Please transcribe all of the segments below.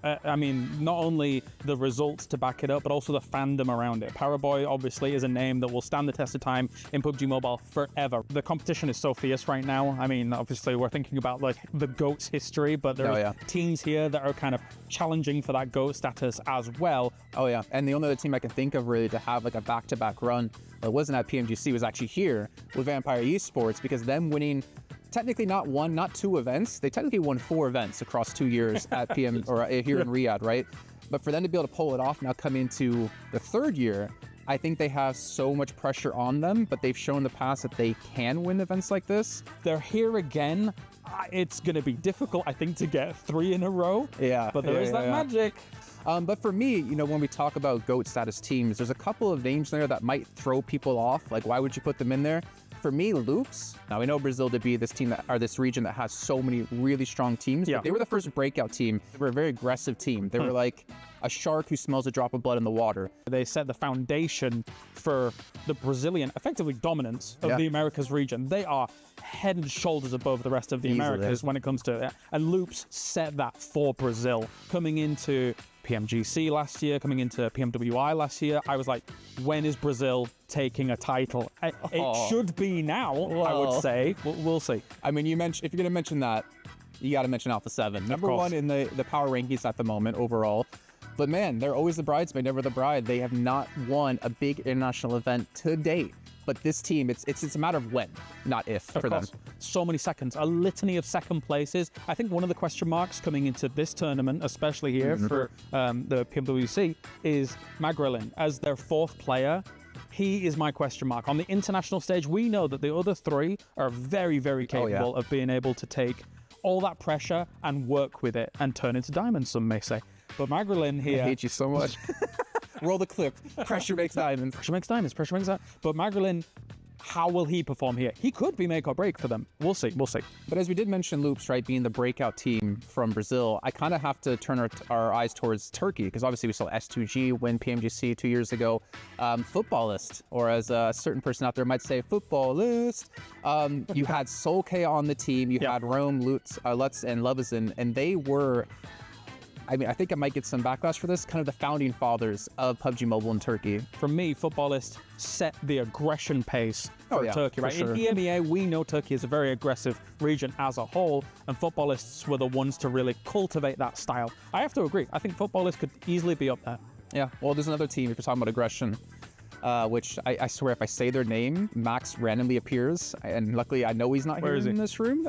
I mean, not only the results to back it up, but also the fandom around it. Paraboy obviously is a name that will stand the test of time in PUBG Mobile forever. The competition is so fierce right now. I mean, obviously we're thinking about like the GOAT's history, but there are teams here that are kind of challenging for that GOAT status as well. Oh yeah, and the only other team I can think of really to have like a back-to-back run that wasn't at PMGC was actually here with Vampire Esports, because them winning technically not one, not two events. They technically won 4 events across 2 years at PM or here in Riyadh, right? But for them to be able to pull it off now coming into the 3rd year, I think they have so much pressure on them, but they've shown in the past that they can win events like this. They're here again. It's going to be difficult, I think, to get 3 in a row. Yeah. But there is that magic. But for me, you know, when we talk about GOAT status teams, there's a couple of names there that might throw people off. Like, why would you put them in there? For me, Loops. Now, we know Brazil to be this team that, or this region that has so many really strong teams. Yeah. They were the first breakout team. They were a very aggressive team. They were like a shark who smells a drop of blood in the water. They set the foundation for the Brazilian, effectively, dominance of the Americas region. They are head and shoulders above the rest of the Americas when it comes to it. And Loops set that for Brazil. Coming into PMGC last year, coming into PMWI last year, I was like, when is Brazil taking a title? It should be now, I would say. We'll see. I mean, if you're going to mention that, you got to mention Alpha 7. Number 1 in the power rankings at the moment overall. But man, they're always the bridesmaid, never the bride. They have not won a big international event to date. But this team, it's a matter of when, not if, for them. So many seconds, a litany of second places. I think one of the question marks coming into this tournament, especially here for the PMWC, is Magrilin as their 4th player. He is my question mark. On the international stage, we know that the other 3 are very, very capable of being able to take all that pressure and work with it and turn into diamonds, some may say. But Magrilin here... I hate you so much. Roll the clip. Pressure makes diamonds. Pressure makes diamonds. Pressure makes diamonds. But Magrilin, how will he perform here? He could be make or break for them. We'll see. We'll see. But as we did mention Loops, right, being the breakout team from Brazil, I kind of have to turn our eyes towards Turkey, because obviously we saw S2G win PMGC 2 years ago. Footballist, or as a certain person out there might say, footballist. You had Solkay on the team. You had Rome, Lutz, and Levizin, and they were... I mean, I think I might get some backlash for this, kind of the founding fathers of PUBG Mobile in Turkey. For me, Footballist set the aggression pace for Turkey, right? Sure. In EMEA, we know Turkey is a very aggressive region as a whole, and Footballists were the ones to really cultivate that style. I have to agree. I think Footballists could easily be up there. Yeah, well, there's another team, if you're talking about aggression, which I swear if I say their name, Max randomly appears, and luckily I know he's not here in this room.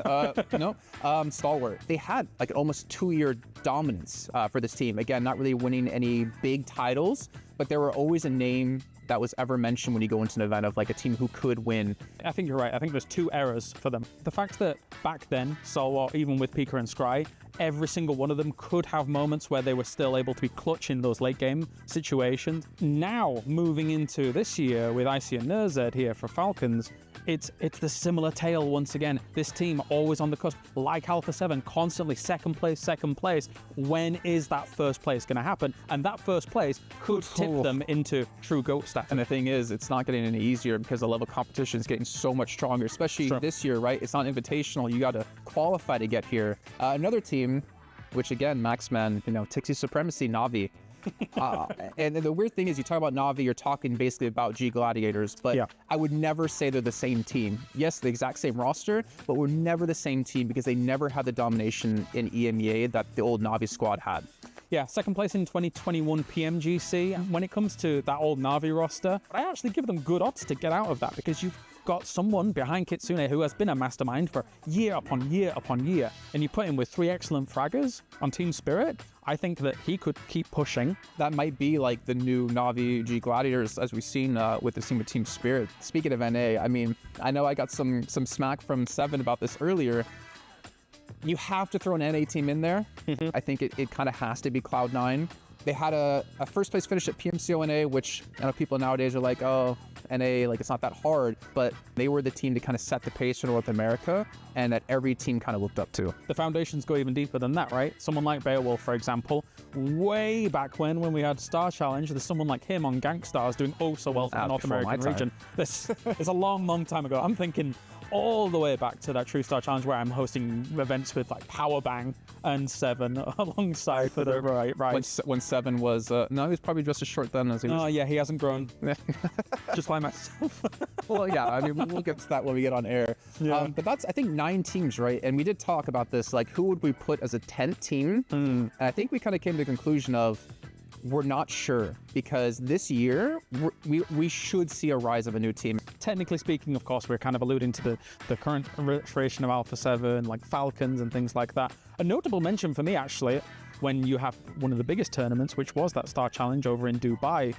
Stalwart. They had like an almost 2-year dominance for this team. Again, not really winning any big titles, but there were always a name that was ever mentioned when you go into an event of like a team who could win. I think you're right. I think there's 2 errors for them. The fact that back then, Stalwart, even with Pika and Scry, every single one of them could have moments where they were still able to be clutch in those late game situations. Now, moving into this year with Icy and Nerzed here for Falcons, it's the similar tale once again. This team always on the cusp, like Alpha 7, constantly second place. When is that first place going to happen? And that first place could tip them into true GOAT status. And the thing is, it's not getting any easier because the level of competition is getting so much stronger, especially this year, right? It's not invitational. You got to qualify to get here. Another team, which again, Maxman, you know, Tixie Supremacy, Na'Vi. And the weird thing is, you talk about Na'Vi, you're talking basically about G Gladiators, but I would never say they're the same team. Yes, the exact same roster, but we're never the same team because they never had the domination in EMEA that the old Na'Vi squad had. Yeah, second place in 2021 PMGC. When it comes to that old Na'Vi roster, I actually give them good odds to get out of that, because you've got someone behind Kitsune who has been a mastermind for year upon year upon year, and you put him with 3 excellent fraggers on Team Spirit. I think that he could keep pushing. That might be like the new Na'Vi G Gladiators, as we've seen with the team with Team Spirit. Speaking of NA, I mean, I know I got some smack from Seven about this earlier. You have to throw an NA team in there. I think it kind of has to be Cloud9. They had a first place finish at PMSL NA, which I know people nowadays are like, oh, NA, like it's not that hard, but they were the team to kind of set the pace for North America, and that every team kind of looked up to. The foundations go even deeper than that, right? Someone like Beowulf, for example, way back when we had Star Challenge, there's someone like him on Gankstars doing oh so well for the North American region. It's a long, long time ago. I'm thinking, all the way back to that True Star Challenge where I'm hosting events with like Powerbang and Seven alongside for the right. When Seven was, no, he was probably just as short then as he was. Oh yeah, he hasn't grown. Just like myself. Well, yeah, I mean, we'll get to that when we get on air. Yeah. But that's, I think, 9 teams, right? And we did talk about this, like, who would we put as a 10th team? And I think we kind of came to the conclusion of, we're not sure, because this year we should see a rise of a new team. Technically speaking, of course, we're kind of alluding to the current iteration of Alpha 7, like Falcons and things like that. A notable mention for me, actually, when you have one of the biggest tournaments, which was that Star Challenge over in Dubai,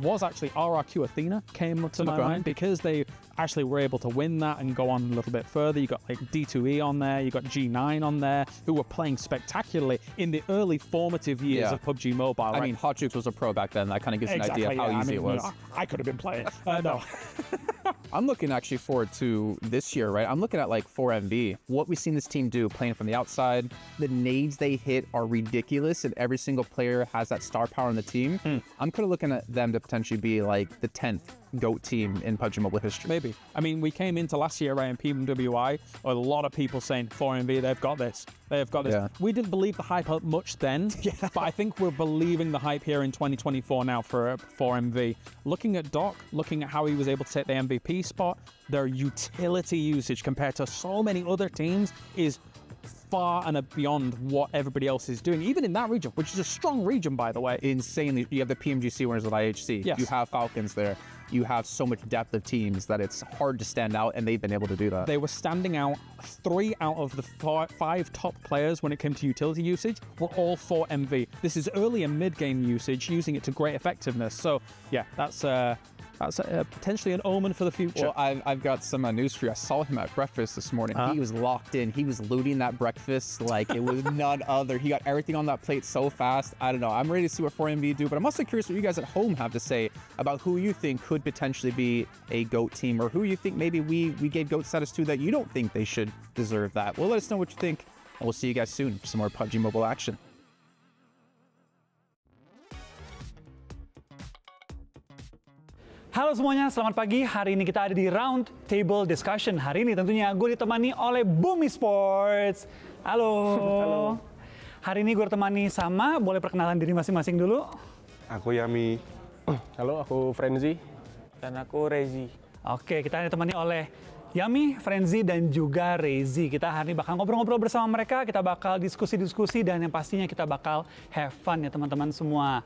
was actually RRQ Athena came to my mind, because they actually were able to win that and go on a little bit further. You got like D2E on there, you got G9 on there, who were playing spectacularly in the early formative years of PUBG Mobile. I mean, Hot Jukes was a pro back then. That kind of gives an idea of how easy it was. I could have been playing. No. I'm looking actually forward to this year, right? I'm looking at like 4MV. What we've seen this team do, playing from the outside, the nades they hit are ridiculous, and every single player has that star power on the team. I'm kind of looking at them to potentially be like the 10th GOAT team in PUBG Mobile history. Maybe. I mean, we came into last year, right, in PMWI, a lot of people saying 4MV, they've got this. They've got this. Yeah. We didn't believe the hype much then, but I think we're believing the hype here in 2024 now for 4MV. Looking at Doc, looking at how he was able to take the MVP spot, their utility usage compared to so many other teams is far and beyond what everybody else is doing, even in that region, which is a strong region, by the way. Insanely. You have the PMGC winners with IHC. Yes. You have Falcons there. You have so much depth of teams that it's hard to stand out, and they've been able to do that. They were standing out. 3 out of the 5 top players when it came to utility usage were all 4MV. This is early and mid-game usage, using it to great effectiveness. So, yeah, that's potentially an omen for the future. Well, I've got some news for you. I saw him at breakfast this morning. He was locked in. He was looting that breakfast like it was none other. He got everything on that plate so fast. I don't know. I'm ready to see what 4MV do, but I'm also curious what you guys at home have to say about who you think could potentially be a GOAT team, or who you think maybe we gave GOAT status to that you don't think they should deserve that. Well, let us know what you think, and we'll see you guys soon for some more PUBG Mobile action. Halo semuanya, selamat pagi. Hari ini kita ada di Round Table Discussion. Hari ini tentunya gue ditemani oleh Boom ESPORTS. Halo. Halo. Hari ini gue ditemani sama, boleh perkenalan diri masing-masing dulu. Aku Yami. Halo, aku Frenzy. Dan aku Rezi. Oke, kita ditemani oleh Yami, Frenzy, dan juga Rezi. Kita hari ini bakal ngobrol-ngobrol bersama mereka, kita bakal diskusi-diskusi, dan yang pastinya kita bakal have fun ya teman-teman semua.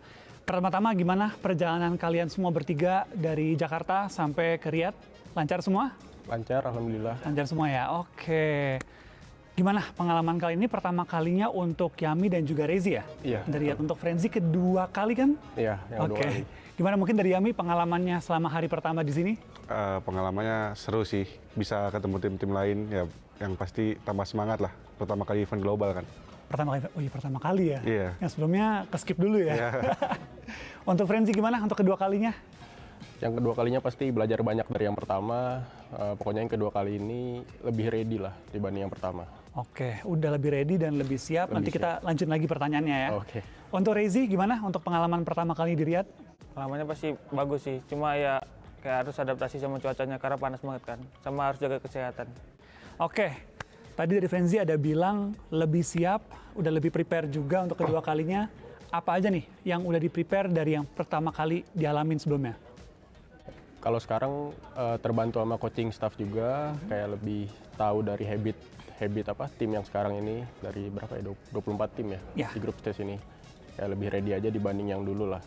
Pertama-tama gimana perjalanan kalian semua bertiga dari Jakarta sampai ke Riyadh? Lancar semua? Lancar, alhamdulillah. Lancar semua ya, oke. Gimana pengalaman kali ini pertama kalinya untuk Yami dan juga Rezi ya? Iya. Dari Riyadh, untuk Frenzy kedua kali kan? Iya, yang kedua kali. Gimana mungkin dari Yami pengalamannya selama hari pertama di sini? Pengalamannya seru sih, bisa ketemu tim-tim lain, ya yang pasti tambah semangat lah. Pertama kali event global kan. Pertama kali ya? Iya. Yang sebelumnya ke-skip dulu ya? Iya. Untuk Frenzy gimana untuk kedua kalinya? Yang kedua kalinya pasti belajar banyak dari yang pertama. Pokoknya yang kedua kali ini lebih ready lah dibanding yang pertama. Oke, udah lebih ready dan lebih siap. Nanti kita lanjut lagi pertanyaannya ya. Oke. Untuk Rezi gimana untuk pengalaman pertama kali di Riyadh? Pengalamannya pasti bagus sih, cuma ya kayak harus adaptasi sama cuacanya karena panas banget kan. Sama harus jaga kesehatan. Oke, tadi dari Frenzy ada bilang lebih siap, udah lebih prepare juga untuk kedua kalinya. Apa aja nih yang udah di-prepare dari yang pertama kali dialamin sebelumnya? Kalau sekarang terbantu sama coaching staff juga, kayak lebih tahu dari habit tim yang sekarang ini, dari berapa ya, 24 tim ya, di grup stage ini. Kayak lebih ready aja dibanding yang dulu lah.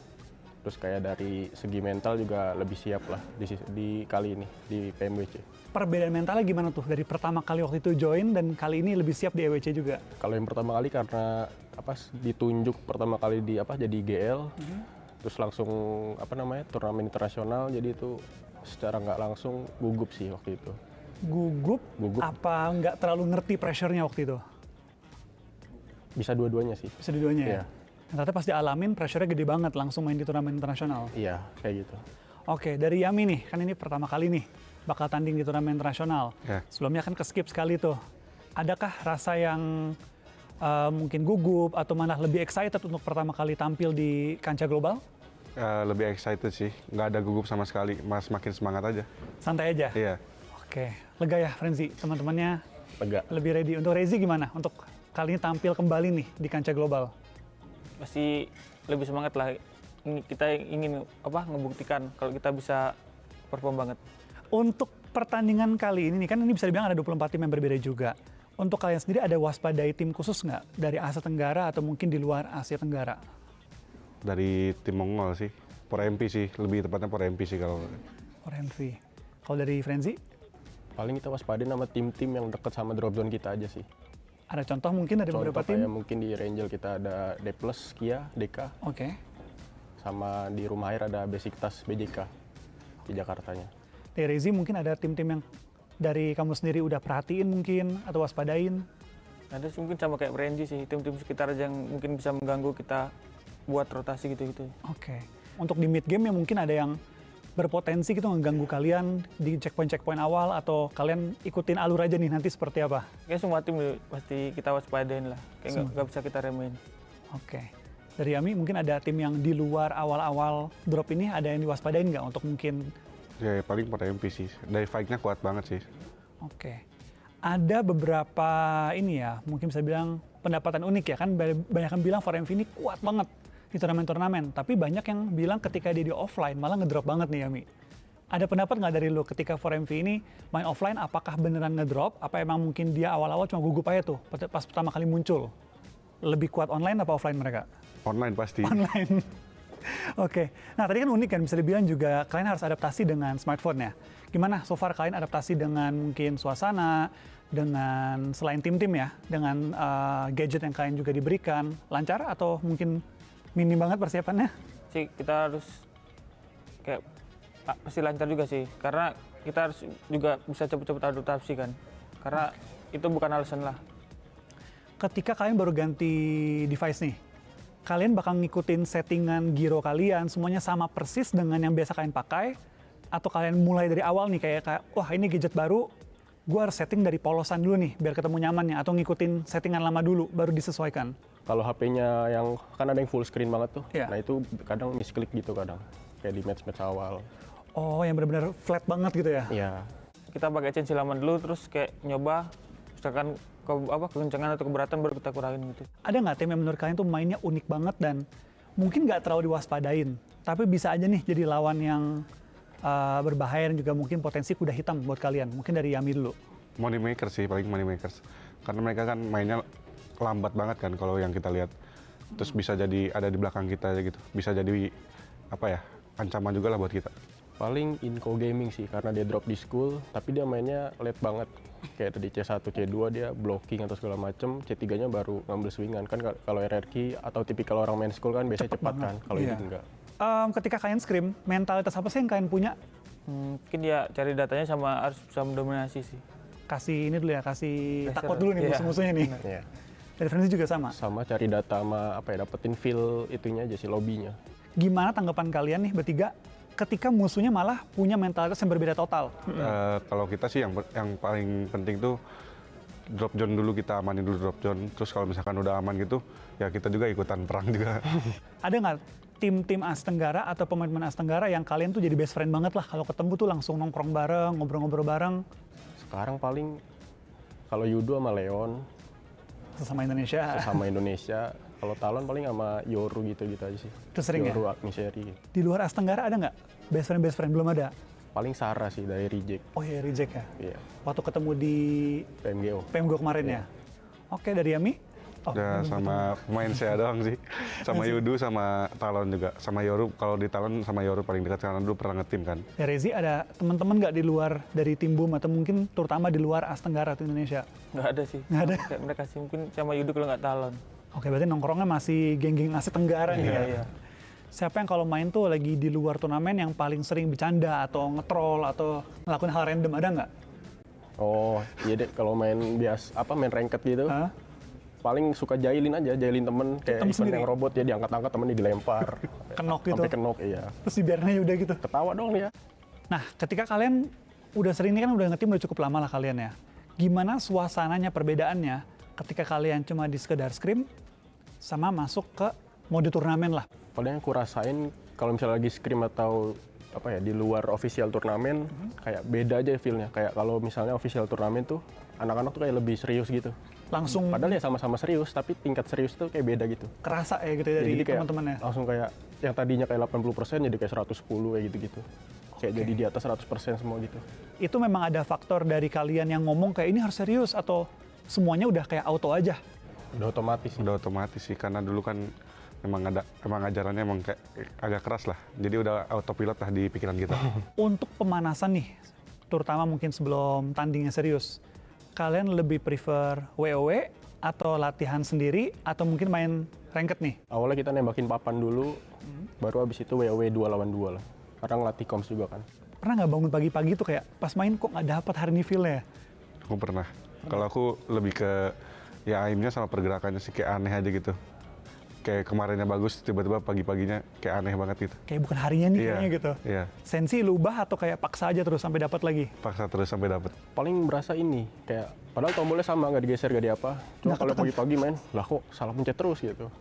Terus kayak dari segi mental juga lebih siap lah di kali ini, di PMWC. Perbedaan mentalnya gimana tuh dari pertama kali waktu itu join dan kali ini lebih siap di EWC juga? Kalau yang pertama kali karena ditunjuk pertama kali jadi GL, terus langsung turnamen internasional, jadi itu secara nggak langsung gugup sih waktu itu. Gugup? Apa nggak terlalu ngerti pressure-nya waktu itu? Bisa dua-duanya sih. Bisa dua-duanya ya? Iya. Ternyata pas dialamin pressure-nya gede banget langsung main di turnamen internasional. Iya, kayak gitu. Oke, dari Yami nih, kan ini pertama kali nih bakal tanding di turnamen internasional. Ya. Sebelumnya kan ke-skip sekali tuh. Adakah rasa yang mungkin gugup atau malah lebih excited untuk pertama kali tampil di kancah global? Lebih excited sih, nggak ada gugup sama sekali, makin semangat aja. Santai aja? Iya. Oke, lega ya Frenzy, teman-temannya Lega. lebih ready. Untuk Rezi gimana? Untuk kali ini tampil kembali nih di kancah global. Pasti lebih semangat lah. Kita ingin ngebuktikan kalau kita bisa perform banget. Untuk pertandingan kali ini nih, kan ini bisa dibilang ada 24 tim yang berbeda juga. Untuk kalian sendiri ada waspadai tim khusus nggak? Dari Asia Tenggara atau mungkin di luar Asia Tenggara? Dari tim Mongol sih, Por MP sih, lebih tepatnya Por MP sih kalau. Or Henry. Kalau dari Frenzy, Paling kita waspadain sama tim-tim yang deket sama drop zone kita aja sih. ada contoh mungkin dari beberapa Contoh kayak tim? mungkin di Rangel kita ada D+, Kia, DK, Oke. sama di Rumah Air ada Besiktas, BJK di Jakartanya. Dari Rezi mungkin ada tim-tim yang dari kamu sendiri udah perhatiin mungkin atau waspadain? Ada mungkin sama kayak Renji sih, tim-tim sekitar aja yang mungkin bisa mengganggu kita buat rotasi gitu-gitu. Oke. Untuk di mid game ya mungkin ada yang berpotensi gitu ngeganggu kalian di checkpoint awal atau kalian ikutin alur aja nih nanti seperti apa? Kayak semua tim pasti kita waspadain lah, kayak nggak bisa kita remehin. Oke. Dari Yami mungkin ada tim yang di luar awal-awal drop ini ada yang diwaspadain nggak untuk mungkin? Ya paling Por MP sih, dari fight-nya kuat banget sih. Oke. Ada beberapa ini ya, mungkin bisa bilang pendapatan unik ya kan, banyak yang bilang 4MV ini kuat banget di turnamen-turnamen, tapi banyak yang bilang ketika dia di offline malah ngedrop banget nih Yami. Ada pendapat nggak dari lo ketika 4MV ini main offline apakah beneran ngedrop, apa emang mungkin dia awal-awal cuma gugup aja tuh pas pertama kali muncul? Lebih kuat online apa offline mereka? Online pasti. Online. Oke, nah tadi kan unik kan, bisa dibilang juga kalian harus adaptasi dengan smartphone ya. Gimana so far kalian adaptasi dengan mungkin suasana, dengan selain tim-tim ya, dengan gadget yang kalian juga diberikan, lancar atau mungkin minim banget persiapannya? Sih kita harus kayak pasti lancar juga sih, karena kita harus juga bisa cepet-cepet adaptasi kan, karena itu bukan alasan lah. Ketika kalian baru ganti device nih, kalian bakal ngikutin settingan gyro kalian semuanya sama persis dengan yang biasa kalian pakai, atau kalian mulai dari awal nih kayak wah ini gadget baru, gue harus setting dari polosan dulu nih biar ketemu nyamannya, atau ngikutin settingan lama dulu baru disesuaikan? Kalau HP-nya yang kan ada yang full screen banget tuh, Iya. nah itu kadang misklik gitu kadang, kayak di match-match awal. Oh, yang benar-benar flat banget gitu ya? Iya. Kita pakai change lama dulu, terus kayak nyoba, misalkan kekencangan atau keberatan baru kita kurangin gitu. Ada nggak tim yang menurut kalian tuh mainnya unik banget dan mungkin nggak terlalu diwaspadain, tapi bisa aja nih jadi lawan yang berbahaya dan juga mungkin potensi kuda hitam buat kalian? Mungkin dari Yami dulu. Money makers sih, paling money makers. Karena mereka kan mainnya lambat banget kan kalau yang kita lihat. Terus bisa jadi ada di belakang kita aja gitu. Bisa jadi ancaman juga lah buat kita. Paling Inco Gaming sih, karena dia drop di school, tapi dia mainnya late banget. Kayak tadi C1, C2 dia blocking atau segala macem, C3-nya baru ngambil swingan. Kan kalau RRQ atau tipikal orang main school kan biasanya cepat kan, kalau Iya. ini enggak. Ketika kalian scrim, mentalitas apa sih yang kalian punya? Mungkin ya cari datanya sama harus bisa mendominasi sih. Kasih ini dulu ya, kasih Pressure. takut dulu nih Iya. musuh-musuhnya nih. Iya. Dari Frenzy juga sama. Sama cari data sama dapetin feel itunya aja sih, lobbynya. Gimana tanggapan kalian nih bertiga ketika musuhnya malah punya mentalitas yang berbeda total? Kalau kita sih yang paling penting tuh drop zone dulu, kita amanin dulu drop zone. Terus kalau misalkan udah aman gitu, ya kita juga ikutan perang juga. Ada nggak tim-tim Asia Tenggara atau pemain-pemain Asia Tenggara yang kalian tuh jadi best friend banget lah, kalau ketemu tuh langsung nongkrong bareng, ngobrol-ngobrol bareng? Sekarang paling kalau Yudo sama Leon, Sesama Indonesia. sesama Indonesia. Kalau Talon paling sama Yoru gitu-gitu aja sih. Itu sering ya? Yoru, Agniseri. Di luar Asia Tenggara ada nggak best friend belum ada? Paling Sarah sih dari Reject. Oh ya, reject ya. Iya. Waktu ketemu di PMGO. PMGO kemarin ya. Oke, dari Yami? Oh, Udah sama pemain saya doang sih. Sama Yudu, sama Talon juga. Sama Yoru, kalau di Talon sama Yoru paling dekat karena dulu pernah ngetim kan. ya Rezi, ada teman-teman nggak di luar dari tim BUM atau mungkin terutama di luar Asia Tenggara atau Indonesia? Nggak ada sih. Nggak ada? Kayak mereka sih mungkin sama Yudu kalau nggak Talon. Oke, berarti nongkrongnya masih geng-geng Asia Tenggara nih ya. Iya. Siapa yang kalau main tuh lagi di luar turnamen yang paling sering bercanda atau nge-troll atau ngelakuin hal random, ada nggak? Oh, iya deh, kalau main main ranked gitu. Hah? Paling suka jailin temen kayak Temen event sendiri? yang robot ya, diangkat-angkat temennya dilempar. Kenok gitu? Sampai kenok, iya. Terus dibiarin aja udah gitu? Ketawa dong ya. Nah, ketika kalian udah sering ini kan udah nge-team udah cukup lama lah kalian ya. Gimana suasananya, perbedaannya ketika kalian cuma di sekedar scrim sama masuk ke mode turnamen lah? Paling yang aku rasain kalau misalnya lagi scrim atau apa ya di luar official turnamen kayak beda aja feel-nya. Kayak kalau misalnya official turnamen tuh anak-anak tuh kayak lebih serius gitu. Langsung Padahal ya sama-sama serius, tapi tingkat serius tuh kayak beda gitu. kerasa ya gitu ya dari Jadi kayak teman-temannya. langsung kayak yang tadinya kayak 80% jadi kayak 110 kayak gitu-gitu. Kayak jadi di atas 100% semua gitu. Itu memang ada faktor dari kalian yang ngomong kayak ini harus serius atau semuanya udah kayak auto aja? Udah otomatis. Udah otomatis sih, karena dulu kan emang ajarannya emang kayak agak keras lah. Jadi udah autopilot lah di pikiran kita. Untuk pemanasan nih, terutama mungkin sebelum tandingnya serius, kalian lebih prefer WoW atau latihan sendiri atau mungkin main ranked nih? Awalnya kita nembakin papan dulu, baru abis itu WoW 2 lawan 2 lah. Karena ngelatih comms juga kan. Pernah nggak bangun pagi-pagi tuh kayak pas main kok nggak dapat hari ini feel-nya? Aku pernah. Kalau aku lebih ke ya aimnya sama pergerakannya sih kayak aneh aja gitu. Kayak kemarinnya bagus, tiba-tiba pagi-paginya kayak aneh banget gitu. Kayak bukan harinya nih kayaknya gitu. Iya, Sensi lu ubah atau kayak paksa aja terus sampai dapat lagi? paksa terus sampai dapet. Paling berasa ini, kayak padahal tombolnya sama, nggak digeser, nggak diapa. Cuma kalau pagi-pagi main, lah kok salah pencet terus gitu.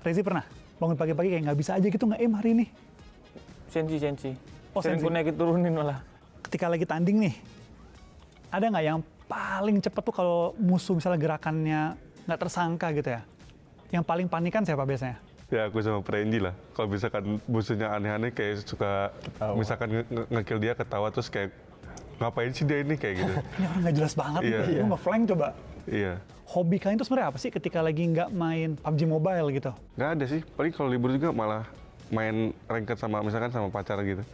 Rezi pernah bangun pagi-pagi kayak nggak bisa aja gitu nge-aim hari ini? Sensi. Oh, Sering sensi. ku naikin turunin malah. Ketika lagi tanding nih, ada nggak yang paling cepet tuh kalau musuh misalnya gerakannya nggak tersangka gitu ya? Yang paling panikan siapa biasanya? Ya aku sama Prenji lah. Kalau misalkan musuhnya aneh-aneh kayak suka Ketawa. misalkan nge-kill dia ketawa terus kayak ngapain sih dia ini kayak gitu. Ini orang nggak jelas banget Iya. nih, lu nge-flank coba. Iya. Hobi kalian tuh sebenarnya apa sih ketika lagi nggak main PUBG Mobile gitu? Nggak ada sih. Paling kalau libur juga malah main ranked sama misalkan sama pacar gitu.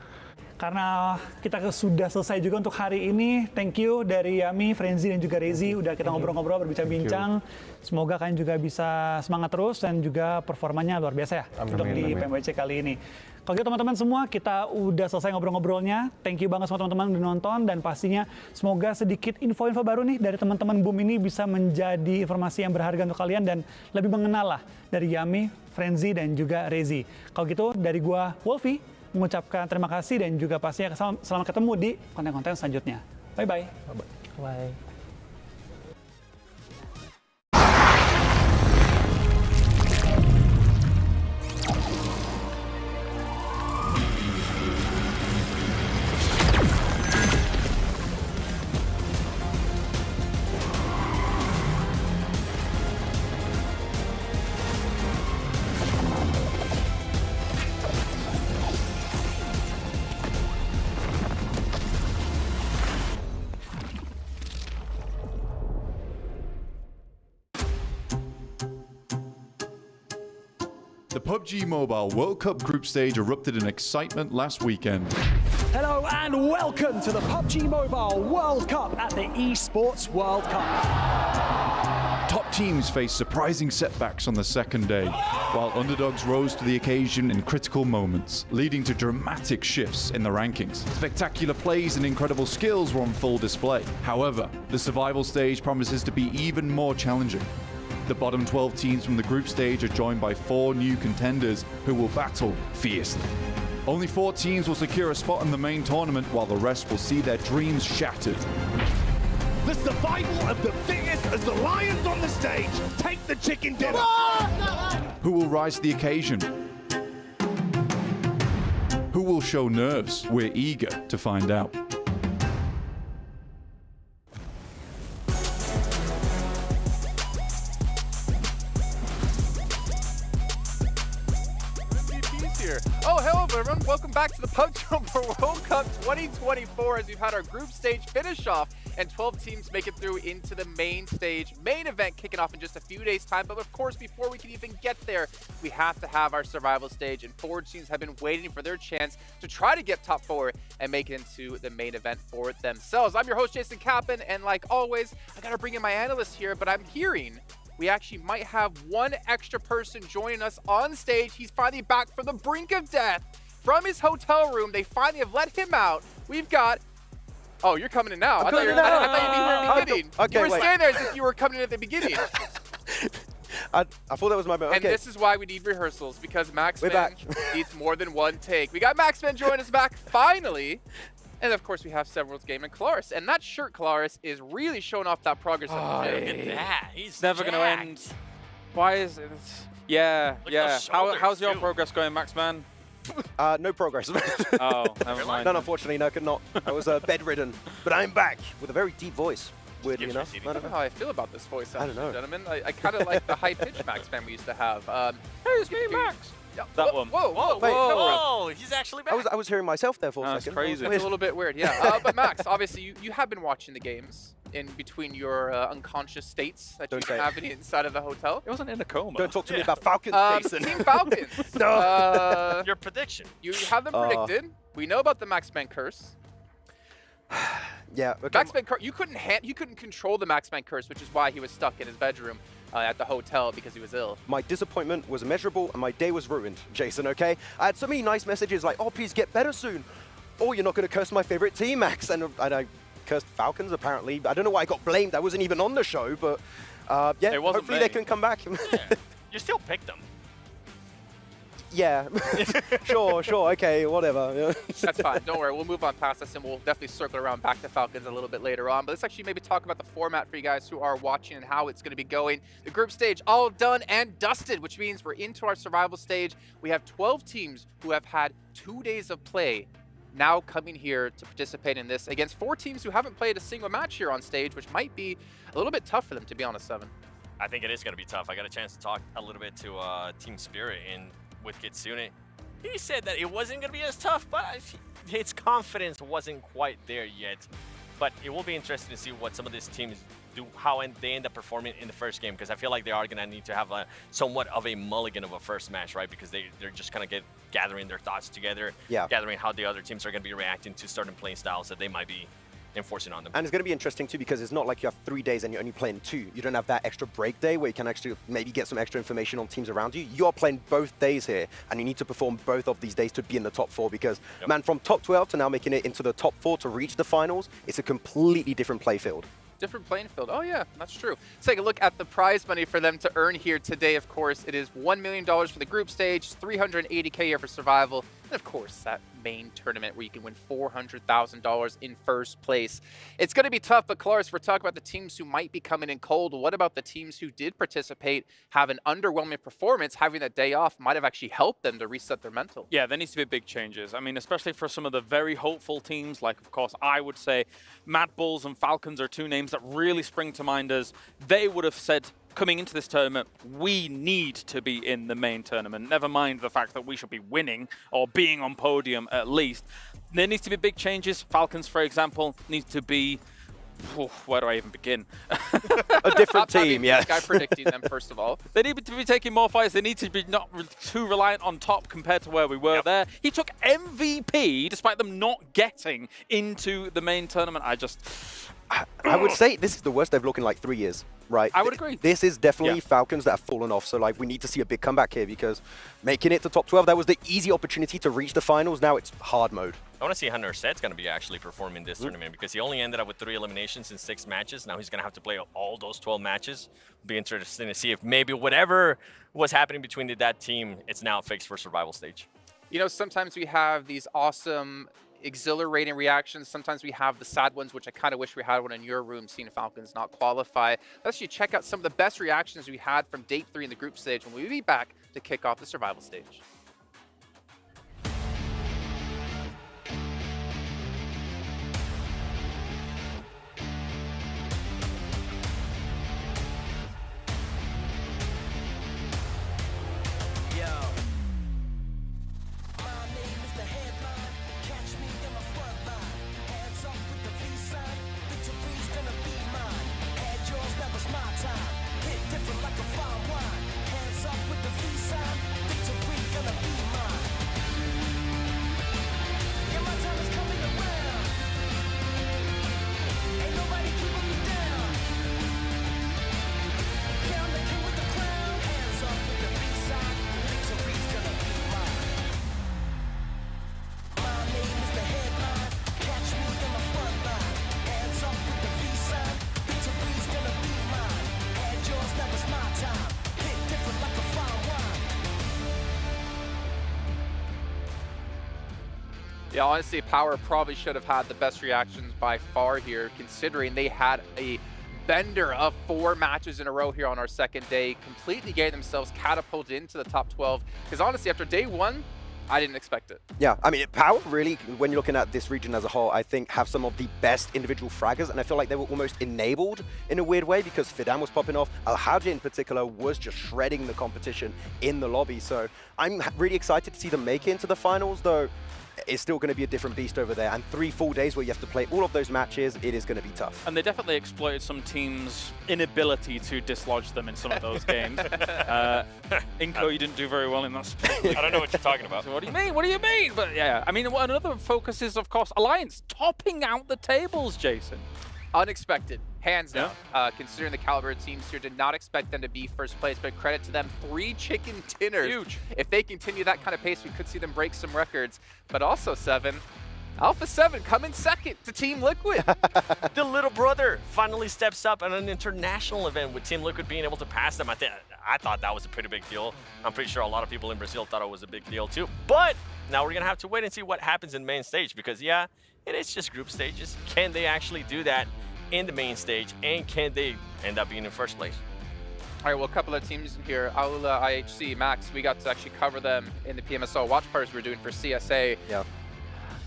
Karena kita sudah selesai juga untuk hari ini. Thank you dari Yami, Frenzy, dan juga Rezi. Udah kita ngobrol-ngobrol, berbincang-bincang. Semoga kalian juga bisa semangat terus dan juga performanya luar biasa ya untuk di PMWC kali ini. Kalau gitu teman-teman semua, kita udah selesai ngobrol-ngobrolnya. Thank you banget semua teman-teman udah nonton. Dan pastinya semoga sedikit info-info baru nih dari teman-teman Boom ini bisa menjadi informasi yang berharga untuk kalian dan lebih mengenal lah dari Yami, Frenzy, dan juga Rezi. Kalau gitu dari gua Wolfie, mengucapkan terima kasih dan juga pastinya selamat ketemu di konten-konten selanjutnya. Bye-bye. Bye. The PUBG Mobile World Cup group stage erupted in excitement last weekend. Hello and welcome to the PUBG Mobile World Cup at the ESPORTS World Cup. Top teams faced surprising setbacks on the second day, while underdogs rose to the occasion in critical moments, leading to dramatic shifts in the rankings. Spectacular plays and incredible skills were on full display. However, the survival stage promises to be even more challenging. The bottom 12 teams from the group stage are joined by 4 new contenders who will battle fiercely. Only 4 teams will secure a spot in the main tournament, while the rest will see their dreams shattered. The survival of the fittest as the lions on the stage take the chicken dinner. Who will rise to the occasion? Who will show nerves? We're eager to find out. Oh, hello everyone. Welcome back to the PUBG Mobile World Cup 2024 as we've had our group stage finish off and 12 teams make it through into the main stage. Main event kicking off in just a few days' time, but of course, before we can even get there, we have to have our survival stage, and 4 teams have been waiting for their chance to try to get top 4 and make it into the main event for themselves. I'm your host, Jason Kappen, and like always, I gotta bring in my analyst here, but I'm hearing we actually might have one extra person joining us on stage. He's finally back from the brink of death. From his hotel room, they finally have let him out. We've got... Oh, you're coming in now. I thought you were at the beginning. Okay, you were wait. standing there as if you were coming in at the beginning. I thought that was my moment. And Okay. this is why we need rehearsals, because We're Maxman back. needs more than one take. We got Maxman joining us back, finally. And of course, we have Several's game and Claris. And that shirt, Claris, is really showing off that progress. Look at that. He's Never going to end. Why is it? Yeah, Look yeah. at those shoulders, How's your too. progress going, Maxman? No progress. Oh, never mind. No, unfortunately, no, could not. I was bedridden, but I'm back with a very deep voice. Weird, you know? I don't know how I feel about this voice, I don't know. gentlemen. I kind of like the high-pitched Max man we used to have. Hey, it's me, Max. Yeah. That one. Whoa, Wait, Oh, he's actually back. I was hearing myself there for a That's second. crazy. It's a little bit weird, yeah. But Max, obviously, you have been watching the games in between your unconscious states that Don't you say it. have inside of the hotel. It wasn't in a coma. Don't talk to me about Falcons, Jason. Team Falcons. No. Your prediction. You have them predicted. We know about the Max Man curse. Yeah. Okay. Max Man curse. You couldn't control the Max Man curse, which is why he was stuck in his bedroom at the hotel because he was ill. My disappointment was immeasurable and my day was ruined, Jason, okay? I had so many nice messages like, oh, please get better soon. Oh, you're not going to curse my favorite team, Max. And I cursed Falcons, apparently. I don't know why I got blamed. I wasn't even on the show, but yeah, It wasn't hopefully me. they can come back. Yeah. You still picked them. Yeah. Sure, okay, whatever. Yeah. That's fine. Don't worry. We'll move on past this, and we'll definitely circle around back to Falcons a little bit later on. But let's actually maybe talk about the format for you guys who are watching and how it's going to be going. The group stage all done and dusted, which means we're into our survival stage. We have 12 teams who have had 2 days of play now coming here to participate in this against 4 teams who haven't played a single match here on stage, which might be a little bit tough for them, to be honest, Seven. I think it is going to be tough. I got a chance to talk a little bit to Team Spirit and with Kitsune. He said that it wasn't going to be as tough, but his confidence wasn't quite there yet. But it will be interesting to see what some of these teams do, how they end up performing in the first game, because I feel like they are going to need to have a somewhat of a mulligan of a first match, right? Because they're just kind of gathering their thoughts together, gathering how the other teams are going to be reacting to certain playing styles that they might be enforcing on them. And it's going to be interesting too because it's not like you have 3 days and you're only playing 2. You don't have that extra break day where you can actually maybe get some extra information on teams around you. You're playing both days here and you need to perform both of these days to be in the top 4 because, man, from top 12 to now making it into the top 4 to reach the finals, it's a completely different play field. Different playing field. Oh, yeah, that's true. Let's take a look at the prize money for them to earn here today. Of course, it is $1 million for the group stage, $380K here for survival, and of course, that main tournament where you can win $400,000 in first place. It's going to be tough, but Claris, we're talking about the teams who might be coming in cold. What about the teams who did participate, have an underwhelming performance? Having that day off might have actually helped them to reset their mental. Yeah, there needs to be big changes. I mean, especially for some of the very hopeful teams, like, of course, I would say Mad Bulls and Falcons are 2 names that really spring to mind as they would have said, coming into this tournament, we need to be in the main tournament. Never mind the fact that we should be winning or being on podium at least. There needs to be big changes. Falcons, for example, need to be... where do I even begin? A different team, yeah. Guy predicting them, first of all. They need to be taking more fights. They need to be not too reliant on top compared to where we were there. He took MVP despite them not getting into the main tournament. I would say this is the worst they've looked in like 3 years, right? I would agree. This is definitely Falcons that have fallen off. So like we need to see a big comeback here because making it to top 12, that was the easy opportunity to reach the finals. Now it's hard mode. I want to see how Nurset's going to be actually performing this tournament because he only ended up with 3 eliminations in 6 matches. Now he's going to have to play all those 12 matches. Be interesting to see if maybe whatever was happening between that team, it's now fixed for survival stage. You know, sometimes we have these awesome, exhilarating reactions. Sometimes we have the sad ones, which I kind of wish we had one in your room, seeing Falcons not qualify. Let's actually check out some of the best reactions we had from Day 3 in the group stage when we'll be back to kick off the survival stage. Yeah, honestly, Power probably should have had the best reactions by far here, considering they had a bender of 4 matches in a row here on our second day, completely getting themselves catapulted into the top 12. Because honestly, after day 1, I didn't expect it. Yeah, I mean, Power really, when you're looking at this region as a whole, I think have some of the best individual fraggers, and I feel like they were almost enabled in a weird way because Fidan was popping off. Alhaji in particular was just shredding the competition in the lobby. So I'm really excited to see them make it into the finals, though it's still going to be a different beast over there. And 3 full days where you have to play all of those matches, it is going to be tough. And they definitely exploited some teams' inability to dislodge them in some of those games. Inko, you didn't do very well in that split. I don't know what you're talking about. So what do you mean? What do you mean? But yeah, I mean, another focus is, of course, Alliance topping out the tables, Jason. Unexpected, hands down. Considering the caliber of teams here, did not expect them to be first place, but credit to them, 3 chicken dinners. Huge. If they continue that kind of pace, we could see them break some records. But also, 7, Alpha 7 coming second to Team Liquid. The little brother finally steps up at an international event with Team Liquid being able to pass them. I thought that was a pretty big deal. I'm pretty sure a lot of people in Brazil thought it was a big deal too. But now we're going to have to wait and see what happens in main stage because, yeah, it is just group stages. Can they actually do that in the main stage, and can they end up being in first place? All right, well, a couple of teams here. Aula, IHC, Max, we got to actually cover them in the PMSL watch parties we're doing for CSA. Yeah.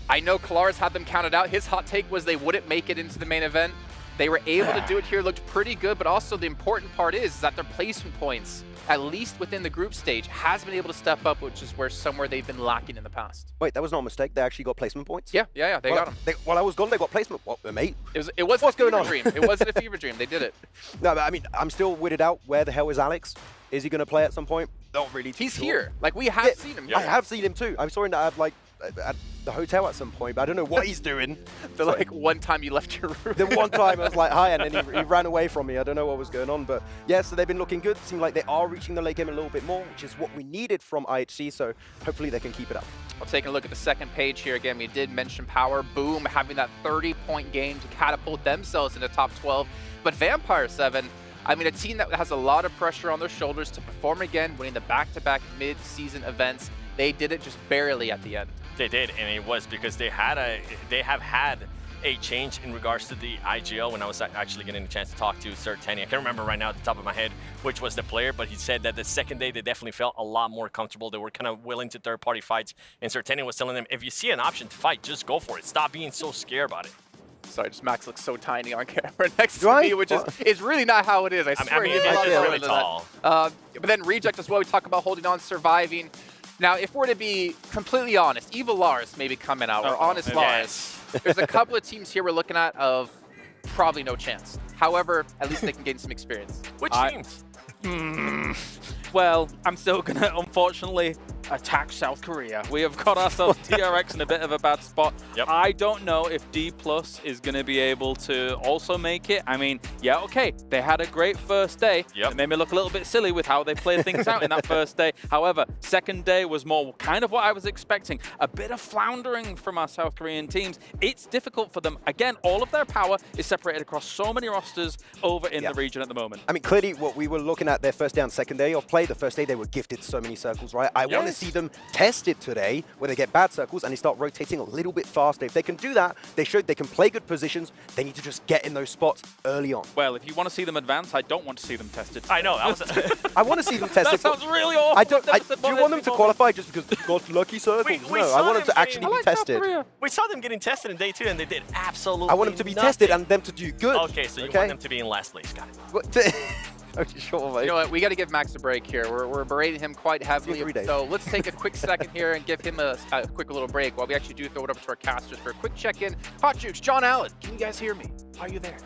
I know Kalaris had them counted out. His hot take was they wouldn't make it into the main event. They were able to do it here, looked pretty good, but also the important part is that their placement points, at least within the group stage, has been able to step up, which is where somewhere they've been lacking in the past. Wait, that was not a mistake. They actually got placement points? Yeah, they got them. While I was gone, they got placement. What, mate? It wasn't a fever dream. It wasn't a fever dream. They did it. No, but I mean, I'm still weirded out. Where the hell is Alex? Is he going to play at some point? Not really. He's here. Like, we have seen him. I have seen him too. I saw him at, like, at the hotel at some point, but I don't know what he's doing. The like one time you left your room. The one time I was like, hi, and then he ran away from me. I don't know what was going on, but yeah, so they've been looking good. Seem like they are reaching the late game a little bit more, which is what we needed from IHC, so hopefully they can keep it up. Well, taking a look at the second page here again, we did mention Power. Boom, having that 30-point game to catapult themselves into top 12. But Vampire 7, I mean, a team that has a lot of pressure on their shoulders to perform again, winning the back-to-back mid-season events. They did it just barely at the end. They did, and it was because they have had a change in regards to the IGL when I was actually getting a chance to talk to Sir Tenny. I can't remember right now at the top of my head which was the player, but he said that the second day they definitely felt a lot more comfortable. They were kind of willing to third-party fights, and Sir Tenny was telling them, if you see an option to fight, just go for it. Stop being so scared about it. Sorry, just Max looks so tiny on camera next to me, which is really not how it is. I swear he's just really tall. But then Reject as well, we talk about holding on, surviving. Now, if we're to be completely honest, Evil Lars maybe coming out, or Honest Lars. There's a couple of teams here we're looking at of probably no chance. However, at least they can gain some experience. Which teams? Well, I'm still going to, unfortunately, attack South Korea. We have got ourselves TRX in a bit of a bad spot. Yep. I don't know if D+ is going to be able to also make it. I mean, yeah, okay, they had a great first day. Yep. It made me look a little bit silly with how they played things out in that first day. However, second day was more kind of what I was expecting. A bit of floundering from our South Korean teams. It's difficult for them. Again, all of their power is separated across so many rosters over in the region at the moment. I mean, clearly what we were looking at their first day and second day of play, the first day they were gifted so many circles, right? I want to see them tested today where they get bad circles and they start rotating a little bit faster. If they can do that, they showed they can play good positions. They need to just get in those spots early on. Well, if you want to see them advance, I don't want to see them tested. I know. That was I want to see them tested. That sounds really awful. Do you want them to qualify just because they got lucky circles? No, I want them to actually be tested. We saw them getting tested in day 2 and they did absolutely I want them to be nothing. tested and them to do good. Okay, so you want them to be in last place. Got it. Okay, sure, mate. You know what? We got to give Max a break here. We're berating him quite heavily. So let's take a quick second here and give him a quick little break while we actually do throw it over to our casters for a quick check-in. Hot Jukes, John Allen, can you guys hear me? Are you there?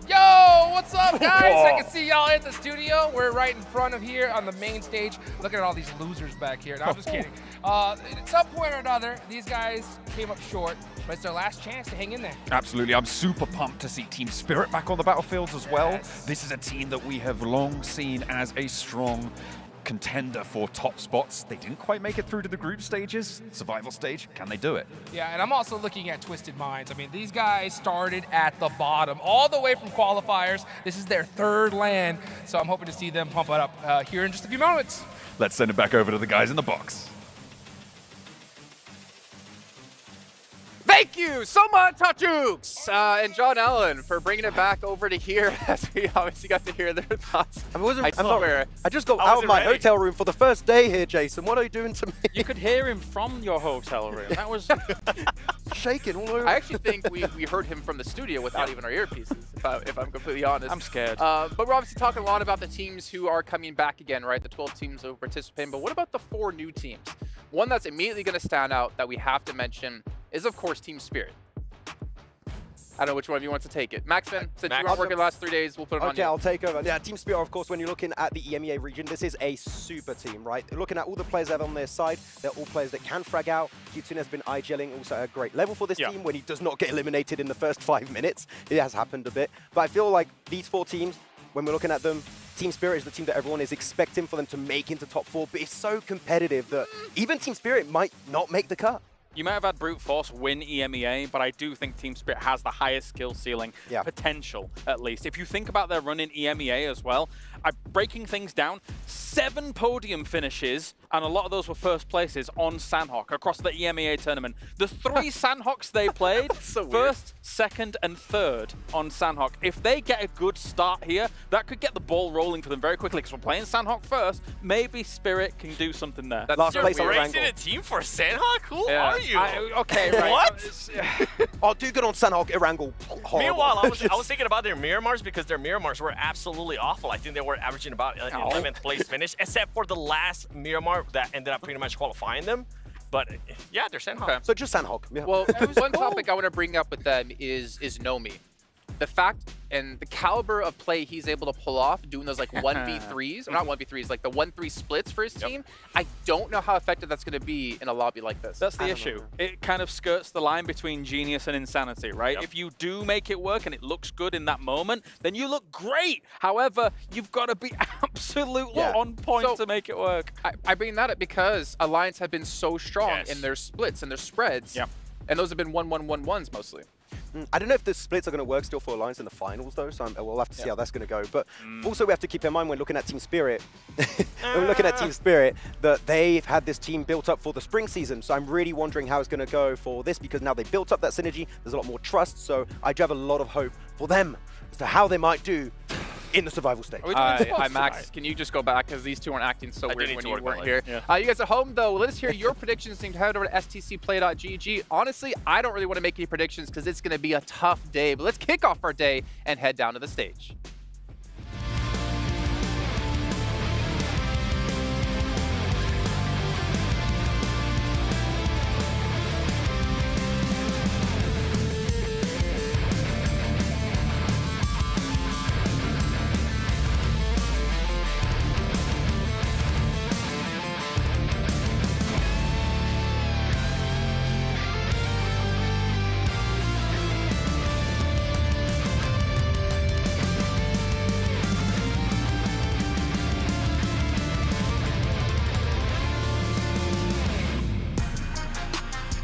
Yo, what's up, guys? I can see y'all in the studio. We're right in front of here on the main stage. Looking at all these losers back here. No, I'm just kidding. At some point or another, these guys came up short, but it's their last chance to hang in there. Absolutely. I'm super pumped to see Team Spirit back on the battlefields as well. This is a team that we have long seen as a strong contender for top spots. They didn't quite make it through to the group stages, survival stage. Can they do it? Yeah, and I'm also looking at Twisted Minds. I mean, these guys started at the bottom, all the way from qualifiers. This is their third LAN, so I'm hoping to see them pump it up here in just a few moments. Let's send it back over to the guys in the box. Thank you so much, Tachooks, and John Allen for bringing it back over to here as we obviously got to hear their thoughts. I just got out of my hotel room for the first day here, Jason. What are you doing to me? You could hear him from your hotel room. That was shaking all over. I actually think we heard him from the studio without even our earpieces, if I'm completely honest. I'm scared. But we're obviously talking a lot about the teams who are coming back again, right? The 12 teams who participate. But what about the 4 new teams? One that's immediately going to stand out that we have to mention is, of course, Team Spirit. I don't know which one of you wants to take it. Maxman, since you weren't working the last 3 days, we'll put it on you. Okay, I'll take over. Yeah, Team Spirit, of course, when you're looking at the EMEA region, this is a super team, right? Looking at all the players that are on their side, they're all players that can frag out. Kitsune has been IGLing also at a great level for this team when he does not get eliminated in the first 5 minutes. It has happened a bit. But I feel like these 4 teams, when we're looking at them, Team Spirit is the team that everyone is expecting for them to make into top 4, but it's so competitive that even Team Spirit might not make the cut. You might have had Brute Force win EMEA, but I do think Team Spirit has the highest skill ceiling potential, at least. If you think about their run in EMEA as well, breaking things down, 7 podium finishes, and a lot of those were first places on Sanhok across the EMEA tournament. The 3 Sanhoks they played, first, second, and third on Sanhok. If they get a good start here, that could get the ball rolling for them very quickly, because we're playing Sanhok first. Maybe Spirit can do something there. That's last place on raising a team for Sanhok? Who are you? Okay, right. What? Oh, do good on Sanhok, Erangel. Meanwhile, I was thinking about their Miramars, because their Miramars were absolutely awful. I think they were averaging about 11th place finish, except for the last Miramar that ended up pretty much qualifying them. But yeah, they're Sanhok. Okay. So just Sanhok. Yeah. Well, one topic I want to bring up with them is Nomi. The fact and the caliber of play he's able to pull off doing those like 1v3s, or not 1v3s, like the 1-3 splits for his team, I don't know how effective that's going to be in a lobby like this. That's the issue. It kind of skirts the line between genius and insanity, right? If you do make it work and it looks good in that moment, then you look great. However, you've got to be absolutely on point to make it work. I bring that up because Alliance have been so strong in their splits and their spreads. And those have been 1-1-1-1s mostly. I don't know if the splits are going to work still for Alliance in the finals, though, so we'll have to see how that's going to go. But also, we have to keep in mind when looking at Team Spirit, that they've had this team built up for the spring season. So I'm really wondering how it's going to go for this, because now they've built up that synergy. There's a lot more trust, so I do have a lot of hope for them as to how they might do in the survival stage. Hi, Max. Can you just go back, because these two weren't acting so weird when you weren't here. You guys at home, though, let us hear your predictions. You can head over to stcplay.gg. Honestly, I don't really want to make any predictions because it's going to be a tough day. But let's kick off our day and head down to the stage.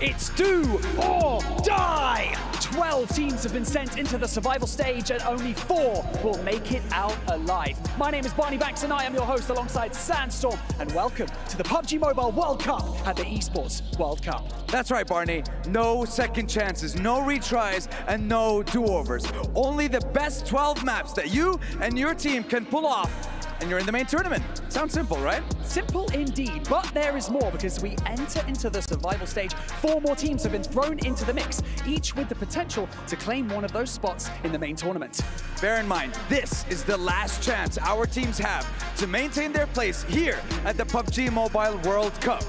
It's do or die! 12 teams have been sent into the survival stage and only 4 will make it out alive. My name is Barney Banks and I am your host alongside Sandstorm, and welcome to the PUBG Mobile World Cup at the ESPORTS World Cup. That's right, Barney. No second chances, no retries, and no do-overs. Only the best 12 maps that you and your team can pull off, and you're in the main tournament. Sounds simple, right? Simple indeed, but there is more, because we enter into the survival stage. 4 more teams have been thrown into the mix, each with the potential to claim one of those spots in the main tournament. Bear in mind, this is the last chance our teams have to maintain their place here at the PUBG Mobile World Cup.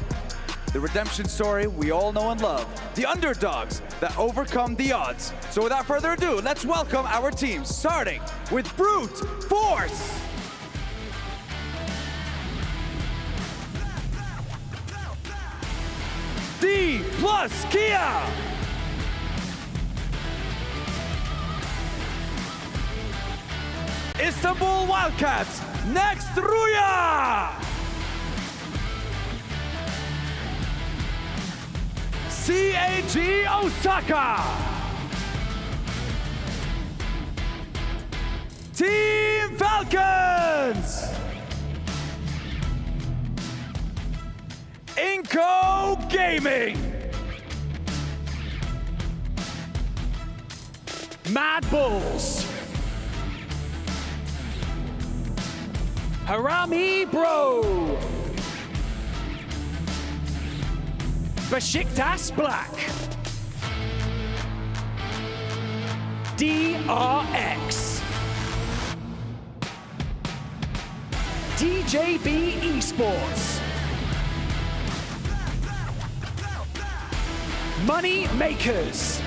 The redemption story we all know and love. The underdogs that overcome the odds. So without further ado, let's welcome our teams, starting with Brute Force. D plus Kia. Istanbul Wildcats, next Ruya. CAG Osaka. Team Falcons. Inco Gaming. Mad Bulls. Harami Bro. Besiktas Black. DRX. DJB Esports. Money Makers.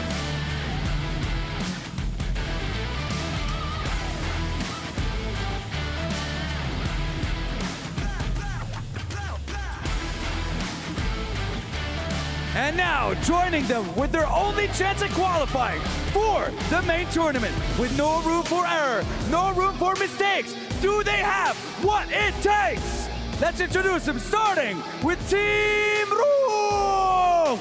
And now, joining them with their only chance at qualifying for the main tournament, with no room for error, no room for mistakes, do they have what it takes? Let's introduce them, starting with Team Room!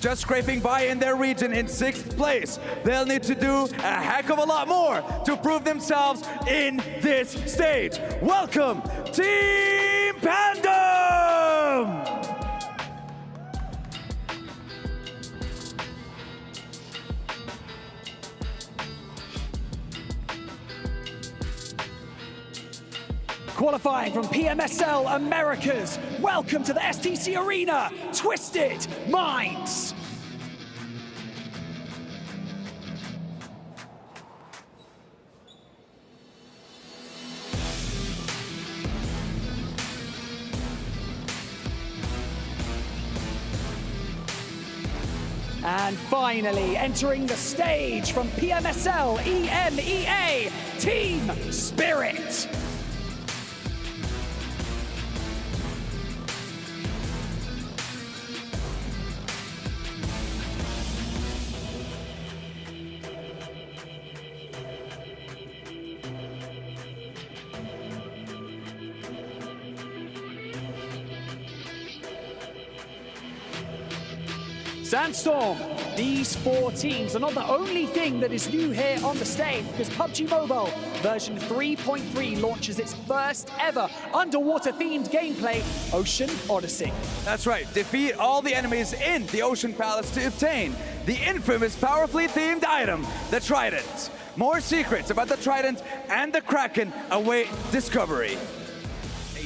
Just scraping by in their region in 6th place. They'll need to do a heck of a lot more to prove themselves in this stage. Welcome, Team Pandum! Qualifying from PMSL Americas, welcome to the STC Arena, Twisted Minds. And finally, entering the stage from PMSL EMEA, Team Spirit. Sandstorm, these 4 teams are not the only thing that is new here on the stage, because PUBG Mobile version 3.3 launches its first ever underwater-themed gameplay, Ocean Odyssey. That's right, defeat all the enemies in the Ocean Palace to obtain the infamous Powerfleet-themed item, the Trident. More secrets about the Trident and the Kraken await discovery.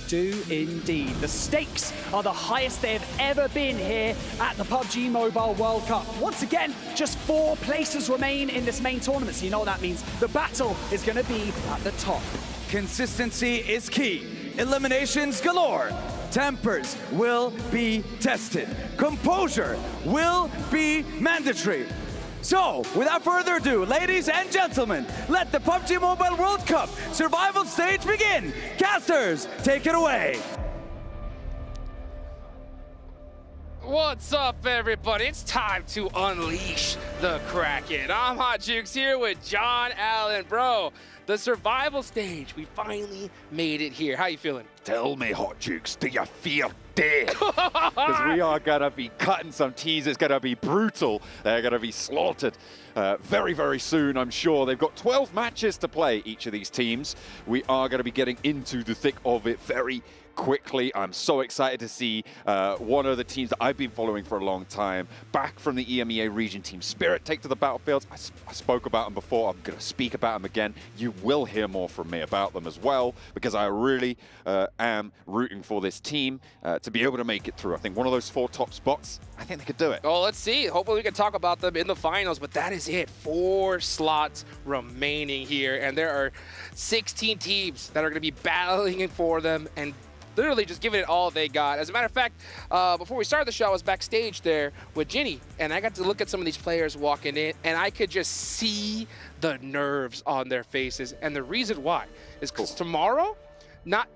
Do indeed. The stakes are the highest they have ever been here at the PUBG Mobile World Cup. Once again, just 4 places remain in this main tournament, so you know what that means. The battle is going to be at the top. Consistency is key. Eliminations galore. Tempers will be tested. Composure will be mandatory. So, without further ado, ladies and gentlemen, let the PUBG Mobile World Cup survival stage begin. Casters, take it away. What's up, everybody? It's time to unleash the Kraken. I'm Hot Jukes here with John Allen. Bro, the survival stage, we finally made it here. How you feeling? Tell me, Hot Jukes, do you feel dead? Because we are going to be cutting some teeth. It's going to be brutal. They're going to be slaughtered very, very soon, I'm sure. They've got 12 matches to play, each of these teams. We are going to be getting into the thick of it very quickly. I'm so excited to see one of the teams that I've been following for a long time back from the EMEA region, Team Spirit, take to the battlefields. I spoke about them before. I'm going to speak about them again. You will hear more from me about them as well, because I really am rooting for this team to be able to make it through. I think one of those 4 top spots, I think they could do it. Oh, let's see. Hopefully we can talk about them in the finals, but that is it. 4 slots remaining here, and there are 16 teams that are going to be battling for them and literally just giving it all they got. As a matter of fact, before we started the show, I was backstage there with Ginny, and I got to look at some of these players walking in, and I could just see the nerves on their faces. And the reason why is because tomorrow,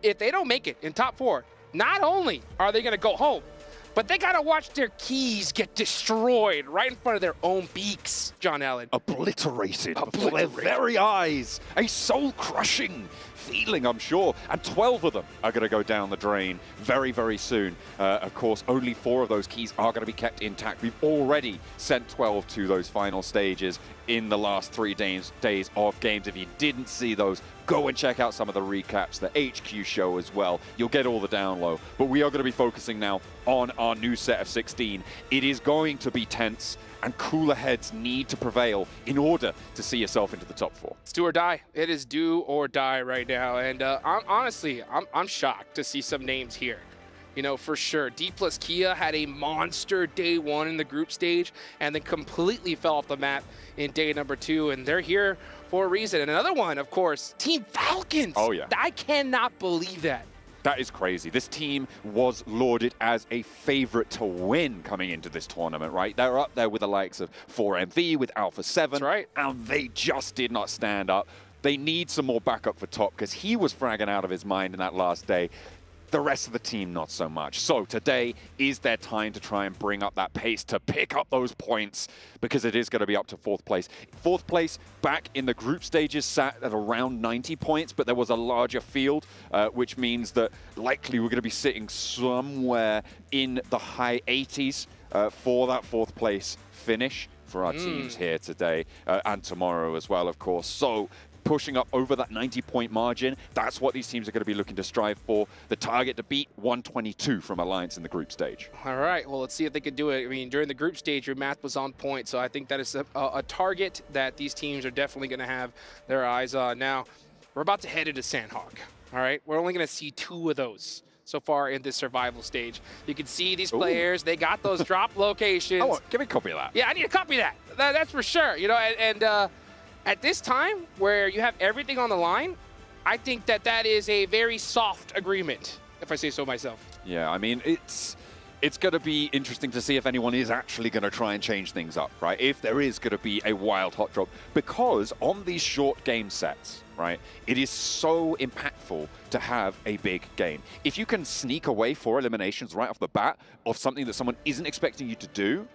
if they don't make it in top 4, not only are they going to go home, but they gotta watch their keys get destroyed right in front of their own beaks, John Allen. Obliterated before their very eyes. A soul-crushing feeling, I'm sure. And 12 of them are going to go down the drain very, very soon. Of course, only 4 of those keys are going to be kept intact. We've already sent 12 to those final stages in the last 3 days of games. If you didn't see those, go and check out some of the recaps, the HQ show as well. You'll get all the down low. But we are going to be focusing now on our new set of 16. It is going to be tense, and cooler heads need to prevail in order to see yourself into the top 4. It's do or die. It is do or die right now. And honestly, I'm shocked to see some names here. You know, for sure. D plus Kia had a monster day 1 in the group stage and then completely fell off the map in day number 2. And they're here for a reason. And another one, of course, Team Falcons. Oh, yeah. I cannot believe that. That is crazy. This team was lauded as a favorite to win coming into this tournament, right? They're up there with the likes of 4MV, with Alpha 7. That's right. And they just did not stand up. They need some more backup for Top because he was fragging out of his mind in that last day. The rest of the team, not so much. So today is their time to try and bring up that pace, to pick up those points, because it is going to be up to 4th place. 4th place back in the group stages sat at around 90 points, but there was a larger field, which means that likely we're going to be sitting somewhere in the high 80s for that 4th place finish for our teams here today and tomorrow as well, of course. So pushing up over that 90-point margin, that's what these teams are going to be looking to strive for. The target to beat 122 from Alliance in the group stage. All right, well, let's see if they can do it. I mean, during the group stage, your math was on point, so I think that is a target that these teams are definitely going to have their eyes on. Now, we're about to head into Sanhok, all right? We're only going to see 2 of those so far in this survival stage. You can see these players, they got those drop locations. Oh, give me a copy of that. Yeah, I need to copy that. That's for sure, you know, and at this time, where you have everything on the line, I think that that is a very soft agreement, if I say so myself. Yeah, I mean, it's going to be interesting to see if anyone is actually going to try and change things up, right? If there is going to be a wild hot drop, because on these short game sets, right, it is so impactful to have a big game. If you can sneak away 4 eliminations right off the bat of something that someone isn't expecting you to do,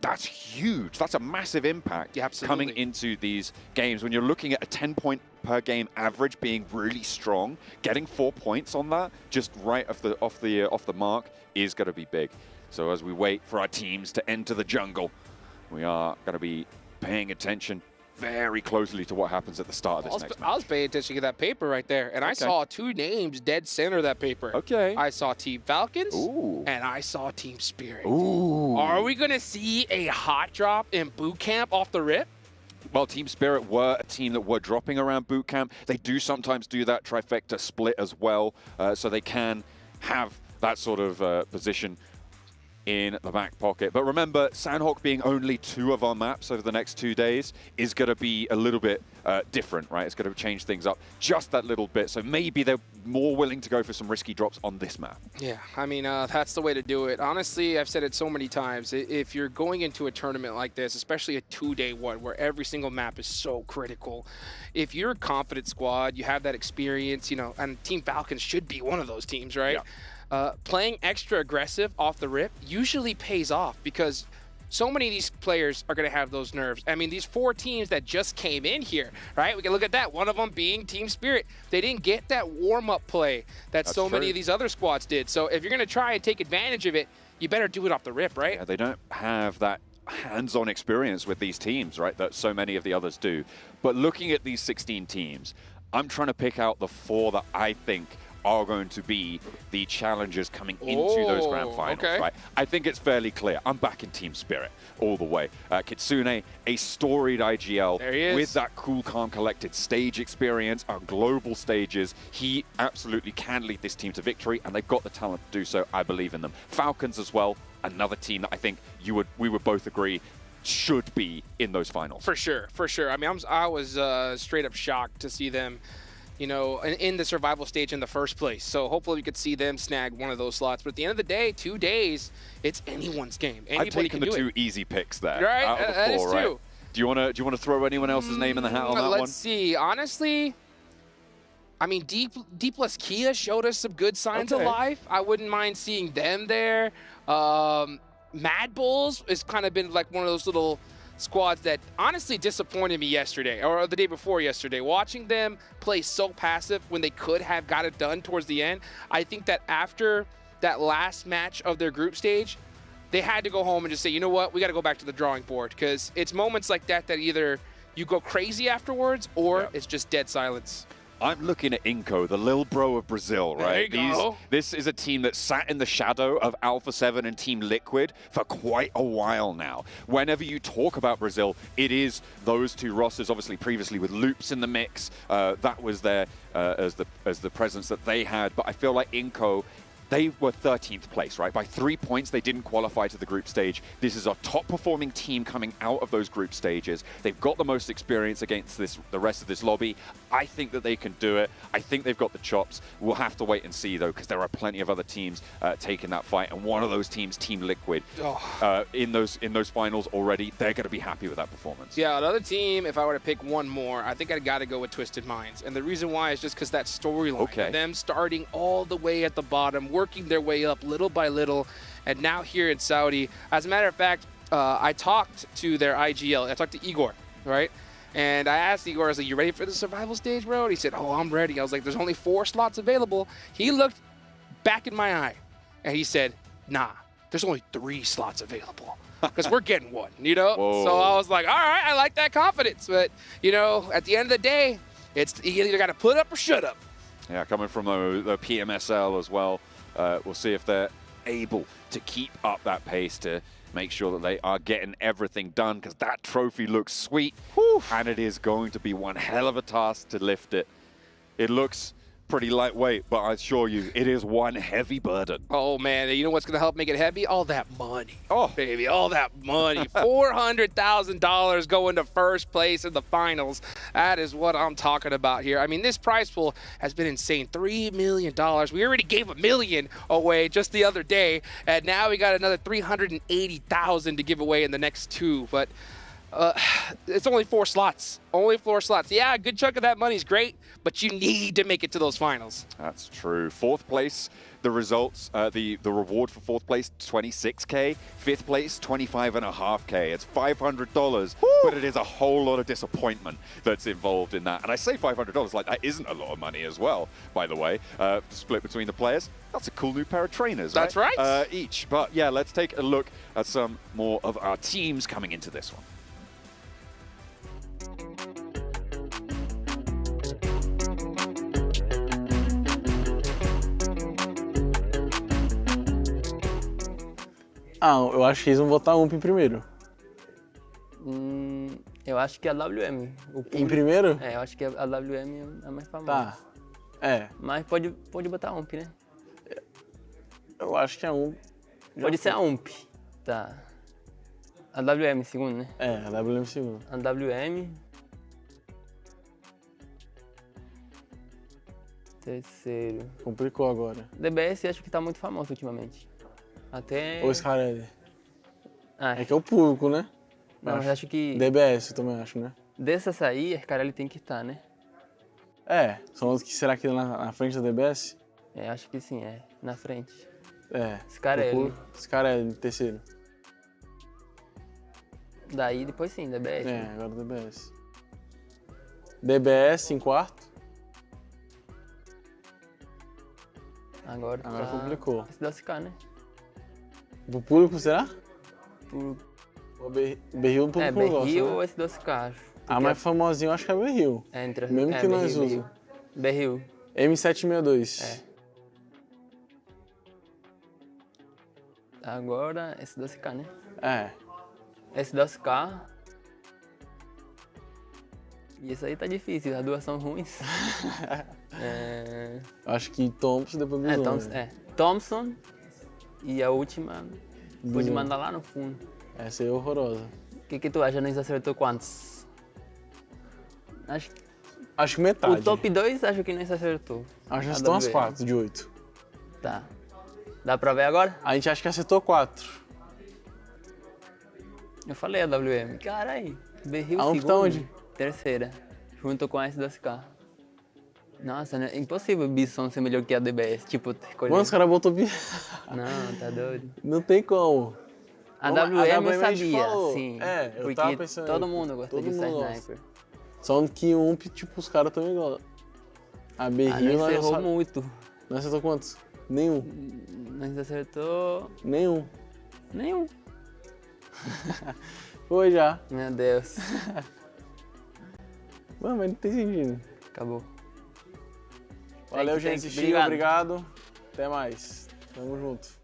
that's huge. That's a massive impact coming into these games. When you're looking at a 10-point per game average being really strong, getting 4 points on that just right off the mark is going to be big. So as we wait for our teams to enter the jungle, we are going to be paying attention very closely to what happens at the start of this next match. I was paying attention to that paper right there, and I saw 2 names dead center of that paper. Okay. I saw Team Falcons, and I saw Team Spirit. Ooh. Are we going to see a hot drop in boot camp off the rip? Well, Team Spirit were a team that were dropping around boot camp. They do sometimes do that trifecta split as well, so they can have that sort of position in the back pocket. But remember, Sanhok being only 2 of our maps over the next 2 days is going to be a little bit different, right? It's going to change things up just that little bit. So maybe they're more willing to go for some risky drops on this map. Yeah, I mean, that's the way to do it. Honestly, I've said it so many times. If you're going into a tournament like this, especially a 2-day one where every single map is so critical, if you're a confident squad, you have that experience, you know, and Team Falcons should be one of those teams, right? Yeah. Playing extra aggressive off the rip usually pays off because so many of these players are going to have those nerves. I mean, these 4 teams that just came in here, right? We can look at that. One of them being Team Spirit. They didn't get that warm-up play that so many of these other squads did. So if you're going to try and take advantage of it, you better do it off the rip, right? Yeah, they don't have that hands-on experience with these teams, right, that so many of the others do. But looking at these 16 teams, I'm trying to pick out the 4 that I think are going to be the challengers coming into those grand finals, right? I think it's fairly clear. I'm back in Team Spirit all the way. Kitsune, a storied IGL with that cool, calm, collected stage experience on global stages. He absolutely can lead this team to victory, and they've got the talent to do so. I believe in them. Falcons as well, another team that I think we would both agree should be in those finals. For sure, for sure. I mean, I was straight up shocked to see them, you know, in the survival stage in the first place. So hopefully we could see them snag one of those slots. But at the end of the day, 2 days, it's anyone's game. Anybody I've taken can the do 2 it. easy picks there. Right, out of the 4, that is right? true. Do you want to throw anyone else's name in the hat on that one? Let's see. Honestly, I mean, D plus Kia showed us some good signs of life. I wouldn't mind seeing them there. Mad Bulls has kind of been like one of those little squads that honestly disappointed me yesterday, or the day before yesterday. Watching them play so passive when they could have got it done towards the end. I think that after that last match of their group stage, they had to go home and just say, you know what, we got to go back to the drawing board, because it's moments like that that either you go crazy afterwards or it's just dead silence. I'm looking at Inco, the little bro of Brazil, right? There you go. This is a team that sat in the shadow of Alpha 7 and Team Liquid for quite a while now. Whenever you talk about Brazil, it is those two rosters, obviously previously with Loops in the mix. That was there as the presence that they had. But I feel like Inco, they were 13th place, right? By 3 points, they didn't qualify to the group stage. This is a top-performing team coming out of those group stages. They've got the most experience against the rest of this lobby. I think that they can do it. I think they've got the chops. We'll have to wait and see, though, because there are plenty of other teams taking that fight. And one of those teams, Team Liquid, in those finals already, they're going to be happy with that performance. Yeah, another team, if I were to pick one more, I think I'd got to go with Twisted Minds. And the reason why is just because that storyline, them starting all the way at the bottom, working their way up little by little, and now here in Saudi. As a matter of fact, I talked to their IGL. I talked to Igor, right? And I asked Igor, I was like, you ready for the survival stage, bro? And he said, oh, I'm ready. I was like, there's only 4 slots available. He looked back in my eye, and he said, nah, there's only 3 slots available, because we're getting one, you know? Whoa. So I was like, all right, I like that confidence. But, you know, at the end of the day, you either got to put up or shut up. Yeah, coming from the PMSL as well. We'll see if they're able to keep up that pace to make sure that they are getting everything done, because that trophy looks sweet. And it is going to be one hell of a task to lift it. It looks pretty lightweight, but I assure you, it is one heavy burden. Oh, man, you know what's going to help make it heavy? All that money. Oh, baby, all that money. $400,000 going to first place in the finals. That is what I'm talking about here. I mean, this prize pool has been insane. $3 million. We already gave $1 million away just the other day, and now we got another $380,000 to give away in the next 2. But it's only 4 slots. Only 4 slots. Yeah, a good chunk of that money is great, but you need to make it to those finals. That's true. 4th place, the results, the reward for 4th place, $26K. 5th place, $25.5K. It's $500, but it is a whole lot of disappointment that's involved in that. And I say $500 like that isn't a lot of money as well, by the way, split between the players. That's a cool new pair of trainers, That's right. Each. But yeah, let's take a look at some more of our teams coming into this one. Ah, eu acho que eles vão botar UMP em primeiro. Eu acho que a WM. Em primeiro? É, eu acho que a WM é a mais famosa. Tá. É. Mas pode botar a UMP, né? Eu acho que a UMP. Pode ser a UMP. Tá. A WM em segundo, né? É, a WM em segundo. A WM. Terceiro. Complicou agora. DBS acho que tá muito famoso ultimamente. Até... Ou Scarelli. É que é o público, né? Não, mas acho que... DBS eu também acho, né? Dessas aí, Scarelli tem que estar, né? É, são os que será que na frente da DBS? É, acho que sim, é. Na frente. É. Scarelli. Scarelli, terceiro. Daí depois sim, DBS. É, agora DBS. DBS em quarto. Agora complicou. SWK, né? Pro público, será? O Berril do público gosta, Berril né? ou SWK, acho. A mais famosinha eu acho que é Berril. É, entre mesmo que nós usamos. Berril. M762. É. Agora SWK, né? É. SWK. E isso aí tá difícil, as duas são ruins. Acho que Thompson depois Bison. Thompson e a última pode mandar lá no fundo. Essa aí é horrorosa. O que tu acha? Nós acertou quantos? Acho que metade. O top 2 acho que nós acertou. Acho que acertou umas 4 de 8. Tá. Dá pra ver agora? A gente acha que acertou 4. Eu falei a WM. Caralho. Berril a UMP segundo. tá onde? Terceira. Junto com a SWK. Nossa, é impossível o Bison ser melhor que a DBS. Tipo, Mano, os caras botou... Não, tá doido. Não tem como. A WM eu a gente sabia, falou. sim. É, eu porque tava pensando... todo mundo gosta de usar sniper. Só que tipo, os caras tão igual. A berrinha nós errou muito. Nós acertou quantos? Nenhum. Nós acertou... Nenhum. Nenhum. Foi já. Meu Deus. Mano, mas não tem sentido. Acabou. Valeu, gente. Obrigado. Até mais. Tamo junto.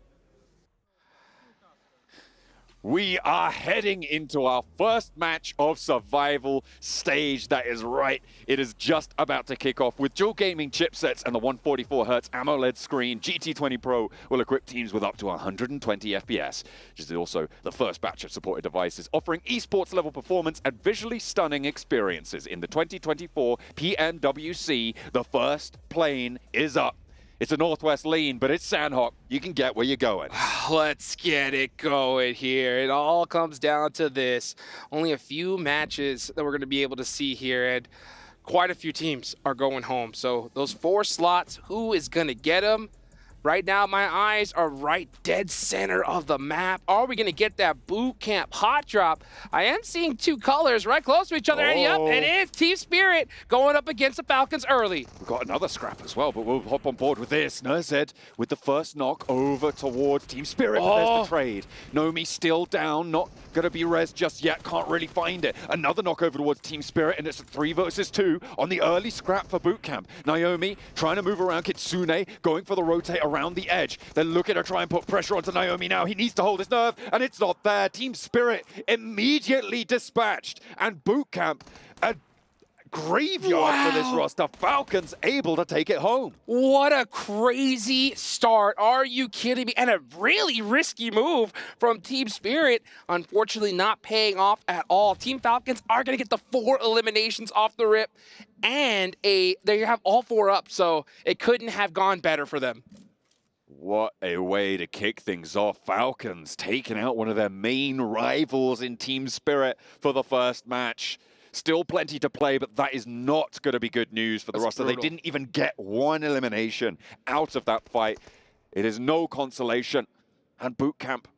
We are heading into our first match of survival stage. That is right. It is just about to kick off with dual gaming chipsets and the 144Hz AMOLED screen. GT20 Pro will equip teams with up to 120 FPS, which is also the first batch of supported devices offering esports level performance and visually stunning experiences. In the 2024 PMWC, the first plane is up. It's a northwest lean, but it's Sanhok. You can get where you're going. Let's get it going here. It all comes down to this. Only a few matches that we're going to be able to see here, and quite a few teams are going home. So those 4 slots, who is going to get them? Right now, my eyes are right dead center of the map. Are we going to get that boot camp hot drop? I am seeing 2 colors right close to each other. And yep, it is Team Spirit going up against the Falcons early. We've got another scrap as well, but we'll hop on board with this. Nurzed with the first knock over towards Team Spirit. There's the trade. Nomi still down, not going to be res just yet. Can't really find it. Another knock over towards Team Spirit, and it's a 3 versus 2 on the early scrap for boot camp. Naomi trying to move around Kitsune, going for the rotate around the edge. They're looking to try and put pressure onto Naomi now. He needs to hold his nerve, and it's not there. Team Spirit immediately dispatched, and boot camp, a graveyard for this roster. Falcons able to take it home. What a crazy start. Are you kidding me? And a really risky move from Team Spirit. Unfortunately, not paying off at all. Team Falcons are going to get the 4 eliminations off the rip, and they have all 4 up, so it couldn't have gone better for them. What a way to kick things off. Falcons taking out one of their main rivals in Team Spirit for the first match. Still plenty to play, but that is not going to be good news for the roster. Brutal. They didn't even get 1 elimination out of that fight. It is no consolation, and boot camp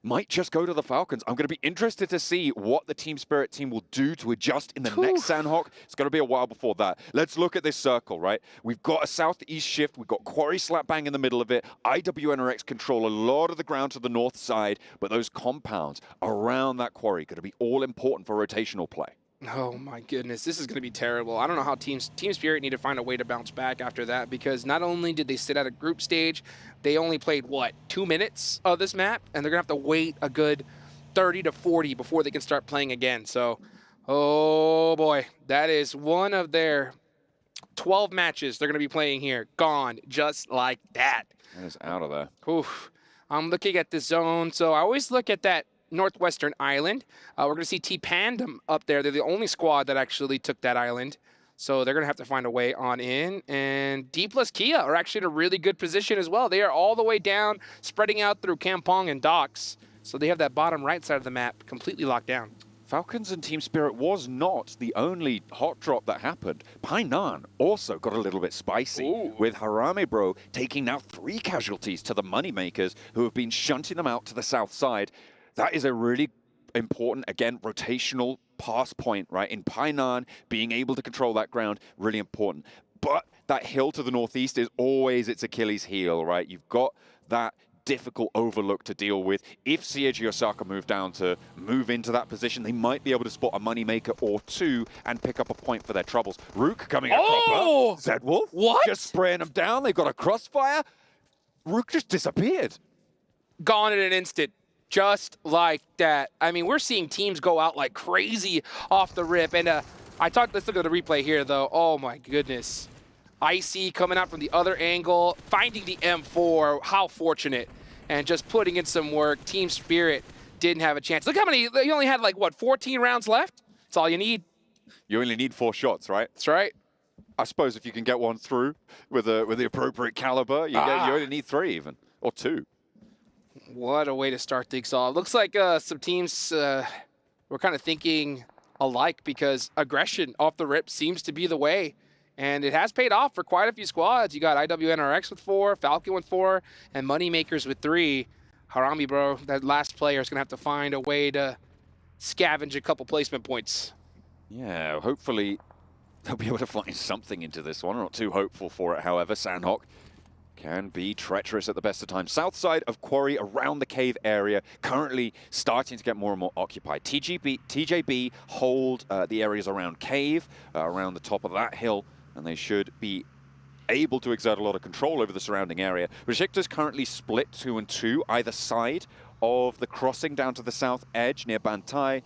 might just go to the Falcons. I'm going to be interested to see what the Team Spirit team will do to adjust in the next Sanhok. It's going to be a while before that. Let's look at this circle, right? We've got a southeast shift. We've got Quarry slap bang in the middle of it. IWNRX control a lot of the ground to the north side, but those compounds around that Quarry are going to be all important for rotational play. Oh my goodness, this is going to be terrible. I don't know how Team Spirit need to find a way to bounce back after that, because not only did they sit at a group stage, they only played, what, 2 minutes of this map? And they're going to have to wait a good 30 to 40 before they can start playing again. So, oh boy, that is one of their 12 matches they're going to be playing here. Gone just like that. That is out of there. Oof. I'm looking at the zone, so I always look at that northwestern island. We're going to see Pandum up there. They're the only squad that actually took that island. So they're going to have to find a way on in. And D plus Kia are actually in a really good position as well. They are all the way down, spreading out through Kampong and Docks. So they have that bottom right side of the map completely locked down. Falcons and Team Spirit was not the only hot drop that happened. Painan also got a little bit spicy, with Harame Bro taking now 3 casualties to the Moneymakers, who have been shunting them out to the south side. That is a really important, again, rotational pass point, right? In Painan, being able to control that ground, really important. But that hill to the northeast is always its Achilles heel, right? You've got that difficult overlook to deal with. If Seiji Osaka move into that position, they might be able to spot a moneymaker or 2 and pick up a point for their troubles. Rook coming up proper. Zedwolf what? Just spraying them down. They've got a crossfire. Rook just disappeared. Gone in an instant. Just like that. I mean, we're seeing teams go out like crazy off the rip. And let's look at the replay here, though. Oh, my goodness. Icy coming out from the other angle, finding the M4. How fortunate. And just putting in some work. Team Spirit didn't have a chance. Look how many, you only had like, what, 14 rounds left? That's all you need. You only need 4 shots, right? That's right. I suppose if you can get one through with the appropriate caliber, you only need 3 even, or 2. What a way to start things off. Looks like some teams were kind of thinking alike, because aggression off the rip seems to be the way. And it has paid off for quite a few squads. You got IWNRX with 4, Falcon with 4, and Moneymakers with 3. Harami, bro, that last player is going to have to find a way to scavenge a couple placement points. Yeah, hopefully they'll be able to find something into this one. I'm not too hopeful for it, however. Sanhok can be treacherous at the best of times. South side of Quarry, around the cave area, currently starting to get more and more occupied. TJB hold the areas around cave, around the top of that hill, and they should be able to exert a lot of control over the surrounding area. Besiktas currently split 2 and 2, either side of the crossing down to the south edge near Bantai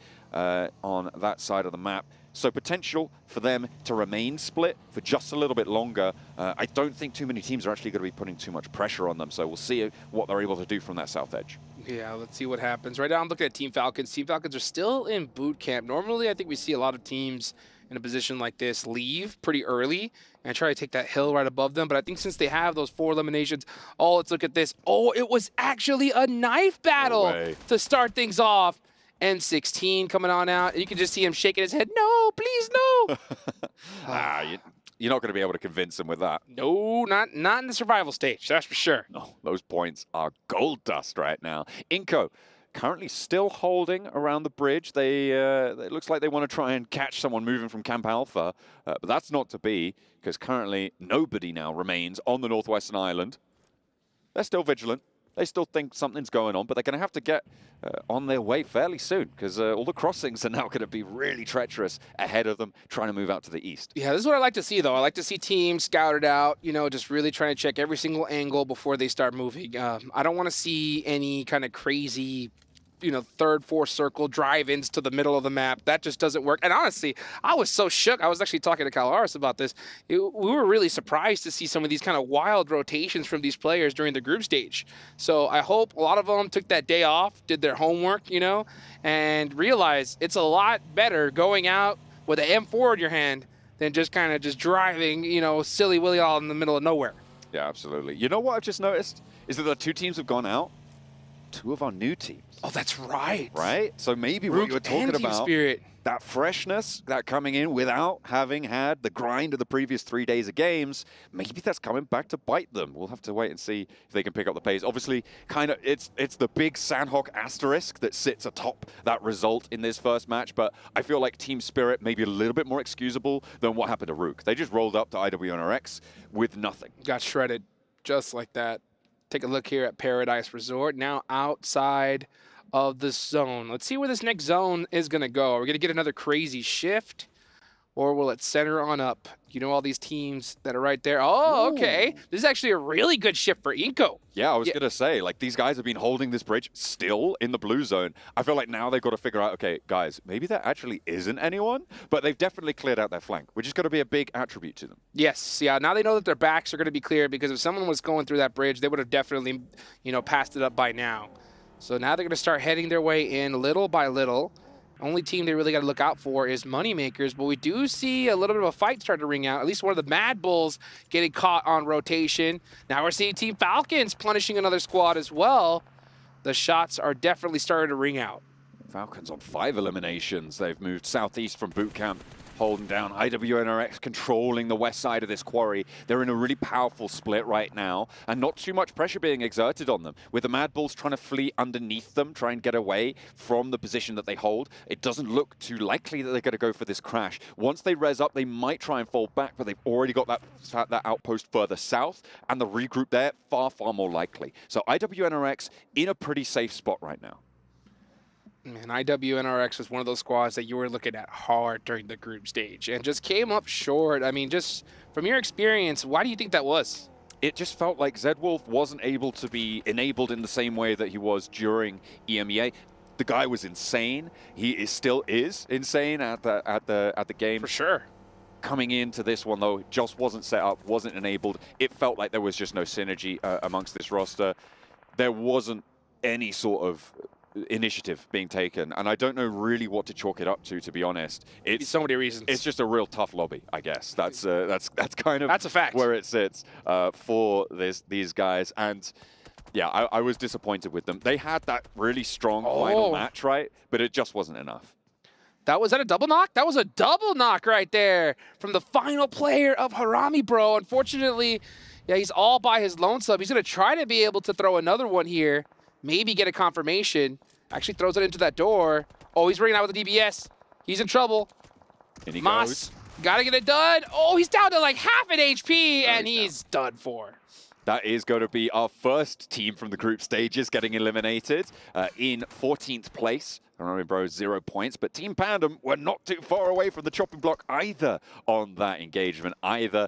on that side of the map. So potential for them to remain split for just a little bit longer. I don't think too many teams are actually going to be putting too much pressure on them, so we'll see what they're able to do from that south edge. Yeah, let's see what happens. Right now I'm looking at Team Falcons. Team Falcons are still in boot camp. Normally I think we see a lot of teams in a position like this leave pretty early and try to take that hill right above them. But I think since they have those 4 eliminations, oh, let's look at this. Oh, it was actually a knife battle to start things off. N16 coming on out. And you can just see him shaking his head. No, please, no. You're not going to be able to convince them with that. No, not in the survival stage, that's for sure. No, those points are gold dust right now. Inco currently still holding around the bridge. It looks like they want to try and catch someone moving from Camp Alpha, but that's not to be, because currently nobody now remains on the Northwestern Island. They're still vigilant. They still think something's going on, but they're going to have to get on their way fairly soon, because all the crossings are now going to be really treacherous ahead of them, trying to move out to the east. Yeah, this is what I like to see, though. I like to see teams scouted out, you know, just really trying to check every single angle before they start moving. I don't want to see any kind of crazy, you know, 3rd, 4th circle drive-ins to the middle of the map. That just doesn't work. And honestly, I was so shook. I was actually talking to Calaris about this. We were really surprised to see some of these kind of wild rotations from these players during the group stage. So I hope a lot of them took that day off, did their homework, you know, and realized it's a lot better going out with an M4 in your hand than just kind of just driving, you know, silly-willy all in the middle of nowhere. Yeah, absolutely. You know what I've just noticed? Is that the 2 teams have gone out. 2 of our new teams. Oh, that's right. Right? So maybe what you were talking about, Spirit. that freshness, that coming in without having had the grind of the previous 3 days of games, maybe that's coming back to bite them. We'll have to wait and see if they can pick up the pace. Obviously, kind of, it's the big Sanhok asterisk that sits atop that result in this first match, but I feel like Team Spirit may be a little bit more excusable than what happened to Rook. They just rolled up to IWNRX with nothing. Got shredded just like that. Take a look here at Paradise Resort, now outside of the zone. Let's see where this next zone is going to go. Are we going to get another crazy shift, or will it center on up? You know all these teams that are right there. Oh, okay. This is actually a really good shift for Inco. Yeah, I was going to say, like, these guys have been holding this bridge still in the blue zone. I feel like now they've got to figure out, okay, guys, maybe there actually isn't anyone, but they've definitely cleared out their flank, which is going to be a big attribute to them. Yes, yeah. Now they know that their backs are going to be clear, because if someone was going through that bridge, they would have definitely, you know, passed it up by now. So now they're going to start heading their way in little by little. Only team they really got to look out for is Moneymakers, but we do see a little bit of a fight start to ring out. At least one of the Mad Bulls getting caught on rotation. Now we're seeing Team Falcons punishing another squad as well. The shots are definitely starting to ring out. Falcons on 5 eliminations. They've moved southeast from boot camp, holding down IWNRX, controlling the west side of this quarry. They're in a really powerful split right now, and not too much pressure being exerted on them. With the Mad Bulls trying to flee underneath them, try and get away from the position that they hold, it doesn't look too likely that they're going to go for this crash. Once they res up, they might try and fall back, but they've already got that outpost further south, and the regroup there far, far more likely. So IWNRX in a pretty safe spot right now. And IWNRX was one of those squads that you were looking at hard during the group stage and just came up short. I mean, just from your experience, why do you think that was? It just felt like Zedwolf wasn't able to be enabled in the same way that he was during EMEA. The guy was insane. He still is insane at the game. For sure. Coming into this one, though, just wasn't set up, wasn't enabled. It felt like there was just no synergy amongst this roster. There wasn't any sort of initiative being taken, and I don't know really what to chalk it up to be honest. It's so many reasons. It's just a real tough lobby, I guess. That's kind of a fact where it sits for these guys. And yeah, I was disappointed with them. They had that really strong final match, right? But it just wasn't enough. Was that a double knock? That was a double knock right there from the final player of Harami Bro. Unfortunately, yeah, he's all by his lone sub. He's going to try to be able to throw another one here, maybe get a confirmation. Actually throws it into that door. Oh, he's ringing out with the DBS. He's in trouble. And he Mas, got to get it done. Oh, he's down to like half an HP, and he's done for. That is going to be our first team from the group stages getting eliminated in 14th place. Harami Bros 0 points, but Team Pandum were not too far away from the chopping block either on that engagement either.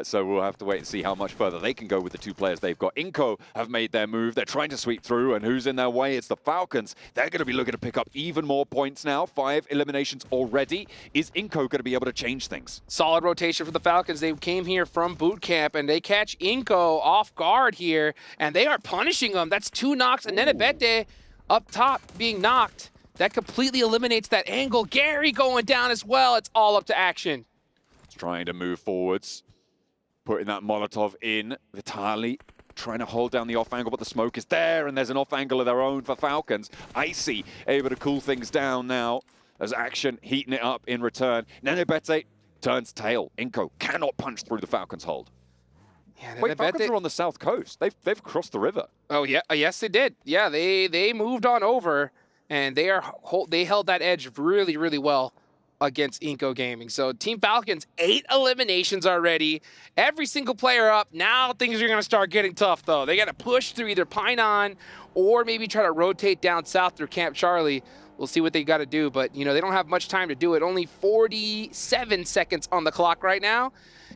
So we'll have to wait and see how much further they can go with the 2 players they've got. Inco have made their move. They're trying to sweep through, and who's in their way? It's the Falcons. They're going to be looking to pick up even more points now. 5 eliminations already. Is Inco going to be able to change things? Solid rotation for the Falcons. They came here from boot camp, and they catch Inco off guard here, and they are punishing him. That's 2 knocks, and Nenebete up top being knocked. That completely eliminates that angle. Gary going down as well. It's all up to action. It's trying to move forwards. Putting that Molotov in. Vitali trying to hold down the off angle, but the smoke is there, and there's an off angle of their own for Falcons. Icy able to cool things down now. There's action heating it up in return. Nenebete turns tail. Inco cannot punch through the Falcons' hold. Yeah, wait, Falcons are on the south coast. They've crossed the river. Oh, yeah. Yes, they did. Yeah, they moved on over. And they held that edge really, really well against Inco Gaming. So Team Falcons, 8 eliminations already. Every single player up. Now things are going to start getting tough, though. They got to push through either Painan or maybe try to rotate down south through Camp Charlie. We'll see what they got to do. But, you know, they don't have much time to do it. Only 47 seconds on the clock right now.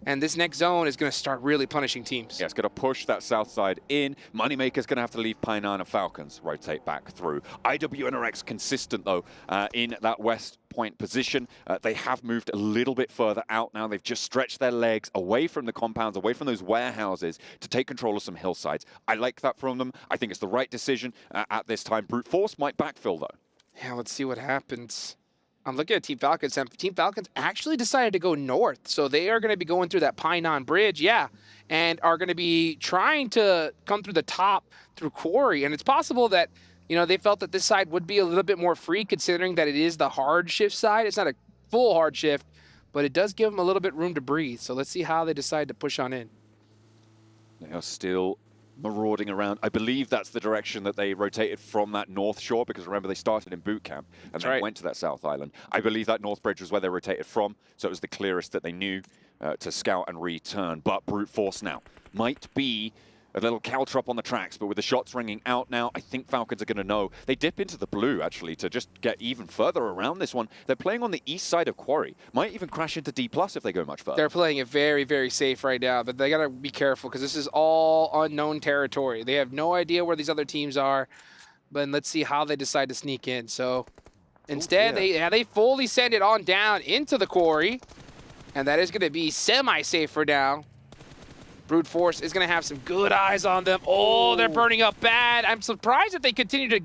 And this next zone is going to start really punishing teams. Yeah, it's going to push that south side in. Moneymaker's going to have to leave Painan and Falcons rotate back through. IWNRX consistent, though, in that west point position. They have moved a little bit further out now. They've just stretched their legs away from the compounds, away from those warehouses to take control of some hillsides. I like that from them. I think it's the right decision at this time. Brute Force might backfill, though. Yeah, let's see what happens. I'm looking at Team Falcons, and Team Falcons actually decided to go north. So they are going to be going through that Painan Bridge, yeah, and are going to be trying to come through the top through Quarry. And it's possible that, you know, they felt that this side would be a little bit more free considering that it is the hard shift side. It's not a full hard shift, but it does give them a little bit room to breathe. So let's see how they decide to push on in. They are still marauding around. I believe that's the direction that they rotated from that north shore, because remember they started in boot camp and then went to that south island. I believe that north bridge was where they rotated from, so it was the clearest that they knew to scout and return. But Brute Force now might be a little counter up on the tracks, but with the shots ringing out now, I think Falcons are going to know. They dip into the blue, actually, to just get even further around this one. They're playing on the east side of Quarry. Might even crash into D+ if they go much further. They're playing it very, very safe right now, but they got to be careful because this is all unknown territory. They have no idea where these other teams are, but let's see how they decide to sneak in. So instead, they fully send it on down into the Quarry, and that is going to be semi-safe for now. Brute Force is going to have some good eyes on them. Oh, they're burning up bad. I'm surprised that they continue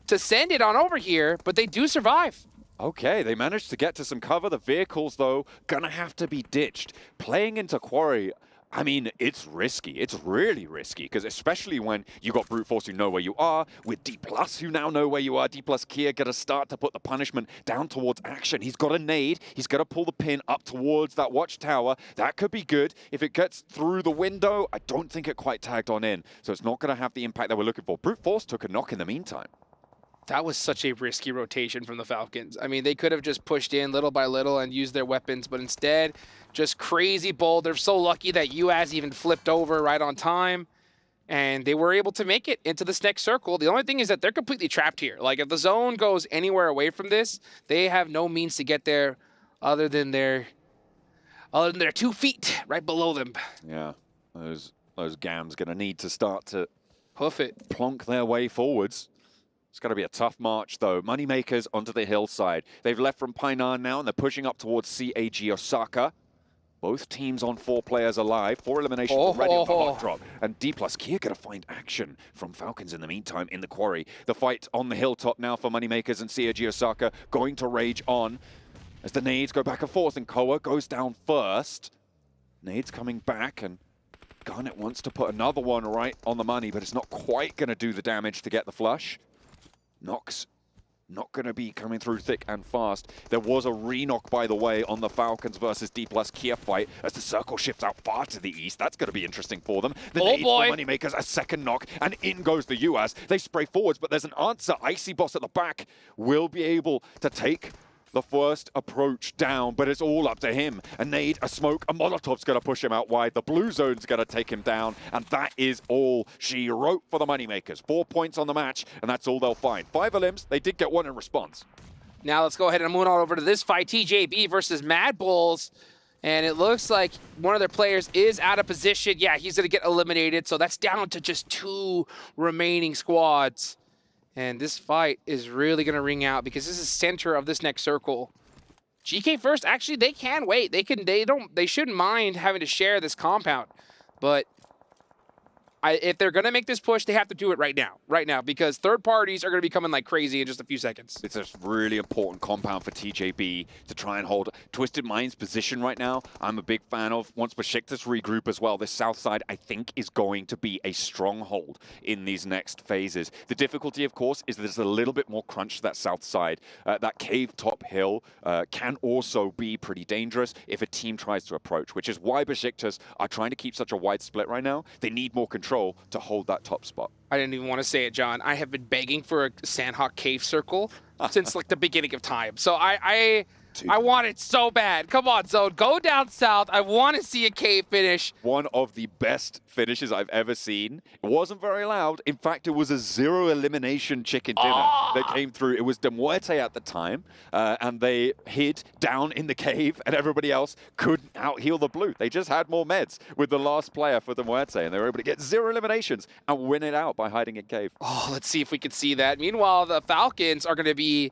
to send it on over here, but they do survive. Okay, they managed to get to some cover. The vehicles, though, going to have to be ditched. Playing into Quarry, I mean, it's risky. It's really risky, because especially when you got Brute Force who know where you are, with D+ who now know where you are. D+ Kia got to start to put the punishment down towards action. He's got a nade. He's got to pull the pin up towards that watchtower. That could be good. If it gets through the window, I don't think it quite tagged on in, so it's not going to have the impact that we're looking for. Brute Force took a knock in the meantime. That was such a risky rotation from the Falcons. I mean, they could have just pushed in little by little and used their weapons, but instead, just crazy bold. They're so lucky that UAS even flipped over right on time, and they were able to make it into this next circle. The only thing is that they're completely trapped here. Like, if the zone goes anywhere away from this, they have no means to get there other than their 2 feet right below them. Yeah, those GAMs going to need to start to hoof it, plonk their way forwards. It's going to be a tough march, though. Moneymakers onto the hillside. They've left from Painan now, and they're pushing up towards CAG Osaka. Both teams on 4 players alive. 4 eliminations already on the hot drop. And D+ Kia going to find action from Falcons in the meantime in the Quarry. The fight on the hilltop now for Moneymakers and CAG Osaka going to rage on as the nades go back and forth, and Koa goes down first. Nades coming back, and Garnet wants to put another one right on the money, but it's not quite going to do the damage to get the flush. Nox not going to be coming through thick and fast. There was a re-knock, by the way, on the Falcons versus D+ Kia fight as the circle shifts out far to the east. That's going to be interesting for them. The nade for Moneymakers, a second knock, and in goes the US. They spray forwards, but there's an answer. Icy Boss at the back will be able to take the first approach down, but it's all up to him. A nade, a smoke, a Molotov's going to push him out wide. The blue zone's going to take him down, and that is all she wrote for the Moneymakers. 4 points on the match, and that's all they'll find. 5 elims, they did get 1 in response. Now let's go ahead and move on over to this fight, TJB versus Mad Bulls. And it looks like one of their players is out of position. Yeah, he's going to get eliminated, so that's down to just 2 remaining squads. And this fight is really going to ring out because this is center of this next circle. GK first, actually, they can wait. They shouldn't mind having to share this compound. But if they're going to make this push, they have to do it right now, because third parties are going to be coming like crazy in just a few seconds. It's a really important compound for TJB to try and hold Twisted Mind's position right now. I'm a big fan of once Besiktas regroup as well. This south side, I think, is going to be a stronghold in these next phases. The difficulty, of course, is there's a little bit more crunch to that south side. That cave top hill can also be pretty dangerous if a team tries to approach, which is why Besiktas are trying to keep such a wide split right now. They need more control to hold that top spot. I didn't even want to say it, John. I have been begging for a Sanhok cave circle since like the beginning of time. So I want it so bad. Come on, Zone. Go down south. I want to see a cave finish. One of the best finishes I've ever seen. It wasn't very loud. In fact, it was a 0 elimination chicken dinner that came through. It was De Muerte at the time, and they hid down in the cave, and everybody else couldn't out-heal the blue. They just had more meds with the last player for De Muerte, and they were able to get 0 eliminations and win it out by hiding in cave. Oh, let's see if we can see that. Meanwhile, the Falcons are going to be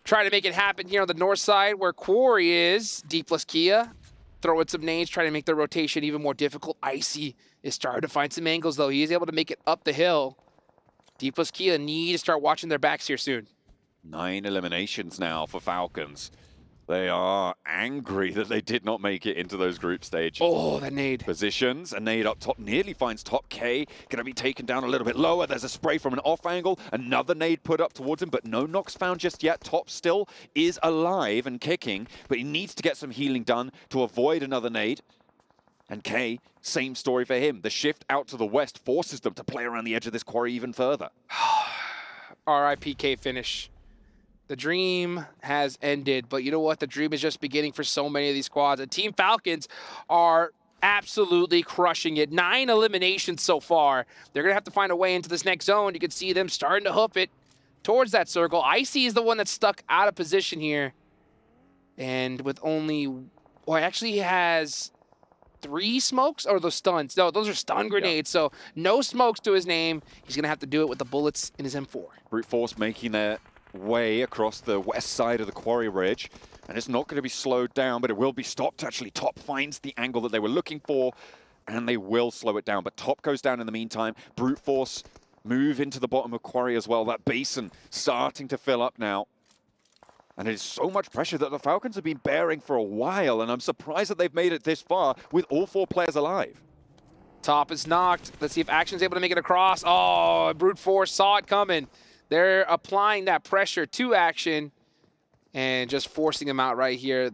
trying to make it happen here on the north side where Quarry is. D+ Kia throwing some nades, trying to make the rotation even more difficult. Icy is starting to find some angles, though. He is able to make it up the hill. D+ Kia need to start watching their backs here soon. 9 eliminations now for Falcons. They are angry that they did not make it into those group stages. Oh, that nade. Positions. A nade up top nearly finds top K. Going to be taken down a little bit lower. There's a spray from an off angle. Another nade put up towards him, but no knocks found just yet. Top still is alive and kicking, but he needs to get some healing done to avoid another nade. And K, same story for him. The shift out to the west forces them to play around the edge of this quarry even further. RIP K finish. The dream has ended, but you know what? The dream is just beginning for so many of these squads. And Team Falcons are absolutely crushing it. 9 eliminations so far. They're going to have to find a way into this next zone. You can see them starting to hoof it towards that circle. Icy is the one that's stuck out of position here. And with only... Well, actually he has 3 smokes, or those stuns? No, those are stun grenades, so no smokes to his name. He's going to have to do it with the bullets in his M4. Brute Force making their way across the west side of the quarry ridge, and it's not going to be slowed down, but it will be stopped. Actually, Top finds the angle that they were looking for, and they will slow it down, but Top goes down in the meantime. Brute Force move into the bottom of quarry as well. That basin starting to fill up now, and it is so much pressure that the Falcons have been bearing for a while, and I'm surprised that they've made it this far with all 4 players alive. Top is knocked. Let's see if Action's able to make it across. Oh, Brute Force saw it coming. They're applying that pressure to Action and just forcing him out right here.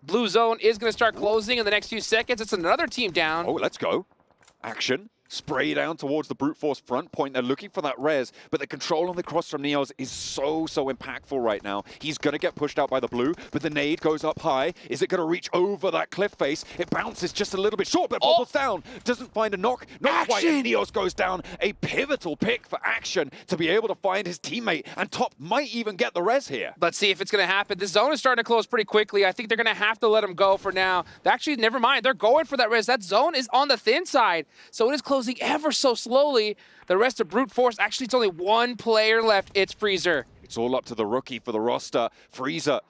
Blue zone is going to start closing in the next few seconds. It's another team down. Oh, let's go. Action. Spray down towards the Brute Force front point. They're looking for that res, but the control on the cross from Neos is so impactful right now. He's going to get pushed out by the blue, but the nade goes up high. Is it going to reach over that cliff face? It bounces just a little bit short, but bobbles down. Doesn't find a knock. Not quite. Neos goes down. A pivotal pick for Action to be able to find his teammate, and Top might even get the res here. Let's see if it's going to happen. This zone is starting to close pretty quickly. I think they're going to have to let him go for now. Actually, never mind. They're going for that res. That zone is on the thin side, so it is closing ever so slowly. The rest of Brute Force, actually it's only 1 player left. It's Freezer. It's all up to the rookie for the roster. Freezer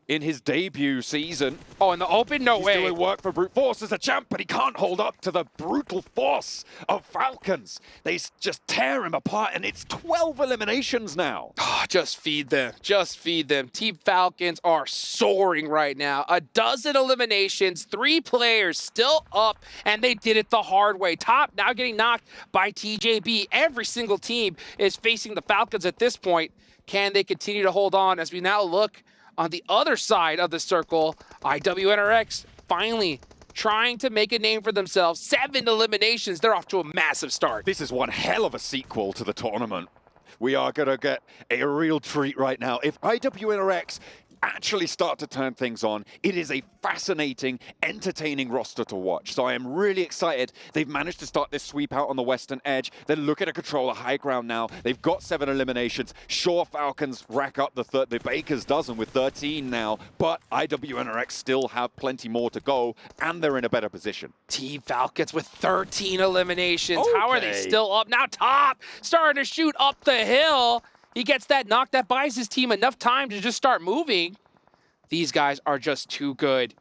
in his debut season. Oh, in the open? No way. He's doing work for Brute Force as a champ, but he can't hold up to the brutal force of Falcons. They just tear him apart, and it's 12 eliminations now. Oh, just feed them. Just feed them. Team Falcons are soaring right now. 12 eliminations, 3 players still up, and they did it the hard way. Top now getting knocked by TJB. Every single team is facing the Falcons at this point. Can they continue to hold on as we now look on the other side of the circle? IWNRX finally trying to make a name for themselves. 7 eliminations. They're off to a massive start. This is one hell of a sequel to the tournament. We are going to get a real treat right now. If IWNRX actually start to turn things on, it is a fascinating, entertaining roster to watch. So I am really excited. They've managed to start this sweep out on the western edge. They're looking to control the high ground now. They've got 7 eliminations. Sure, Falcons rack up the Baker's dozen with 13 now, but IWNRX still have plenty more to go, and they're in a better position. Team Falcons with 13 eliminations. Okay. How are they still up? Now Top starting to shoot up the hill. He gets that knock. That buys his team enough time to just start moving. These guys are just too good.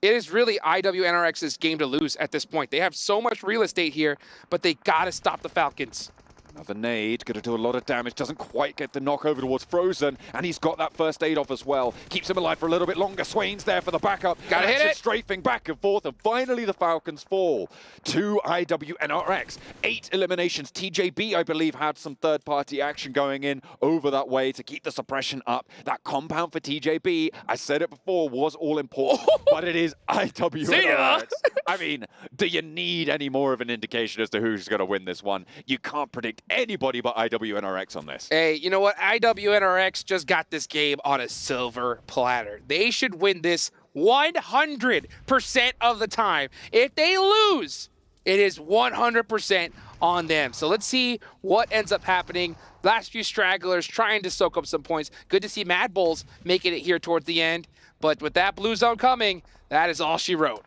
It is really IWNRX's game to lose at this point. They have so much real estate here, but they got to stop the Falcons. Another nade, going to do a lot of damage. Doesn't quite get the knock over towards Frozen, and he's got that first aid off as well. Keeps him alive for a little bit longer. Swain's there for the backup. Gotta hit it. Strafing back and forth, and finally the Falcons fall to IWNRX. 8 eliminations. TJB, I believe, had some third-party action going in over that way to keep the suppression up. That compound for TJB, I said it before, was all important, but it is IWNRX. I mean, do you need any more of an indication as to who's going to win this one? You can't predict anybody but IWNRX on this. Hey, you know what? IWNRX just got this game on a silver platter. They should win this 100% of the time. If they lose, it is 100% on them. So let's see what ends up happening. Last few stragglers trying to soak up some points. Good to see Mad Bulls making it here towards the end. But with that blue zone coming, that is all she wrote.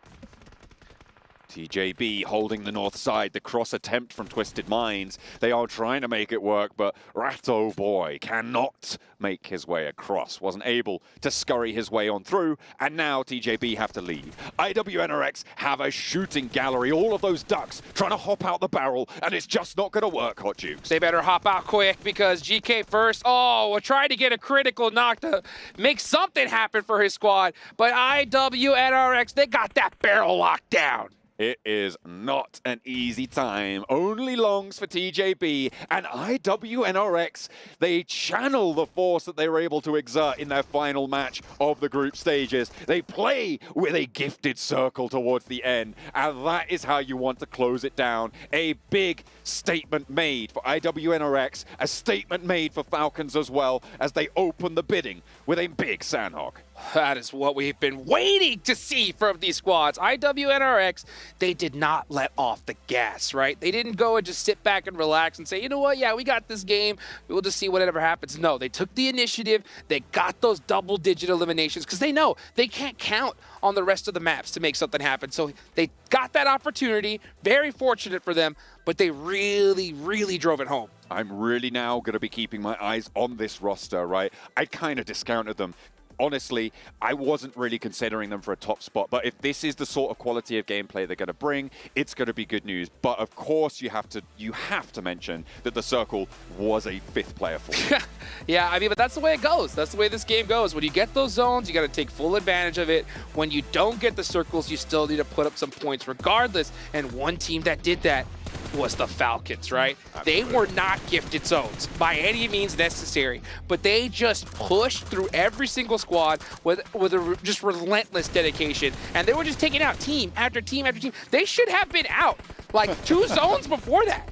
TJB holding the north side, the cross attempt from Twisted Minds. They are trying to make it work, but Ratto Boy cannot make his way across. Wasn't able to scurry his way on through, and now TJB have to leave. IWNRX have a shooting gallery, all of those ducks trying to hop out the barrel, and it's just not going to work, Hot Jukes. They better hop out quick because GK first. Oh, we're trying to get a critical knock to make something happen for his squad, but IWNRX, they got that barrel locked down. It is not an easy time. Only longs for TJB, and IWNRX, they channel the force that they were able to exert in their final match of the group stages. They play with a gifted circle towards the end, and that is how you want to close it down. A big statement made for IWNRX, a statement made for Falcons as well, as they open the bidding with a big Sanhok. That is what we've been waiting to see from these squads. IWNRX, they did not let off the gas, right? They didn't go and just sit back and relax and say, you know what, yeah, we got this game. We'll just see whatever happens. No, they took the initiative. They got those double-digit eliminations because they know they can't count on the rest of the maps to make something happen. So they got that opportunity. Very fortunate for them, but they really, really drove it home. I'm really now going to be keeping my eyes on this roster, right? I kind of discounted them. Honestly, I wasn't really considering them for a top spot, but if this is the sort of quality of gameplay they're going to bring, it's going to be good news. But of course, you have to mention that the Circle was a 5th player for you. Yeah, I mean, but that's the way it goes. That's the way this game goes. When you get those zones, you got to take full advantage of it. When you don't get the circles, you still need to put up some points regardless. And one team that did that was the Falcons, right? Absolutely. They were not gifted zones by any means necessary, but they just pushed through every single squad with a just relentless dedication, and they were just taking out team after team after team. They should have been out like 2 zones before that,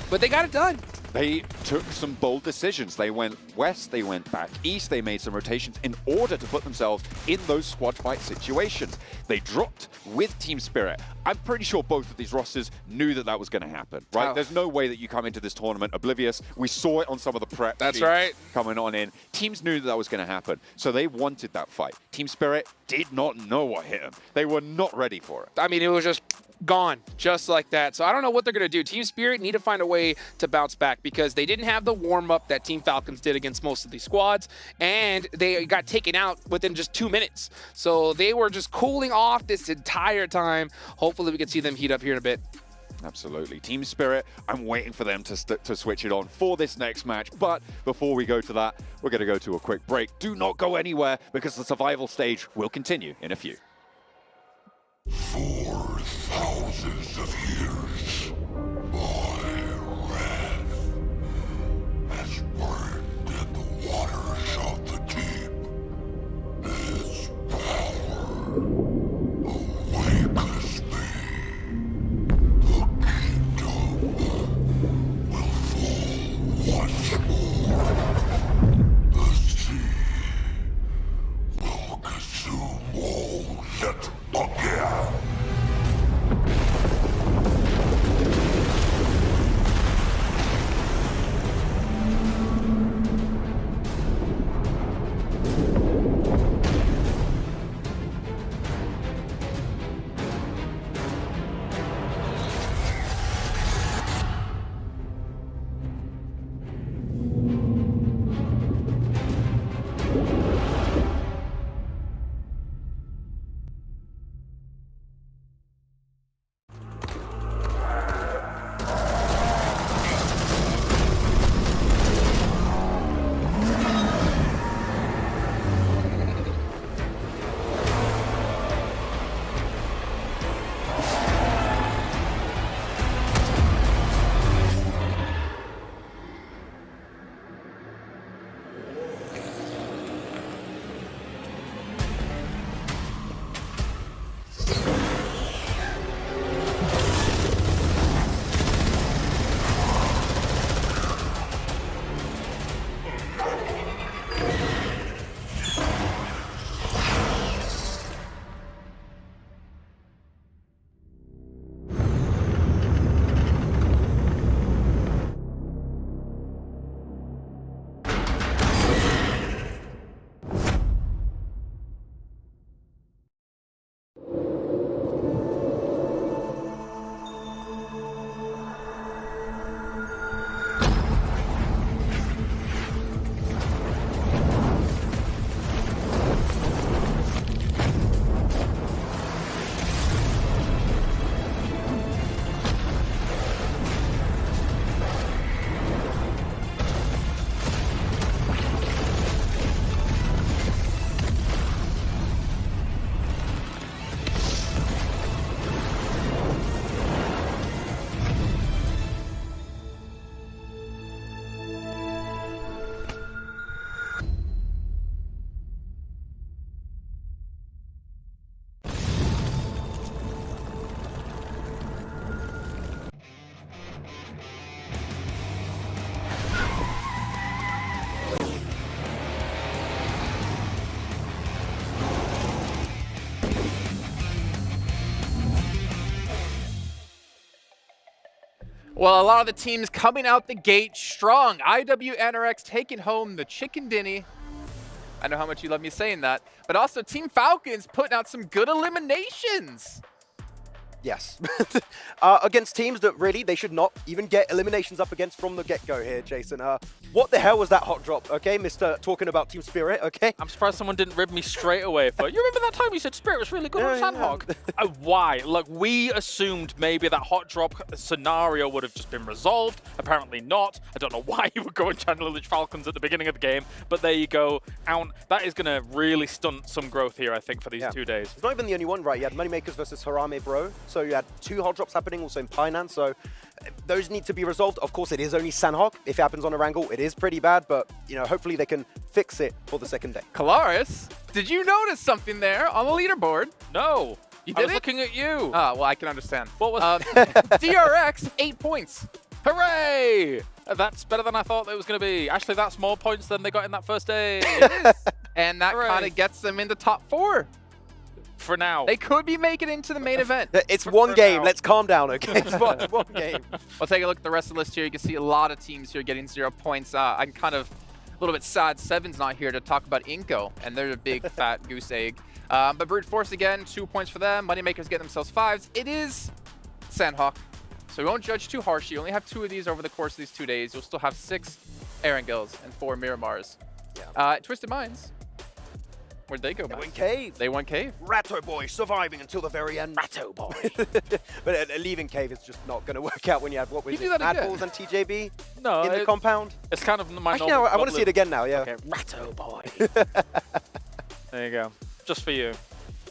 but they got it done. They took some bold decisions. They went west, they went back east, they made some rotations in order to put themselves in those squad fight situations. They dropped with Team Spirit. I'm pretty sure both of these rosters knew that that was going to happen, right? Oh. There's no way that you come into this tournament oblivious. We saw it on some of the prep. That's right. Coming on in. Teams knew that that was going to happen, so they wanted that fight. Team Spirit did not know what hit them. They were not ready for it. I mean, it was just gone just like that. So I don't know what they're going to do. Team Spirit need to find a way to bounce back because they didn't have the warm-up that Team Falcons did against most of these squads, and they got taken out within just 2 minutes. So they were just cooling off this entire time. Hopefully we can see them heat up here in a bit. Absolutely. Team Spirit, I'm waiting for them to switch it on for this next match. But before we go to that, we're going to go to a quick break. Do not go anywhere because the survival stage will continue in a few. 4,000 of years, my wrath has burned in the waters of the deep. Its power awakens me. The kingdom will fall once more. The sea will consume all yet again. Well, a lot of the teams coming out the gate strong. IWNRX taking home the chicken dinny. I know how much you love me saying that. But also Team Falcons putting out some good eliminations. Yes. Against teams that really they should not even get eliminations up against from the get-go here, Jason. What the hell was that hot drop, okay, Mr. Talking about Team Spirit, okay? I'm surprised someone didn't rib me straight away for, you remember that time you said Spirit was really good on Sanhok? Why? Look, we assumed maybe that hot drop scenario would have just been resolved. Apparently not. I don't know why you would go and channel Falcons at the beginning of the game, but there you go. That is going to really stunt some growth here, I think, for these 2 days. It's not even the only one, right? You had Moneymakers versus Harame Bro. So you had 2 hot drops happening also in Painan. So those need to be resolved. Of course, it is only Sanhok. If it happens on a wrangle, it is pretty bad, but you know, hopefully they can fix it for the second day. Kalaris, did you notice something there on the leaderboard? No. You did I was looking at you. Ah, well, I can understand. What was DRX, 8 points. Hooray! That's better than I thought it was going to be. Actually, that's more points than they got in that first day. It is. And that kind of gets them into top 4. For now. They could be making it into the main event. It's one game. Now. Let's calm down, okay? It's one game. We'll take a look at the rest of the list here. You can see a lot of teams here getting 0 points. I'm kind of a little bit sad Seven's not here to talk about Inko, and they're a big fat goose egg. But Brute Force again, 2 points for them. Moneymakers get themselves 5s. It is Sanhok. So we won't judge too harsh. You only have 2 of these over the course of these 2 days. You'll still have 6 Erangels and 4 Miramars. Yeah. Twisted Minds. Where'd they go? They went Cave. They won Cave. Ratto Boy surviving until the very end. Ratto Boy. But leaving Cave is just not going to work out when you have, what was You it, do that Mad again. Balls and TJB No, in the compound? It's kind of my Actually, no, I want to see it again now, yeah. Okay, Ratto Boy. There you go. Just for you.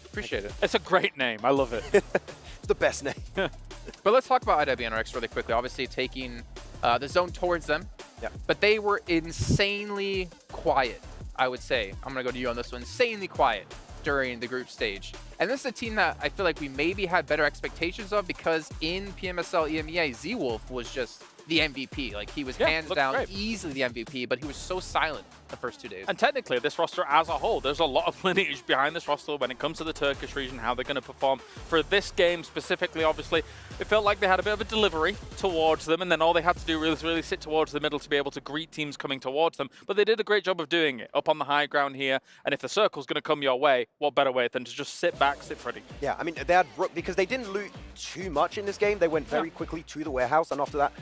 Appreciate it. It's a great name. I love it. It's the best name. But let's talk about IWNRX really quickly. Obviously taking the zone towards them. Yeah. But they were insanely quiet, I would say. I'm going to go to you on this one. Insanely quiet during the group stage. And this is a team that I feel like we maybe had better expectations of because in PMSL EMEA, Z-Wolf was just the MVP. Like, he was hands down great. easily the MVP, but he was so silent the first 2 days. And technically, this roster as a whole, there's a lot of lineage behind this roster when it comes to the Turkish region, how they're going to perform. For this game specifically, obviously, it felt like they had a bit of a delivery towards them, and then all they had to do was really sit towards the middle to be able to greet teams coming towards them. But they did a great job of doing it up on the high ground here, and if the circle's going to come your way, what better way than to just sit back, sit pretty. Yeah, I mean, they had Rook, because they didn't loot too much in this game. They went very quickly to the warehouse, and after that,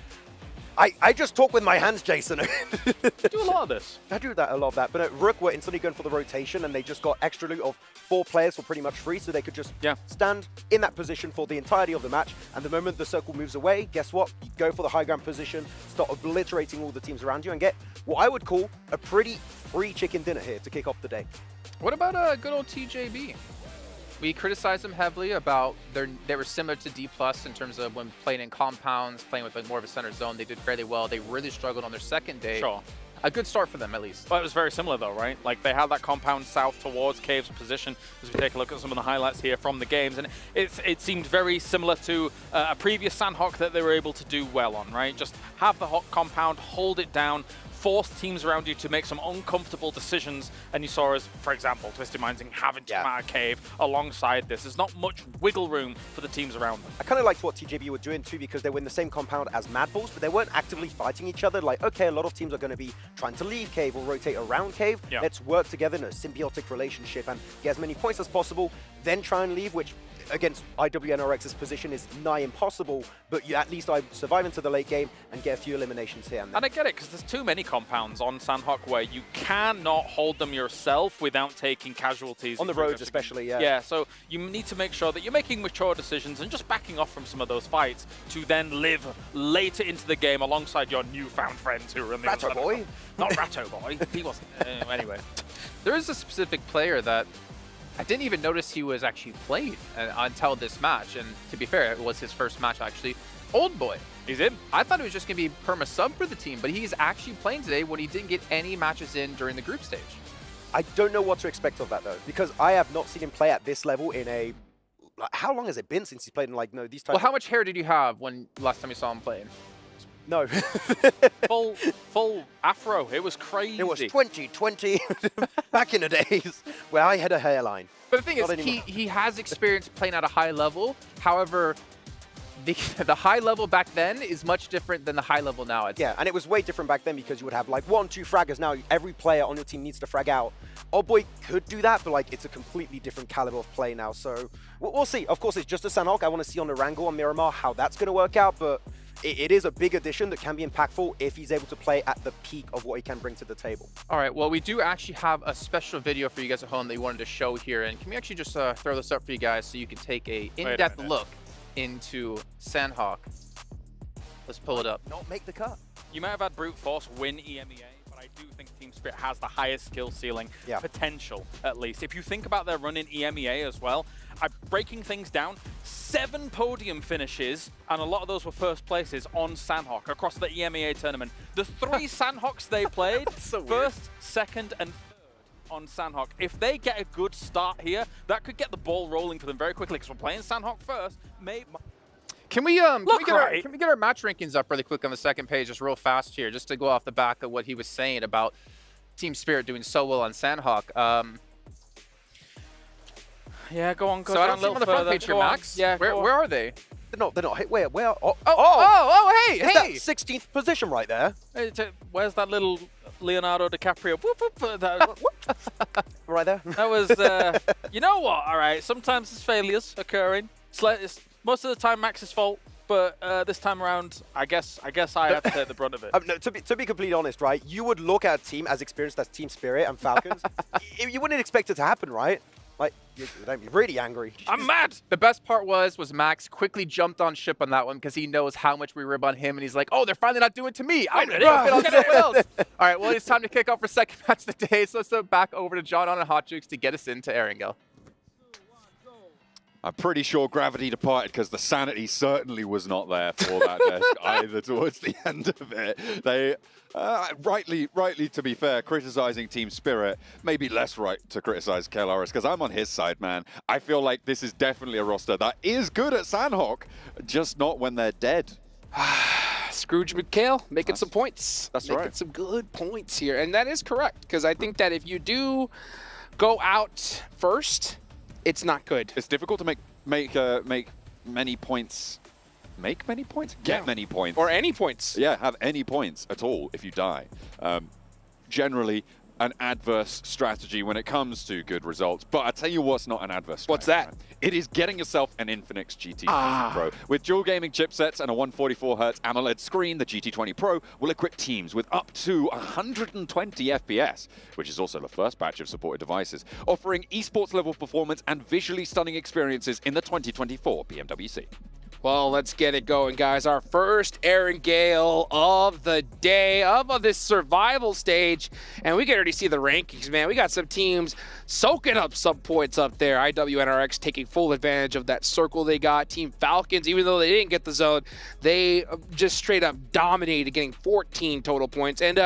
I just talk with my hands, Jason. Do a lot of this. I do that, a lot of that. But Rook were instantly going for the rotation, and they just got extra loot of 4 players for pretty much free, so they could just stand in that position for the entirety of the match. And the moment the circle moves away, guess what? You go for the high ground position, start obliterating all the teams around you, and get what I would call a pretty free chicken dinner here to kick off the day. What about good old TJB? We criticized them heavily about they were similar to D+ in terms of when playing in compounds, playing with more of a center zone. They did fairly well. They really struggled on their second day. Sure. A good start for them, at least. Well, it was very similar, though, right? Like, they had that compound south towards Cave's position, as we take a look at some of the highlights here from the games. And it seemed very similar to a previous Sanhok that they were able to do well on, right? Just have the hot compound, hold it down, force teams around you to make some uncomfortable decisions. And you saw us, for example, Twisted Minds having to come out of Cave alongside this. There's not much wiggle room for the teams around them. I kind of liked what TJB were doing too, because they were in the same compound as Mad Balls, but they weren't actively fighting each other. Like, okay, a lot of teams are going to be trying to leave Cave or rotate around Cave. Yeah. Let's work together in a symbiotic relationship and get as many points as possible, then try and leave, which against IWNRX's position is nigh impossible, but you at least I survive into the late game and get a few eliminations here and there. And I get it, because there's too many compounds on Sanhok where you cannot hold them yourself without taking casualties. On the roads especially, yeah. Yeah, so you need to make sure that you're making mature decisions and just backing off from some of those fights to then live later into the game alongside your newfound friends who are in the Ratto Boy. Not Ratto Boy. He wasn't. Anyway. There is a specific player that I didn't even notice he was actually played until this match. And to be fair, it was his first match, actually. Old Boy. He's in. I thought it was just going to be perma-sub for the team, but he's actually playing today when he didn't get any matches in during the group stage. I don't know what to expect of that, though, because I have not seen him play at this level in a... How long has it been since he's played in, like, these types Well, how much hair did you have when last time you saw him playing? No. full afro. It was crazy. It was 2020, back in the days where I had a hairline. But the thing is, he has experience playing at a high level. However, the high level back then is much different than the high level now. Yeah, and it was way different back then because you would have like 1, 2 fraggers. Now every player on your team needs to frag out. Old Boy could do that, but like it's a completely different caliber of play now. So we'll see. Of course, it's just a Sanhok. I want to see on the Wrangle on Miramar how that's going to work out, but it is a big addition that can be impactful if he's able to play at the peak of what he can bring to the table. All right, well, we do actually have a special video for you guys at home that we wanted to show here. And can we actually just throw this up for you guys so you can take a in-depth look into Sanhok? Let's pull it up. Not make the cut. You might have had Brute Force win EMEA, but I do think Team Spirit has the highest skill ceiling potential, at least. If you think about their run in EMEA as well, breaking things down, 7 podium finishes, and a lot of those were first places on Sanhok across the EMEA tournament. The 3 Sanhoks they played, first, second, and third on Sanhok. If they get a good start here, that could get the ball rolling for them very quickly, because we're playing Sanhok first. Can we get our match rankings up really quick on the second page, just real fast here, just to go off the back of what he was saying about Team Spirit doing so well on Sanhok. Yeah, go on, go so down I don't see them on the front page here, Max. Yeah, where are they? They're not. Where? Hey, Is that 16th position right there? Where's that little Leonardo DiCaprio? Whoop, whoop, right there. That was, you know what? All right, sometimes there's failures occurring. Most of the time, Max's fault. but this time around, I guess I have to take the brunt of it. No, to be completely honest, right? You would look at a team as experienced as Team Spirit and Falcons. You wouldn't expect it to happen, right? Like, you don't be really angry. I'm mad. The best part was Max quickly jumped on ship on that one because he knows how much we rib on him, and he's like, oh, they're finally not doing it to me. I'm going to do it on someone else. All right, well, it's time to kick off for second match of the day. So let's go back over to John on and Hot Jukes to get us into Erangel. I'm pretty sure gravity departed because the sanity certainly was not there for that desk either towards the end of it. They, rightly to be fair, criticizing Team Spirit, maybe less right to criticize KLRS because I'm on his side, man. I feel like this is definitely a roster that is good at Sanhok, just not when they're dead. Scrooge McKale making some points. That's making some good points here. And that is correct, because I think that if you do go out first, it's not good. It's difficult to make many points. Make many points? Get many points. Or any points. Yeah, have any points at all if you die. Generally, an adverse strategy when it comes to good results. But I tell you what's not an adverse strategy. What's that? Man. It is getting yourself an Infinix GT20 Pro. With dual gaming chipsets and a 144Hz AMOLED screen, the GT20 Pro will equip teams with up to 120 FPS, which is also the first batch of supported devices, offering esports level performance and visually stunning experiences in the 2024 PMWC. Well, let's get it going, guys. Our first Erangel of the day, of this survival stage. And we can already see the rankings, man. We got some teams soaking up some points up there. IWNRX taking full advantage of that circle they got. Team Falcons, even though they didn't get the zone, they just straight up dominated, getting 14 total points. And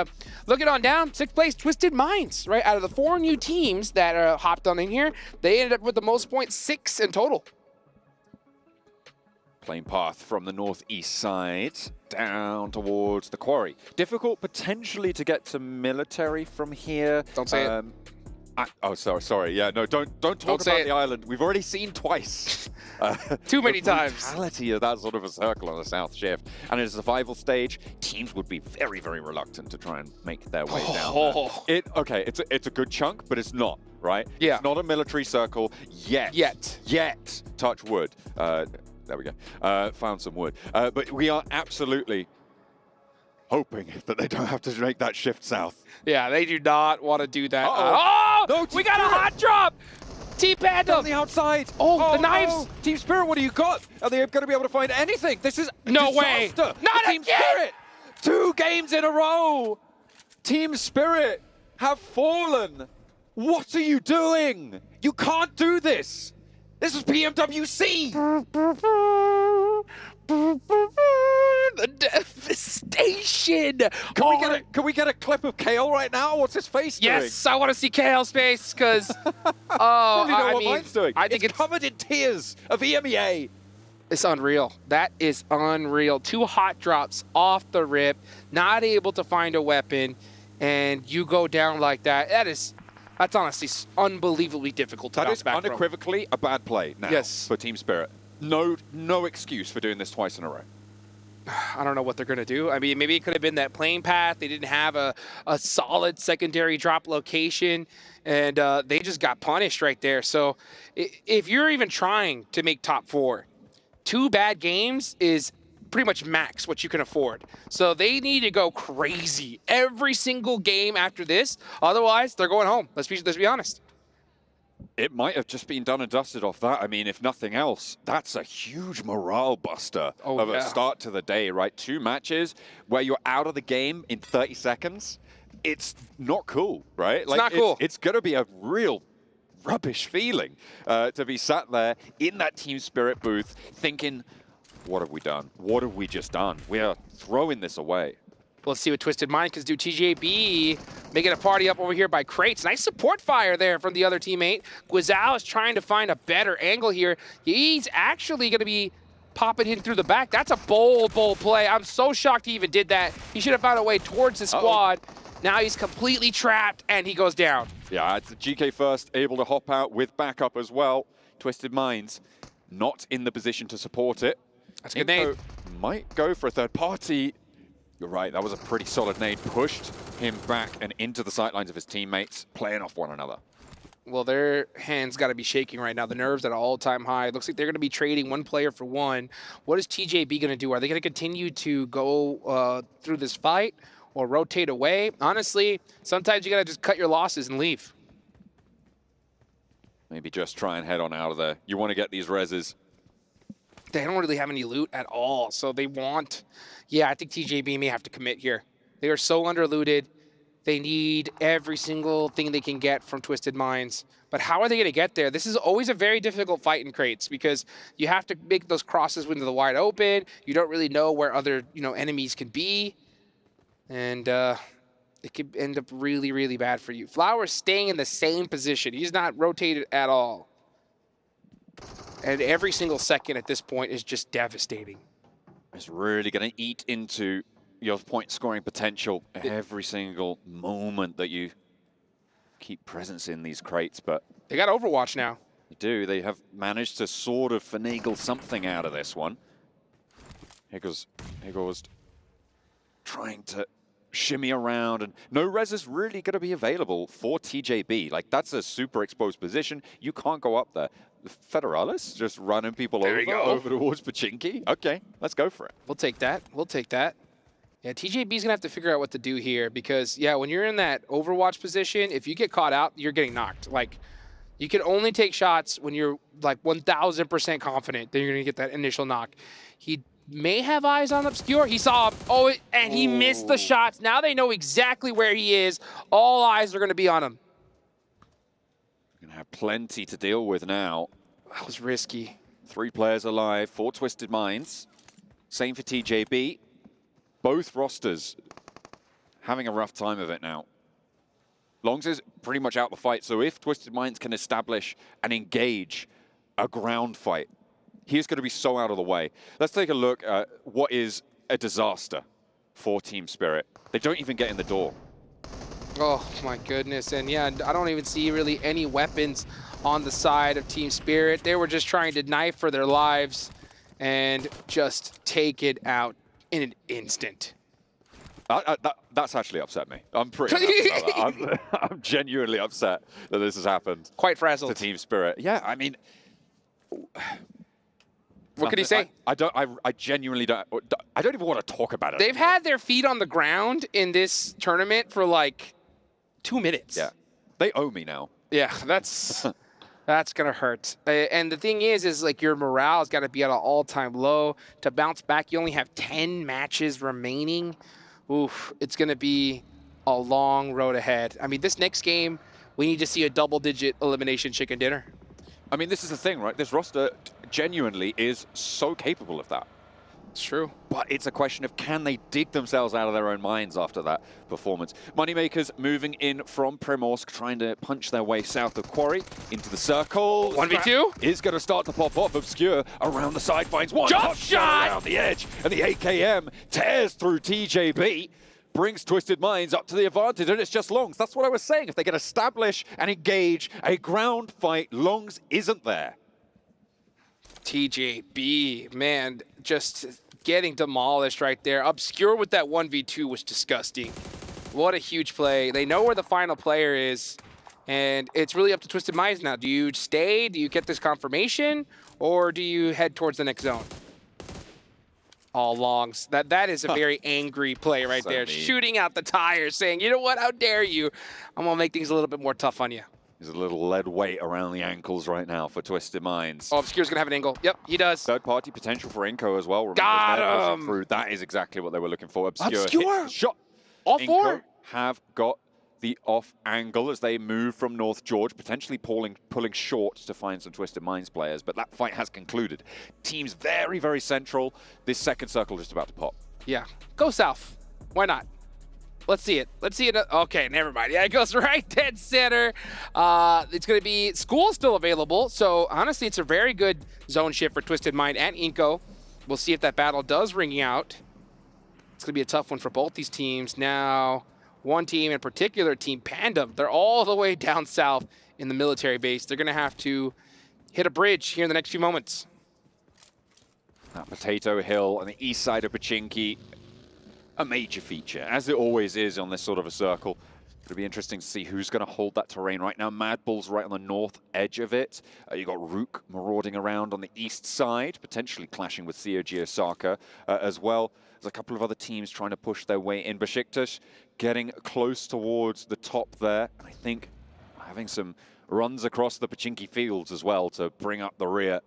looking on down, 6th place, Twisted Minds, right? Out of the 4 new teams that hopped on in here, they ended up with the most points, 6 in total. Playing path from the northeast side down towards the quarry. Difficult potentially to get to military from here. Don't say it. Oh, sorry. Yeah, no, don't talk about the island. We've already seen twice. Too many times. The brutality of that sort of a circle on the south shift. And in a survival stage, teams would be very, very reluctant to try and make their way down there. It's a good chunk, but it's not, right? Yeah. It's not a military circle yet. Yet. Touch wood. There we go. Found some wood. But we are absolutely hoping that they don't have to make that shift south. Yeah, they do not want to do that. No, we got a hot drop! Team Pandum! On the outside! The knives! Oh. Team Spirit, what do you got? Are they going to be able to find anything? This is no disaster. Way! Not Team again! Spirit! 2 games in a row! Team Spirit have fallen! What are you doing? You can't do this! This is PMWC! The devastation! Can we get a clip of Kale right now? What's his face doing? Yes, I want to see Kale's face, because... I mean, mine's doing. I think it's covered in tears of EMEA. It's unreal. That is unreal. 2 hot drops off the rip, not able to find a weapon, and you go down like that. That's honestly unbelievably difficult to bounce back from. That is unequivocally a bad play now for Team Spirit. No excuse for doing this twice in a row. I don't know what they're going to do. I mean, maybe it could have been that plane path. They didn't have a solid secondary drop location, and they just got punished right there. So if you're even trying to make top 4, 2 bad games is pretty much max what you can afford. So they need to go crazy every single game after this. Otherwise, they're going home. Let's be honest. It might have just been done and dusted off that. I mean, if nothing else, that's a huge morale buster of a start to the day, right? 2 matches where you're out of the game in 30 seconds. It's not cool, right? It's not cool. It's going to be a real rubbish feeling to be sat there in that Team Spirit booth thinking, what have we done? What have we just done? We are throwing this away. Let's see what Twisted Mind can do. TJB making a party up over here by Crates. Nice support fire there from the other teammate. Guizal is trying to find a better angle here. He's actually going to be popping in through the back. That's a bold play. I'm so shocked he even did that. He should have found a way towards the squad. Now he's completely trapped, and he goes down. Yeah, it's GK first, able to hop out with backup as well. Twisted Minds not in the position to support it. That's a good nade. Might go for a third party. You're right, that was a pretty solid nade. Pushed him back and into the sightlines of his teammates, playing off one another. well, their hands got to be shaking right now. The nerves at an all-time high. It looks like they're going to be trading one player for one. What is TJB going to do? Are they going to continue to go through this fight or rotate away? Honestly, sometimes you got to just cut your losses and leave. Maybe just try and head on out of there. You want to get these reses. They don't really have any loot at all, so they want... Yeah, I think TJB may have to commit here. They are so underlooted. They need every single thing they can get from Twisted Minds. But how are they going to get there? This is always a very difficult fight in crates because you have to make those crosses into the wide open. You don't really know where other enemies can be. And it could end up really, really bad for you. Flower's staying in the same position. He's not rotated at all. And every single second at this point is just devastating. It's really going to eat into your point scoring potential every single moment that you keep presence in these crates. But they got Overwatch now. They do. They have managed to sort of finagle something out of this one. Higgles trying to shimmy around, and no res is really going to be available for TJB. Like, that's a super exposed position. You can't go up there. Federalis just running people over towards Pachinki. Okay, let's go for it. We'll take that. We'll take that. Yeah, TJB's going to have to figure out what to do here because, yeah, when you're in that Overwatch position, if you get caught out, you're getting knocked. Like, you can only take shots when you're, like, 1,000% confident that you're going to get that initial knock. He may have eyes on Obscure. He saw him. Oh, and he missed the shots. Now they know exactly where he is. All eyes are going to be on him. We're going to have plenty to deal with now. That was risky. 3 players alive, 4 Twisted Minds. Same for TJB. Both rosters having a rough time of it now. Longs is pretty much out the fight, so if Twisted Minds can establish and engage a ground fight, he's going to be so out of the way. Let's take a look at what is a disaster for Team Spirit. They don't even get in the door. Oh, my goodness. And, yeah, I don't even see really any weapons on the side of Team Spirit. They were just trying to knife for their lives and just take it out in an instant. That's actually upset me. I'm pretty upset about that. I'm genuinely upset that this has happened. Quite frazzled. To Team Spirit. Yeah, I mean... What could he say? I genuinely don't even want to talk about it. They've had their feet on the ground in this tournament for like 2 minutes. Yeah. They owe me now. Yeah, that's going to hurt. And the thing is like your morale's got to be at an all-time low. To bounce back, you only have 10 matches remaining. Oof, it's going to be a long road ahead. I mean, this next game, we need to see a double-digit elimination chicken dinner. I mean, this is the thing, right? This roster genuinely is so capable of that. It's true. But it's a question of can they dig themselves out of their own minds after that performance. Moneymakers moving in from Primorsk, trying to punch their way south of Quarry into the circle. 1v2 is going to start to pop off. Obscure around the side finds one. Jump shot around the edge, and the AKM tears through TJB. Brings Twisted Minds up to the advantage, and it's just Longs. That's what I was saying. If they can establish and engage a ground fight, Longs isn't there. TJB, man, just getting demolished right there. Obscure with that 1v2 was disgusting. What a huge play. They know where the final player is, and it's really up to Twisted Minds now. Do you stay? Do you get this confirmation? Or do you head towards the next zone? All Longs. That is a very angry play right there. Mean. Shooting out the tires, saying, you know what, how dare you? I'm going to make things a little bit more tough on you. There's a little lead weight around the ankles right now for Twisted Minds. Oh, Obscure's going to have an angle. Yep, he does. Third-party potential for Inco as well. Remember, Got him! Through. That is exactly what they were looking for. Obscure! Shot. All Inco 4? have got the off angle as they move from North George, potentially pulling short to find some Twisted Minds players, but that fight has concluded. Team's very, very central. This second circle just about to pop. Yeah. Go south. Why not? Let's see it. Let's see it. Okay, never mind. Yeah, it goes right dead center. It's going to be School still available, so honestly, it's a very good zone shift for Twisted Mind and Inco. We'll see if that battle does ring out. It's going to be a tough one for both these teams. Now, one team in particular, Team Pandum, they're all the way down south in the military base. They're going to have to hit a bridge here in the next few moments. That Potato Hill on the east side of Pachinki, a major feature, as it always is on this sort of a circle. It'll be interesting to see who's going to hold that terrain right now. Mad Bull's right on the north edge of it. You got Rook marauding around on the east side, potentially clashing with COG Osaka as well. There's a couple of other teams trying to push their way in. Besiktas getting close towards the top there. And I think having some runs across the Pachinki fields as well to bring up the rear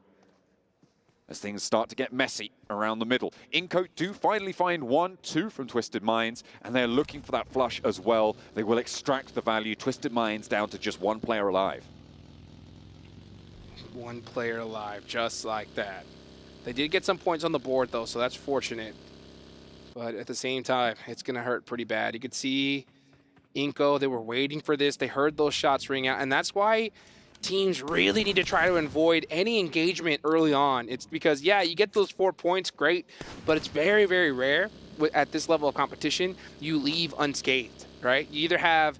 as things start to get messy around the middle. Inco do finally find 1-2 from Twisted Minds, and they're looking for that flush as well. They will extract the value. Twisted Minds down to just one player alive. One player alive, just like that. They did get some points on the board, though, so that's fortunate. But at the same time, it's going to hurt pretty bad. You could see Inco, they were waiting for this. They heard those shots ring out, and that's why teams really need to try to avoid any engagement early on. It's because, yeah, you get those 4 points, great, but it's very, very rare at this level of competition you leave unscathed, right? You either have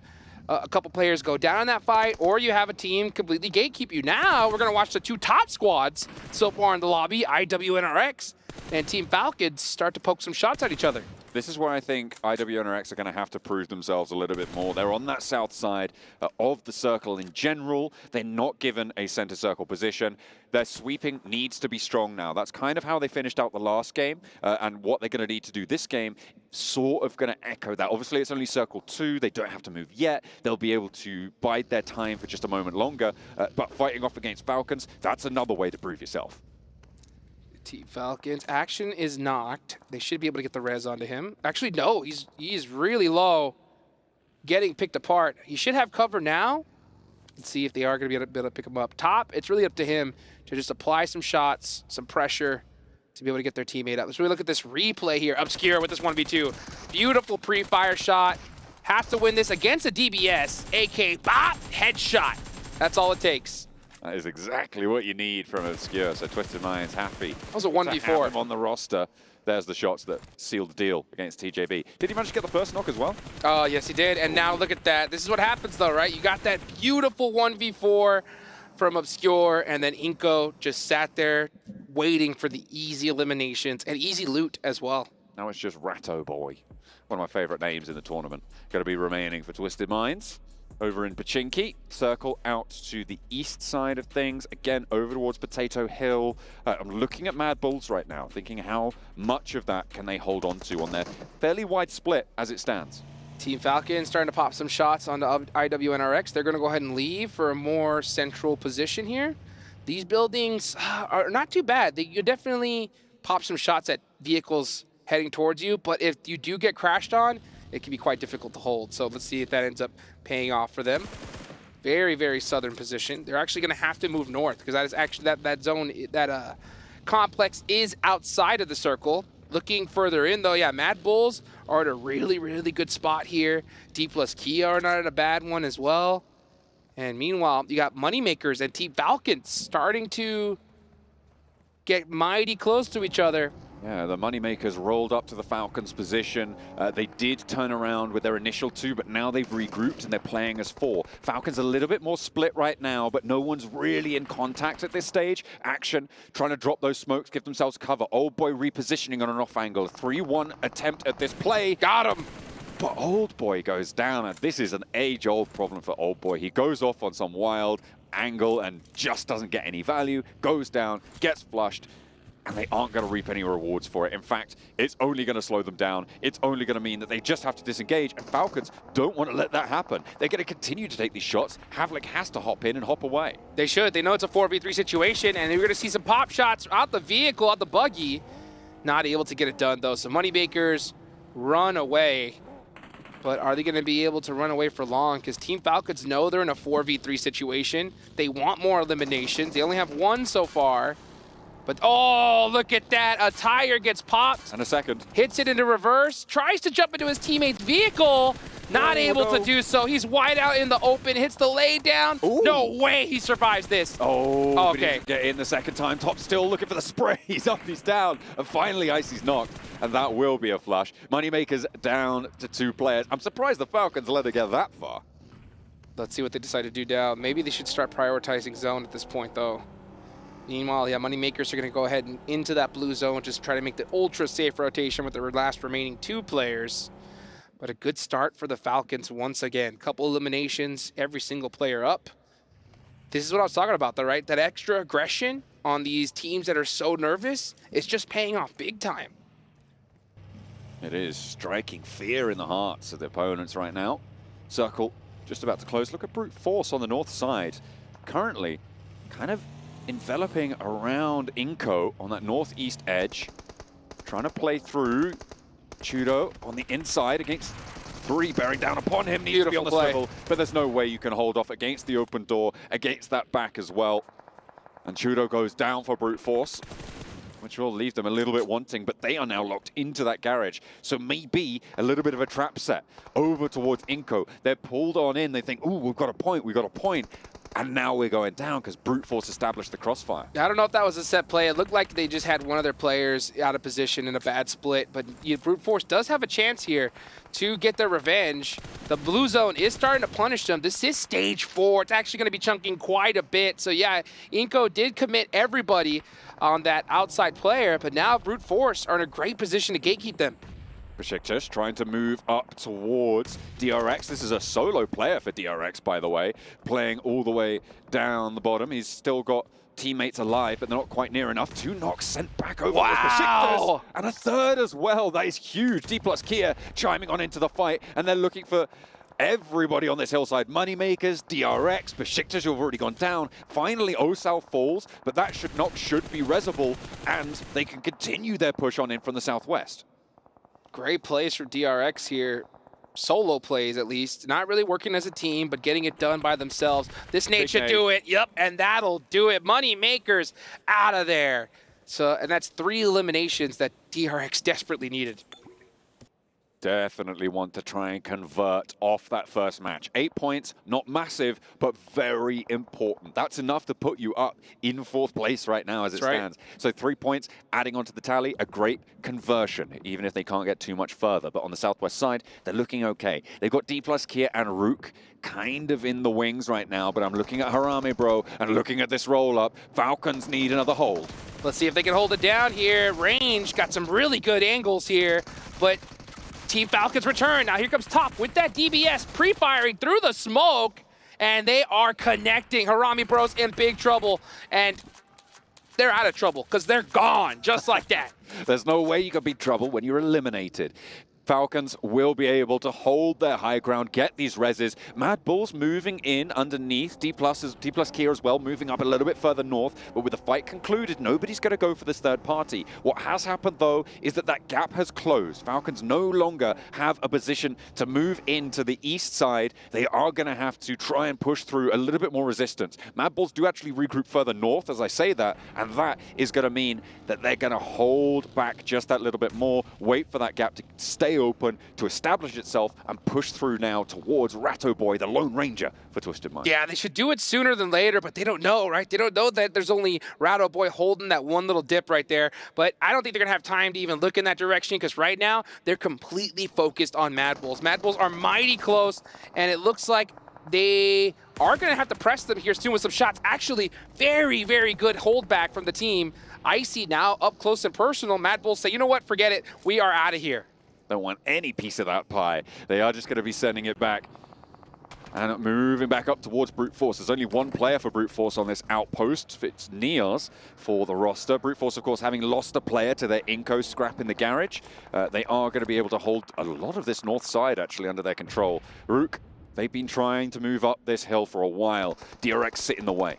a couple players go down in that fight, or you have a team completely gatekeep you. Now we're going to watch the 2 top squads so far in the lobby, IWNRX and Team Falcons, start to poke some shots at each other. This is where I think IWNRX are going to have to prove themselves a little bit more. They're on that south side of the circle in general. They're not given a center circle position. Their sweeping needs to be strong now. That's kind of how they finished out the last game, and what they're going to need to do this game, sort of going to echo that. Obviously, it's only circle 2. They don't have to move yet. They'll be able to bide their time for just a moment longer, but fighting off against Falcons, that's another way to prove yourself. Team Falcons. Action is knocked. They should be able to get the res onto him. Actually, no, he's really low, getting picked apart. He should have cover now. Let's see if they are going to be able to pick him up. Top, it's really up to him to just apply some shots, some pressure to be able to get their teammate up. Let's really look at this replay here. Obscure with this 1v2. Beautiful pre-fire shot. Have to win this against a DBS, AK bop, headshot. That's all it takes. That is exactly what you need from Obscure, so Twisted Minds happy. That was a 1v4. On the roster. There's the shots that sealed the deal against TJB. Did he manage to get the first knock as well? Oh, yes, he did. And now look at that. This is what happens, though, right? You got that beautiful 1v4 from Obscure, and then Inco just sat there waiting for the easy eliminations and easy loot as well. Now it's just Ratto Boy, one of my favorite names in the tournament. Going to be remaining for Twisted Minds. Over in Pachinki, circle out to the east side of things. Again, over towards Potato Hill. I'm looking at Mad Bulls right now, thinking how much of that can they hold on to on their fairly wide split as it stands. Team Falcons starting to pop some shots onto IWNRX. They're going to go ahead and leave for a more central position here. These buildings are not too bad. You definitely pop some shots at vehicles heading towards you, but if you do get crashed on, it can be quite difficult to hold. So let's see if that ends up paying off for them. Very, very southern position. They're actually going to have to move north because that is actually that zone, that complex is outside of the circle. Looking further in though, yeah, Mad Bulls are at a really, really good spot here. D plus Kia are not at a bad one as well. And meanwhile, you got Moneymakers and Team Falcons starting to get mighty close to each other. Yeah, the Moneymakers rolled up to the Falcons' position. They did turn around with their initial 2, but now they've regrouped and they're playing as 4. Falcons a little bit more split right now, but no one's really in contact at this stage. Action, trying to drop those smokes, give themselves cover. Old Boy repositioning on an off angle. 3-1 attempt at this play. Got him! But Old Boy goes down, and this is an age-old problem for Old Boy. He goes off on some wild angle and just doesn't get any value, goes down, gets flushed, and they aren't going to reap any rewards for it. In fact, it's only going to slow them down. It's only going to mean that they just have to disengage, and Falcons don't want to let that happen. They're going to continue to take these shots. Havlik has to hop in and hop away. They should. They know it's a 4v3 situation, and we're going to see some pop shots out the vehicle, out the buggy. Not able to get it done, though. So Moneymakers run away. But are they going to be able to run away for long? Because Team Falcons know they're in a 4v3 situation. They want more eliminations. They only have 1 so far. But, oh, look at that. A tire gets popped. And a second. Hits it into reverse. Tries to jump into his teammate's vehicle. Not able to do so. He's wide out in the open. Hits the lay down. Ooh. No way he survives this. Oh, okay. Get in the second time. Top still looking for the spray. He's up, he's down. And finally, Icy's knocked. And that will be a flush. Moneymakers down to 2 players. I'm surprised the Falcons let it get that far. Let's see what they decide to do down. Maybe they should start prioritizing zone at this point, though. Meanwhile, yeah, Moneymakers are going to go ahead and into that blue zone, just try to make the ultra-safe rotation with their last remaining 2 players. But a good start for the Falcons once again. Couple eliminations, every single player up. This is what I was talking about though, right? That extra aggression on these teams that are so nervous, it's just paying off big time. It is striking fear in the hearts of the opponents right now. Circle just about to close. Look at Brute Force on the north side. Currently kind of enveloping around Inko on that northeast edge. Trying to play through. Chudo on the inside against 3, bearing down upon him. Needs to be on the swivel, but there's no way you can hold off against the open door, against that back as well. And Chudo goes down for Brute Force, which will leave them a little bit wanting, but they are now locked into that garage. So maybe a little bit of a trap set over towards Inko. They're pulled on in. They think, ooh, we've got a point, we've got a point. And now we're going down because Brute Force established the crossfire. I don't know if that was a set play. It looked like they just had one of their players out of position in a bad split. But Brute Force does have a chance here to get their revenge. The blue zone is starting to punish them. This is stage 4. It's actually going to be chunking quite a bit. So yeah, Inko did commit everybody on that outside player. But now Brute Force are in a great position to gatekeep them. Besiktas trying to move up towards DRX. This is a solo player for DRX, by the way, playing all the way down the bottom. He's still got teammates alive, but they're not quite near enough. 2 knocks sent back over to Besiktas, and a third as well. That is huge. D plus Kia chiming on into the fight, and they're looking for everybody on this hillside. Moneymakers, DRX, Besiktas, who've already gone down. Finally, Osal falls, but that should be Rezable, and they can continue their push on in from the southwest. Great plays for DRX here. Solo plays, at least. Not really working as a team, but getting it done by themselves. This nade should do it. Yep, and that'll do it. Money makers out of there. So, and that's 3 eliminations that DRX desperately needed. Definitely want to try and convert off that first match. 8 points, not massive, but very important. That's enough to put you up in 4th place right now as it stands. So 3 points, adding onto the tally, a great conversion, even if they can't get too much further. But on the southwest side, they're looking okay. They've got D plus Kia and Rook kind of in the wings right now, but I'm looking at Harame, bro, and looking at this roll-up. Falcons need another hold. Let's see if they can hold it down here. Range got some really good angles here, but Team Falcons return. Now here comes Top with that DBS pre-firing through the smoke, and they are connecting. Harame Bros in big trouble, and they're out of trouble because they're gone just like that. There's no way you can beat trouble when you're eliminated. Falcons will be able to hold their high ground, get these reses. Mad Bulls moving in underneath. D plus Kia as well, moving up a little bit further north. But with the fight concluded, nobody's going to go for this third party. What has happened, though, is that gap has closed. Falcons no longer have a position to move into the east side. They are going to have to try and push through a little bit more resistance. Mad Bulls do actually regroup further north, as I say that, and that is going to mean that they're going to hold back just that little bit more, wait for that gap to stay open, to establish itself, and push through now towards Ratto Boy, the Lone Ranger for Twisted Mind. Yeah, they should do it sooner than later, but they don't know, right? They don't know that there's only Ratto Boy holding that one little dip right there, but I don't think they're going to have time to even look in that direction because right now they're completely focused on Mad Bulls. Mad Bulls are mighty close, and it looks like they are going to have to press them here soon with some shots. Actually, very, very good holdback from the team. Icy now up close and personal. Mad Bulls say, you know what, forget it. We are out of here. Don't want any piece of that pie. They are just going to be sending it back and moving back up towards Brute Force. There's only one player for Brute Force on this outpost. It's Nias for the roster. Brute Force, of course, having lost a player to their Inko scrap in the garage. They are going to be able to hold a lot of this north side, actually, under their control. Rook, they've been trying to move up this hill for a while. DRX sit in the way.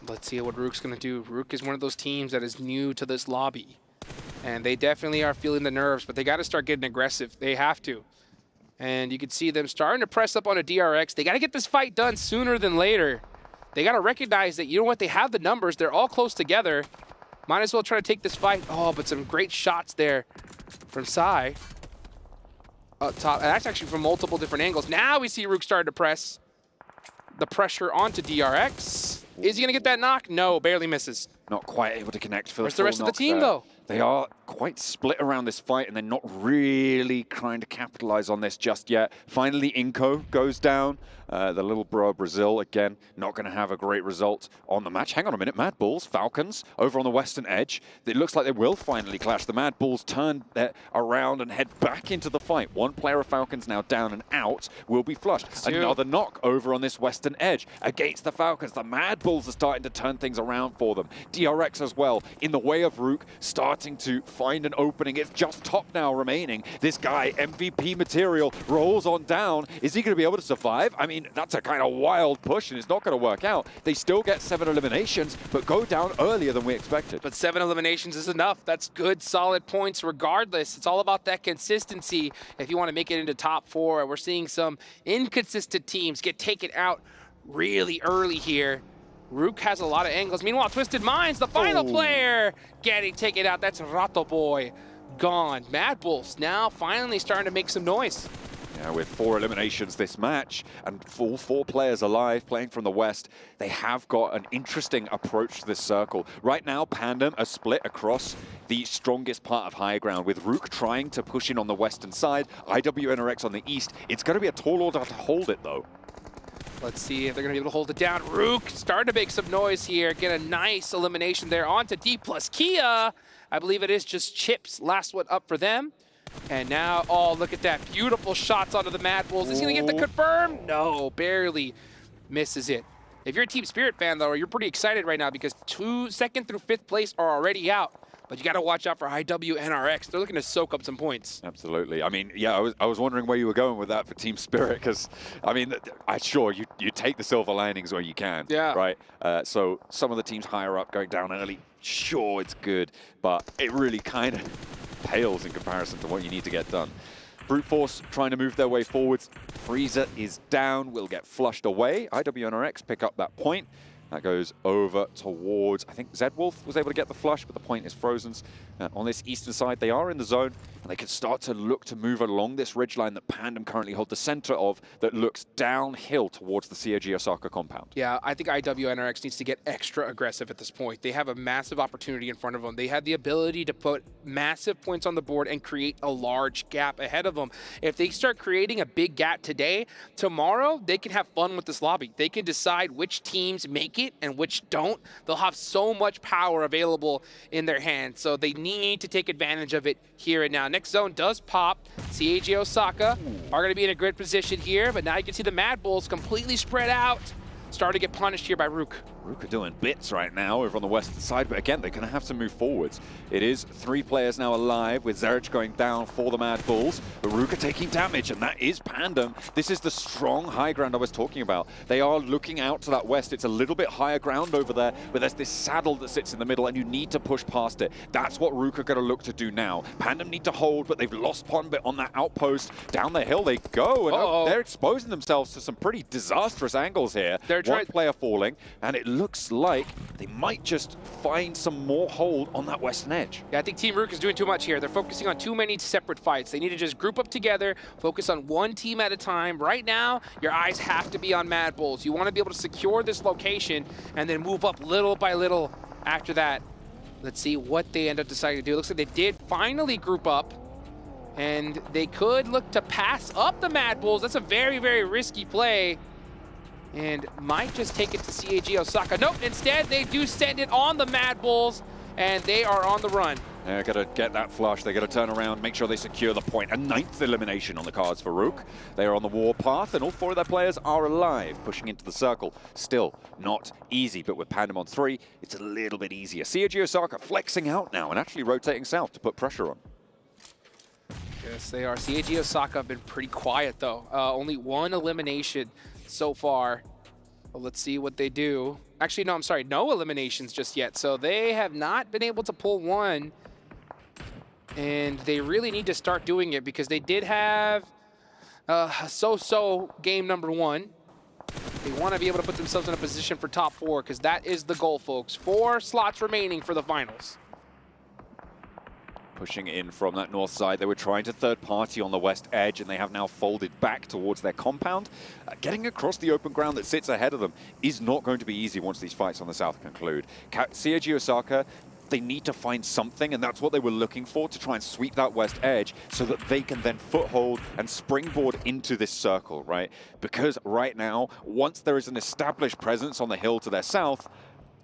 Let's see what Rook's going to do. Rook is one of those teams that is new to this lobby. And they definitely are feeling the nerves, but they got to start getting aggressive. They have to. And you can see them starting to press up on a DRX. They got to get this fight done sooner than later. They got to recognize that, you know what, they have the numbers. They're all close together. Might as well try to take this fight. Oh, but some great shots there from Sai. Up top. And that's actually from multiple different angles. Now we see Rook starting to press the pressure onto DRX. Is he going to get that knock? No, barely misses. Not quite able to connect for Where's the rest of the team, though? They are quite split around this fight, and they're not really trying to capitalize on this just yet. Finally, Inco goes down. The little bro of Brazil, again, not going to have a great result on the match. Hang on a minute, Mad Bulls, Falcons, over on the western edge. It looks like they will finally clash. The Mad Bulls turn around and head back into the fight. One player of Falcons now down and out, will be flushed. Another knock over on this western edge against the Falcons. The Mad Bulls are starting to turn things around for them. DRX as well, in the way of Rook, starting to find an opening. It's just top now remaining. This guy, MVP material, rolls on down. Is he going to be able to survive? I mean, that's a kind of wild push, and it's not going to work out. They still get 7 eliminations, but go down earlier than we expected. But 7 eliminations is enough. That's good, solid points regardless. It's all about that consistency if you want to make it into top 4. We're seeing some inconsistent teams get taken out really early here. Rook has a lot of angles. Meanwhile, Twisted Minds, the final player, getting taken out. That's Rato Boy gone. Mad Bulls now finally starting to make some noise. Yeah, with 4 eliminations this match and all 4 players alive playing from the West, they have got an interesting approach to this circle. Right now, Pandum are split across the strongest part of high ground, with Rook trying to push in on the western side, IWNRX on the east. It's going to be a tall order to hold it, though. Let's see if they're going to be able to hold it down. Rook starting to make some noise here. Get a nice elimination there onto D plus Kia. I believe it is just Chips, last one up for them. And now, oh, look at that. Beautiful shots onto the Mad Bulls. Is he going to get the confirm? No, barely misses it. If you're a Team Spirit fan, though, you're pretty excited right now because 2nd through 5th place are already out. But you got to watch out for IWNRX. They're looking to soak up some points. Absolutely. I mean, yeah, I was wondering where you were going with that for Team Spirit, because, I mean, sure, you take the silver linings where you can, right? So some of the teams higher up going down early, sure, it's good, but it really kind of pales in comparison to what you need to get done. Brute Force trying to move their way forwards. Freezer is down, will get flushed away. IWNRX pick up that point. That goes over towards, I think Zedwolf was able to get the flush, but the point is frozen. On this eastern side, they are in the zone, and they can start to look to move along this ridgeline that Pandum currently hold the center of, that looks downhill towards the CAG Osaka compound. Yeah, I think IWNRX needs to get extra aggressive at this point. They have a massive opportunity in front of them. They have the ability to put massive points on the board and create a large gap ahead of them. If they start creating a big gap today, tomorrow they can have fun with this lobby. They can decide which teams make it and which don't. They'll have so much power available in their hands, so they need to take advantage of it here and now. Next zone does pop. CAG Osaka are going to be in a good position here, but now you can see the Mad Bulls completely spread out. Starting to get punished here by Rook. Rook are doing bits right now over on the western side, but again, they're going to have to move forwards. It is 3 players now alive, with Zerich going down for the Mad Bulls, but Rook are taking damage, and that is Pandum. This is the strong high ground I was talking about. They are looking out to that west. It's a little bit higher ground over there, but there's this saddle that sits in the middle, and you need to push past it. That's what Rook are going to look to do now. Pandum need to hold, but they've lost Pond, but on that outpost, down the hill they go, and they're exposing themselves to some pretty disastrous angles here. One player falling, and it looks like they might just find some more hold on that western edge. Yeah, I think Team Rook is doing too much here. They're focusing on too many separate fights. They need to just group up together, focus on one team at a time. Right now, your eyes have to be on Mad Bulls. You want to be able to secure this location and then move up little by little after that. Let's see what they end up deciding to do. It looks like they did finally group up, and they could look to pass up the Mad Bulls. That's a very, very risky play, and might just take it to CAG Osaka. Nope, instead they do send it on the Mad Bulls, and they are on the run. They're going to get that flush. They're going to turn around, make sure they secure the point. A 9th elimination on the cards for Rook. They are on the war path, and all 4 of their players are alive, pushing into the circle. Still not easy, but with Pandum on 3, it's a little bit easier. CAG Osaka flexing out now and actually rotating south to put pressure on. Yes, they are. CAG Osaka have been pretty quiet, though. Only 1 elimination so far. Well, let's see what they do. Actually, no, I'm sorry, no eliminations just yet. So they have not been able to pull 1. And they really need to start doing it because they did have a so-so game number 1. They want to be able to put themselves in a position for top 4 because that is the goal, folks. 4 slots remaining for the finals. Pushing in from that north side. They were trying to third party on the west edge, and they have now folded back towards their compound. Getting across the open ground that sits ahead of them is not going to be easy once these fights on the south conclude. CAG Osaka They need to find something, and that's what they were looking for, to try and sweep that west edge so that they can then foothold and springboard into this circle, right? Because right now, once there is an established presence on the hill to their south,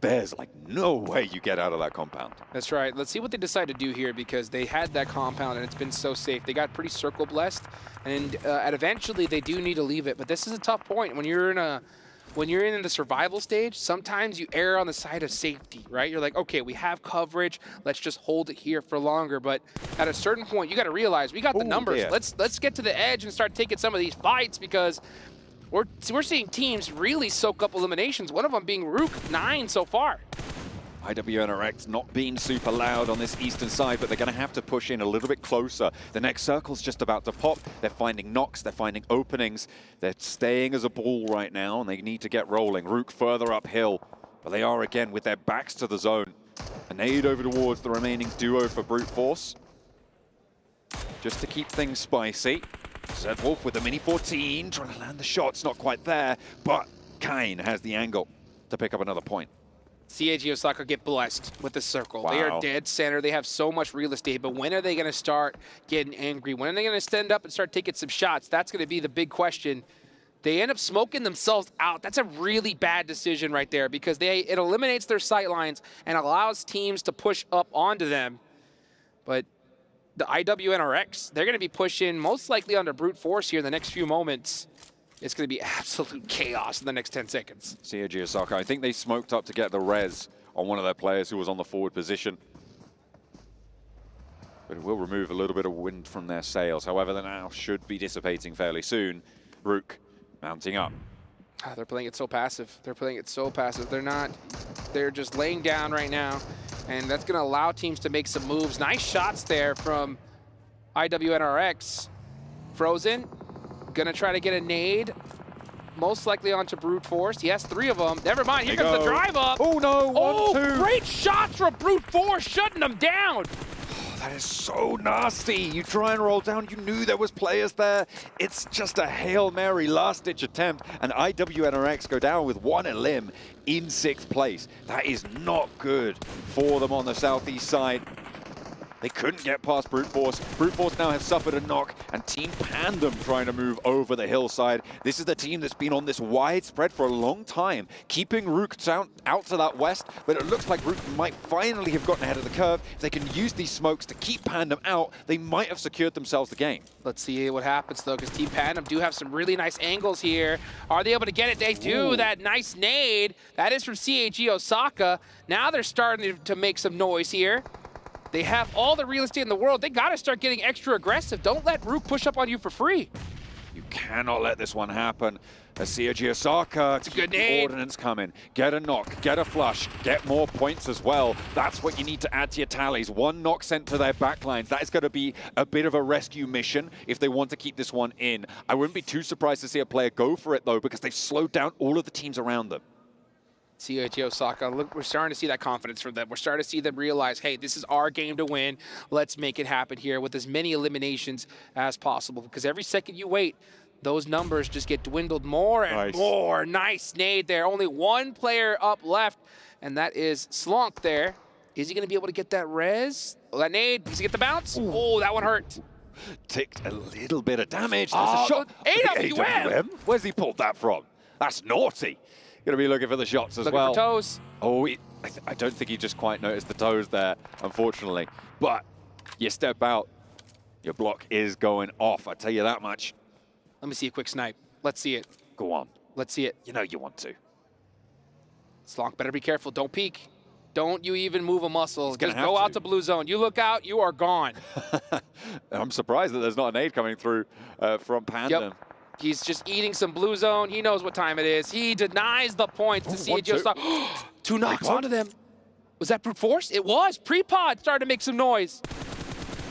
there's like no way you get out of that compound. That's right. Let's see what they decide to do here, because they had that compound and it's been so safe. They got pretty circle blessed, and eventually they do need to leave it. But this is a tough point. When you're in the survival stage, sometimes you err on the side of safety, right? You're like, okay, we have coverage. Let's just hold it here for longer. But at a certain point, you got to realize we got the numbers. Yeah. Let's get to the edge and start taking some of these fights, because we're seeing teams really soak up eliminations. One of them being Rook, 9 so far. IWNRX not being super loud on this eastern side, but they're going to have to push in a little bit closer. The next circle's just about to pop. They're finding knocks, they're finding openings. They're staying as a ball right now, and they need to get rolling. Rook further uphill, but they are again with their backs to the zone. A nade over towards the remaining duo for Brute Force, just to keep things spicy. Zedwolf with the Mini 14, trying to land the shots, not quite there, but Kane has the angle to pick up another point. CAG Osaka get blessed with the circle. Wow. They are dead center. They have so much real estate, but when are they going to start getting angry? When are they going to stand up and start taking some shots? That's going to be the big question. They end up smoking themselves out. That's a really bad decision right there, because it eliminates their sight lines and allows teams to push up onto them. But the IWNRX, they're going to be pushing most likely under Brute Force here in the next few moments. It's going to be absolute chaos in the next 10 seconds. CAG Osaka, I think they smoked up to get the res on one of their players who was on the forward position. But it will remove a little bit of wind from their sails. However, they now should be dissipating fairly soon. Rook mounting up. They're playing it so passive. They're playing it so passive. They're just laying down right now. And that's going to allow teams to make some moves. Nice shots there from IWNRX. Frozen, going to try to get a nade. Most likely onto Brute Force. Yes, 3 of them. Never mind, here comes the drive up. Oh no, 1-2. Great shots from Brute Force, shutting them down. That is so nasty. You try and roll down, you knew there was players there. It's just a Hail Mary last-ditch attempt, and IWNRX go down with 1 elim in 6th place. That is not good for them on the southeast side. They couldn't get past Brute Force. Brute Force now has suffered a knock, and Team Pandum trying to move over the hillside. This is the team that's been on this wide spread for a long time, keeping Rook out to that west, but it looks like Rook might finally have gotten ahead of the curve. If they can use these smokes to keep Pandum out, they might have secured themselves the game. Let's see what happens, though, because Team Pandum do have some really nice angles here. Are they able to get it? They do. Ooh. That nice nade. That is from CAG Osaka. Now they're starting to make some noise here. They have all the real estate in the world. They got to start getting extra aggressive. Don't let Rook push up on you for free. You cannot let this one happen. As CAG Osaka, it's a good nade. Ordnance coming. Get a knock, get a flush, get more points as well. That's what you need to add to your tallies. 1 knock sent to their backlines. That is going to be a bit of a rescue mission if they want to keep this one in. I wouldn't be too surprised to see a player go for it, though, because they've slowed down all of the teams around them. CAG Osaka, look, we're starting to see that confidence from them. We're starting to see them realize, hey, this is our game to win. Let's make it happen here with as many eliminations as possible. Because every second you wait, those numbers just get dwindled more and more. Nice nade there. Only 1 player up left, and that is Slonk there. Is he going to be able to get that res? Oh, that nade, does he get the bounce? Ooh. Oh, that one hurt. Ticked a little bit of damage. There's a shot. AWM? Where's he pulled that from? That's naughty. Going to be looking for the shots as well. Looking for toes. Oh, I don't think he just quite noticed the toes there, unfortunately. But you step out, your block is going off, I tell you that much. Let me see a quick snipe. Let's see it. Go on. Let's see it. You know you want to. Slonk, better be careful. Don't peek. Don't you even move a muscle. Just go out to blue zone. You look out, you are gone. I'm surprised that there's not an aid coming through from Pandum. Yep. He's just eating some blue zone. He knows what time it is. He denies the points to CAG Osaka. 2 knocks onto them. Was that Brute Force? It was. Pre-pod started to make some noise.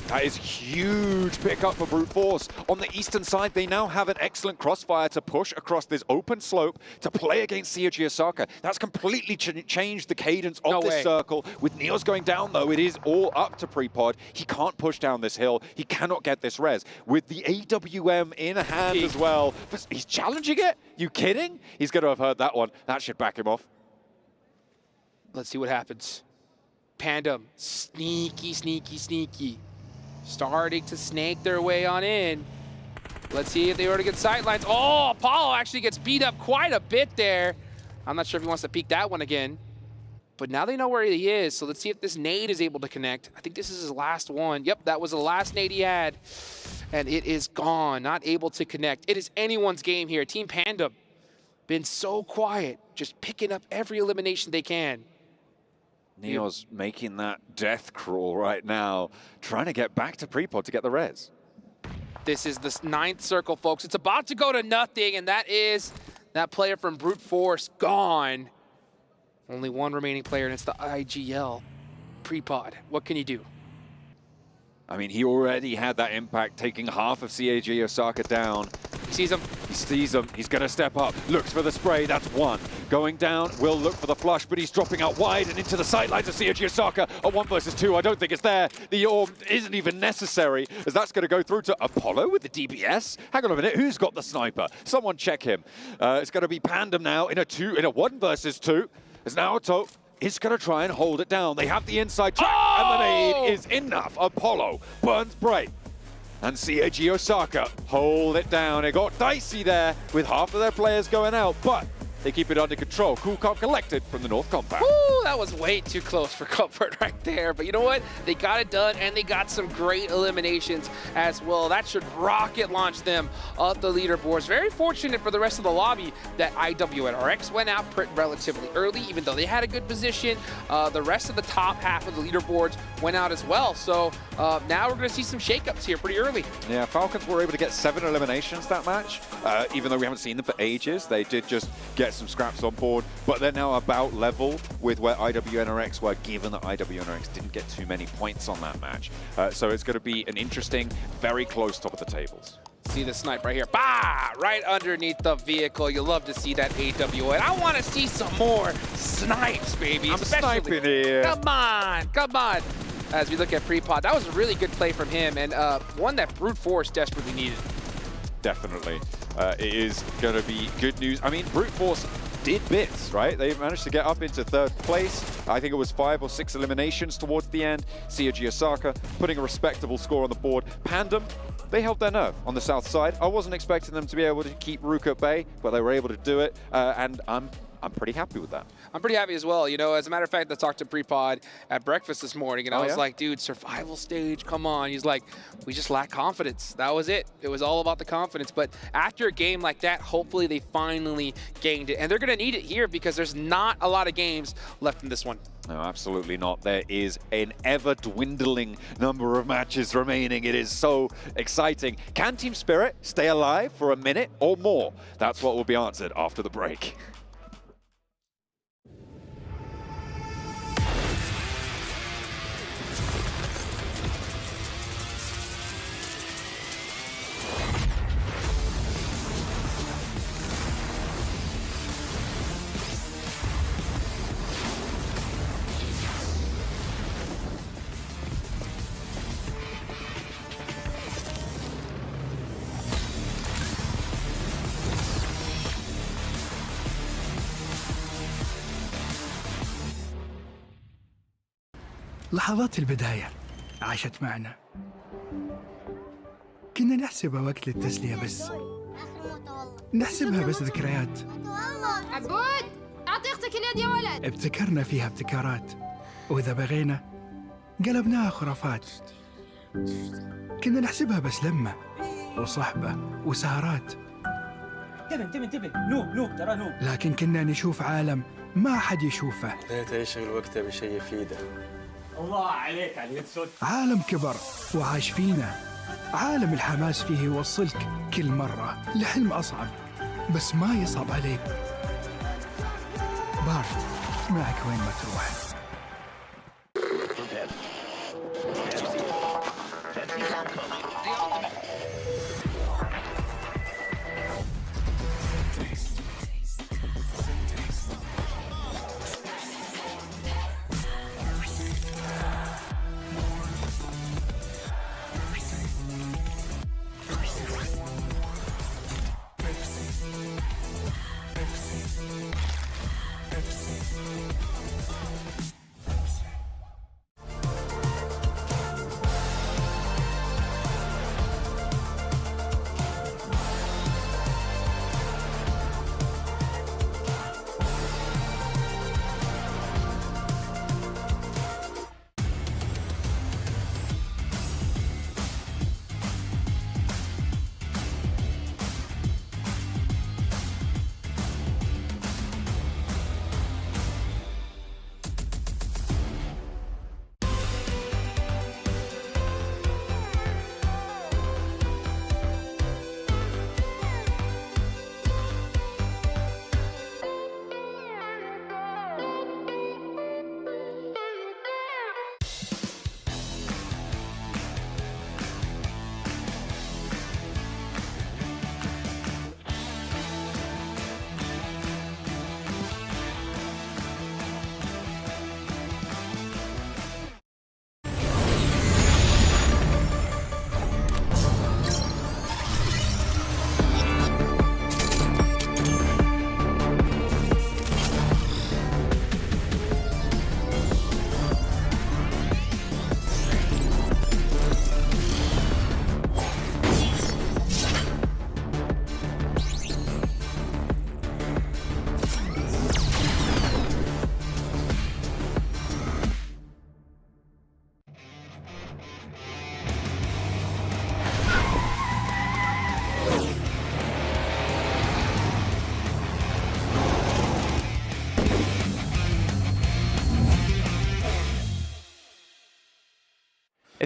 That is huge pickup for Brute Force. On the eastern side, they now have an excellent crossfire to push across this open slope to play against CAG Osaka. That's completely changed the cadence of this circle. With Neos going down, though, it is all up to Prepod. He can't push down this hill. He cannot get this res. With the AWM in hand as well. He's challenging it? You kidding? He's going to have heard that one. That should back him off. Let's see what happens. Pandum, sneaky, sneaky, sneaky. Starting to snake their way on in. Let's see if they already get sightlines. Oh, Apollo actually gets beat up quite a bit there. I'm not sure if he wants to peek that one again. But now they know where he is, so let's see if this nade is able to connect. I think this is his last one. Yep, that was the last nade he had. And it is gone, not able to connect. It is anyone's game here. Team Pandum, been so quiet, just picking up every elimination they can. Neo's making that death crawl right now, trying to get back to Prepod to get the res. This is the 9th circle, folks. It's about to go to nothing, and that is that player from Brute Force gone. Only one remaining player, and it's the IGL Prepod. What can you do? I mean, he already had that impact, taking half of CAG Osaka down. He sees him. He sees him. He's going to step up. Looks for the spray. That's one. Going down, will look for the flush, but he's dropping out wide and into the sidelines of CAG Osaka. A 1 versus 2. I don't think it's there. The orb isn't even necessary, as that's going to go through to Apollo with the DBS. Hang on a minute. Who's got the sniper? Someone check him. It's going to be Pandum now in a 1 versus 2. As Naoto is going to try and hold it down. They have the inside track, and the nade is enough. Apollo burns Bray. And CAG Osaka hold it down. It got dicey there with half of their players going out, but they keep it under control. Cool Cop collected from the North compound. Ooh, that was way too close for comfort right there. But you know what? They got it done, and they got some great eliminations as well. That should rocket launch them up the leaderboards. Very fortunate for the rest of the lobby that IWNRX went out relatively early, even though they had a good position. The rest of the top half of the leaderboards went out as well. So now we're going to see some shakeups here pretty early. Yeah, Falcons were able to get 7 eliminations that match. Even though we haven't seen them for ages, they did just get some scraps on board, but they're now about level with where IWNRX were, given that IWNRX didn't get too many points on that match. So it's going to be an interesting, very close top of the tables. See the snipe right here. Bah! Right underneath the vehicle. You love to see that AWN. I want to see some more snipes, baby. I'm sniping here. Come on, come on. As we look at Prepod, that was a really good play from him, and one that Brute Force desperately needed. Definitely. It is going to be good news. I mean, Brute Force did bits, right? They managed to get up into 3rd place. I think it was 5 or 6 eliminations towards the end. CAG Osaka putting a respectable score on the board. Pandum, they held their nerve on the south side. I wasn't expecting them to be able to keep Rook at bay, but they were able to do it, and I'm pretty happy with that. I'm pretty happy as well. You know, as a matter of fact, I talked to Prepod at breakfast this morning, and I was like, dude, survival stage, come on. He's like, we just lack confidence. That was it. It was all about the confidence. But after a game like that, hopefully they finally gained it. And they're going to need it here because there's not a lot of games left in this one. No, absolutely not. There is an ever-dwindling number of matches remaining. It is so exciting. Can Team Spirit stay alive for a minute or more? That's what will be answered after the break. لحظات البداية عاشت معنا. كنا نحسبها وقت للتسلية بس. نحسبها بس ذكريات. عبود أعطي أختك اليد يا ولد. ابتكرنا فيها ابتكارات، وإذا بغينا قلبناها خرافات. كنا نحسبها بس لمة وصحبة وسهرات. انتبه نو ترى نو. لكن كنا نشوف عالم ما حد يشوفه. ليته يشغل وقته بشيء يفيده. الله عليك على اليد سود. عالم كبر وعاش فينا. عالم الحماس فيه يوصلك كل مرة لحلم أصعب، بس ما يصعب عليك. بارد معك وين ما تروح.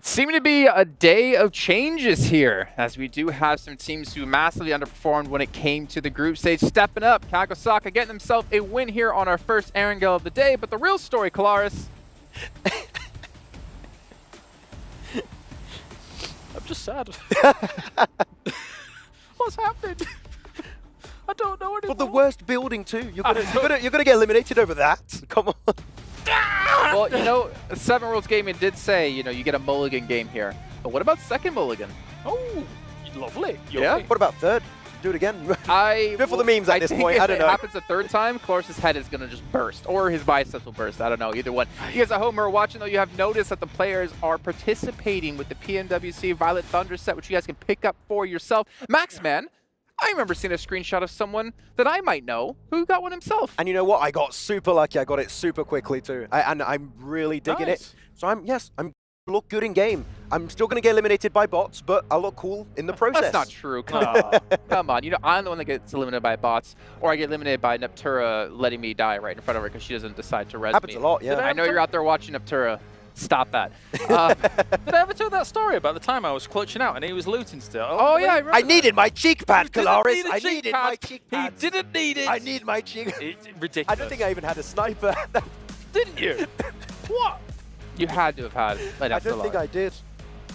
Seeming to be a day of changes here, as we do have some teams who massively underperformed when it came to the group stage stepping up. Kagosaka getting themselves a win here on our first Erangel of the day, but the real story, Kalaris. I'm just sad. What's happened? I don't know anymore. But the worst building too. You're gonna get eliminated over that. Come on. Well, you know, Seven Worlds Gaming did say, you know, you get a mulligan game here. But what about second mulligan? Oh, lovely. Yeah. What about third? Do it again. Do it for the memes at this think point. If I don't know. it happens a third time, Clark's head is going to just burst, or his biceps will burst. I don't know, either one. You guys at home are watching, though, you have noticed that the players are participating with the PMWC Violet Thunder set, which you guys can pick up for yourself. Maxman, I remember seeing a screenshot of someone that I might know who got one himself. And you know what? I got super lucky. I got it super quickly too. And I'm really digging it. So I'm look good in game. I'm still going to get eliminated by bots, but I look cool in the process. That's not true. Come on. You know, I'm the one that gets eliminated by bots, or I get eliminated by Neptura letting me die right in front of her because she doesn't decide to res Happens me. a lot, yeah. I know you're out there watching Neptura. Stop that. Did I ever tell that story about the time I was clutching out and he was looting still? Oh yeah, I needed my cheek pad, Kalaris. I needed my cheek pad. He didn't need it. I need my cheek. Ridiculous. I don't think I even had a sniper. Didn't you? What? You had to have had. I don't think I did.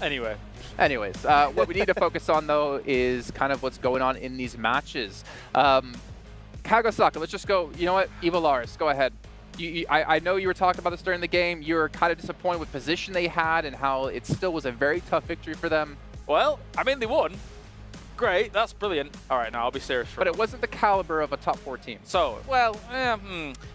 Anyway. Anyways, what we need to focus on, though, is kind of what's going on in these matches. Kagosaka, let's just go. You know what? Evolaris, go ahead. I know you were talking about this during the game. You were kind of disappointed with position they had and how it still was a very tough victory for them. Well, I mean, they won. Great, that's brilliant. All right, now I'll be serious for But it wasn't the caliber of a top 4 team. So, well,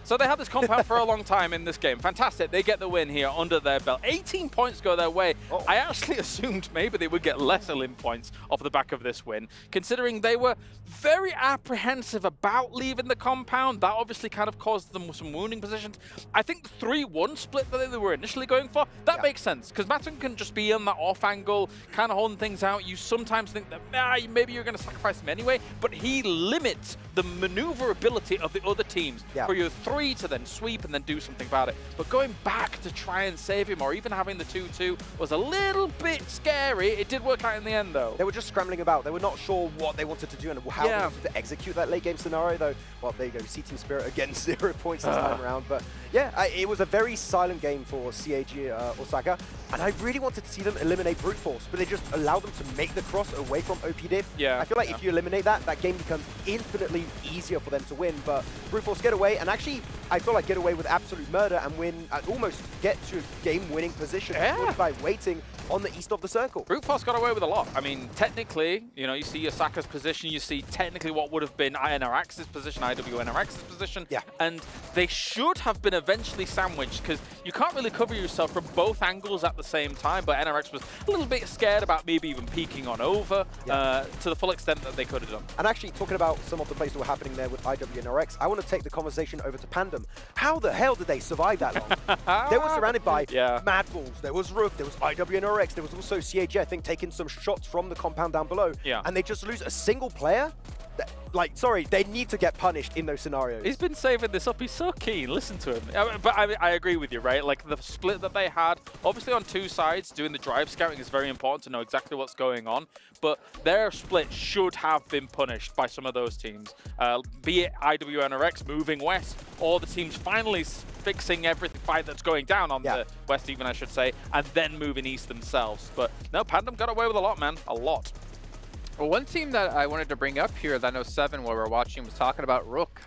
so they had this compound for a long time in this game. Fantastic. They get the win here under their belt. 18 points go their way. I actually assumed maybe they would get less Elim points off the back of this win, considering they were very apprehensive about leaving the compound. That obviously kind of caused them some wounding positions. I think the 3-1 split that they were initially going for, that makes sense, because Matton can just be in that off angle, kind of holding things out. You sometimes think that, maybe you're going to sacrifice him anyway, but he limits the maneuverability of the other teams for your 3 to then sweep and then do something about it. But going back to try and save him, or even having the 2-2, was a little bit scary. It did work out in the end, though. They were just scrambling about. They were not sure what they wanted to do and how they wanted to execute that late game scenario, though. Well, there you go. See Team Spirit again, 0 points this time around. But yeah, it was a very silent game for CAG Osaka, and I really wanted to see them eliminate Brute Force, but they just allowed them to make the cross away from OP Div. Yeah. I feel like if you eliminate that, that game becomes infinitely easier for them to win. But Brute Force get away, and actually, I feel like get away with absolute murder and win, almost get to game-winning position by waiting on the east of the circle. Brute Force got away with a lot. I mean, technically, you know, you see Osaka's position, you see technically what would have been NRX's position, IWNRX's position, and they should have been eventually sandwiched, because you can't really cover yourself from both angles at the same time, but NRX was a little bit scared about maybe even peeking on over to the full extent that they could have done. And actually, talking about some of the plays that were happening there with IWNRX, I want to take the conversation over to Pandum. How the hell did they survive that long? They were surrounded by Mad Bulls, there was Rook, there was IWNRX, there was also CAG, I think, taking some shots from the compound down below. And they just lose a single player? Like, sorry, they need to get punished in those scenarios. He's been saving this up. He's so keen. Listen to him. But I agree with you, right? Like, the split that they had, obviously on 2 sides, doing the drive scouting is very important to know exactly what's going on. But their split should have been punished by some of those teams. Be it IWNRX moving west, or the teams finally fixing every fight that's going down on the west, even, I should say, and then moving east themselves. But no, Pandum got away with a lot, man. A lot. Well, one team that I wanted to bring up here that I know Seven, while we were watching, was talking about Rook.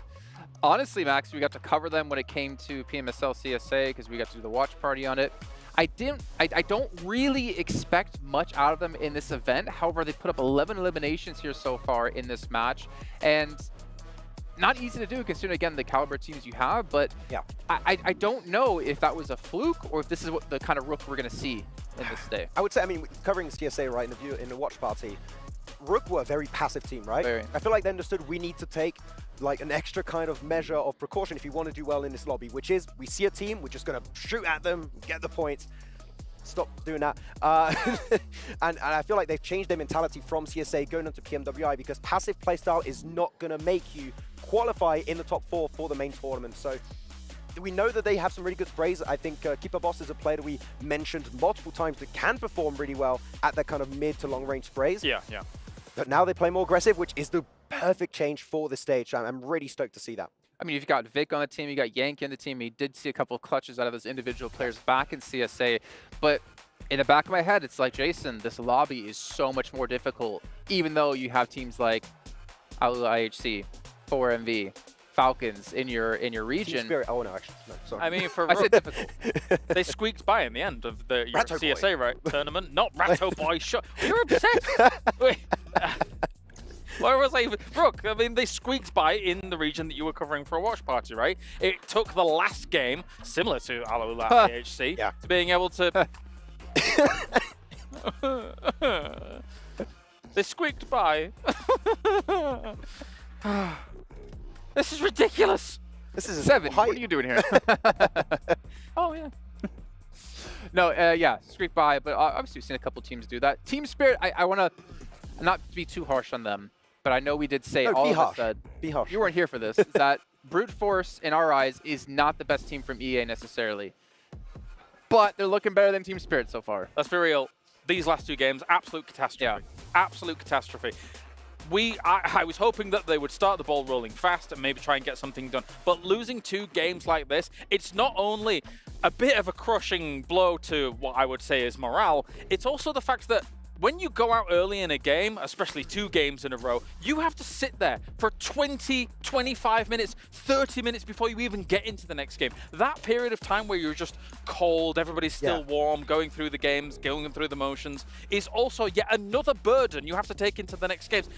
Honestly, Max, we got to cover them when it came to PMSL CSA because we got to do the watch party on it. I don't really expect much out of them in this event. However, they put up 11 eliminations here so far in this match, and not easy to do considering, again, the caliber teams you have. But I don't know if that was a fluke or if this is what the kind of Rook we're going to see in this day. I would say, I mean, covering CSA right in the watch party, Rook were a very passive team, right? I feel like they understood we need to take like an extra kind of measure of precaution if you want to do well in this lobby, which is we see a team, we're just going to shoot at them, get the points. Stop doing that. And I feel like they've changed their mentality from CSA going into PMWI because passive playstyle is not going to make you qualify in the top 4 for the main tournament. So we know that they have some really good sprays. I think Keeper Boss is a player that we mentioned multiple times that can perform really well at that kind of mid to long range sprays. Yeah. But now they play more aggressive, which is the perfect change for the stage. I'm really stoked to see that. I mean, you've got Vic on the team, you got Yankee on the team. You did see a couple of clutches out of those individual players back in CSA. But in the back of my head, it's like, Jason, this lobby is so much more difficult, even though you have teams like IHC, 4MV, Falcons in your region. Team Spirit. Oh, no, actually. No, sorry. I mean, for I said difficult. they squeaked by in the end of the Ratto CSA tournament. Not Ratto Boy. You're upset. Wait. Where was I even? Brooke, I mean, they squeaked by in the region that you were covering for a watch party, right? It took the last game, similar to Alula AHC, to being able to... They squeaked by. This is ridiculous. This is 7. What are you doing here? Oh, yeah. No, yeah, squeaked by, but obviously we've seen a couple teams do that. Team Spirit, I want to not be too harsh on them, but I know we did say all of us said, be harsh. You weren't here for this, that Brute Force, in our eyes, is not the best team from EA necessarily. But they're looking better than Team Spirit so far. Let's be real. These last 2 games, absolute catastrophe. Yeah. Absolute catastrophe. I was hoping that they would start the ball rolling fast and maybe try and get something done. But losing 2 games like this, it's not only a bit of a crushing blow to what I would say is morale, it's also the fact that when you go out early in a game, especially 2 games in a row, you have to sit there for 20, 25 minutes, 30 minutes before you even get into the next game. That period of time where you're just cold, everybody's still warm, going through the games, going through the motions, is also yet another burden you have to take into the next games.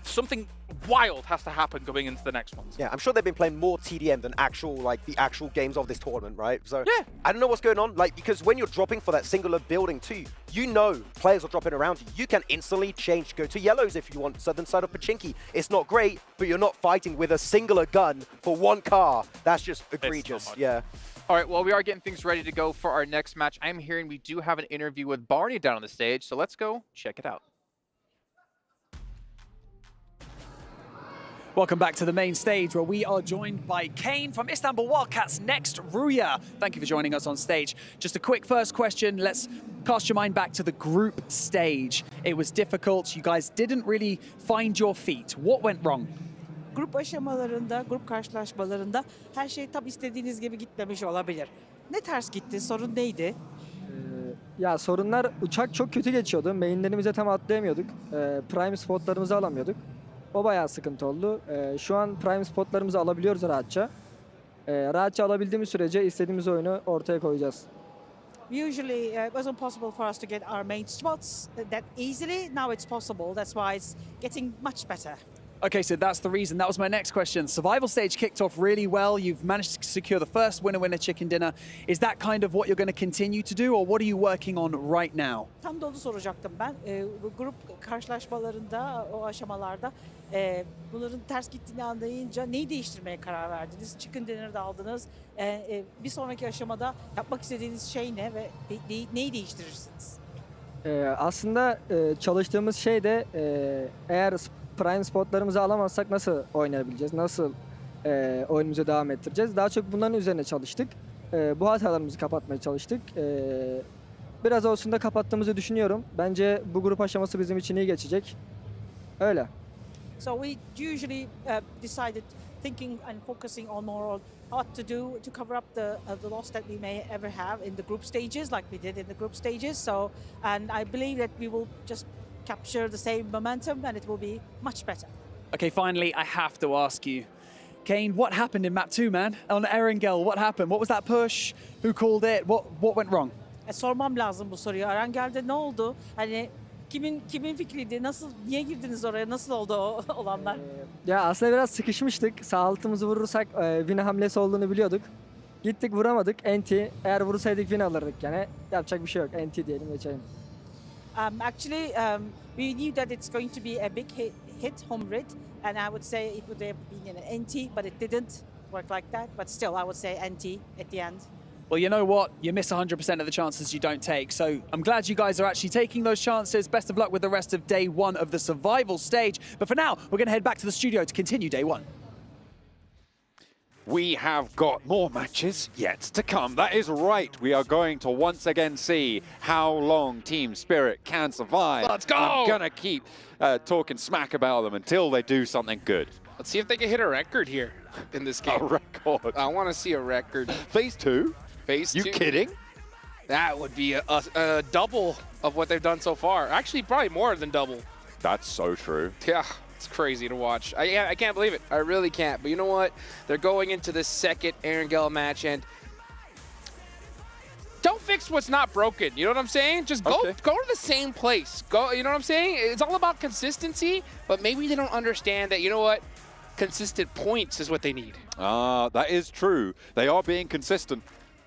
Something wild has to happen going into the next ones. Yeah, I'm sure they've been playing more TDM than the actual games of this tournament, right? So yeah, I don't know what's going on, because when you're dropping for that singular building too, you know players are dropping around you. You can instantly change, go to yellows if you want, southern side of Pachinki. It's not great, but you're not fighting with a singular gun for 1 car. That's just egregious. Yeah. All right, well, we are getting things ready to go for our next match. I'm hearing we do have an interview with Barney down on the stage, so let's go check it out. Welcome back to the main stage, where we are joined by Kane from Istanbul Wildcats next, Ruya. Thank you for joining us on stage. Just a quick first question. Let's cast your mind back to the group stage. It was difficult. You guys didn't really find your feet. What went wrong? Grup aşamalarında, grup karşılaşmalarında her şey tam istediğiniz gibi gitmemiş olabilir. Ne ters gitti? Sorun neydi? Ya sorunlar, uçak çok kötü geçiyordu. Mainlerimize tam atlayamıyorduk. Prime spotlarımızı alamıyorduk. O bayağı sıkıntı oldu. Şu an prime spotlarımızı alabiliyoruz rahatça. Rahatça alabildiğimiz sürece istediğimiz oyunu ortaya koyacağız. Usually it wasn't possible for us to get our main spots that easily. Now it's possible. That's why it's getting much better. Okay, so that's the reason. That was my next question. Survival stage kicked off really well. You've managed to secure the first winner chicken dinner. Is that kind of what you're going to continue to do, or what are you working on right now? Tam da onu soracaktım ben. Bu grup karşılaşmalarında, o aşamalarda bunların ters gittiğini anlayınca neyi değiştirmeye karar verdiniz? Chicken dinner'ı da aldınız. Bir sonraki aşamada yapmak istediğiniz şey ne ve neyi değiştirirsiniz? Aslında çalıştığımız şey de eğer prime spotlarımızı alamazsak nasıl oynayabileceğiz, nasıl oyunumuza devam ettireceğiz. Daha çok bunların üzerine çalıştık. Bu hatalarımızı kapatmaya çalıştık. Biraz olsun da kapattığımızı düşünüyorum. Bence bu grup aşaması bizim için iyi geçecek. Öyle. So we usually decided thinking and focusing on more on what to do to cover up the loss that we may ever have in the group stages, like we did in the group stages. So, and I believe that we will just capture the same momentum and it will be much better. Okay, finally, I have to ask you, Kane, what happened in map 2, man? On Erengel, what happened? What was that push? Who called it? What went wrong? Sormam lazım bu soruyu. Erengel'de ne oldu? Hani kimin fikriydi? Niye girdiniz oraya? Nasıl oldu o olanlar? Ya aslında biraz sıkışmıştık. Sağ altımızı vurursak win hamlesi olduğunu biliyorduk. Gittik vuramadık. NT. Eğer vursaydık win alırdık yani. Yapacak bir şey yok. NT diyelim, geçelim. Actually, we knew that it's going to be a big hit home rid, and I would say it would have been an NT, but it didn't work like that. But still, I would say NT at the end. Well, you know what? You miss 100% of the chances you don't take. So I'm glad you guys are actually taking those chances. Best of luck with the rest of day 1 of the survival stage. But for now, we're going to head back to the studio to continue day 1. we have got more matches yet to come. That is right. We are going to once again see how long Team Spirit can survive. Let's go! I'm going to keep talking smack about them until they do something good. Let's see if they can hit a record here in this game. A record? I want to see a record. Phase 2? Phase 2? You kidding? That would be a double of what they've done so far. Actually, probably more than double. That's so true. Yeah. It's crazy to watch. I can't believe it. I really can't. But you know what? They're going into this second Erangel match, and don't fix what's not broken. You know what I'm saying? Just go to the same place. Go. You know what I'm saying? It's all about consistency, but maybe they don't understand that, you know what? Consistent points is what they need. That is true. They are being consistent.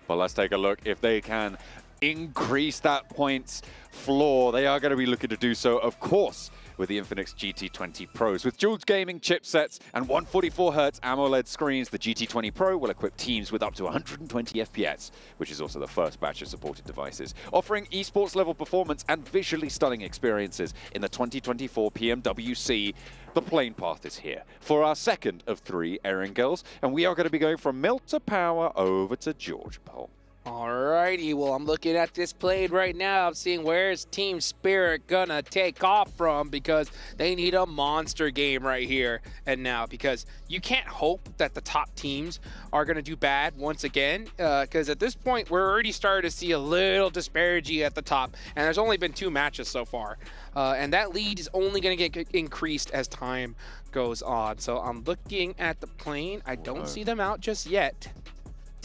But let's take a look if they can increase that points floor. They are going to be looking to do so, of course, with the Infinix GT20 Pros. With dual gaming chipsets and 144Hz AMOLED screens, the GT20 Pro will equip teams with up to 120 FPS, which is also the first batch of supported devices, offering esports level performance and visually stunning experiences in the 2024 PMWC. The plane path is here for our second of 3 Erangels, and we are going to be going from Milt to Power over to George Pole. Alrighty, well, I'm looking at this plane right now. I'm seeing where's Team Spirit gonna take off from, because they need a monster game right here and now, because you can't hope that the top teams are gonna do bad once again, because at this point, we're already starting to see a little disparity at the top, and there's only been 2 matches so far. And that lead is only gonna get increased as time goes on. So I'm looking at the plane. I don't see them out just yet.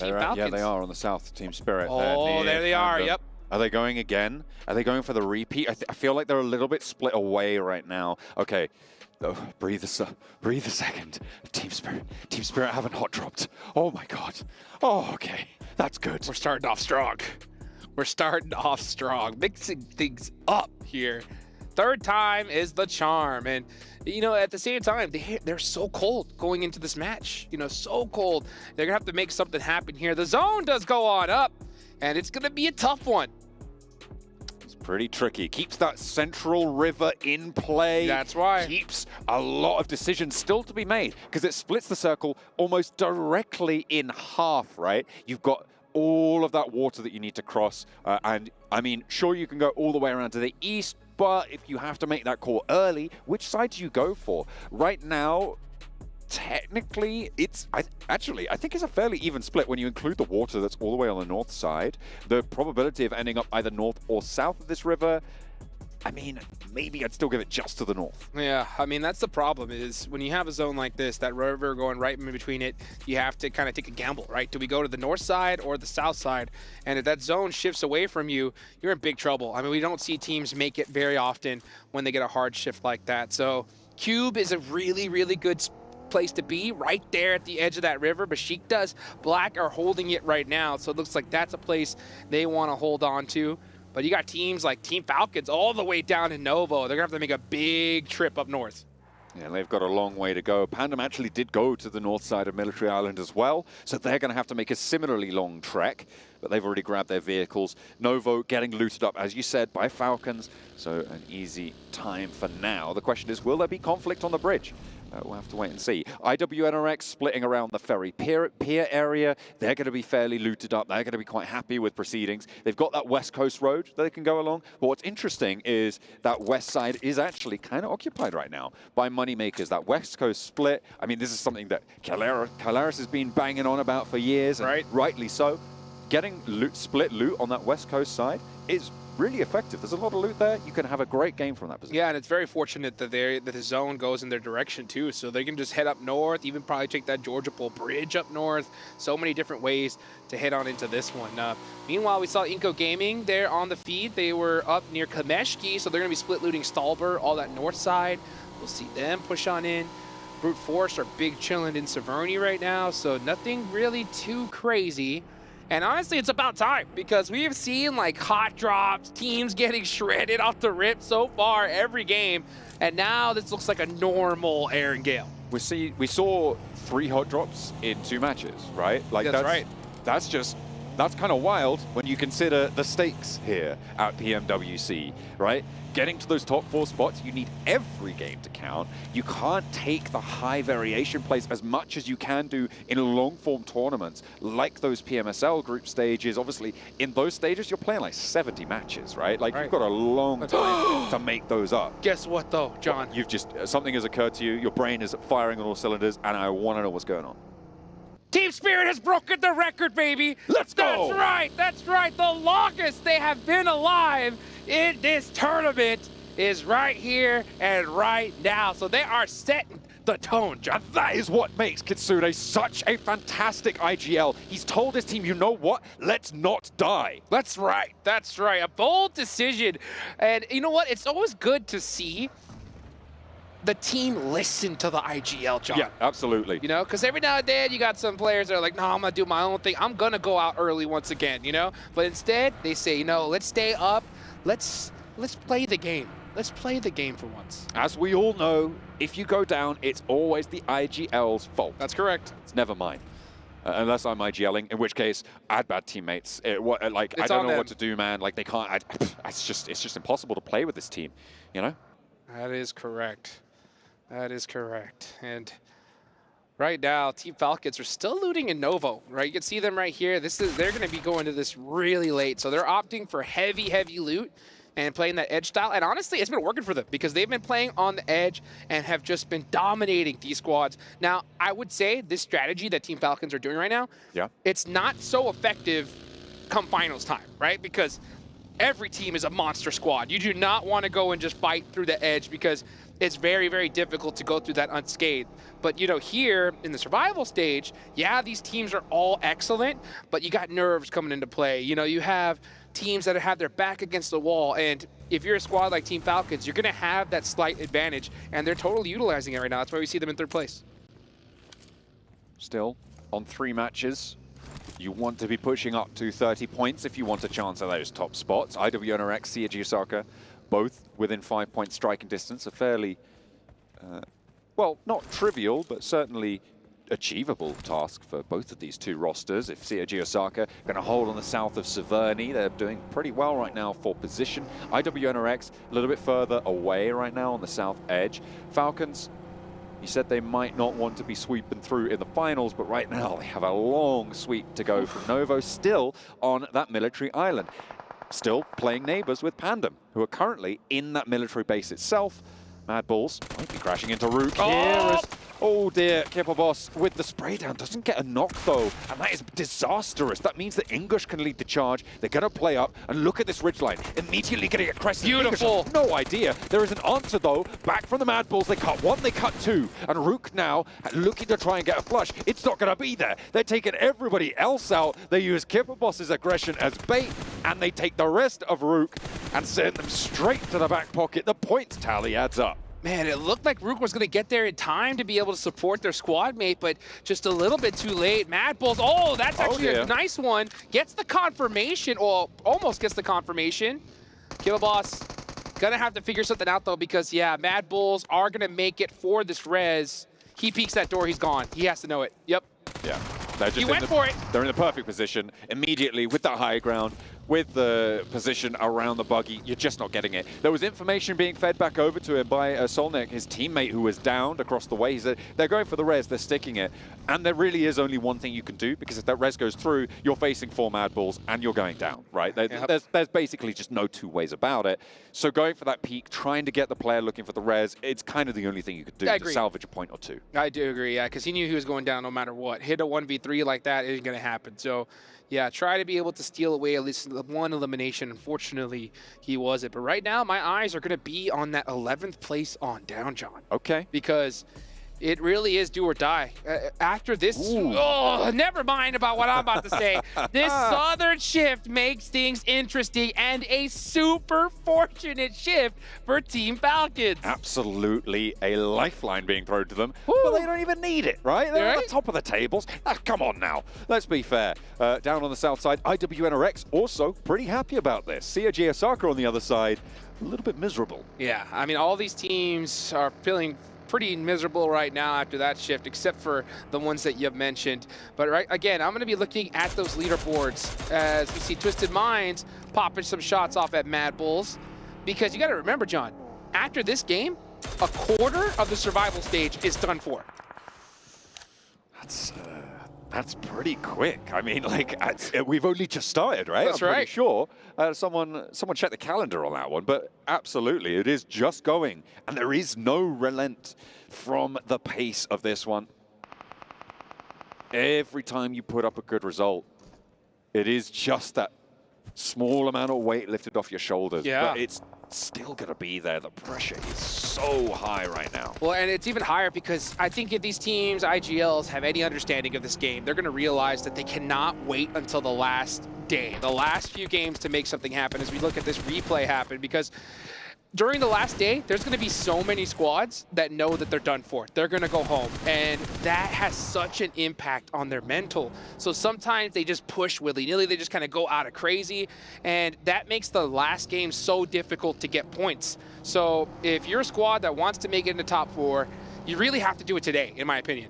Yeah, they are on the south, Team Spirit. Oh, there they are, yep. Are they going again? Are they going for the repeat? I feel like they're a little bit split away right now. Okay, breathe a second. Team Spirit haven't hot dropped. Oh my God. Oh, okay, that's good. We're starting off strong. We're starting off strong, mixing things up here. Third time is the charm, and you know, at the same time, they're so cold going into this match. You know, so cold. They're gonna have to make something happen here. The zone does go on up, and it's gonna be a tough one. It's pretty tricky. Keeps that central river in play. That's why. Keeps a lot of decisions still to be made, because it splits the circle almost directly in half, right? You've got all of that water that you need to cross, and I mean, sure, you can go all the way around to the east, but if you have to make that call early, which side do you go for? Right now, technically, I think it's a fairly even split when you include the water that's all the way on the north side. The probability of ending up either north or south of this river, I mean, maybe I'd still give it just to the north. Yeah, I mean, that's the problem, is when you have a zone like this, that river going right in between it, you have to kind of take a gamble, right? Do we go to the north side or the south side? And if that zone shifts away from you, you're in big trouble. I mean, we don't see teams make it very often when they get a hard shift like that. So Cube is a really, really good place to be, right there at the edge of that river. Besiktas, Black are holding it right now, so it looks like that's a place they want to hold on to. But you got teams like Team Falcons all the way down in Novo. They're going to have to make a big trip up north. Yeah, they've got a long way to go. Pandum actually did go to the north side of Military Island as well, so they're going to have to make a similarly long trek, but they've already grabbed their vehicles. Novo getting looted up, as you said, by Falcons, so an easy time for now. The question is, will there be conflict on the bridge? We'll have to wait and see. IWNRX splitting around the ferry pier area. They're going to be fairly looted up. They're going to be quite happy with proceedings. They've got that West Coast road that they can go along. But what's interesting is that west side is actually kind of occupied right now by moneymakers. That West Coast split, I mean, this is something that Calaris has been banging on about for years, and rightly so. Getting split loot on that West Coast side is really effective. There's a lot of loot there. You can have a great game from that position. Yeah, and it's very fortunate that the zone goes in their direction too, so they can just head up north, even probably take that Georgia Pole Bridge up north. So many different ways to head on into this one. Meanwhile, we saw Inco Gaming there on the feed. They were up near Kameshki, so they're going to be split looting Stalber, all that north side. We'll see them push on in. Brute Force are big chilling in Severny right now, so nothing really too crazy. And honestly, it's about time, because we've seen like hot drops, teams getting shredded off the rip so far every game, and now this looks like a normal Erangel. We saw 3 hot drops in 2 matches, right? Like that's right. That's That's kind of wild when you consider the stakes here at PMWC, right? Getting to those top 4 spots, you need every game to count. You can't take the high variation plays as much as you can do in long-form tournaments, like those PMSL group stages. Obviously, in those stages, you're playing like 70 matches, right? Like, you've got a long time to make those up. Guess what, though, John? You've just, something has occurred to you, your brain is firing on all cylinders, and I want to know what's going on. Team Spirit has broken the record, baby. Let's go. That's right. That's right. The longest they have been alive in this tournament is right here and right now. So they are setting the tone, John. And that is what makes Kitsune such a fantastic IGL. He's told his team, you know what? Let's not die. That's right. That's right. A bold decision. And you know what? It's always good to see the team listen to the IGL, John. Yeah, absolutely. You know, because every now and then you got some players that are like, no, I'm going to do my own thing. I'm going to go out early once again, you know? But instead, they say, you know, let's stay up. Let's play the game. Let's play the game for once. As we all know, if you go down, it's always the IGL's fault. That's correct. It's never mine. Unless I'm IGLing, in which case I had bad teammates. I don't know what to do, man. Like, they can't. It's just impossible to play with this team, you know? That is correct. That is correct. And right now, Team Falcons are still looting in Novo, right? You can see them right here. They're going to be going to this really late. So they're opting for heavy loot and playing that edge style. And honestly, it's been working for them because they've been playing on the edge and have just been dominating these squads. Now, I would say this strategy that Team Falcons are doing right now, it's not so effective come finals time, right? Because every team is a monster squad. You do not want to go and just fight through the edge because it's very, very difficult to go through that unscathed. But, you know, here in the survival stage, yeah, these teams are all excellent, but you got nerves coming into play. You know, you have teams that have their back against the wall, and if you're a squad like Team Falcons, you're going to have that slight advantage, and they're totally utilizing it right now. That's why we see them in 3rd place. Still on 3 matches. You want to be pushing up to 30 points if you want a chance at those top spots. IWNRX, CG Osaka, both within 5-point striking distance. A fairly, well, not trivial, but certainly achievable task for both of these 2 rosters. If CG Osaka going to hold on the south of Severny, they're doing pretty well right now for position. IWNRX a little bit further away right now on the south edge. Falcons, you said they might not want to be sweeping through in the finals, but right now they have a long sweep to go from Novo, still on that military island. Still playing neighbors with Pandum, who are currently in that military base itself. Mad Balls might be crashing into Rook here. Oh dear, Kipper Boss with the spray down doesn't get a knock though, and that is disastrous. That means that English can lead the charge. They're going to play up, and look at this ridgeline. Immediately getting a crest. Beautiful. No idea. There is an answer though. Back from the Mad Balls, they cut 1, they cut 2, and Rook now looking to try and get a flush. It's not going to be there. They're taking everybody else out. They use Kipper Boss's aggression as bait, and they take the rest of Rook and send them straight to the back pocket. The points tally adds up. Man, it looked like Rook was going to get there in time to be able to support their squad mate, but just a little bit too late. Mad Bulls, oh, that's actually a nice one. Gets the confirmation, or almost gets the confirmation. Killer Boss going to have to figure something out, though, because, yeah, Mad Bulls are going to make it for this res. He peeks that door, he's gone. He has to know it. Yep. Yeah. He went for it. They're in the perfect position immediately with that high ground, with the position around the buggy. You're just not getting it. There was information being fed back over to him by Solnik, his teammate, who was downed across the way. He said, they're going for the res, they're sticking it. And there really is only one thing you can do, because if that res goes through, you're facing 4 Mad Balls and you're going down, right? There's basically just no 2 ways about it. So going for that peak, trying to get the player looking for the res, it's kind of the only thing you could do to salvage a point or 2. I do agree, yeah, because he knew he was going down no matter what. Hit a 1v3 like that isn't going to happen. So, yeah, try to be able to steal away at least 1 elimination. Unfortunately, he wasn't. But right now, my eyes are going to be on that 11th place on down, John. Okay. Because it really is do or die. After this, oh, never mind about what I'm about to say. This Southern shift makes things interesting and a super fortunate shift for Team Falcons. Absolutely a lifeline being thrown to them, but they don't even need it, right? They're at the top of the tables. Come on now, let's be fair. Down on the south side, IWNRX also pretty happy about this. CG Osaka on the other side, a little bit miserable. Yeah, I mean, all these teams are feeling pretty miserable right now after that shift, except for the ones that you've mentioned. But right, again, I'm going to be looking at those leaderboards as we see Twisted Minds popping some shots off at Mad Bulls. Because you got to remember, John, after this game, a quarter of the survival stage is done for. That's pretty quick. I mean, like, we've only just started, right? That's I'm right. pretty sure. Someone check the calendar on that one. But absolutely, it is just going. And there is no relent from the pace of this one. Every time you put up a good result, it is just that small amount of weight lifted off your shoulders. Yeah. But it's still going to be there. The pressure is so high right now. Well, and it's even higher because I think if these teams, IGLs, have any understanding of this game, they're going to realize that they cannot wait until the last day, the last few games to make something happen as we look at this replay happen. Because during the last day, there's going to be so many squads that know that they're done for. They're going to go home, and that has such an impact on their mental. So sometimes they just push willy-nilly. They just kind of go out of crazy, and that makes the last game so difficult to get points. So if you're a squad that wants to make it in the top 4, you really have to do it today, in my opinion.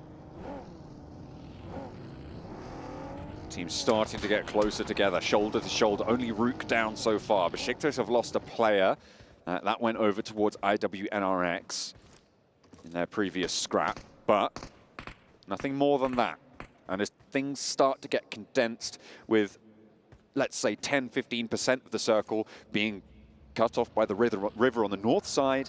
Teams starting to get closer together, shoulder to shoulder. Only Rook down so far. Besiktas have lost a player. That went over towards IWNRX in their previous scrap, but nothing more than that. And as things start to get condensed with, let's say, 10-15% of the circle being cut off by the river on the north side,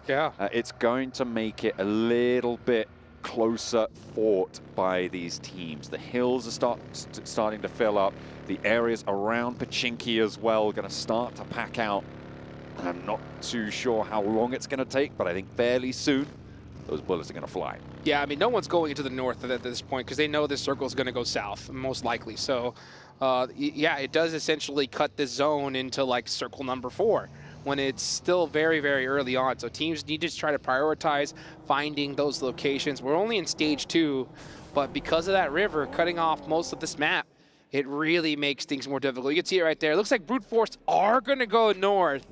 it's going to make it a little bit closer fought by these teams. The hills are starting to fill up. The areas around Pachinki as well going to start to pack out. I'm not too sure how long it's going to take, but I think fairly soon those bullets are going to fly. Yeah, I mean, no one's going into the north at this point because they know this circle is going to go south, most likely. So, yeah, it does essentially cut this zone into, like, circle number 4 when it's still very, very early on. So teams need to try to prioritize finding those locations. We're only in stage 2, but because of that river cutting off most of this map, it really makes things more difficult. You can see it right there. It looks like Brute Force are going to go north.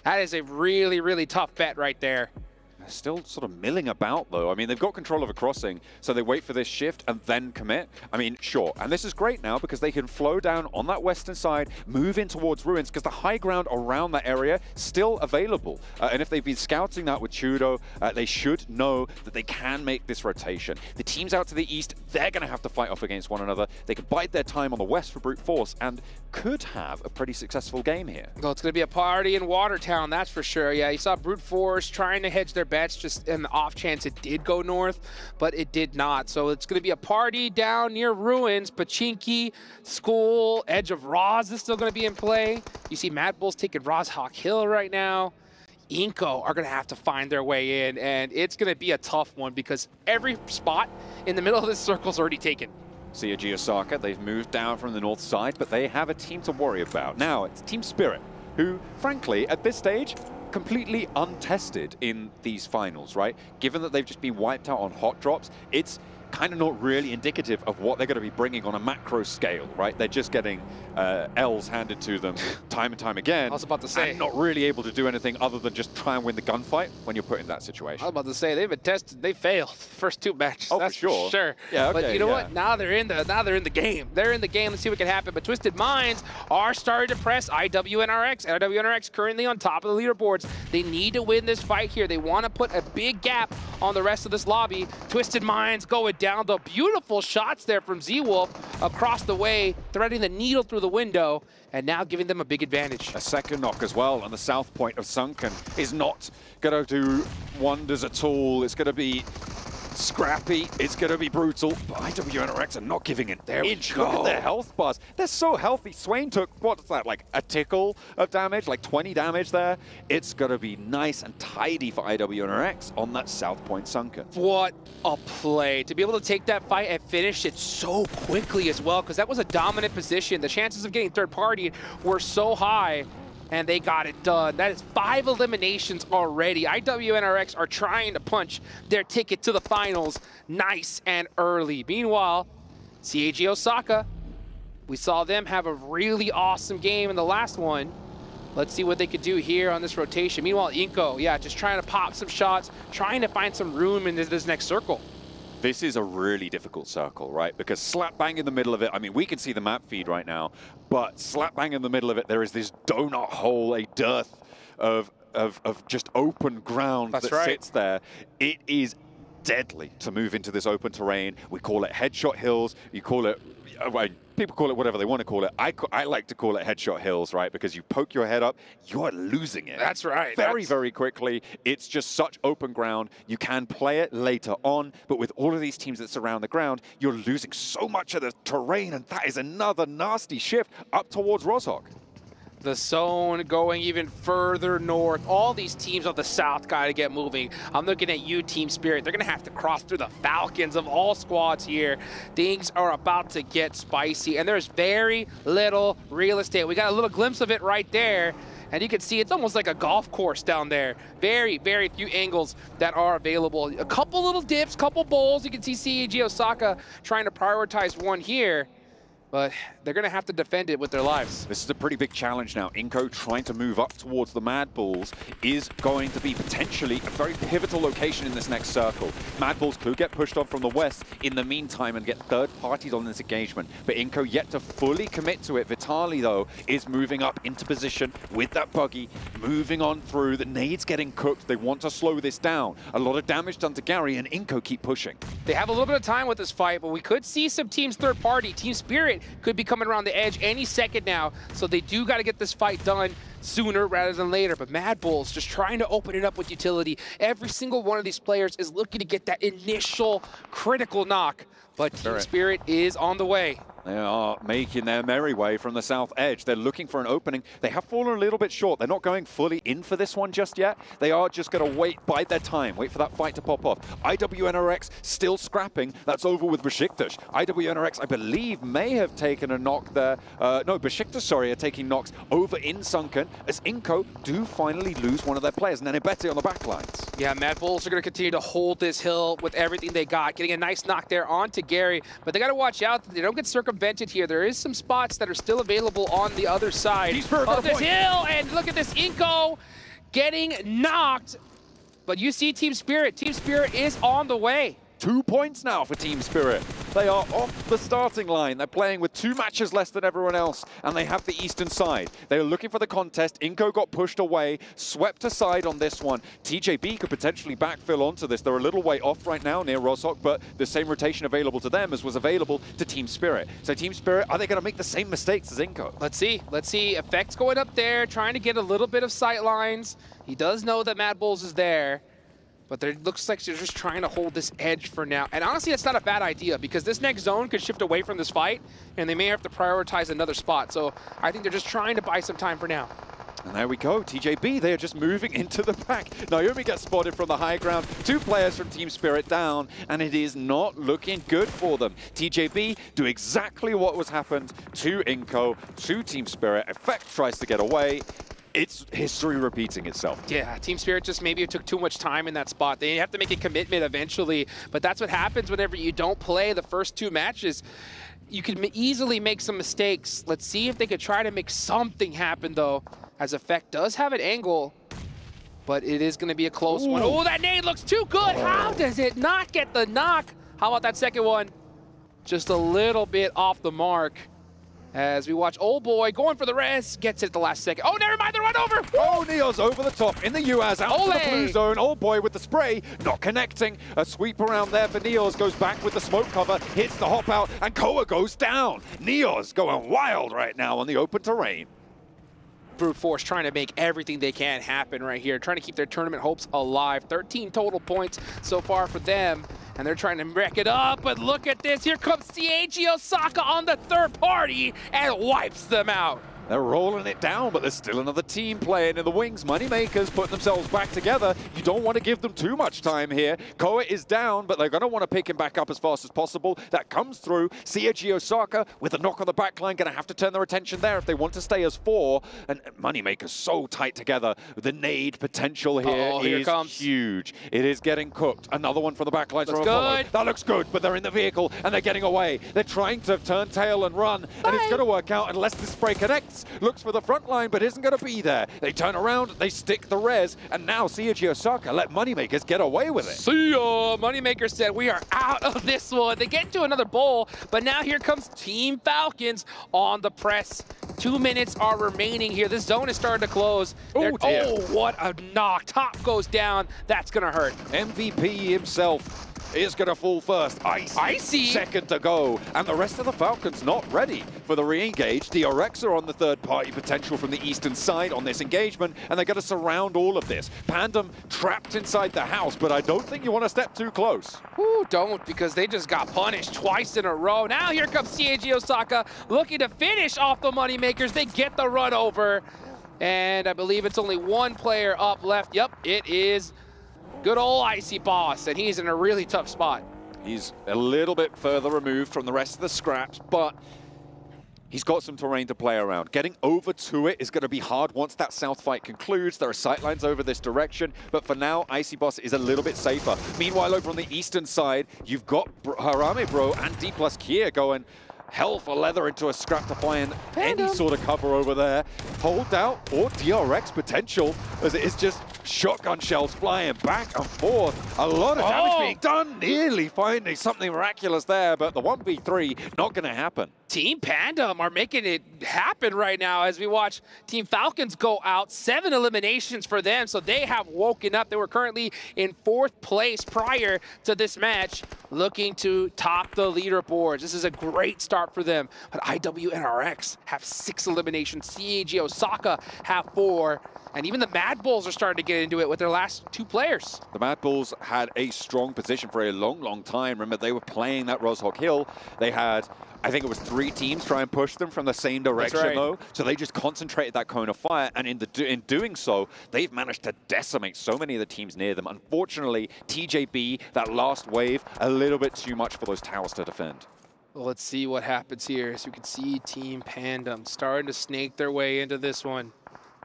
That is a really, really tough bet right there. They're still sort of milling about, though. I mean, they've got control of a crossing, so they wait for this shift and then commit. I mean, sure. And this is great now because they can flow down on that western side, move in towards ruins, because the high ground around that area still available. And if they've been scouting that with Chudo, they should know that they can make this rotation. The teams out to the east, they're going to have to fight off against one another. They can bide their time on the west for Brute Force and could have a pretty successful game here. Well, it's going to be a party in Watertown, that's for sure. Yeah, you saw Brute Force trying to hedge their bets just in the off chance it did go north, but it did not. So it's going to be a party down near ruins. Pachinki, School, Edge of Roz is still going to be in play. You see Mad Bulls taking Rozhawk Hill right now. Inko are going to have to find their way in, and it's going to be a tough one because every spot in the middle of this circle is already taken. CAG Osaka, they've moved down from the north side, but they have a team to worry about. Now, it's Team Spirit, who, frankly, at this stage, completely untested in these finals, right? Given that they've just been wiped out on hot drops, it's kind of not really indicative of what they're going to be bringing on a macro scale, right? They're just getting L's handed to them time and time again. I was about to say. And not really able to do anything other than just try and win the gunfight when you're put in that situation. I was about to say, they've been tested. They failed the first 2 matches. Oh, that's for sure. Sure. Yeah, okay, but you know what? Now they're in the game. They're in the game. Let's see what can happen. But Twisted Minds are starting to press IWNRX. IWNRX currently on top of the leaderboards. They need to win this fight here. They want to put a big gap on the rest of this lobby. Twisted Minds going down. The beautiful shots there from Z-Wolf across the way, threading the needle through the window, and now giving them a big advantage. A second knock as well on the south point of Sunken is not going to do wonders at all. It's going to be scrappy, it's going to be brutal, but IWNRX are not giving an inch. Look at their health bars. They're so healthy. Swain took, what's that, like a tickle of damage, like 20 damage there. It's going to be nice and tidy for IWNRX on that south point Sunken. What a play. To be able to take that fight and finish it so quickly as well, because that was a dominant position. The chances of getting third party were so high, and they got it done. That is 5 eliminations already. IWNRX are trying to punch their ticket to the finals nice and early. Meanwhile, CAG Osaka, we saw them have a really awesome game in the last one, Let's see what they could do here on this rotation. Meanwhile, Inko, yeah, just trying to pop some shots, trying to find some room in this next circle. This is a really difficult circle, right? Because slap bang in the middle of it, I mean, we can see the map feed right now, but slap bang in the middle of it, there is this donut hole, a dearth of just open ground that sits there. It is deadly to move into this open terrain. We call it headshot hills. You call it, people call it whatever they want to call it. I like to call it headshot hills, right? Because you poke your head up, you're losing it. That's right. Very quickly. It's just such open ground. You can play it later on, but with all of these teams that surround the ground, you're losing so much of the terrain, and that is another nasty shift up towards Rozhok. The zone going even further north. All these teams on the south got to get moving. I'm looking at you, Team Spirit. They're going to have to cross through the Falcons of all squads here. Things are about to get spicy, and there's very little real estate. We got a little glimpse of it right there, and you can see it's almost like a golf course down there. Very few angles that are available. A couple little dips, couple bowls. You can see CAG Osaka trying to prioritize one here, but they're going to have to defend it with their lives. This is a pretty big challenge now. Inko trying to move up towards the Mad Bulls is going to be potentially a very pivotal location in this next circle. Mad Bulls could get pushed on from the west in the meantime and get third parties on this engagement, but Inko yet to fully commit to it. Vitali, though, is moving up into position with that buggy, moving on through. The nades getting cooked. They want to slow this down. A lot of damage done to Gary, and Inko keep pushing. They have a little bit of time with this fight, but we could see some teams third party. Team Spirit could be coming around the edge any second now, so they do got to get this fight done sooner rather than later. But Mad Bulls just trying to open it up with utility. Every single one of these players is looking to get that initial critical knock, but Team Spirit is on the way. They are making their merry way from the south edge. They're looking for an opening. They have fallen a little bit short. They're not going fully in for this one just yet. They are just going to wait, bide their time, wait for that fight to pop off. IWNRX still scrapping. That's over with Besiktas. IWNRX, I believe, may have taken a knock there. No, Besiktas, sorry, are taking knocks over in Sunken, as Inko do finally lose one of their players. And then Ebete on the back lines. Yeah, Mad Bulls are going to continue to hold this hill with everything they got, getting a nice knock there onto Gary. But they got to watch out that they don't get circumvented here. There is some spots that are still available on the other side of this hill. And look at this, Inko getting knocked. But you see Team Spirit. Team Spirit is on the way. 2 points now for Team Spirit. They are off the starting line. They're playing with 2 matches less than everyone else, and they have the eastern side. They are looking for the contest. Inko got pushed away, swept aside on this one. TJB could potentially backfill onto this. They're a little way off right now near Rozhok, but the same rotation available to them as was available to Team Spirit. So Team Spirit, are they going to make the same mistakes as Inko? Let's see. Let's see. Effects going up there, trying to get a little bit of sight lines. He does know that Mad Bulls is there, but it looks like they're just trying to hold this edge for now. And honestly, that's not a bad idea, because this next zone could shift away from this fight, and they may have to prioritize another spot. So I think they're just trying to buy some time for now. And there we go, TJB, they are just moving into the pack. Naomi gets spotted from the high ground. 2 players from Team Spirit down, and it is not looking good for them. TJB do exactly what was happened to Inko, to Team Spirit. Effect tries to get away. It's history repeating itself. Yeah, Team Spirit just maybe took too much time in that spot. They have to make a commitment eventually, but that's what happens whenever you don't play the first 2 matches. You can easily make some mistakes. Let's see if they could try to make something happen, though, as Effect does have an angle, but it is going to be a close one. Oh, that nade looks too good. How does it not get the knock? How about that second one? Just a little bit off the mark. As we watch Old Boy going for the rest, gets it at the last second. Oh, never mind, they're run over! Oh, Neo's over the top in the UAZ, out to the blue zone. Old Boy with the spray, not connecting. A sweep around there for Neos, goes back with the smoke cover, hits the hop out, and Koa goes down. Neos going wild right now on the open terrain. Brute Force trying to make everything they can happen right here, trying to keep their tournament hopes alive. 13 total points so far for them, and they're trying to wreck it up, but look at this. Here comes CAG Osaka on the third party and wipes them out. They're rolling it down, but there's still another team playing in the wings. Moneymakers putting themselves back together. You don't want to give them too much time here. Koa is down, but they're going to want to pick him back up as fast as possible. That comes through. CAG Osaka with a knock on the back line, going to have to turn their attention there if they want to stay as 4. And Moneymakers so tight together. The nade potential here is huge. It is getting cooked. Another one from the back line. That looks good, but they're in the vehicle and they're getting away. They're trying to turn tail and run, and it's going to work out unless the spray connects. Breathes, looks for the front line, but isn't going to be there. They turn around, they stick the res, and now CG Osaka let Moneymakers get away with it. See ya! Moneymaker said we are out of this one. They get into another bowl, but now here comes Team Falcons on the press. 2 minutes are remaining here. This zone is starting to close. Oh, what a knock. Top goes down. That's going to hurt. MVP himself is going to fall first. Icy. Second to go. And the rest of the Falcons not ready for the re-engage. DRX are on the third-party potential from the eastern side on this engagement, and they're going to surround all of this. Pandum trapped inside the house, but I don't think you want to step too close. Ooh, don't, because they just got punished twice in a row. Now here comes CAG Osaka looking to finish off the Moneymakers. They get the run over, and I believe it's only one player up left. Yep, it is good old Icy Boss, and he's in a really tough spot. He's a little bit further removed from the rest of the scraps, but he's got some terrain to play around. Getting over to it is going to be hard once that south fight concludes. There are sightlines over this direction, but for now, Icy Boss is a little bit safer. Meanwhile, over on the eastern side, you've got Harame Bro and D plus Kia going hell for leather into a scrap to find any sort of cover over there. Hold out or DRX potential, as it is just shotgun shells flying back and forth. A lot of damage being done, nearly finding something miraculous there, but the 1v3 not going to happen. Team Pandum are making it happen right now as we watch Team Falcons go out. 7 eliminations for them, so they have woken up. They were currently in 4th place prior to this match, looking to top the leaderboards. This is a great start for them, but IWNRX have 6 eliminations. CAG Osaka have 4, and even the Mad Bulls are starting to get into it with their last 2 players. The Mad Bulls had a strong position for a long, long time. Remember, they were playing that Roshok Hill. They had, I think it was 3 teams try and push them from the same direction, though. So they just concentrated that cone of fire, and in doing so, they've managed to decimate so many of the teams near them. Unfortunately, TJB, that last wave, a little bit too much for those towers to defend. Well, let's see what happens here. As you can see, Team Pandum starting to snake their way into this one,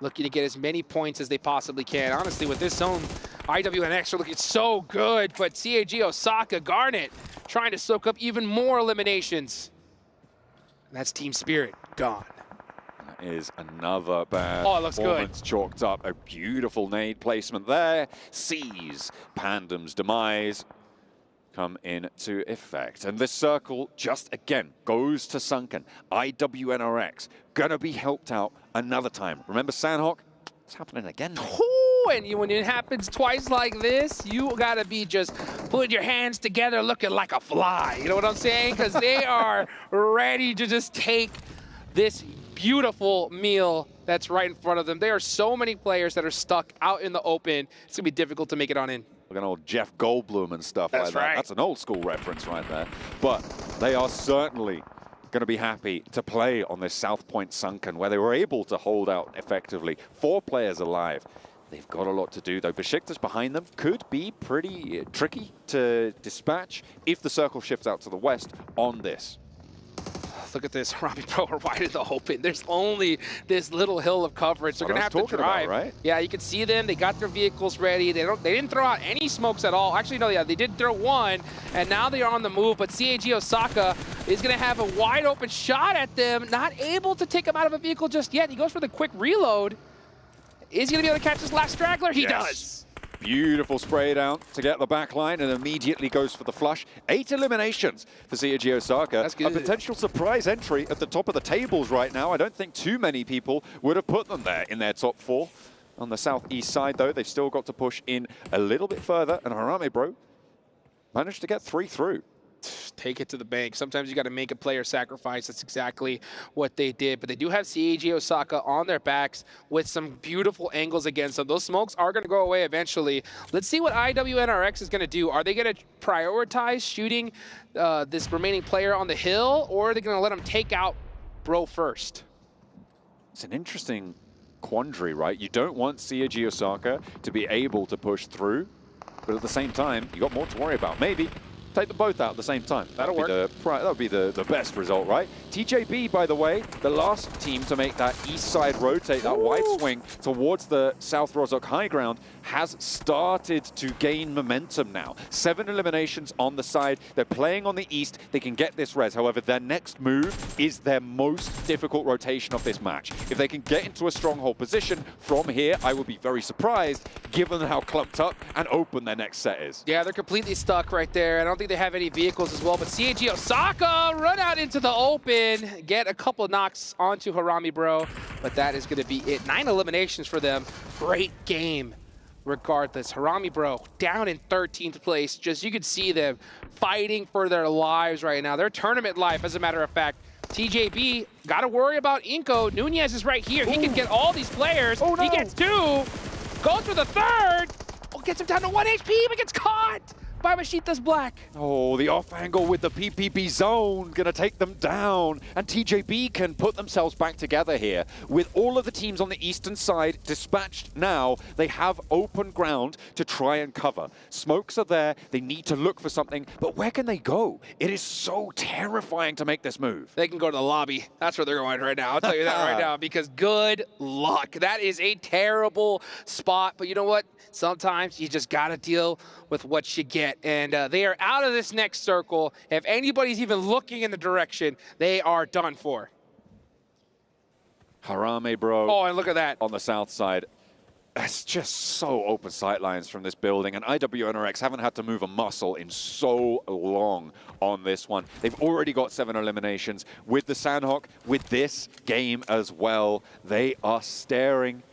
looking to get as many points as they possibly can. Honestly, with this zone, IWNX are looking so good, but CAG Osaka, Garnet, trying to soak up even more eliminations. And that's Team Spirit gone. That is another bad performance chalked up. A beautiful nade placement there. Sees Pandum's demise come into effect. And this circle just again goes to Sunken. IWNRX gonna be helped out another time. Remember Sanhok? It's happening again. And when it happens twice like this, you gotta be just putting your hands together looking like a fly. You know what I'm saying? Because they are ready to just take this beautiful meal that's right in front of them. There are so many players that are stuck out in the open. It's gonna be difficult to make it on in. Look at old Jeff Goldblum and stuff like that. That's an old school reference right there. But they are certainly going to be happy to play on this South Point Sunken, where they were able to hold out effectively. 4 players alive. They've got a lot to do, though. Besiktas behind them could be pretty tricky to dispatch if the circle shifts out to the west on this. Look at this, Robbie Pro are wide in the open. There's only this little hill of coverage. They're going to have to drive. About, right? Yeah, you can see them. They got their vehicles ready. They didn't throw out any smokes at all. Actually, no, yeah, they did throw one, and now they are on the move. But CAG Osaka is going to have a wide open shot at them. Not able to take him out of a vehicle just yet. He goes for the quick reload. Is he going to be able to catch this last straggler? He does. Beautiful spray down to get the back line and immediately goes for the flush. 8 eliminations for CAG Osaka. That's good. A potential surprise entry at the top of the tables right now. I don't think too many people would have put them there in their top 4. On the southeast side, though, they've still got to push in a little bit further, and Harame Bro managed to get 3 through. Take it to the bank. Sometimes you got to make a player sacrifice. That's exactly what they did. But they do have CAG Osaka on their backs with some beautiful angles against them. Those smokes are going to go away eventually. Let's see what IWNRX is going to do. Are they going to prioritize shooting this remaining player on the hill, or are they going to let him take out Bro first? It's an interesting quandary, right? You don't want CAG Osaka to be able to push through, but at the same time, you got more to worry about. Maybe take them both out at the same time. That'll work. That would be the best result, right? TJB, by the way, the last team to make that east side rotate, that wide swing towards the South Rozhok high ground, has started to gain momentum now. 7 eliminations on the side. They're playing on the east. They can get this res. However, their next move is their most difficult rotation of this match. If they can get into a stronghold position from here, I would be very surprised, given how clumped up and open their next set is. Yeah, they're completely stuck right there. I don't think they have any vehicles as well, but CAG Osaka run out into the open, get a couple knocks onto Harami Bro, but that is going to be it. 9 eliminations for them. Great game. Regardless, Harami Bro down in 13th place. Just you can see them fighting for their lives right now. Their tournament life, as a matter of fact. TJB, got to worry about Inko. Nunez is right here. He can get all these players. Oh, no. He gets 2. Goes for the 3rd. Oh, gets him down to 1 HP, but gets caught by Mashita's Black. Oh, the off angle with the PPP zone gonna take them down. And TJB can put themselves back together here. With all of the teams on the eastern side dispatched now, they have open ground to try and cover. Smokes are there, they need to look for something, but where can they go? It is so terrifying to make this move. They can go to the lobby. That's where they're going right now. I'll tell you that right now, because good luck. That is a terrible spot, but you know what? Sometimes you just gotta deal with what you get. And they are out of this next circle. If anybody's even looking in the direction, they are done for. Harame Bro. Oh, and look at that. On the south side. It's just so open sightlines from this building, and IWNRX haven't had to move a muscle in so long on this one. They've already got 7 eliminations. With the Sanhok, with this game as well, they are staring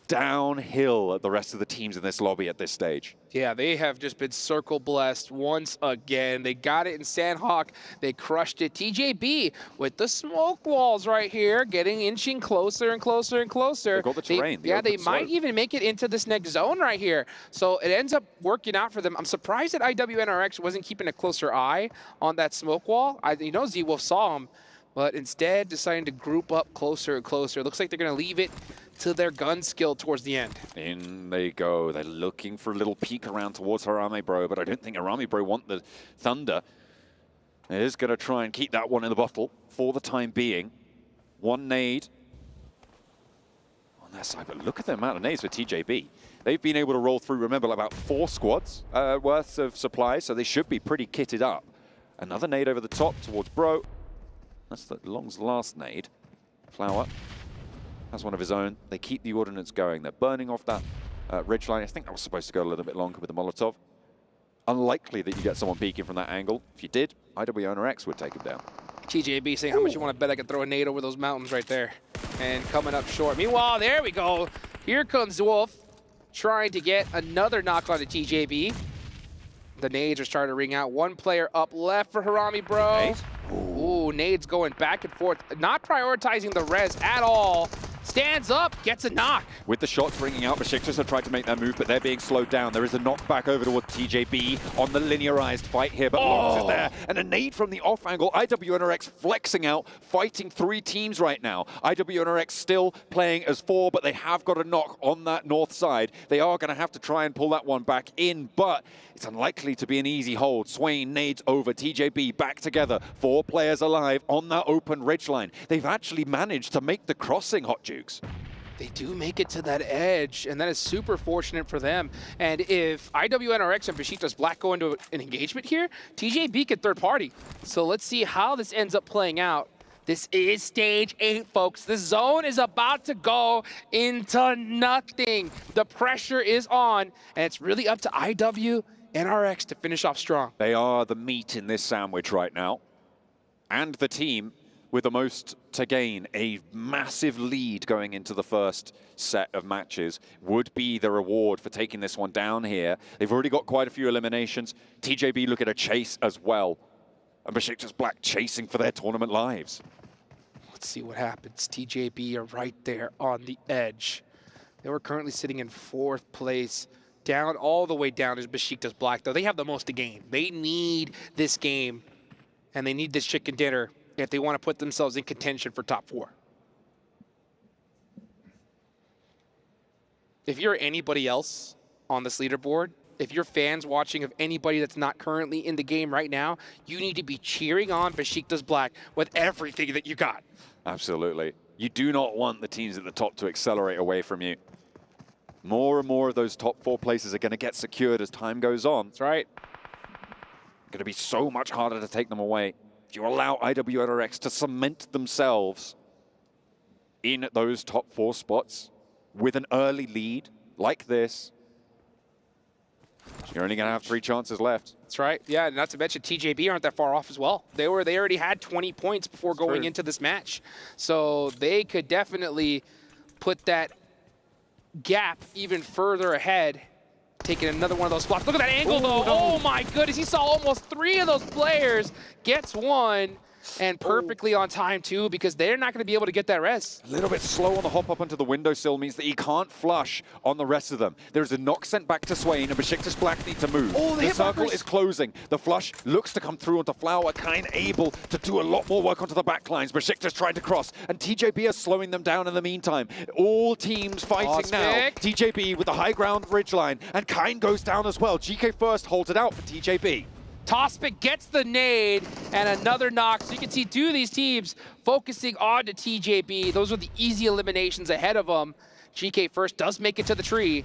downhill at the rest of the teams in this lobby at this stage. Yeah, they have just been circle blessed once again. They got it in Sanhok. They crushed it. TJB with the smoke walls right here, inching closer and closer and closer. They've got the terrain. They might even make it into this next zone right here. So it ends up working out for them. I'm surprised that IWNRX wasn't keeping a closer eye on that smoke wall. You know Z-Wolf saw him, but instead deciding to group up closer and closer. Looks like they're going to leave it to their gun skill towards the end. In they go. They're looking for a little peek around towards Harame Bro, but I don't think Harame Bro want the Thunder. They're just going to try and keep that one in the bottle for the time being. 1 nade on their side, but look at the amount of nades for TJB. They've been able to roll through, remember, about 4 squads worth of supplies, so they should be pretty kitted up. Another nade over the top towards Bro. That's the Long's last nade. Flower has one of his own. They keep the ordnance going. They're burning off that ridge line. I think that was supposed to go a little bit longer with the Molotov. Unlikely that you get someone peeking from that angle. If you did, IWNRX would take him down. TJB saying, how much you want to bet I could throw a nade over those mountains right there? And coming up short. Meanwhile, there we go. Here comes Wolf trying to get another knock on the TJB. The nades are starting to ring out. 1 player up left for Harami Bro. Ooh, nades going back and forth. Not prioritizing the res at all. Stands up, gets a knock. With the shots ringing out, Besiktas have tried to make their move, but they're being slowed down. There is a knockback over towards TJB on the linearized fight here, but Longs is there. And a nade from the off angle. IWNRX flexing out, fighting 3 teams right now. IWNRX still playing as 4, but they have got a knock on that north side. They are going to have to try and pull that one back in, but it's unlikely to be an easy hold. Swain nades over, TJB back together. 4 players alive on that open ridgeline. They've actually managed to make the crossing, Hot Jukes. They do make it to that edge, and that is super fortunate for them. And if IWNRX and Besiktas Black go into an engagement here, TJB can third party. So let's see how this ends up playing out. This is stage 8, folks. The zone is about to go into nothing. The pressure is on, and it's really up to IWNRX to finish off strong. They are the meat in this sandwich right now. And the team with the most to gain. A massive lead going into the first set of matches would be the reward for taking this one down here. They've already got quite a few eliminations. TJB look at a chase as well. And Besiktas Black chasing for their tournament lives. Let's see what happens. TJB are right there on the edge. They were currently sitting in 4th place. Down, all the way down is Besiktas Black, though. They have the most to gain. They need this game, and they need this chicken dinner if they want to put themselves in contention for top 4. If you're anybody else on this leaderboard, if you're fans watching of anybody that's not currently in the game right now, you need to be cheering on Besiktas Black with everything that you got. Absolutely. You do not want the teams at the top to accelerate away from you. More and more of those top 4 places are going to get secured as time goes on. That's right. Going to be so much harder to take them away. If you allow IWNRX to cement themselves in those top 4 spots with an early lead like this, you're only going to have 3 chances left. That's right. Yeah, and not to mention TJB aren't that far off as well. They already had 20 points before going into this match. So they could definitely put that gap even further ahead, taking another one of those spots. Look at that angle, though. Oh, my goodness. He saw almost 3 of those players, gets one, and perfectly on time, too, because they're not going to be able to get that res. A little bit slow on the hop up onto the windowsill means that he can't flush on the rest of them. There's a knock sent back to Swain, and Besiktas Black need to move. Oh, the circle is closing. The flush looks to come through onto Flower, kind able to do a lot more work onto the backlines. Besiktas trying to cross, and TJB are slowing them down in the meantime. All teams fighting now. TJB with the high ground ridgeline, and Kine goes down as well. GK first holds it out for TJB. Tospic gets the nade and another knock. So you can see 2 of these teams focusing on to TJB. Those are the easy eliminations ahead of them. GK first does make it to the tree.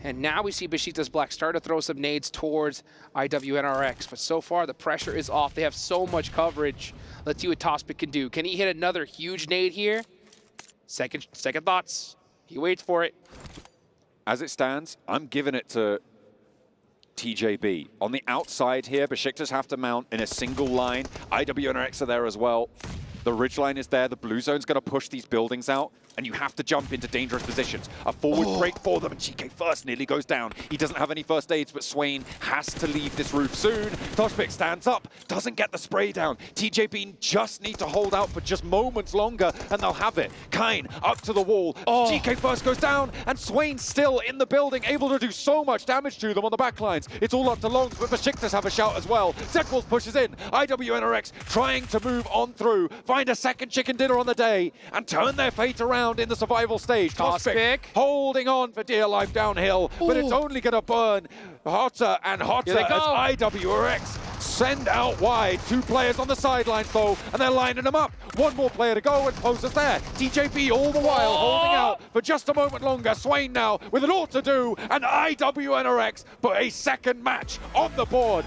And now we see Besiktas Black start to throw some nades towards IWNRX. But so far the pressure is off. They have so much coverage. Let's see what Tospic can do. Can he hit another huge nade here? Second thoughts. He waits for it. As it stands, I'm giving it to TJB. On the outside here, Besiktas have to mount in a single line. IWNRX are there as well. The ridgeline is there. The blue zone's going to push these buildings out, and you have to jump into dangerous positions. A forward break for them, and GK first nearly goes down. He doesn't have any first aids, but Swain has to leave this roof soon. Tospic stands up, doesn't get the spray down. TJB just need to hold out for just moments longer, and they'll have it. Kine up to the wall. GK first goes down, and Swain still in the building, able to do so much damage to them on the backlines. It's all up to Longs, but Besiktas have a shout as well. Zekwolf pushes in. IWNRX trying to move on through, find a second chicken dinner on the day, and turn their fate around in the survival stage. Tospic holding on for dear life downhill, but it's only going to burn hotter and hotter as IWRX send out wide. 2 players on the sidelines though, and they're lining them up. 1 more player to go, and Poser's there. TJB all the while holding out for just a moment longer. Swain now with it all to do, and IWNRX put a second match on the board.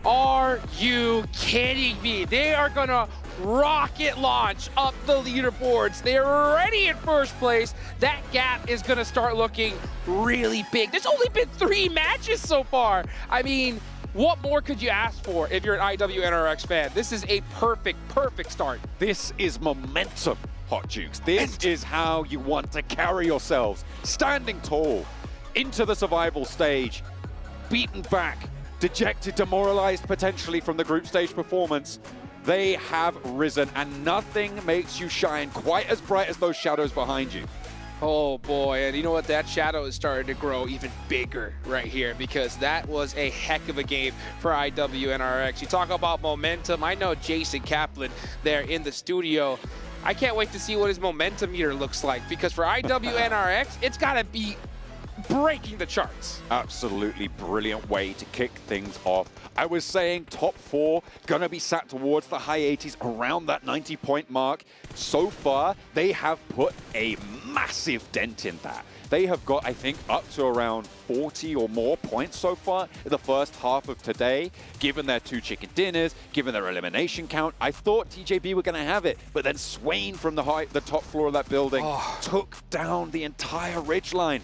Are you kidding me? They are going to rocket launch up the leaderboards. They're already in first place. That gap is going to start looking really big. There's only been 3 matches so far. I mean, what more could you ask for if you're an IWNRX fan? This is a perfect start. This is momentum, Hot Jukes. This is how you want to carry yourselves. Standing tall into the survival stage, beaten back, dejected, demoralized potentially from the group stage performance. They have risen, and nothing makes you shine quite as bright as those shadows behind you. Oh boy, and you know what? That shadow is starting to grow even bigger right here, because that was a heck of a game for IWNRX. You talk about momentum. I know Jason Kaplan there in the studio. I can't wait to see what his momentum meter looks like, because for IWNRX, it's got to be breaking the charts. Absolutely brilliant way to kick things off. I was saying top 4 gonna be sat towards the high 80s, around that 90-point mark. So far, they have put a massive dent in that. They have got, I think, up to around 40 or more points so far in the first half of today. Given their 2 chicken dinners, given their elimination count, I thought TJB were going to have it. But then Swain from the top floor of that building took down the entire ridgeline.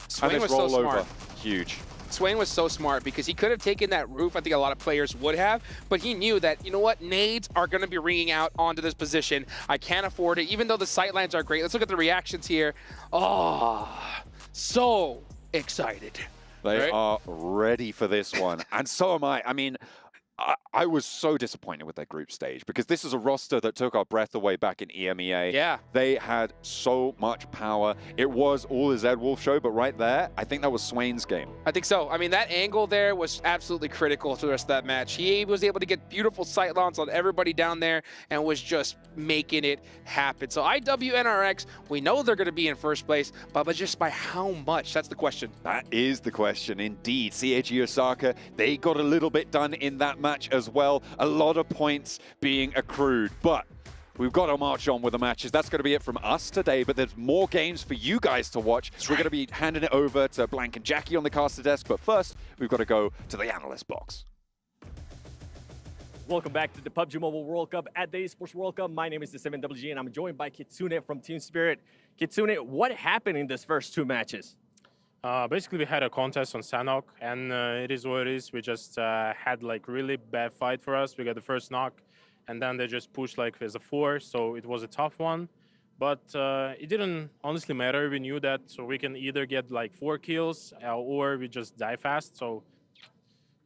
Swain was so smart. Huge. Swain was so smart because he could have taken that roof. I think a lot of players would have, but he knew that, you know what, nades are going to be ringing out onto this position. I can't afford it, even though the sightlines are great. Let's look at the reactions here. Oh, so excited. They are ready for this one, and so am I. I mean, I was so disappointed with their group stage because this is a roster that took our breath away back in EMEA. Yeah. They had so much power. It was all the Zed Wolf show, but right there, I think that was Swain's game. I think so. I mean, that angle there was absolutely critical to the rest of that match. He was able to get beautiful sight lines on everybody down there and was just making it happen. So IWNRX, we know they're going to be in first place, but just by how much? That's the question. That is the question, indeed. CAG Osaka, they got a little bit done in that match as well. A lot of points being accrued, but we've got to march on with the matches. That's going to be it from us today, but there's more games for you guys to watch. We're going to be handing it over to Blank and Jackie on the caster desk, but first, we've got to go to the analyst box. Welcome back to the PUBG Mobile World Cup at the ESPORTS World Cup. My name is the 7WG, and I'm joined by Kitsune from Team Spirit. Kitsune, what happened in this first two matches? Basically, we had a contest on Sanhok, and it is what it is. We just had like really bad fight for us. We got the first knock, and then they just pushed like as a 4, so it was a tough one. But it didn't honestly matter. We knew that, so we can either get like 4 kills or we just die fast. So,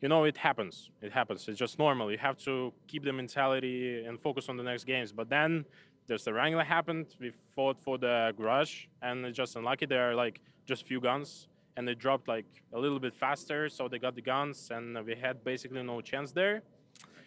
you know, it happens. It happens. It's just normal. You have to keep the mentality and focus on the next games. But then there's the wrangler happened. We fought for the garage, and it's just unlucky. There are like just few guns, and they dropped like a little bit faster, so they got the guns, and we had basically no chance there.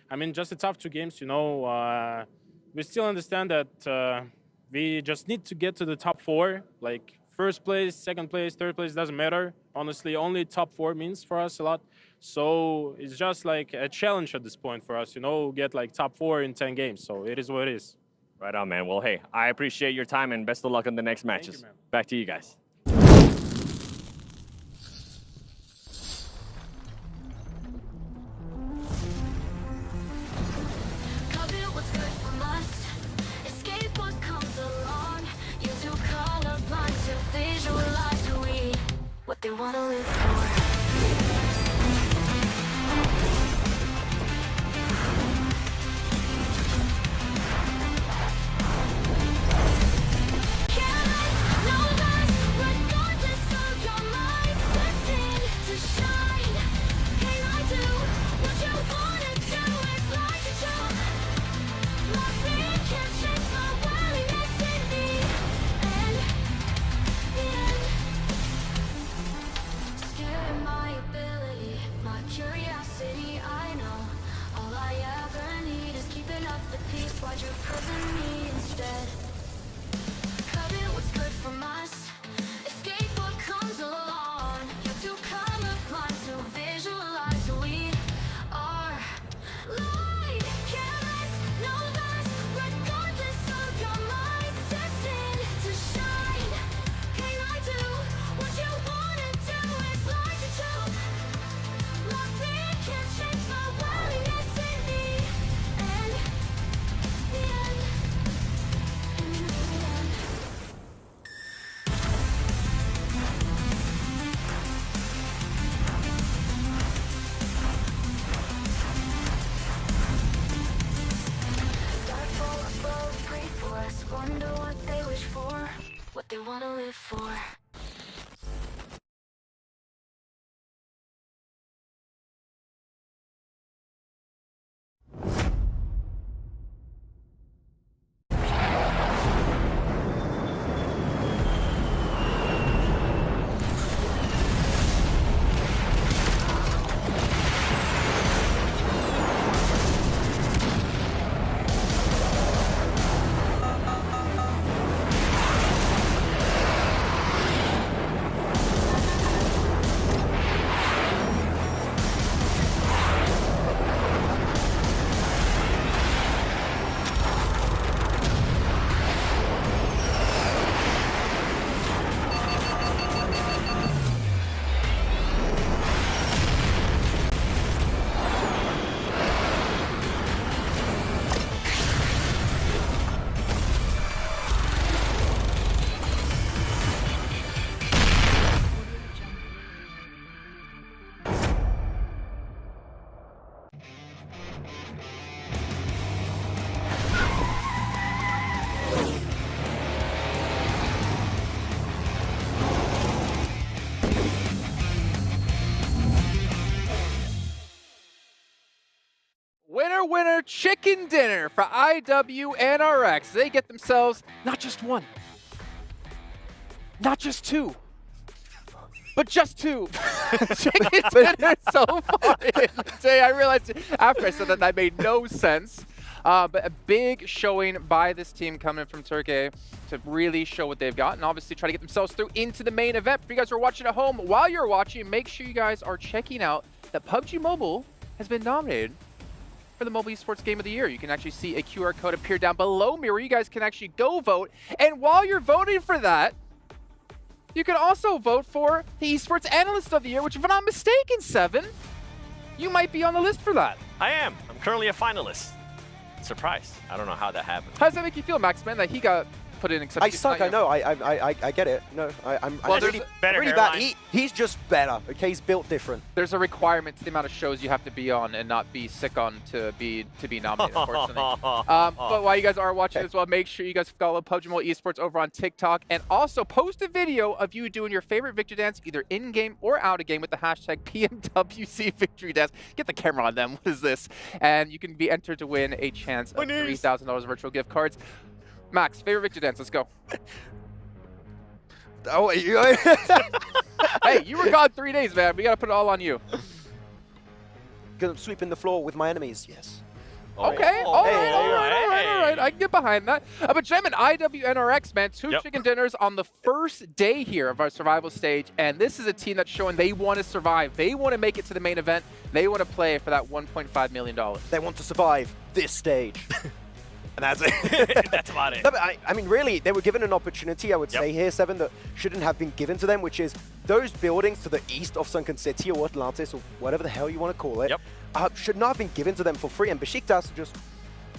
I mean, just a tough 2 games, you know. We still understand that we just need to get to the top 4, like first place, second place, third place, doesn't matter. Honestly, only top 4 means for us a lot. So it's just like a challenge at this point for us, you know, get like top 4 in 10 games. So it is what it is. Right on, man. Well, hey, I appreciate your time, and best of luck on the next matches. man. Back to you guys. What they want to live for. Why'd you prison me instead? Cut it, what's good from us? Escape what comes along. You two colorblind to visualize who we are. Light, careless, no less. Regardless of your mind, destined to shine. Can I do what you wanna do? It's like a joke. Nothing can change my willingness in me. And wonder what they wish for, what they want to live for. chicken dinner for IWNRX. They get themselves not just one, not just two, but just two chicken dinners so far in the day. I realized after I said that made no sense. But a big showing by this team coming from Turkey to really show what they've got and obviously try to get themselves through into the main event. For you guys who are watching at home, while you're watching, make sure you guys are checking out that PUBG Mobile has been nominated for the Mobile Esports Game of the Year. You can actually see a QR code appear down below me where you guys can actually go vote. And while you're voting for that, you can also vote for the Esports Analyst of the Year, which if I'm not mistaken, Seven, you might be on the list for that. I am. I'm currently a finalist. Surprised. I don't know how that happened. How does that make you feel, Max, man, that he got put in except I suck, I know. I get it. No, I'm Well, really, better really bad. He's just better. Okay, he's built different. There's a requirement to the amount of shows you have to be on and not be sick on to be nominated, unfortunately. But while you guys are watching as well, make sure you guys follow PUBG Mobile Esports over on TikTok and also post a video of you doing your favorite victory dance either in-game or out-of-game with the hashtag PMWC victory dance. Get the camera on them. What is this? And you can be entered to win a chance of $3,000 virtual gift cards. Max, favorite victory dance. Let's go. Oh, hey, you were gone 3 days, man. We got to put it all on you. Gonna sweep in the floor with my enemies. Yes. Okay, all right. I can get behind that. But gentlemen, IWNRX, man, two chicken dinners on the first day here of our survival stage, and this is a team that's showing they want to survive. They want to make it to the main event. They want to play for that $1.5 million. They want to survive this stage. And that's it. That's about it. No, but I mean, really, they were given an opportunity, I would say here, Seven, that shouldn't have been given to them, which is those buildings to the east of Sunken City or Atlantis or whatever the hell you want to call it, should not have been given to them for free. And Besiktas just,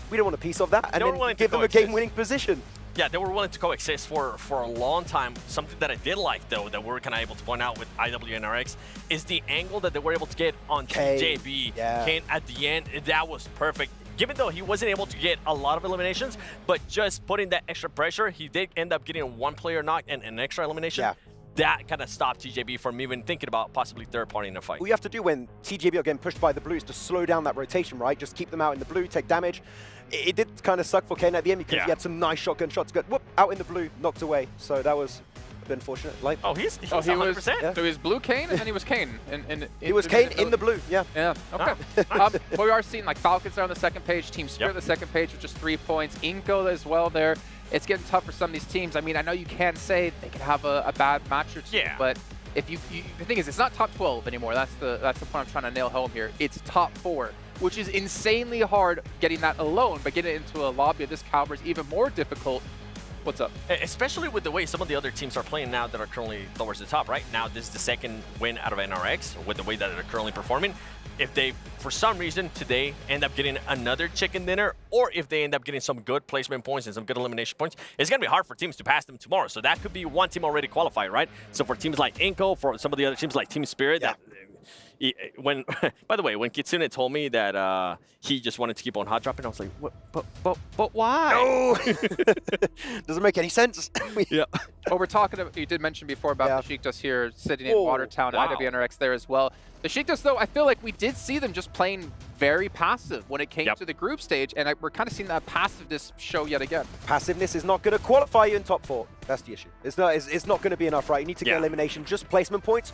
we don't want a piece of that. And then give them a game-winning position. Yeah, they were willing to coexist for a long time. Something that I did like, though, that we're kind of able to point out with IWNRX is the angle that they were able to get on TJB. Kane at the end, that was perfect. Given though he wasn't able to get a lot of eliminations, but just putting that extra pressure, he did end up getting a one-player knock and an extra elimination. That kind of stopped TJB from even thinking about possibly third party in a fight. All you have to do when TJB are getting pushed by the blues to slow down that rotation, right? Just keep them out in the blue, take damage. It did kind of suck for Kane at the end because he had some nice shotgun shots, got whoop, out in the blue, knocked away. So that was a bit unfortunate. Like, he's he 100%. was, so he was blue Kane and then he was Kane. He was Kane in the blue, yeah. Okay. But we are seeing like Falcons there on the second page, Team Spirit on the second page with just 3 points, Inco as well there. It's getting tough for some of these teams. I mean, I know you can say they can have a bad match or two, but if the thing is, it's not top 12 anymore. That's the point I'm trying to nail home here. It's top 4, which is insanely hard getting that alone, but getting it into a lobby of this caliber is even more difficult. What's up? Especially with the way some of the other teams are playing now that are currently towards the top, right? Now, this is the second win out of NRX with the way that they're currently performing. If they, for some reason, today end up getting another chicken dinner, or if they end up getting some good placement points and some good elimination points, it's going to be hard for teams to pass them tomorrow. So that could be one team already qualified, right? So for teams like Inco, for some of the other teams like Team Spirit, by the way, when Kitsune told me that he just wanted to keep on hot dropping, I was like, what? But why? No! Doesn't make any sense. Well, we're talking about, you did mention before about Besiktas here sitting in Watertown, IWNRX there as well. Besiktas, though, I feel like we did see them just playing very passive when it came to the group stage, and we're kind of seeing that passiveness show yet again. Passiveness is not going to qualify you in top 4. That's the issue. It's not going to be enough, right? You need to get elimination, just placement points.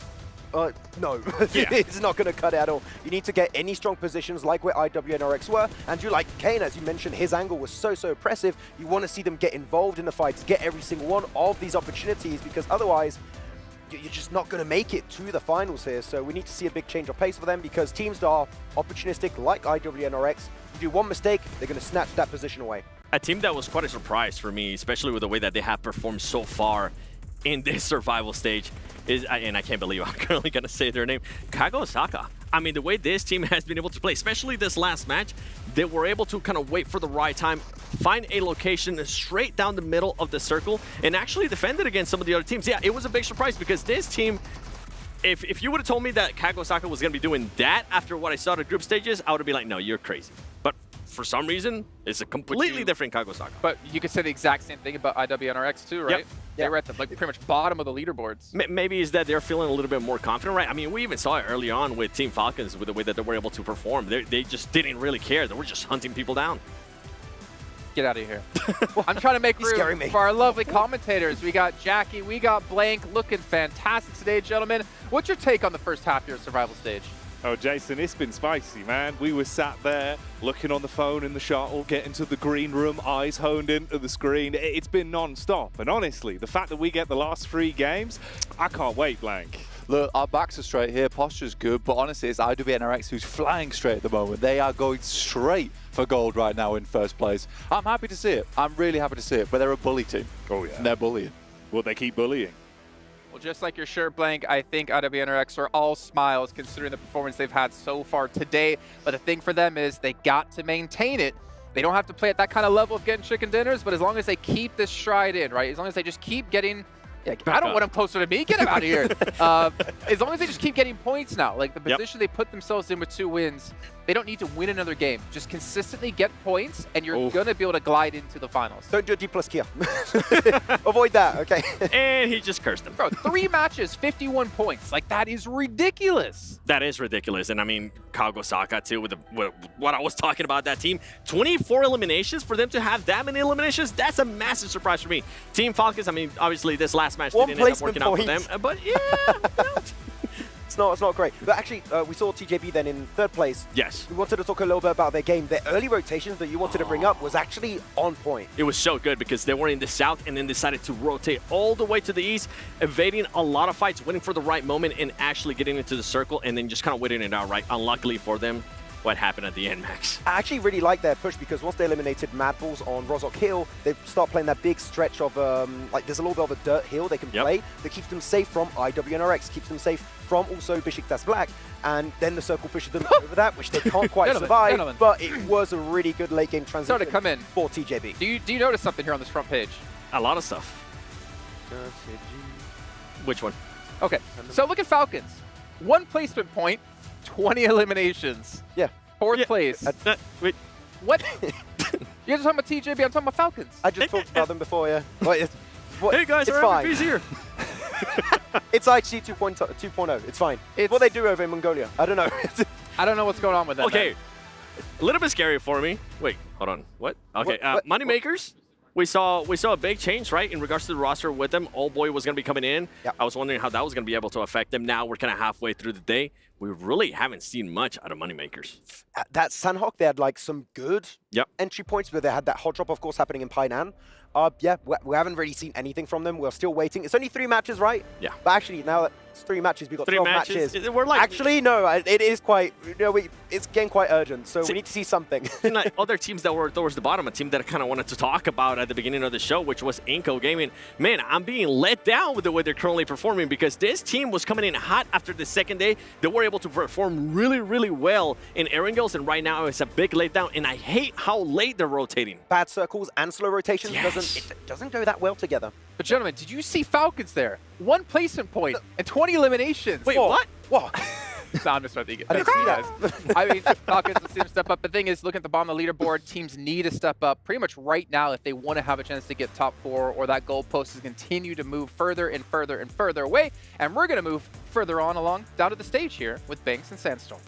No, it's not going to cut it at all. You need to get any strong positions like where IWNRX were, and you like Kane, as you mentioned, his angle was so impressive. You want to see them get involved in the fights, get every single one of these opportunities, because otherwise you're just not going to make it to the finals here. So we need to see a big change of pace for them, because teams that are opportunistic like IWNRX, you do one mistake, they're going to snatch that position away. A team that was quite a surprise for me, especially with the way that they have performed so far in this survival stage, is, and I can't believe I'm currently going to say their name, Kago Osaka. I mean, the way this team has been able to play, especially this last match, they were able to kind of wait for the right time, find a location straight down the middle of the circle, and actually defend it against some of the other teams. Yeah, it was a big surprise, because this team, if you would have told me that Kago Osaka was going to be doing that after what I saw at group stages, I would have been like, no, you're crazy. But for some reason, it's a completely different Kagosaka. But you could say the exact same thing about IWNRX too, right? Yep. They were at the pretty much bottom of the leaderboards. Maybe it's that they're feeling a little bit more confident, right? I mean, we even saw it early on with Team Falcons with the way that they were able to perform. They just didn't really care. They were just hunting people down. Get out of here. I'm trying to make room for our lovely commentators. We got Jackie, we got Blank, looking fantastic today, gentlemen. What's your take on the first half of your survival stage? Oh, Jason, it's been spicy, man. We were sat there looking on the phone in the shuttle, getting to the green room, eyes honed into the screen. It's been non-stop. And honestly, the fact that we get the last 3 games, I can't wait, Blank. Look, our backs are straight here, posture's good, but honestly, it's IWNRX who's flying straight at the moment. They are going straight for gold right now in first place. I'm happy to see it. I'm really happy to see it, but they're a bully team. Oh, yeah. And they're bullying. Will they keep bullying? Well, just like your shirt, Blank, I think IWNRX are all smiles considering the performance they've had so far today. But the thing for them is they got to maintain it. They don't have to play at that kind of level of getting chicken dinners, but as long as they keep this stride in, right? As long as they just keep getting... Yeah, I don't want them closer to me. Get them out of here. As long as they just keep getting points now, like the position they put themselves in with 2 wins, they don't need to win another game. Just consistently get points, and you're going to be able to glide into the finals. Don't do a D plus Kia. Avoid that, okay? And he just cursed him. Bro, 3 matches, 51 points. Like, that is ridiculous. That is ridiculous. And I mean, Kagosaka, too, with what I was talking about, that team. 24 eliminations, for them to have that many eliminations, that's a massive surprise for me. Team Falcons, I mean, obviously, this last match didn't end up working out for them. But yeah, It's not great. But actually, we saw TJB then in 3rd place. Yes. We wanted to talk a little bit about their game. Their early rotations that you wanted to bring up was actually on point. It was so good because they were in the south and then decided to rotate all the way to the east, evading a lot of fights, waiting for the right moment and actually getting into the circle and then just kind of waiting it out, right? Unluckily for them, what happened at the end, Max? I actually really like their push because once they eliminated Mad Balls on Rozhok Hill, they start playing that big stretch of, like, there's a little bit of a dirt hill they can play that keeps them safe from IWNRX, keeps them safe from also Besiktas Black, and then the circle pushes them over that, which they can't quite survive, but it was a really good late game transition Started to come in. for TJB. Do you notice something here on this front page? A lot of stuff. Which one? Okay, so look at Falcons. 1 placement point, 20 eliminations. Yeah. 4th place. Wait. What? You're talking about TJB, I'm talking about Falcons. I just talked about them before, yeah. Hey guys, it's our fine. MVP's here. It's IHC 2.0. It's fine. It's what they do over in Mongolia. I don't know. I don't know what's going on with that. Okay. Man. A little bit scary for me. Wait, hold on. What? Okay, what? Moneymakers. We saw a big change, right, in regards to the roster with them. Old Boy was going to be coming in. Yep. I was wondering how that was going to be able to affect them. Now we're kind of halfway through the day. We really haven't seen much out of Moneymakers. That Sanhok, they had like some good entry points where they had that hot drop, of course, happening in Painan. Yeah, we haven't really seen anything from them. We're still waiting. It's only 3 matches, right? Yeah. But actually, now that it's 3 matches, we've got 12 matches. We're like, actually, no, it is quite, it's getting quite urgent. So we need to see something. And like other teams that were towards the bottom, a team that I kind of wanted to talk about at the beginning of the show, which was Inco Gaming. Man, I'm being let down with the way they're currently performing because this team was coming in hot after the 2nd day. They were able to perform really, really well in Erangels, and right now it's a big letdown, and I hate how late they're rotating. Bad circles and slow rotations doesn't go that well together. But gentlemen, did you see Falcons there? 1 placement point and 20 eliminations. Wait, what? What? No, I'm just thinking. I didn't see that. I mean, Falcons will see them step up. The thing is, looking at the bottom of the leaderboard, teams need to step up pretty much right now if they want to have a chance to get top 4, or that goalpost is continue to move further and further and further away. And we're going to move further on along down to the stage here with Banks and Sandstorm.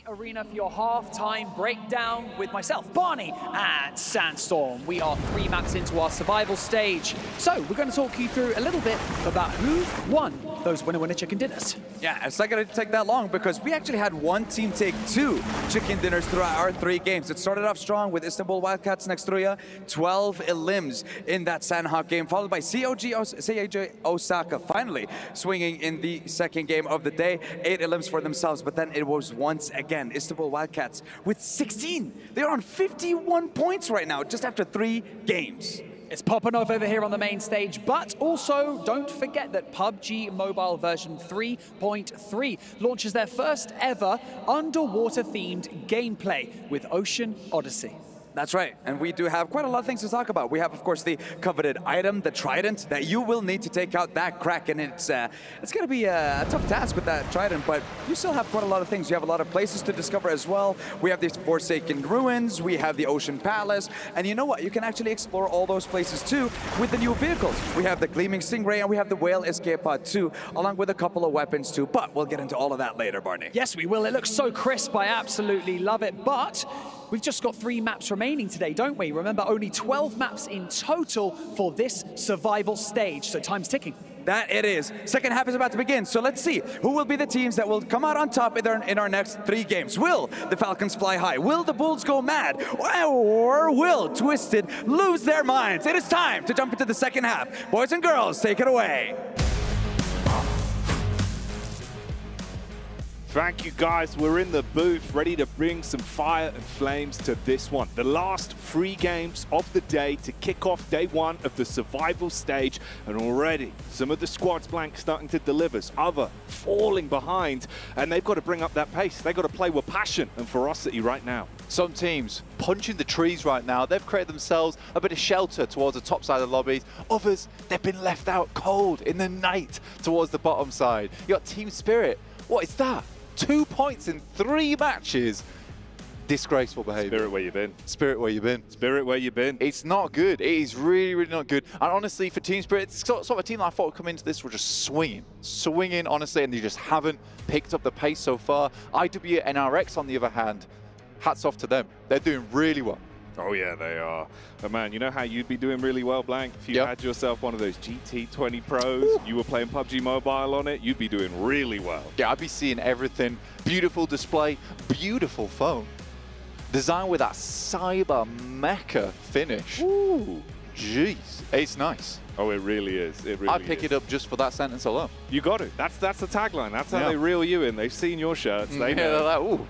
Arena for your halftime breakdown with myself, Barney, and Sandstorm. We are 3 maps into our survival stage. So we're going to talk you through a little bit about who won those winner chicken dinners. Yeah, it's not going to take that long because we actually had one team take 2 chicken dinners throughout our 3 games. It started off strong with Istanbul Wildcats next Truya, 12 elims in that Sanhok game, followed by CAG Osaka finally swinging in the 2nd game of the day. 8 elims for themselves, but then it was once again Istanbul Wildcats with 16. They're on 51 points right now, just after 3 games. It's popping off over here on the main stage, but also don't forget that PUBG Mobile version 3.3 launches their first ever underwater-themed gameplay with Ocean Odyssey. That's right, and we do have quite a lot of things to talk about. We have, of course, the coveted item, the trident, that you will need to take out that Kraken. It's going to be a tough task with that trident, but you still have quite a lot of things. You have a lot of places to discover as well. We have these Forsaken Ruins, we have the Ocean Palace, and you know what? You can actually explore all those places too with the new vehicles. We have the Gleaming Stingray and we have the Whale Escape Pod too, along with a couple of weapons too, but we'll get into all of that later, Barney. Yes, we will. It looks so crisp. I absolutely love it, but we've just got 3 maps remaining today, don't we? Remember, only 12 maps in total for this survival stage, so time's ticking. That it is. Second half is about to begin, so let's see who will be the teams that will come out on top in our next 3 games. Will the Falcons fly high? Will the Bulls go mad? Or will Twisted lose their minds? It is time to jump into the second half. Boys and girls, take it away. Thank you, guys. We're in the booth, ready to bring some fire and flames to this one. The last 3 games of the day to kick off day 1 of the survival stage. And already, some of the squads blank starting to deliver, other falling behind. And they've got to bring up that pace. They've got to play with passion and ferocity right now. Some teams punching the trees right now. They've created themselves a bit of shelter towards the top side of the lobbies. Others, they've been left out cold in the night towards the bottom side. You got Team Spirit. What is that? 2 points in 3 matches. Disgraceful behavior. Spirit, where you been? Spirit, where you been? Spirit, where you been? It's not good. It is really, really not good. And honestly, for Team Spirit, it's sort of a team that I thought would come into this were just swinging, honestly, and they just haven't picked up the pace so far. IWNRX, on the other hand, hats off to them. They're doing really well. Oh yeah, they are. But man, you know how you'd be doing really well, Blank? If you had yourself one of those GT20 Pros, you were playing PUBG Mobile on it, you'd be doing really well. Yeah, I'd be seeing everything. Beautiful display, beautiful phone. Designed with that cyber mecha finish. Ooh. Jeez, it's nice. Oh, it really is. It really I'd pick it up just for that sentence alone. You got it. That's the tagline. That's how they reel you in. They've seen your shirts. They know. They're like, ooh,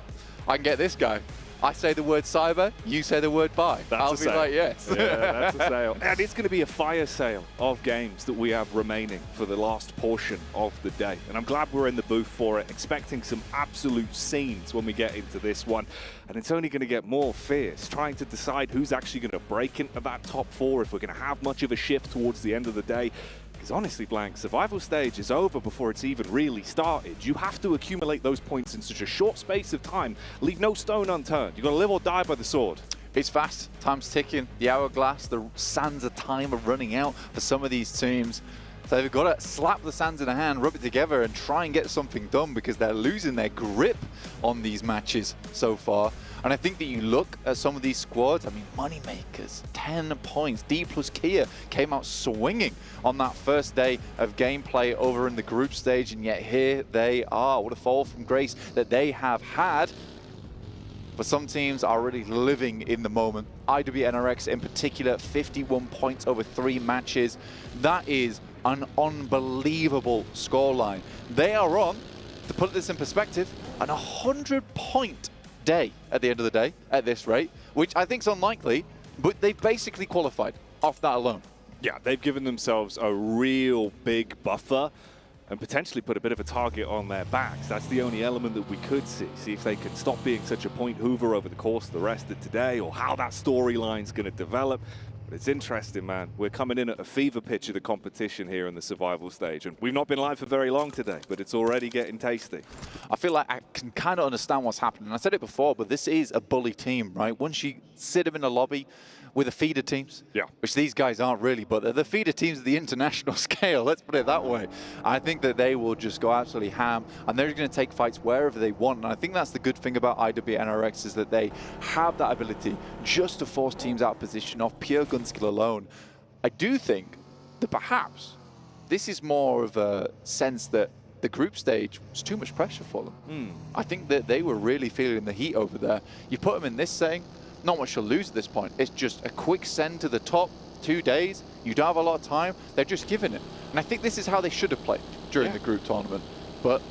I can get this guy. I say the word cyber, you say the word buy. I'll be like, yes. Yeah, that's a sale. And it's going to be a fire sale of games that we have remaining for the last portion of the day. And I'm glad we're in the booth for it, expecting some absolute scenes when we get into this one. And it's only going to get more fierce, trying to decide who's actually going to break into that top 4, if we're going to have much of a shift towards the end of the day. Because honestly, Blank, survival stage is over before it's even really started. You have to accumulate those points in such a short space of time. Leave no stone unturned. You've got to live or die by the sword. It's fast. Time's ticking. The hourglass, the sands of time are running out for some of these teams. So they've got to slap the sands in a hand, rub it together, and try and get something done because they're losing their grip on these matches so far. And I think that you look at some of these squads, I mean, Moneymakers, 10 points. D plus Kia came out swinging on that first day of gameplay over in the group stage, and yet here they are. What a fall from grace that they have had. But some teams are already living in the moment. IWNRX in particular, 51 points over 3 matches. That is an unbelievable scoreline. They are on, to put this in perspective, an 100-point day at the end of the day at this rate, which I think is unlikely, but they've basically qualified off that alone. Yeah, they've given themselves a real big buffer and potentially put a bit of a target on their backs. That's the only element that we could see. See if they can stop being such a point hoover over the course of the rest of today, or how that storyline's going to develop. But it's interesting, man. We're coming in at a fever pitch of the competition here in the survival stage. And we've not been live for very long today, but it's already getting tasty. I feel like I can kind of understand what's happening. I said it before, but this is a bully team, right? Once you sit them in a lobby with the feeder teams, which these guys aren't really, but they're the feeder teams at the international scale, let's put it that way. I think that they will just go absolutely ham, and they're going to take fights wherever they want. And I think that's the good thing about IWNRX, is that they have that ability just to force teams out of position off pure gun skill alone. I do think that perhaps this is more of a sense that the group stage was too much pressure for them. I think that they were really feeling the heat over there. You put them in this setting, not much to lose at this point. It's just a quick send to the top 2 days. You don't have a lot of time. They're just giving it. And I think this is how they should have played during the group tournament. But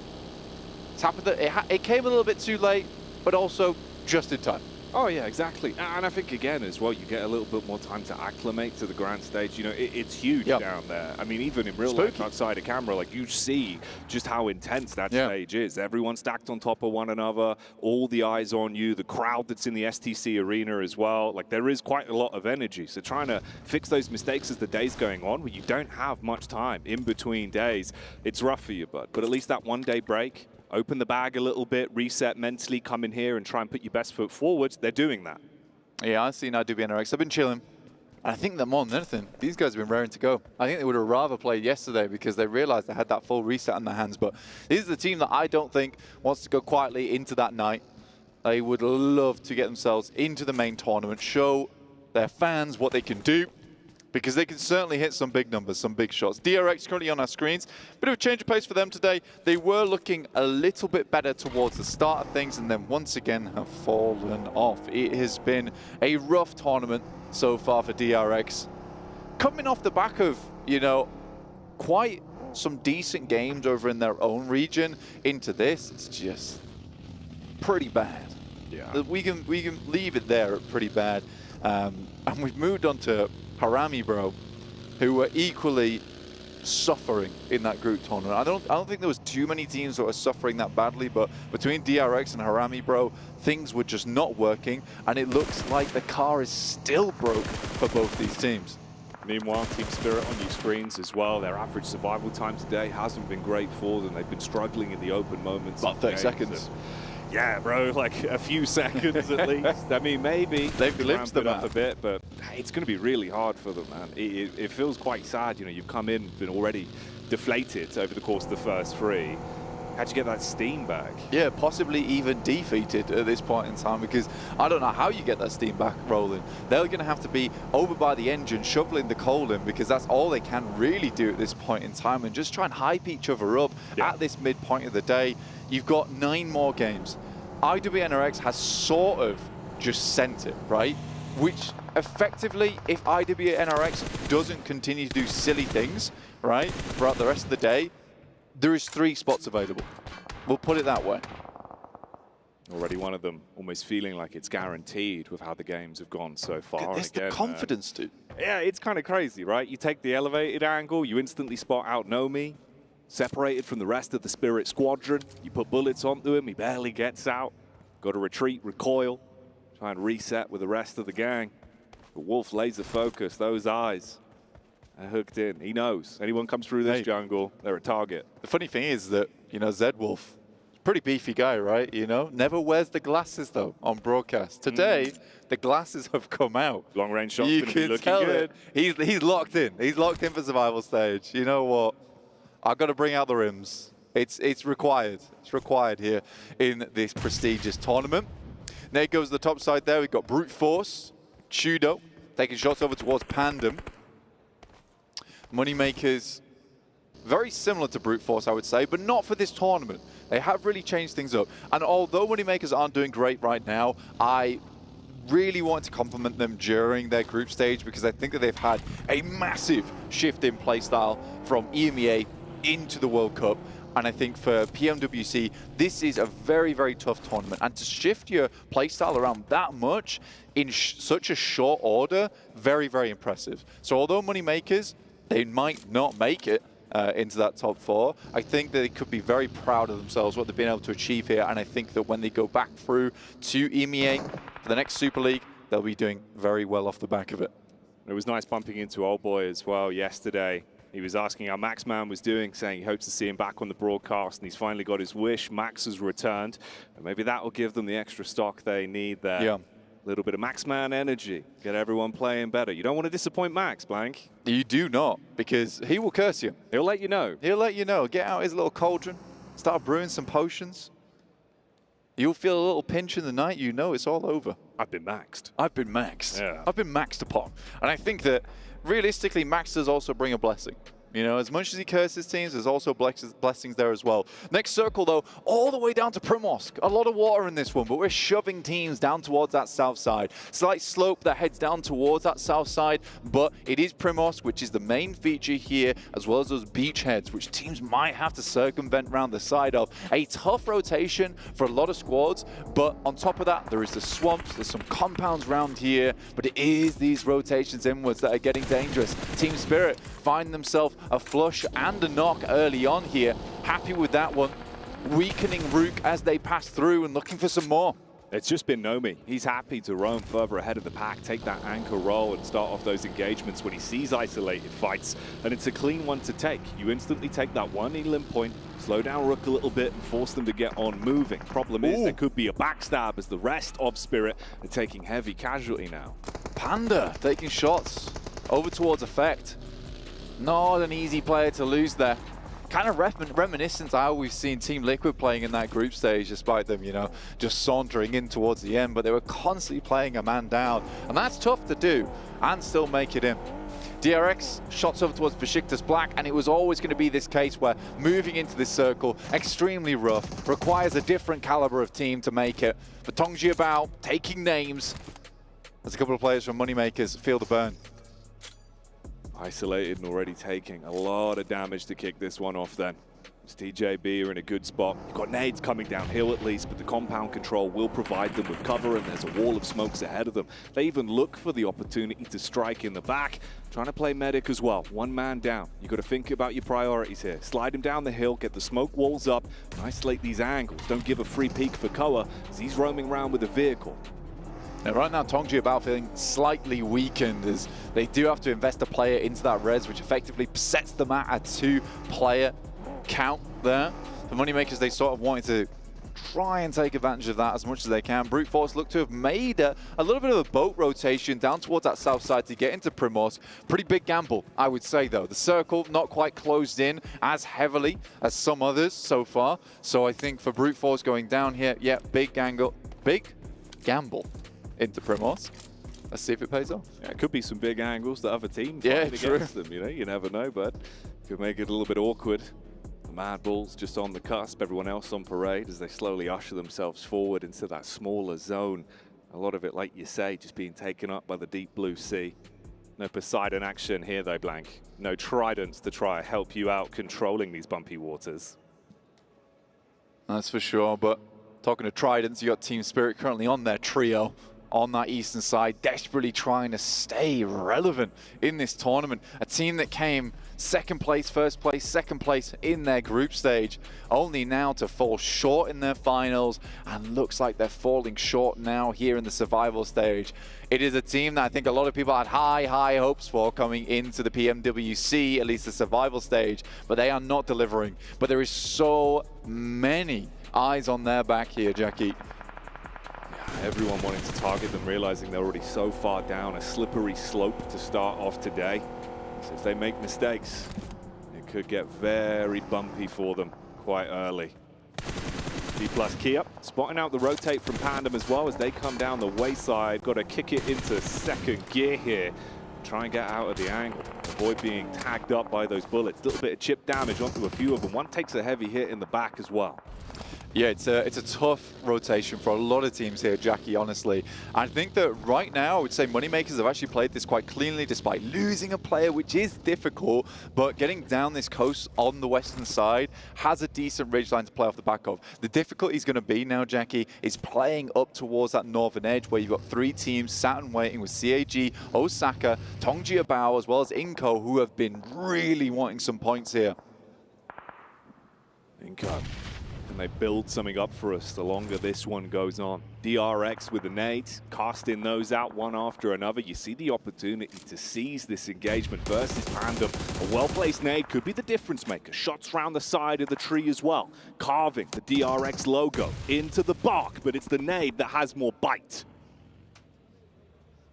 it's happened that it came a little bit too late, but also just in time. Oh, yeah, exactly. And I think, again, as well, you get a little bit more time to acclimate to the grand stage. You know, it's huge down there. I mean, even in real life, outside of camera, like, you see just how intense that stage is. Everyone stacked on top of one another, all the eyes on you, the crowd that's in the STC arena as well. Like, there is quite a lot of energy. So trying to fix those mistakes as the day's going on, where you don't have much time in between days, it's rough for you, bud. But at least that one-day break, open the bag a little bit, reset mentally, come in here and try and put your best foot forward. They're doing that. Yeah, I've seen IWNRX. I've been chilling. I think that more than anything, these guys have been raring to go. I think they would have rather played yesterday because they realized they had that full reset in their hands. But this is the team that I don't think wants to go quietly into that night. They would love to get themselves into the main tournament, show their fans what they can do, because they can certainly hit some big numbers, some big shots. DRX currently on our screens. Bit of a change of pace for them today. They were looking a little bit better towards the start of things and then once again have fallen off. It has been a rough tournament so far for DRX. Coming off the back of, you know, quite some decent games over in their own region into this, it's just pretty bad. Yeah. We can leave it there at pretty bad. And we've moved on to Harami Bro, who were equally suffering in that group tournament. I don't think there was too many teams that were suffering that badly, but between DRX and Harami Bro, things were just not working, and it looks like the car is still broke for both these teams. Meanwhile, Team Spirit on your screens as well. Their average survival time today hasn't been great for them. They've been struggling in the open moments. About 30 seconds. Yeah, bro, like a few seconds at least. I mean, maybe they've glimpsed it up a bit, but it's going to be really hard for them, man. It feels quite sad. You know, you've come in, been already deflated over the course of the first three. How'd you get that steam back? Yeah, possibly even defeated at this point in time, because I don't know how you get that steam back rolling. They're going to have to be over by the engine, shoveling the coal in, because that's all they can really do at this point in time, and just try and hype each other up at this midpoint of the day. You've got 9 more games. IWNRX has sort of just sent it, right? Which effectively, if IWNRX doesn't continue to do silly things, right, throughout the rest of the day, there is 3 spots available. We'll put it that way. Already one of them almost feeling like it's guaranteed with how the games have gone so far. It's the confidence, dude. Yeah, it's kind of crazy, right? You take the elevated angle, you instantly spot out Nomi, separated from the rest of the Spirit squadron. You put bullets onto him, he barely gets out. Got to retreat, recoil, try and reset with the rest of the gang. But Wolf laser focus, those eyes are hooked in. He knows. Anyone comes through this jungle, they're a target. The funny thing is that, you know, Zed Wolf, pretty beefy guy, right? You know, never wears the glasses though on broadcast. Today, the glasses have come out. Long range shots you going to be looking good. He's locked in. He's locked in for survival stage. You know what? I've got to bring out the rims. It's required. It's required here in this prestigious tournament. There goes the top side there. We've got Brute Force, Chudo, taking shots over towards Pandum. Moneymakers, very similar to Brute Force, I would say, but not for this tournament. They have really changed things up. And although Moneymakers aren't doing great right now, I really want to compliment them during their group stage, because I think that they've had a massive shift in playstyle from EMEA into the World Cup. And I think for PMWC, this is a very, very tough tournament. And to shift your playstyle around that much in such a short order, very, very impressive. So although Moneymakers, they might not make it into that top 4, I think that they could be very proud of themselves, what they've been able to achieve here. And I think that when they go back through to EMEA for the next Super League, they'll be doing very well off the back of it. It was nice bumping into Old Boy as well yesterday. He was asking how Max Man was doing, saying he hopes to see him back on the broadcast, and he's finally got his wish. Max has returned, and maybe that will give them the extra stock they need there. Yeah. A little bit of Max Man energy, get everyone playing better. You don't want to disappoint Max, Blank. You do not, because he will curse you. He'll let you know. He'll let you know. Get out his little cauldron, start brewing some potions. You'll feel a little pinch in the night, you know it's all over. I've been maxed. I've been maxed. Yeah. I've been maxed upon. And I think that realistically, max does also bring a blessing. You know, as much as he curses teams, there's also blessings there as well. Next circle, though, all the way down to Primorsk. A lot of water in this one, but we're shoving teams down towards that south side. Slight slope that heads down towards that south side, but it is Primorsk, which is the main feature here, as well as those beachheads, which teams might have to circumvent around the side of. A tough rotation for a lot of squads, but on top of that, there is the swamps, there's some compounds around here, but it is these rotations inwards that are getting dangerous. Team Spirit find themselves a flush and a knock early on here. Happy with that one. Weakening Rook as they pass through and looking for some more. It's just been Nomi. He's happy to roam further ahead of the pack, take that anchor role and start off those engagements when he sees isolated fights. And it's a clean one to take. You instantly take that one elim point, slow down Rook a little bit and force them to get on moving. Problem is, there could be a backstab as the rest of Spirit are taking heavy casualty now. Panda taking shots over towards Effect. Not an easy player to lose there. Kind of reminiscent to how we've seen Team Liquid playing in that group stage, despite them, you know, just sauntering in towards the end, but they were constantly playing a man down, and that's tough to do and still make it in. DRX shots over towards Besiktas Black, and it was always going to be this case where moving into this circle, extremely rough, requires a different caliber of team to make it. But Tongji Bao taking names as a couple of players from Moneymakers feel the burn. Isolated and already taking a lot of damage to kick this one off then. TJB are in a good spot. You've got nades coming downhill at least, but the compound control will provide them with cover, and there's a wall of smokes ahead of them. They even look for the opportunity to strike in the back, trying to play medic as well. One man down. You've got to think about your priorities here. Slide him down the hill, get the smoke walls up, and isolate these angles. Don't give a free peek for Koa as he's roaming around with a vehicle. Now, right now, Tongji Bao feeling slightly weakened as they do have to invest a player into that res, which effectively sets them at a 2-player count there. The Moneymakers, they sort of wanted to try and take advantage of that as much as they can. Brute Force look to have made a little bit of a boat rotation down towards that south side to get into Primorsk. Pretty big gamble, I would say, though. The circle not quite closed in as heavily as some others so far. So I think for Brute Force going down here, yeah, big gamble into Primorsk. Let's see if it pays off. Yeah, it could be some big angles that other teams find against them, you know, you never know, but could make it a little bit awkward. The Mad Bulls just on the cusp, everyone else on parade as they slowly usher themselves forward into that smaller zone. A lot of it, like you say, just being taken up by the deep blue sea. No Poseidon action here though, Blank. No tridents to try and help you out controlling these bumpy waters. That's for sure, but talking to tridents, you got Team Spirit currently on their trio on that eastern side, desperately trying to stay relevant in this tournament. A team that came second place, first place, second place in their group stage, only now to fall short in their finals, and looks like they're falling short now here in the survival stage. It is a team that I think a lot of people had high hopes for coming into the PMWC, at least the survival stage, but they are not delivering. But there is so many eyes on their back here, Jackie. Everyone wanting to target them, realizing they're already so far down a slippery slope to start off today. So if they make mistakes, it could get very bumpy for them quite early. D+ Kia spotting out the rotate from Pandum as well as they come down the wayside. Got to kick it into second gear here. Try and get out of the angle. Avoid being tagged up by those bullets. A little bit of chip damage onto a few of them. One takes a heavy hit in the back as well. Yeah, it's a tough rotation for a lot of teams here, Jackie, honestly. I think that right now, I would say Moneymakers have actually played this quite cleanly despite losing a player, which is difficult, but getting down this coast on the western side has a decent ridgeline to play off the back of. The difficulty is going to be now, Jackie, is playing up towards that northern edge where you've got 3 teams sat and waiting with CAG, Osaka, Tongji Bao, as well as Inko, who have been really wanting some points here. Inko. And they build something up for us the longer this one goes on. DRX with the nades, casting those out one after another. You see the opportunity to seize this engagement versus Pandum. A well-placed nade could be the difference maker. Shots round the side of the tree as well. Carving the DRX logo into the bark, but it's the nade that has more bite.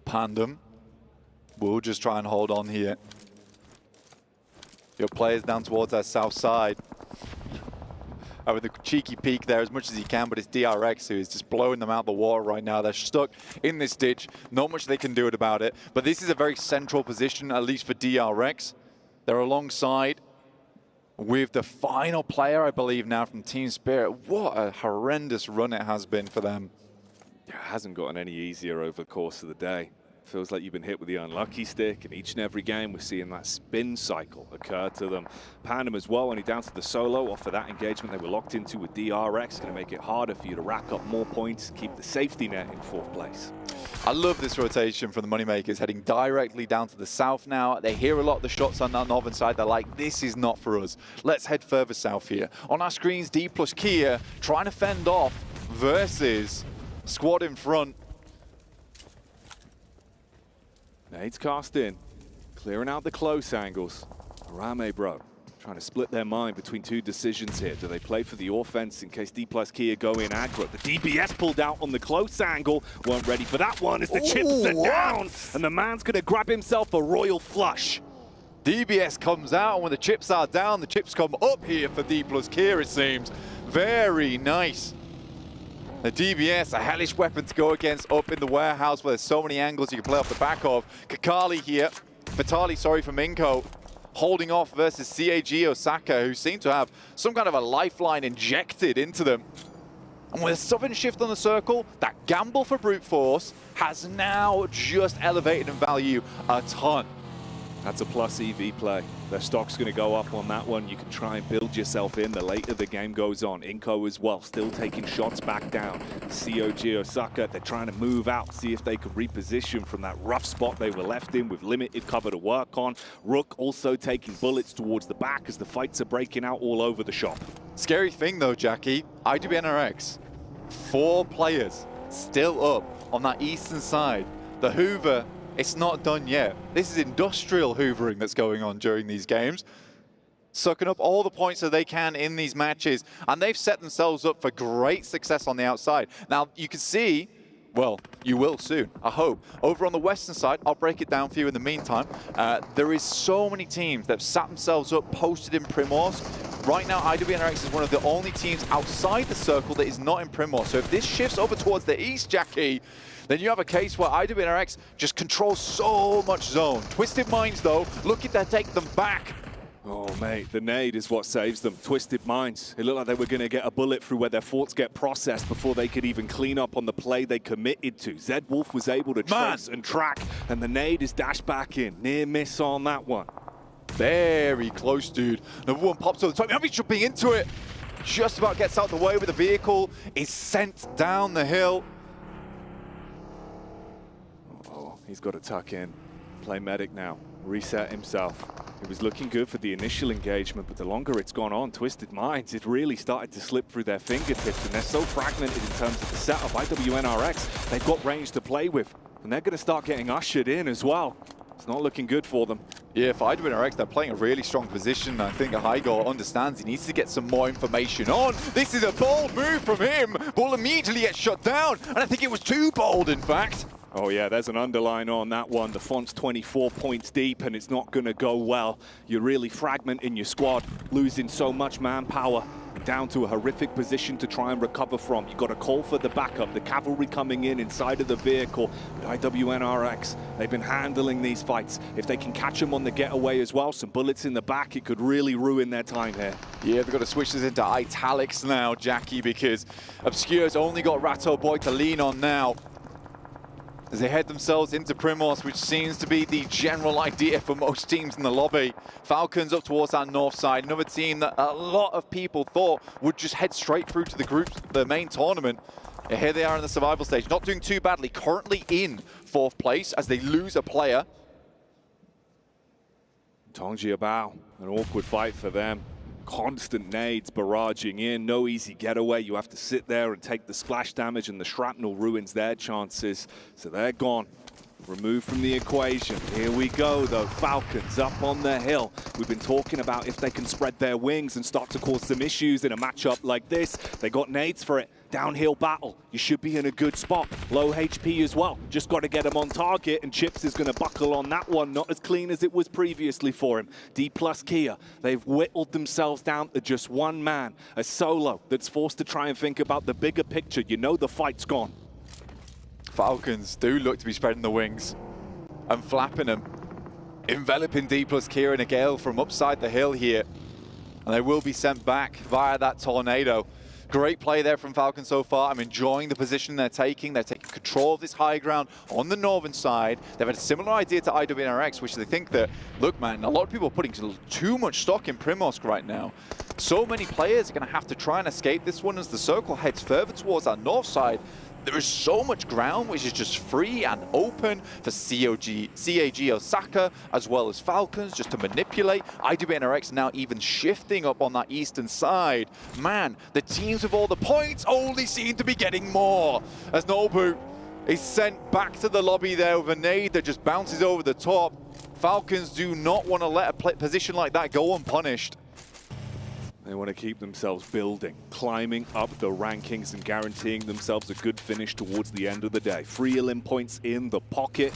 Pandum will just try and hold on here. Your players down towards that south side. With a cheeky peek there as much as he can, but it's DRX who is just blowing them out the water right now. They're stuck in this ditch. Not much they can do about it. But this is a very central position, at least for DRX. They're alongside with the final player, I believe, now from Team Spirit. What a horrendous run it has been for them. Yeah, it hasn't gotten any easier over the course of the day. Feels like you've been hit with the unlucky stick, and each and every game we're seeing that spin cycle occur to them. Pandum as well, only down to the solo. Off of that engagement they were locked into with DRX, going to make it harder for you to rack up more points, keep the safety net in 4th place. I love this rotation from the Moneymakers, heading directly down to the south now. They hear a lot of the shots on that northern side. They're like, this is not for us. Let's head further south here. On our screens, D plus Kia trying to fend off versus squad in front. Nades cast in, clearing out the close angles. Rame, bro, trying to split their mind between 2 decisions here. Do they play for the offense in case D plus Kia go in aggro? The DBS pulled out on the close angle. Weren't ready for that one as the chips are down. And the man's going to grab himself a royal flush. DBS comes out, and when the chips are down, the chips come up here for D plus Kia, it seems. Very nice. The DBS, a hellish weapon to go against up in the warehouse where there's so many angles you can play off the back of. Kakali here, Vitali, sorry, for Minko, holding off versus CAG Osaka, who seem to have some kind of a lifeline injected into them. And with a sudden shift on the circle, that gamble for brute force has now just elevated in value a ton. That's a plus EV play. Their stock's going to go up on that one. You can try and build yourself in the later the game goes on. Inko as well, still taking shots back down. COG Osaka, they're trying to move out, see if they can reposition from that rough spot they were left in with limited cover to work on. Rook also taking bullets towards the back as the fights are breaking out all over the shop. Scary thing though, Jackie, IWNRX, 4 players still up on that eastern side. The Hoover, it's not done yet. This is industrial hoovering that's going on during these games. Sucking up all the points that they can in these matches. And they've set themselves up for great success on the outside. Now, you can see, well, you will soon, I hope. Over on the western side, I'll break it down for you in the meantime. There is so many teams that have sat themselves up, posted in Primorsk. Right now, IWNRX is one of the only teams outside the circle that is not in Primorsk. So if this shifts over towards the east, Jackie, then you have a case where IWNRX just controls so much zone. Twisted Minds, though, looking to take them back. Oh, mate, the nade is what saves them. Twisted Minds. It looked like they were going to get a bullet through where their thoughts get processed before they could even clean up on the play they committed to. Zed Wolf was able to trace and track, and the nade is dashed back in. Near miss on that one. Very close, dude. Number 1 pops over the top. He's jumping into it. Just about gets out the way, but the vehicle is sent down the hill. He's got to tuck in, play medic now, reset himself. It was looking good for the initial engagement, but the longer it's gone on, Twisted Minds, it really started to slip through their fingertips, and they're so fragmented in terms of the setup. IWNRX, they've got range to play with, and they're going to start getting ushered in as well. It's not looking good for them. Yeah, for IWNRX, they're playing a really strong position. I think Hygo understands he needs to get some more information on. This is a bold move from him. Ball immediately gets shut down, and I think it was too bold, in fact. Oh yeah, there's an underline on that one. The font's 24 points deep, and it's not going to go well. You're really fragmenting your squad, losing so much manpower, down to a horrific position to try and recover from. You've got to call for the backup, the cavalry coming in inside of the vehicle. But IWNRX, they've been handling these fights. If they can catch them on the getaway as well, some bullets in the back, it could really ruin their time here. Yeah, they've got to switch this into italics now, Jackie, because Obscure's only got Ratto Boy to lean on now, as they head themselves into Primorsk, which seems to be the general idea for most teams in the lobby. Falcons up towards that north side, another team that a lot of people thought would just head straight through to the groups, the main tournament. And here they are in the survival stage, not doing too badly, currently in 4th place as they lose a player. Tongji Bao, an awkward fight for them. Constant nades barraging in, no easy getaway. You have to sit there and take the splash damage, and the shrapnel ruins their chances. So they're gone, removed from the equation. Here we go though, Falcons up on the hill. We've been talking about if they can spread their wings and start to cause some issues in a matchup like this. They got nades for it. Downhill battle, you should be in a good spot. Low HP as well, just got to get him on target, and Chips is going to buckle on that one. Not as clean as it was previously for him. D plus Kia, they've whittled themselves down to just one man, a solo that's forced to try and think about the bigger picture. You know the fight's gone. Falcons do look to be spreading the wings and flapping them. enveloping D plus Kieran and Gale from upside the hill here. And they will be sent back via that tornado. Great play there from Falcon so far. I'm enjoying the position they're taking. They're taking control of this high ground on the northern side. They've had a similar idea to IWNRX, which they think that, look, man, a lot of people are putting too much stock in Primorsk right now. So many players are going to have to try and escape this one as the circle heads further towards that north side. There is so much ground which is just free and open for CAG Osaka as well as Falcons just to manipulate. IWNRX now even shifting up on that eastern side. Man, the teams with all the points only seem to be getting more as Nobu is sent back to the lobby there with a nade that just bounces over the top. Falcons do not want to let a position like that go unpunished. They want to keep themselves building, climbing up the rankings and guaranteeing themselves a good finish towards the end of the day. 3 elim points in the pocket.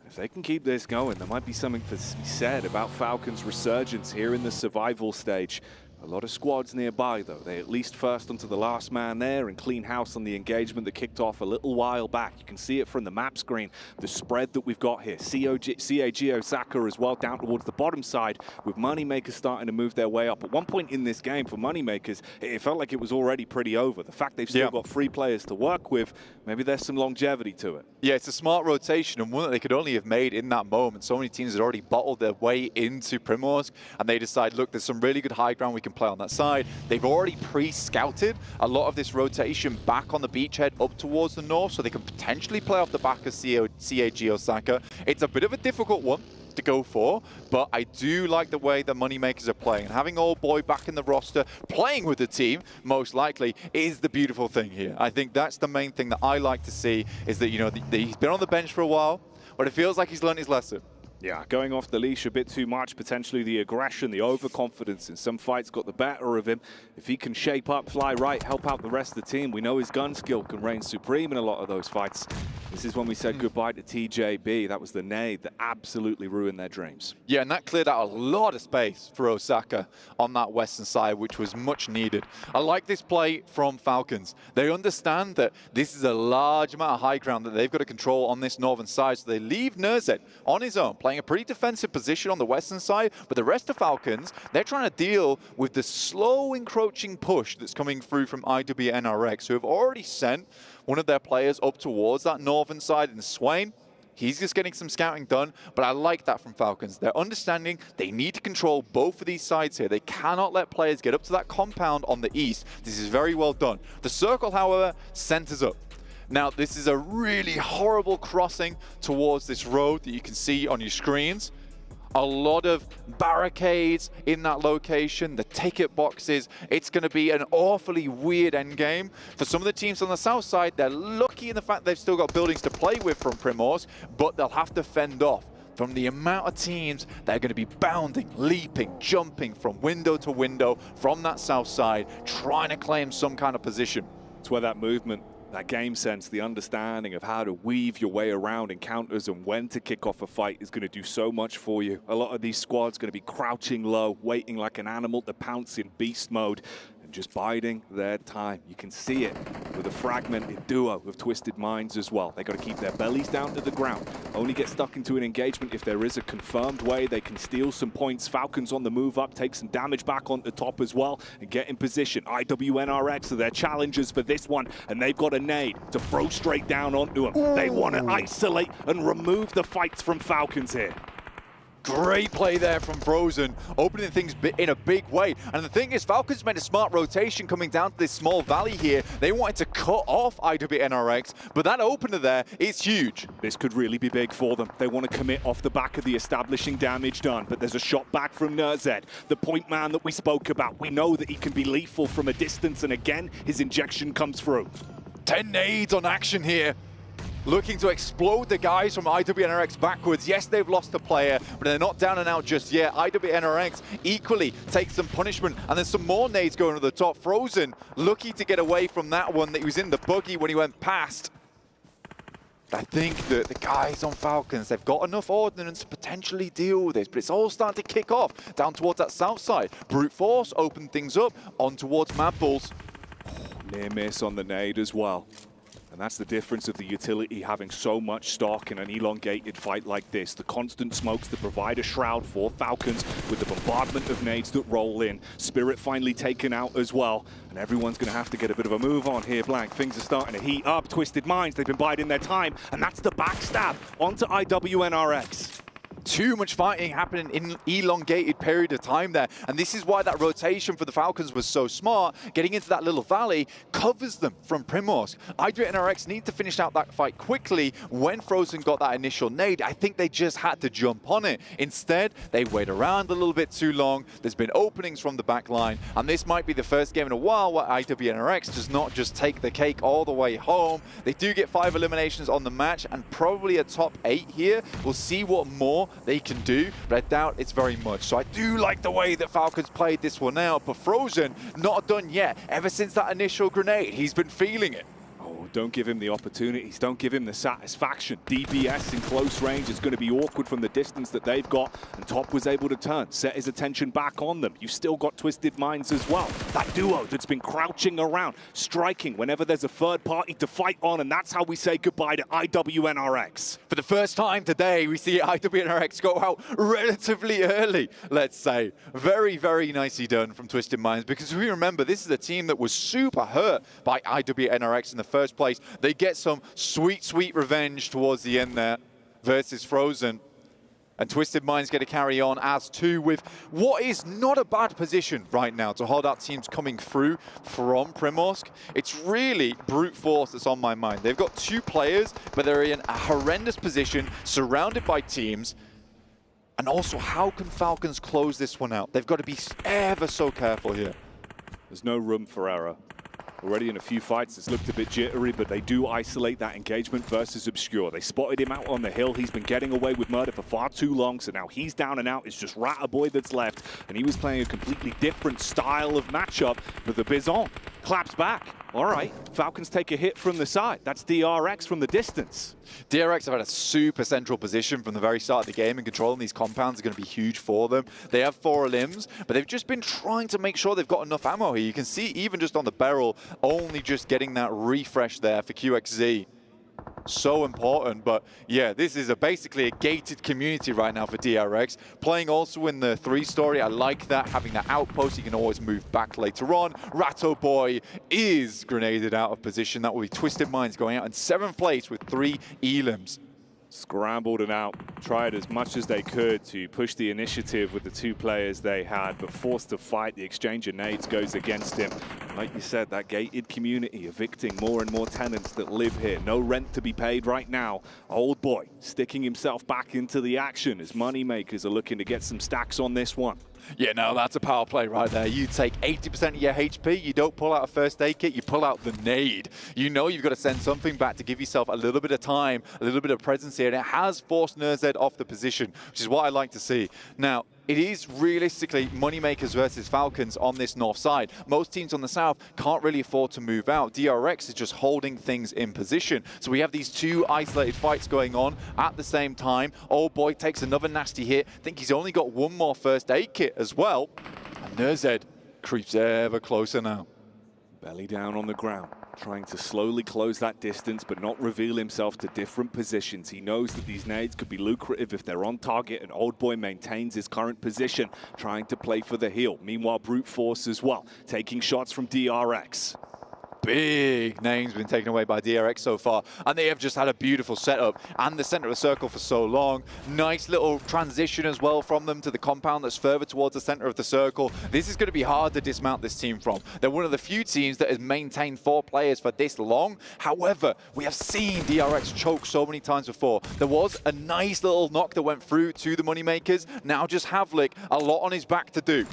If they can keep this going, there might be something to be said about Falcons' resurgence here in the survival stage. A lot of squads nearby, though. They at least first onto the last man there and clean house on the engagement that kicked off a little while back. You can see it from the map screen, the spread that we've got here. CAG Osaka as well down towards the bottom side with Moneymakers starting to move their way up. At one point in this game for Moneymakers, it felt like it was already pretty over. The fact they've still got 3 players to work with, maybe there's some longevity to it. Yeah, it's a smart rotation and one that they could only have made in that moment. So many teams had already bottled their way into Primorsk and they decide, look, there's some really good high ground we can play on that side. They've already pre-scouted a lot of this rotation back on the beachhead up towards the north so they can potentially play off the back of CAG Osaka. It's a bit of a difficult one to go for, but I do like the way the Moneymakers are playing. And having Old Boy back in the roster, playing with the team, most likely, is the beautiful thing here. I think that's the main thing that I like to see, is that, you know, he's been on the bench for a while, but it feels like he's learned his lesson. Yeah, going off the leash a bit too much, potentially the aggression, the overconfidence in some fights got the better of him. If he can shape up, fly right, help out the rest of the team, we know his gun skill can reign supreme in a lot of those fights. This is when we said goodbye to TJB. That was the nade that absolutely ruined their dreams. Yeah, and that cleared out a lot of space for Osaka on that western side, which was much needed. I like this play from Falcons. They understand that this is a large amount of high ground that they've got to control on this northern side, so they leave Nerzet on his own, playing a pretty defensive position on the western side, but the rest of Falcons, they're trying to deal with the slow encroaching push that's coming through from IWNRX, who have already sent one of their players up towards that northern side in Swain. He's just getting some scouting done, but I like that from Falcons. They're understanding they need to control both of these sides here. They cannot let players get up to that compound on the east. This is very well done. The circle, however, centers up. Now, this is a really horrible crossing towards this road that you can see on your screens. A lot of barricades in that location, the ticket boxes. It's going to be an awfully weird endgame. For some of the teams on the south side, they're lucky in the fact they've still got buildings to play with from Primorsk, but they'll have to fend off from the amount of teams that are going to be bounding, leaping, jumping from window to window from that south side, trying to claim some kind of position. It's where that movement, that game sense, the understanding of how to weave your way around encounters and when to kick off a fight is going to do so much for you. A lot of these squads going to be crouching low, waiting like an animal to pounce in beast mode, and just biding their time. You can see it with a fragmented duo of Twisted Minds as well. They got to keep their bellies down to the ground. Only get stuck into an engagement if there is a confirmed way they can steal some points. Falcons on the move up, take some damage back on the top as well, and get in position. IWNRX are their challengers for this one, and they've got a nade to throw straight down onto them. Ooh. They want to isolate and remove the fights from Falcons here. Great play there from Frozen, opening things in a big way. And the thing is, Falcons made a smart rotation coming down to this small valley here. They wanted to cut off IWNRX, but that opener there is huge. This could really be big for them. They want to commit off the back of the establishing damage done, but there's a shot back from Nerzet, the point man that we spoke about. We know that he can be lethal from a distance, and again, his injection comes through. 10 nades on action here. Looking to explode the guys from IWNRX backwards. Yes, they've lost a player, but they're not down and out just yet. IWNRX equally takes some punishment, and there's some more nades going to the top. Frozen lucky to get away from that one that he was in the buggy when he went past. I think that the guys on Falcons, they've got enough ordnance to potentially deal with this, but it's all starting to kick off down towards that south side. Brute Force open things up on towards Mad Bulls. Near miss on the nade as well. And that's the difference of the utility having so much stock in an elongated fight like this. The constant smokes that provide a shroud for Falcons with the bombardment of nades that roll in. Spirit finally taken out as well. And everyone's going to have to get a bit of a move on here, Blank. Things are starting to heat up. Twisted Minds, they've been biding their time. And that's the backstab onto IWNRX. Too much fighting happening in elongated period of time there. And this is why that rotation for the Falcons was so smart. Getting into that little valley covers them from Primorsk. IWNRX need to finish out that fight quickly. When Frozen got that initial nade, I think they just had to jump on it. Instead, they wait around a little bit too long. There's been openings from the back line. And this might be the first game in a while where IWNRX does not just take the cake all the way home. They do get 5 eliminations on the match and probably a top 8 here. We'll see what more they can do, but I doubt it's very much. So I do like the way that Falcons played this one out, but Frozen not done yet. Ever since that initial grenade, he's been feeling it. Don't give him the opportunities. Don't give him the satisfaction. DBS in close range is going to be awkward from the distance that they've got, and Top was able to turn, set his attention back on them. You've still got Twisted Minds as well. That duo that's been crouching around, striking whenever there's a third party to fight on, and that's how we say goodbye to IWNRX. For the first time today, we see IWNRX go out relatively early, let's say. Very, very nicely done from Twisted Minds, because we remember this is a team that was super hurt by IWNRX in the first place. They get some sweet, sweet revenge towards the end there versus Frozen. And Twisted Minds get to carry on as two with what is not a bad position right now to hold out teams coming through from Primorsk. It's really brute force that's on my mind. They've got 2 players, but they're in a horrendous position, surrounded by teams. And also, how can Falcons close this one out? They've got to be ever so careful here. There's no room for error. Already in a few fights, it's looked a bit jittery, but they do isolate that engagement versus Obscure. They spotted him out on the hill. He's been getting away with murder for far too long, so now he's down and out. It's just Rataboy that's left, and he was playing a completely different style of matchup, but the Bison claps back. All right, Falcons take a hit from the side. That's DRX from the distance. DRX have had a super central position from the very start of the game, and controlling these compounds is going to be huge for them. They have 4 limbs, but they've just been trying to make sure they've got enough ammo here. You can see even just on the barrel, only just getting that refresh there for QXZ. So important, but yeah, this is basically a gated community right now for DRX. Playing also in the 3-story, I like that, having that outpost, you can always move back later on. Rataboy is grenaded out of position. That will be Twisted Minds going out in 7th place with 3 elims. Scrambled and out, tried as much as they could to push the initiative with the 2 players they had, but forced to fight. The exchange of nades goes against him. Like you said, that gated community evicting more and more tenants that live here. No rent to be paid right now. Old Boy sticking himself back into the action as moneymakers are looking to get some stacks on this one. Yeah, no, that's a power play right there. You take 80% of your HP, you don't pull out a first aid kit, you pull out the nade. You know you've got to send something back to give yourself a little bit of time, a little bit of presence here, and it has forced Nerzed off the position, which is what I like to see. Now, it is realistically moneymakers versus Falcons on this north side. Most teams on the south can't really afford to move out. DRX is just holding things in position. So we have these 2 isolated fights going on at the same time. Old Boy takes another nasty hit. I think he's only got 1 more first aid kit as well. And Nerzed creeps ever closer now. Belly down on the ground, trying to slowly close that distance but not reveal himself to different positions. He knows that these nades could be lucrative if they're on target, and Old Boy maintains his current position, trying to play for the heal. Meanwhile, brute force as well, taking shots from DRX. Big names been taken away by DRX so far, and they have just had a beautiful setup and the center of the circle for so long. Nice little transition as well from them to the compound that's further towards the center of the circle. This is going to be hard to dismount this team from. They're one of the few teams that has maintained 4 players for this long. However, we have seen DRX choke so many times before. There was a nice little knock that went through to the moneymakers. Now just Havlik, a lot on his back to do.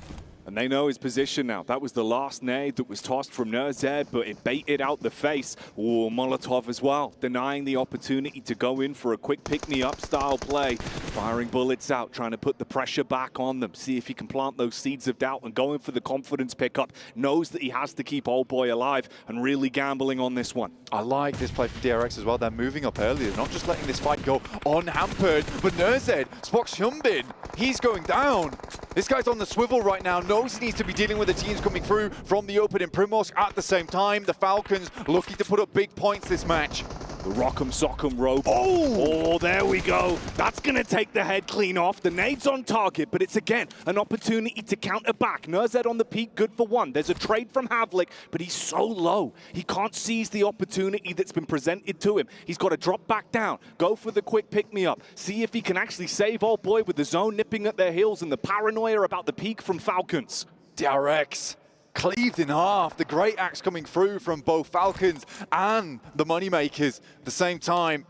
And they know his position now. That was the last nade that was tossed from Nerzed, but it baited out the face. Ooh, Molotov as well, denying the opportunity to go in for a quick pick-me-up style play. Firing bullets out, trying to put the pressure back on them. See if he can plant those seeds of doubt and going for the confidence pickup. Knows that he has to keep Old Boy alive and really gambling on this one. I like this play from DRX as well. They're moving up earlier, not just letting this fight go unhampered. But Nerzed, Spock's Hyunbin, he's going down. This guy's on the swivel right now, knows he needs to be dealing with the teams coming through from the open in Primorsk. At the same time, the Falcons looking to put up big points this match. The Rock'em Sock'em rope. Oh, there we go. That's going to take the head clean off. The nade's on target, but it's again an opportunity to counter back. Nurzed on the peak, good for one. There's a trade from Havlik, but he's so low. He can't seize the opportunity that's been presented to him. He's got to drop back down, go for the quick pick-me-up, see if he can actually save old boy with the zone nipping at their heels and the paranoia about the peak from Falcons. DRX cleaved in half. The great axe coming through from both Falcons and the Moneymakers at the same time.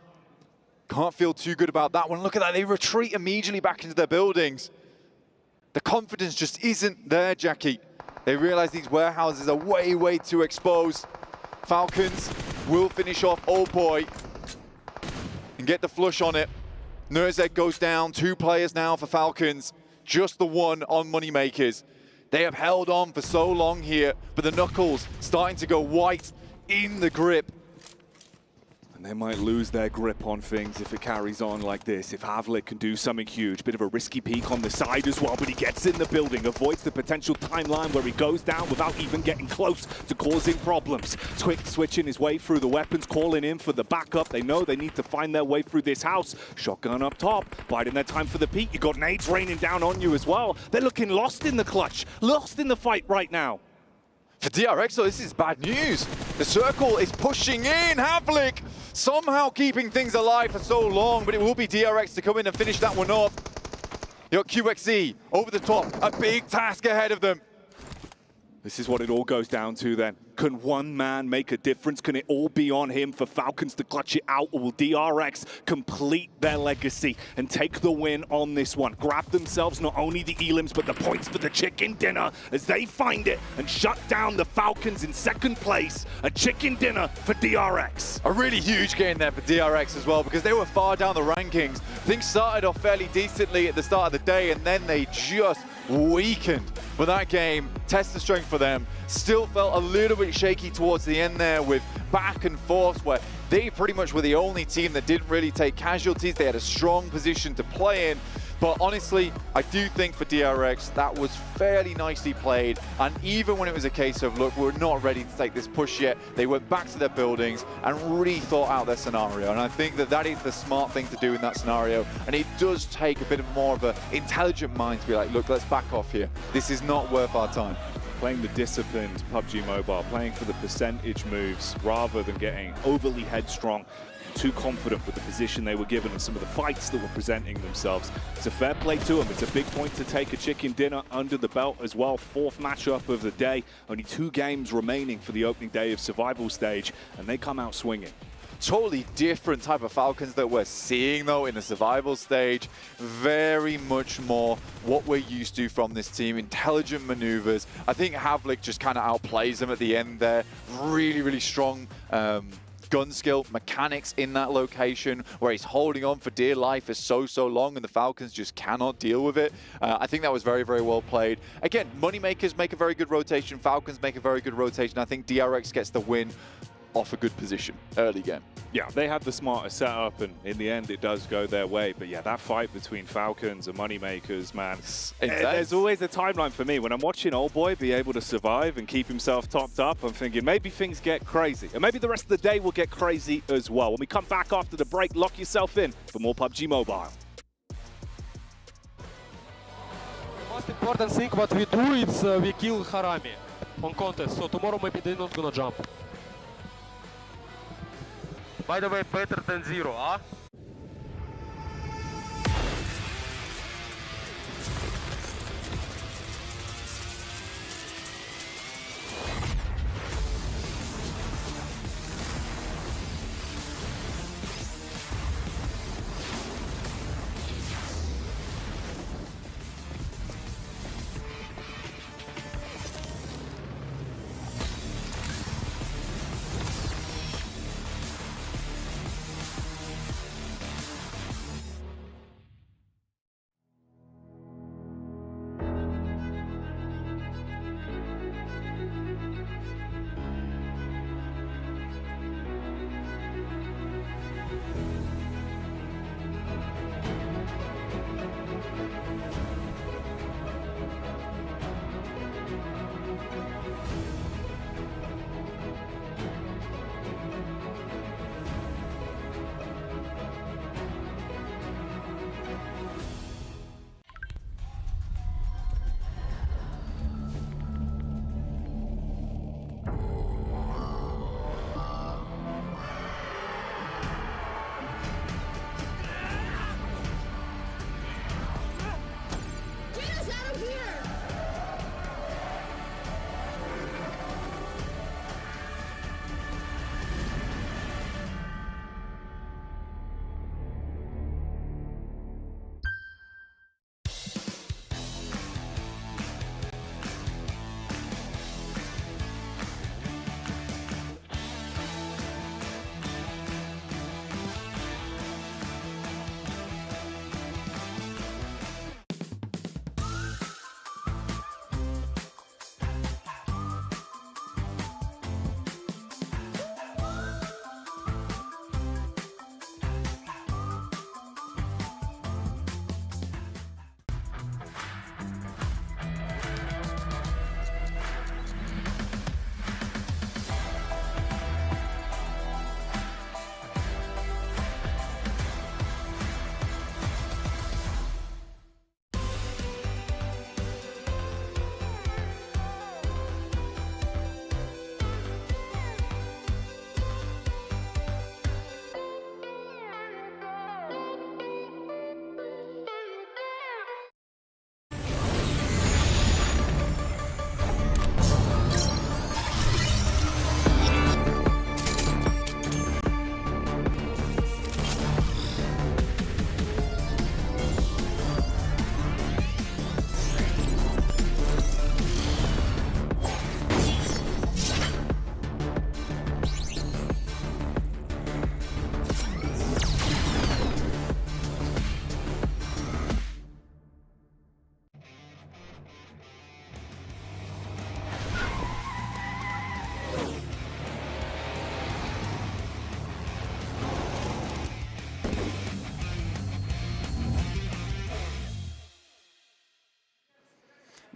Can't feel too good about that one. Look at that, they retreat immediately back into their buildings. The confidence just isn't there, Jackie. They realize these warehouses are way, way too exposed. Falcons will finish off Old Boy and get the flush on it. Nurzed goes down, 2 players now for Falcons, just the one on Moneymakers. They have held on for so long here, but the knuckles starting to go white in the grip. And they might lose their grip on things if it carries on like this. If Havlik can do something huge, bit of a risky peek on the side as well, but he gets in the building, avoids the potential timeline where he goes down without even getting close to causing problems. Quick switching his way through the weapons, calling in for the backup. They know they need to find their way through this house. Shotgun up top, biding their time for the peak. You got nades raining down on you as well. They're looking lost in the clutch, lost in the fight right now. For DRX, so this is bad news. The circle is pushing in. Havlik somehow keeping things alive for so long, but it will be DRX to come in and finish that one off. You got QXE over the top, a big task ahead of them. This is what it all goes down to then. Can one man make a difference? Can it all be on him for Falcons to clutch it out? Or will DRX complete their legacy and take the win on this one? Grab themselves not only the elims, but the points for the chicken dinner as they find it and shut down the Falcons in second place. A chicken dinner for DRX. A really huge game there for DRX as well, because they were far down the rankings. Things started off fairly decently at the start of the day, and then they just weakened. But that game, test the strength for them, still felt a little bit shaky towards the end there with back and forth where they pretty much were the only team that didn't really take casualties. They had a strong position to play in. But honestly, I do think for DRX, that was fairly nicely played. And even when it was a case of, look, we're not ready to take this push yet, they went back to their buildings and really thought out their scenario. And I think that that is the smart thing to do in that scenario. And it does take a bit more of an intelligent mind to be like, look, let's back off here. This is not worth our time. Playing the disciplined PUBG Mobile, playing for the percentage moves rather than getting overly headstrong, too confident with the position they were given and some of the fights that were presenting themselves. It's a fair play to them. It's a big point to take a chicken dinner under the belt as well. 4th matchup of the day. Only 2 games remaining for the opening day of survival stage, and they come out swinging. Totally different type of Falcons that we're seeing though in the survival stage. Very much more what we're used to from this team. Intelligent maneuvers. I think Havlik just kind of outplays them at the end there. Really, really strong gun skill, mechanics in that location where he's holding on for dear life for so long and the Falcons just cannot deal with it. I think that was very, very well played. Again, Moneymakers make a very good rotation. Falcons make a very good rotation. I think DRX gets the win off a good position early game. Yeah, they had the smarter setup, and in the end, it does go their way. But yeah, that fight between Falcons and Moneymakers, man, there's always a timeline for me. When I'm watching Old Boy be able to survive and keep himself topped up, I'm thinking maybe things get crazy. And maybe the rest of the day will get crazy as well. When we come back after the break, lock yourself in for more PUBG Mobile. The most important thing what we do is we kill Harami on contest. So tomorrow maybe they're not gonna jump. By the way, better than 0, huh?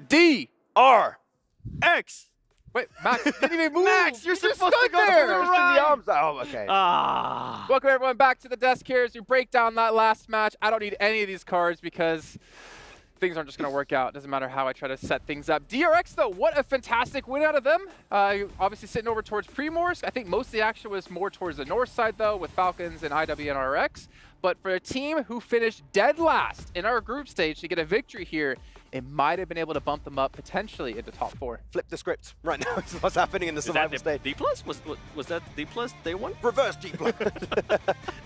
DRX. Wait, Max didn't even move. Max, you're just supposed to stood go there. to the Just in right. the arms. Oh, okay. Welcome everyone back to the desk here as we break down that last match. I don't need any of these cards because things aren't just going to work out. Doesn't matter how I try to set things up. DRX, though, what a fantastic win out of them. Obviously sitting over towards Primorsk. I think most of the action was more towards the north side, though, with Falcons and IWNRX. But for a team who finished dead last in our group stage to get a victory here, it might have been able to bump them up potentially into top 4. Flip the script right now. Is what's happening in the survival stage. D+? Was that D+? They won? Reverse D+. No,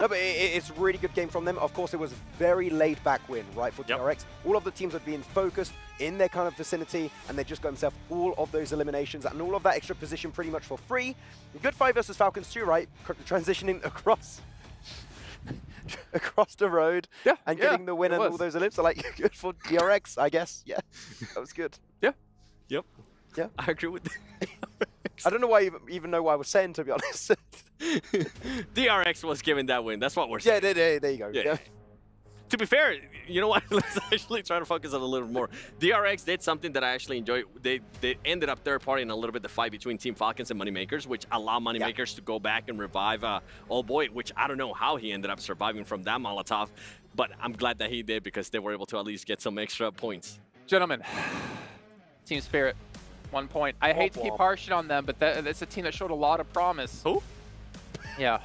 but it's a really good game from them. Of course, it was a very laid-back win, right, for DRX. All of the teams are being focused in their kind of vicinity, and they just got themselves all of those eliminations and all of that extra position pretty much for free. Good fight versus Falcons too, right? Transitioning across the road and getting the win and all those elips are like good for DRX, I guess. Yeah, that was good. Yeah. Yep. Yeah. I agree with I don't know why even know what I was saying, to be honest. DRX was given that win. That's what we're saying. Yeah, there you go. Yeah. To be fair, you know what? Let's actually try to focus on a little more. DRX did something that I actually enjoyed. They ended up third party in a little bit the fight between Team Falcons and Moneymakers, which allowed Moneymakers to go back and revive Old Boy, which I don't know how he ended up surviving from that Molotov, but I'm glad that he did because they were able to at least get some extra points. Gentlemen, Team Spirit, 1 point. I hate to keep harshing on them, but it's a team that showed a lot of promise. Who? Yeah,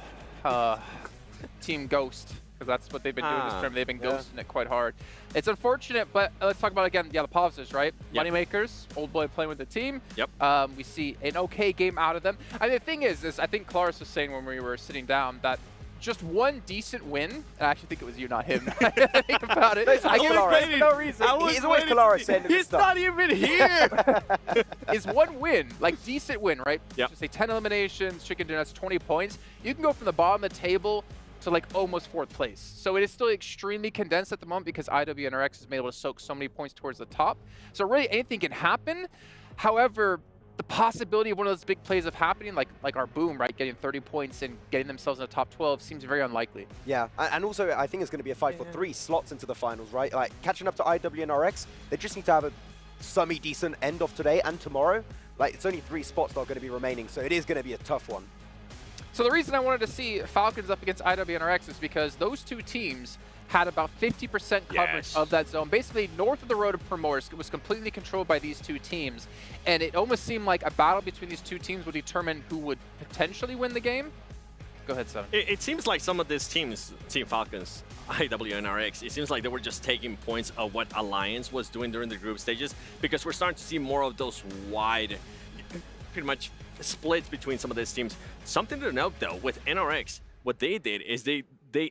Team Ghost. Because that's what they've been doing this term. They've been ghosting it quite hard. It's unfortunate, but let's talk about, again, the positives, right? Yep. Moneymakers, Old Boy playing with the team. Yep. We see an okay game out of them. I mean, the thing is I think Claris was saying when we were sitting down that just one decent win, and I actually think it was you, not him. I think about it. I give it for no reason. He's always Claris saying he's not even here. Is one win, like decent win, right? Yep. Just say 10 eliminations, chicken dinners, 20 points. You can go from the bottom of the table to like almost 4th place. So it is still extremely condensed at the moment because IWNRX has been able to soak so many points towards the top. So really anything can happen. However, the possibility of one of those big plays of happening, like our Boom, right, getting 30 points and getting themselves in the top 12 seems very unlikely. Yeah, and also I think it's going to be a fight for 3 slots into the finals, right? Like catching up to IWNRX, they just need to have a semi-decent end of today and tomorrow. Like it's only 3 spots that are going to be remaining, so it is going to be a tough one. So the reason I wanted to see Falcons up against IWNRX is because those two teams had about 50% coverage of that zone. Basically, north of the road of Primorsk, it was completely controlled by these two teams. And it almost seemed like a battle between these two teams would determine who would potentially win the game. Go ahead, Seven. It seems like some of these teams, Team Falcons, IWNRX, it seems like they were just taking points of what Alliance was doing during the group stages, because we're starting to see more of those wide, pretty much splits between some of these teams. Something to note, though, with NRX, what they did is they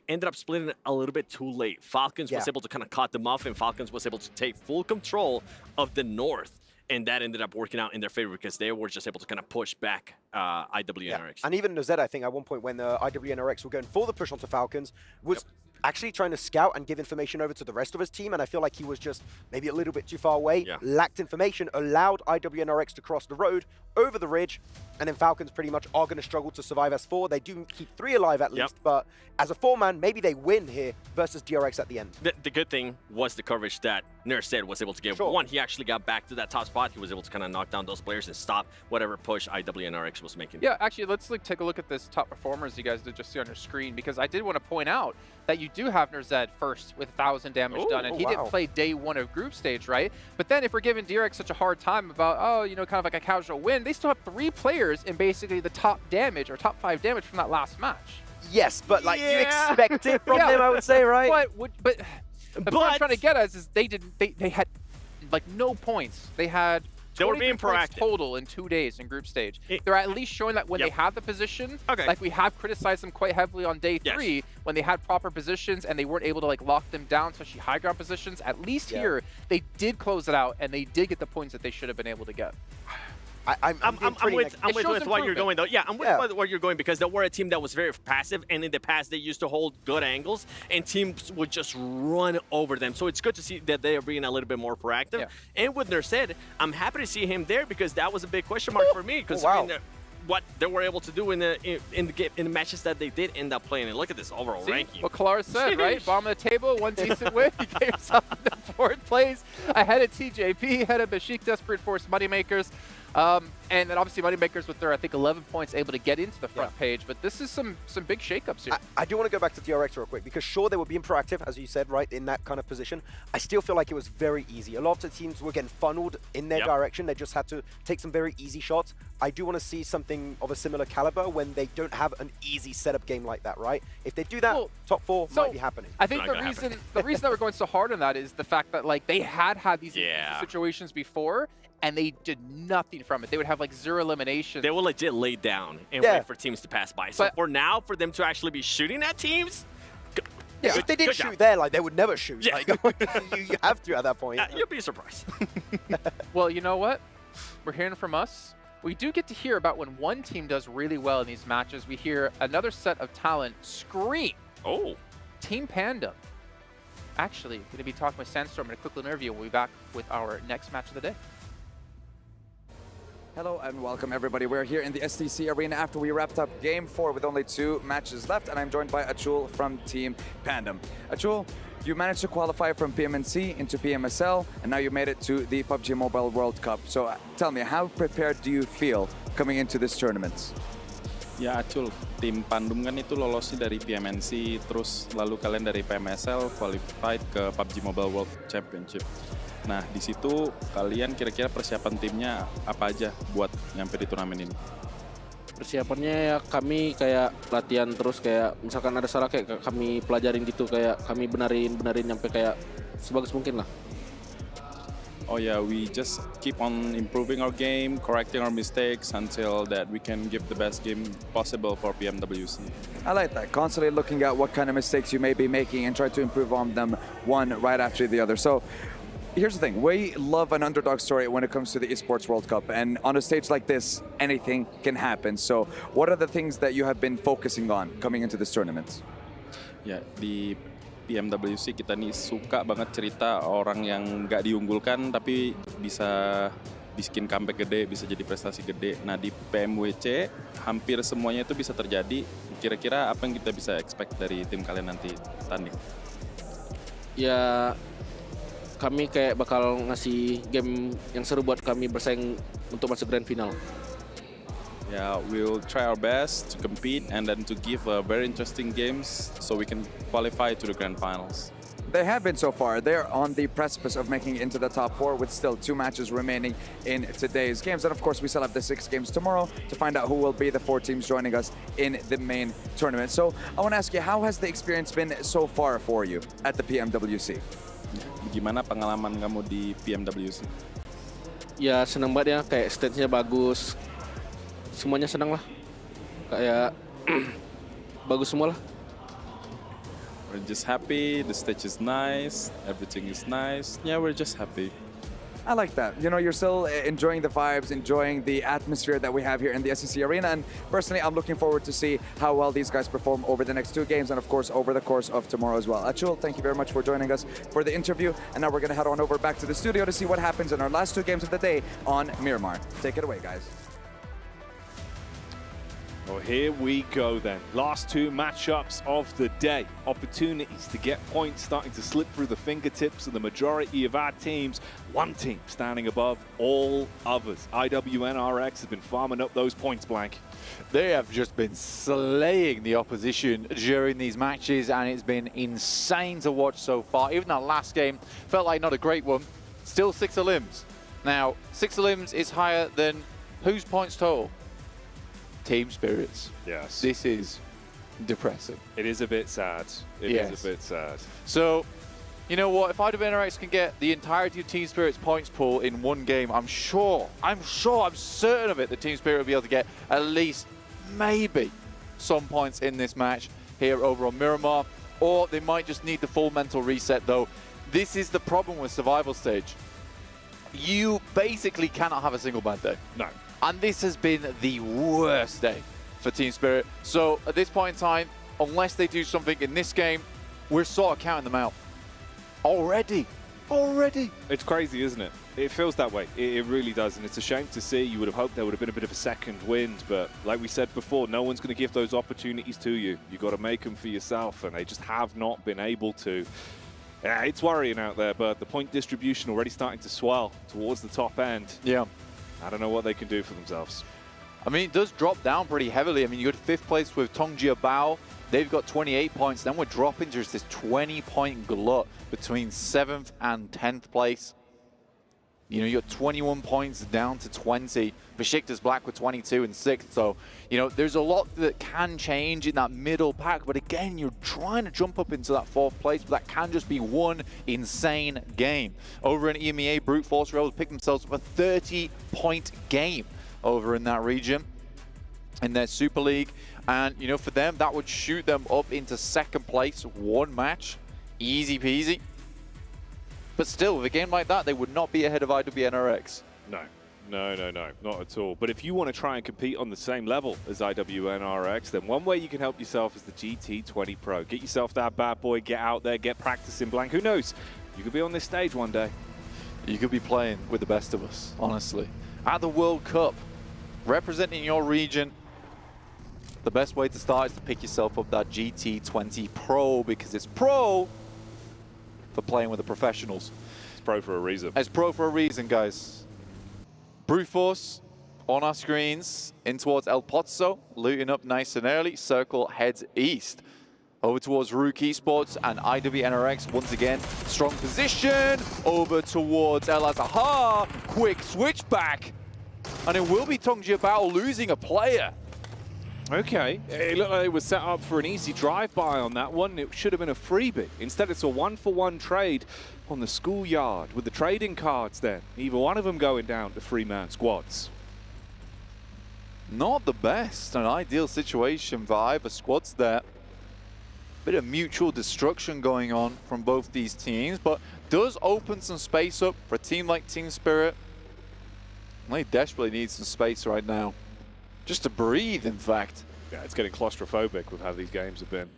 ended up splitting it a little bit too late. Falcons was able to kind of cut them off, and Falcons was able to take full control of the north. And that ended up working out in their favor because they were just able to kind of push back IWNRX. And even Nozed, I think, at one point when the IWNRX were going for the push onto Falcons, was actually trying to scout and give information over to the rest of his team, and I feel like he was just maybe a little bit too far away, lacked information, allowed IWNRX to cross the road over the ridge, and then Falcons pretty much are going to struggle to survive as 4. They do keep 3 alive at least, but as a 4-man, maybe they win here versus DRX at the end. The good thing was the coverage that Nurse was able to give. One, he actually got back to that top spot. He was able to kind of knock down those players and stop whatever push IWNRX was making. Yeah, actually, let's take a look at this top performers you guys did just see on your screen, because I did want to point out that you do have Nurzed first with 1,000 damage done, and he didn't play day 1 of group stage, right? But then if we're giving DRX such a hard time about, oh, you know, kind of like a casual win, they still have 3 players in basically the top damage or top 5 damage from that last match. Yes, but like you expect it from them, I would say, right? But what I'm trying to get at is they had like no points. They had they were being proactive total in 2 days in group stage. They're at least showing that when they have the position, like we have criticized them quite heavily on day 3, when they had proper positions and they weren't able to like lock them down, especially high ground positions. At least here, they did close it out and they did get the points that they should have been able to get. I'm with what you're going, though. Yeah, I'm with what you're going, because they were a team that was very passive, and in the past they used to hold good angles, and teams would just run over them. So it's good to see that they are being a little bit more proactive. And with Nurzed, I'm happy to see him there, because that was a big question mark for me. Because what they were able to do in the matches that they did end up playing. And look at this overall ranking. What Kalara said, right? Bottom of the table, one decent win. He gave himself into fourth place, ahead of TJP, ahead of Besiktas, Brute Force, Moneymakers. And then obviously Moneymakers with their, I think, 11 points able to get into the front page. But this is some big shakeups here. I do want to go back to DRX real quick, because sure, they were being proactive, as you said, right, in that kind of position. I still feel like it was very easy. A lot of the teams were getting funneled in their direction. They just had to take some very easy shots. I do want to see something of a similar caliber when they don't have an easy setup game like that, right? If they do that, top 4 might be happening. I think the reason that we're going so hard on that is the fact that like they had these situations before, and they did nothing from it. They would have like 0 eliminations. They will legit lay down and wait for teams to pass by. So for now, for them to actually be shooting at teams, if they didn't shoot there, like they would never shoot. Like, you have to at that point. You'll be surprised. Well, you know what? We're hearing from us. We do get to hear about when one team does really well in these matches. We hear another set of talent scream. Oh. Team Pandum. Actually, going to be talking with Sandstorm in a quick little interview. We'll be back with our next match of the day. Hello and welcome everybody. We're here in the STC arena after we wrapped up Game 4 with only 2 matches left, and I'm joined by Achul from Team Pandum. Achul, you managed to qualify from PMNC into PMSL, and now you made it to the PUBG Mobile World Cup. So tell me, how prepared do you feel coming into this tournament? Ya Acul, tim Pandum kan itu lolosnya dari PMNC, terus lalu kalian dari PMSL qualified ke PUBG Mobile World Championship. Nah, di situ kalian kira-kira persiapan timnya apa aja buat nyampe di turnamen ini? Persiapannya ya kami kayak latihan terus, kayak misalkan ada salah kayak kami pelajarin gitu, kayak kami benerin nyampe kayak sebagus mungkin lah. Oh yeah, we just keep on improving our game, correcting our mistakes until that we can give the best game possible for PMWC. I like that, constantly looking at what kind of mistakes you may be making and try to improve on them one right after the other. So here's the thing, we love an underdog story when it comes to the ESPORTS World Cup, and on a stage like this, anything can happen. So what are the things that you have been focusing on coming into this tournament? Ya, di PMWC kita nih suka banget cerita orang yang nggak diunggulkan tapi bisa bikin comeback gede, bisa jadi prestasi gede. Nah, di PMWC hampir semuanya itu bisa terjadi. Kira-kira apa yang kita bisa expect dari tim kalian nanti tanding? Ya, kami kayak bakal ngasih game yang seru buat kami bersaing untuk masuk grand final. Yeah, we'll try our best to compete and then to give very interesting games so we can qualify to the grand finals. They have been so far. They're on the precipice of making it into the top 4 with still 2 matches remaining in today's games. And of course, we still have the 6 games tomorrow to find out who will be the 4 teams joining us in the main tournament. So I want to ask you, how has the experience been so far for you at the PMWC? Gimana pengalaman kamu di PMWC? Ya senang banget ya, kayak stage-nya bagus. Semuanya senang lah. Kayak bagus semua lah. We're just happy, the stage is nice, everything is nice. Yeah, we're just happy. I like that. You know, you're still enjoying the vibes, enjoying the atmosphere that we have here in the SEC arena. And personally, I'm looking forward to see how well these guys perform over the next 2 games and, of course, over the course of tomorrow as well. Achul, thank you very much for joining us for the interview. And now we're going to head on over back to the studio to see what happens in our last 2 games of the day on Miramar. Take it away, guys. Well, here we go then. Last 2 matchups of the day. Opportunities to get points starting to slip through the fingertips of the majority of our teams. One team standing above all others. IWNRX has been farming up those points, Blank. They have just been slaying the opposition during these matches, and it's been insane to watch so far. Even that last game felt like not a great one. Still 6 elims. Now, 6 elims is higher than whose points total? Team Spirits. Yes. This is depressing. It is a bit sad. It is a bit sad. So, you know what? If IWNRX can get the entirety of Team Spirit's points pool in 1 game, I'm certain of it that Team Spirit will be able to get at least maybe some points in this match here over on Miramar, or they might just need the full mental reset though. This is the problem with survival stage. You basically cannot have a single bad day. No. And this has been the worst day for Team Spirit. So at this point in time, unless they do something in this game, we're sort of counting them out. Already already. It's crazy, isn't it? It feels that way. It really does, and it's a shame to see. You would have hoped there would have been a bit of a second wind, but like we said before, no one's going to give those opportunities to you. You've got to make them for yourself, and they just have not been able to. Yeah, it's worrying out there, but the point distribution already starting to swell towards the top end. Yeah. I don't know what they can do for themselves. I mean, it does drop down pretty heavily. I mean, you got 5th place with Tongjia Bao. They've got 28 points. Then we're dropping to just this 20-point glut between 7th and 10th place. You know, you're 21 points down to 20. Besiktas Black with 22 and 6th. So, you know, there's a lot that can change in that middle pack. But again, you're trying to jump up into that 4th place. But that can just be one insane game. Over in EMEA, Brute Force were able to pick themselves up a 30-point game over in that region in their Super League. And, you know, for them, that would shoot them up into 2nd place, 1 match. Easy peasy. But still, with a game like that, they would not be ahead of IWNRX. No, not at all. But if you want to try and compete on the same level as IWNRX, then one way you can help yourself is the GT20 Pro. Get yourself that bad boy, get out there, get practicing blank. Who knows? You could be on this stage one day. You could be playing with the best of us, honestly. At the World Cup, representing your region, the best way to start is to pick yourself up that GT20 Pro, because it's pro for playing with the professionals. It's pro for a reason. It's pro for a reason, guys. Brute Force on our screens, in towards El Pozzo, looting up nice and early. Circle heads east. Over towards Rook Esports and IWNRX once again. Strong position. Over towards El Azahar. Quick switch back. And it will be Tongjia Bao losing a player. Okay, it looked like it was set up for an easy drive-by on that one. It should have been a freebie. Instead, it's a 1-for-1 trade on the schoolyard with the trading cards then. Either one of them going down to 3-man squads. Not the best. An ideal situation for either squads there. Bit of mutual destruction going on from both these teams, but does open some space up for a team like Team Spirit. They desperately need some space right now. Just to breathe, in fact. Yeah, it's getting claustrophobic with how these games have been.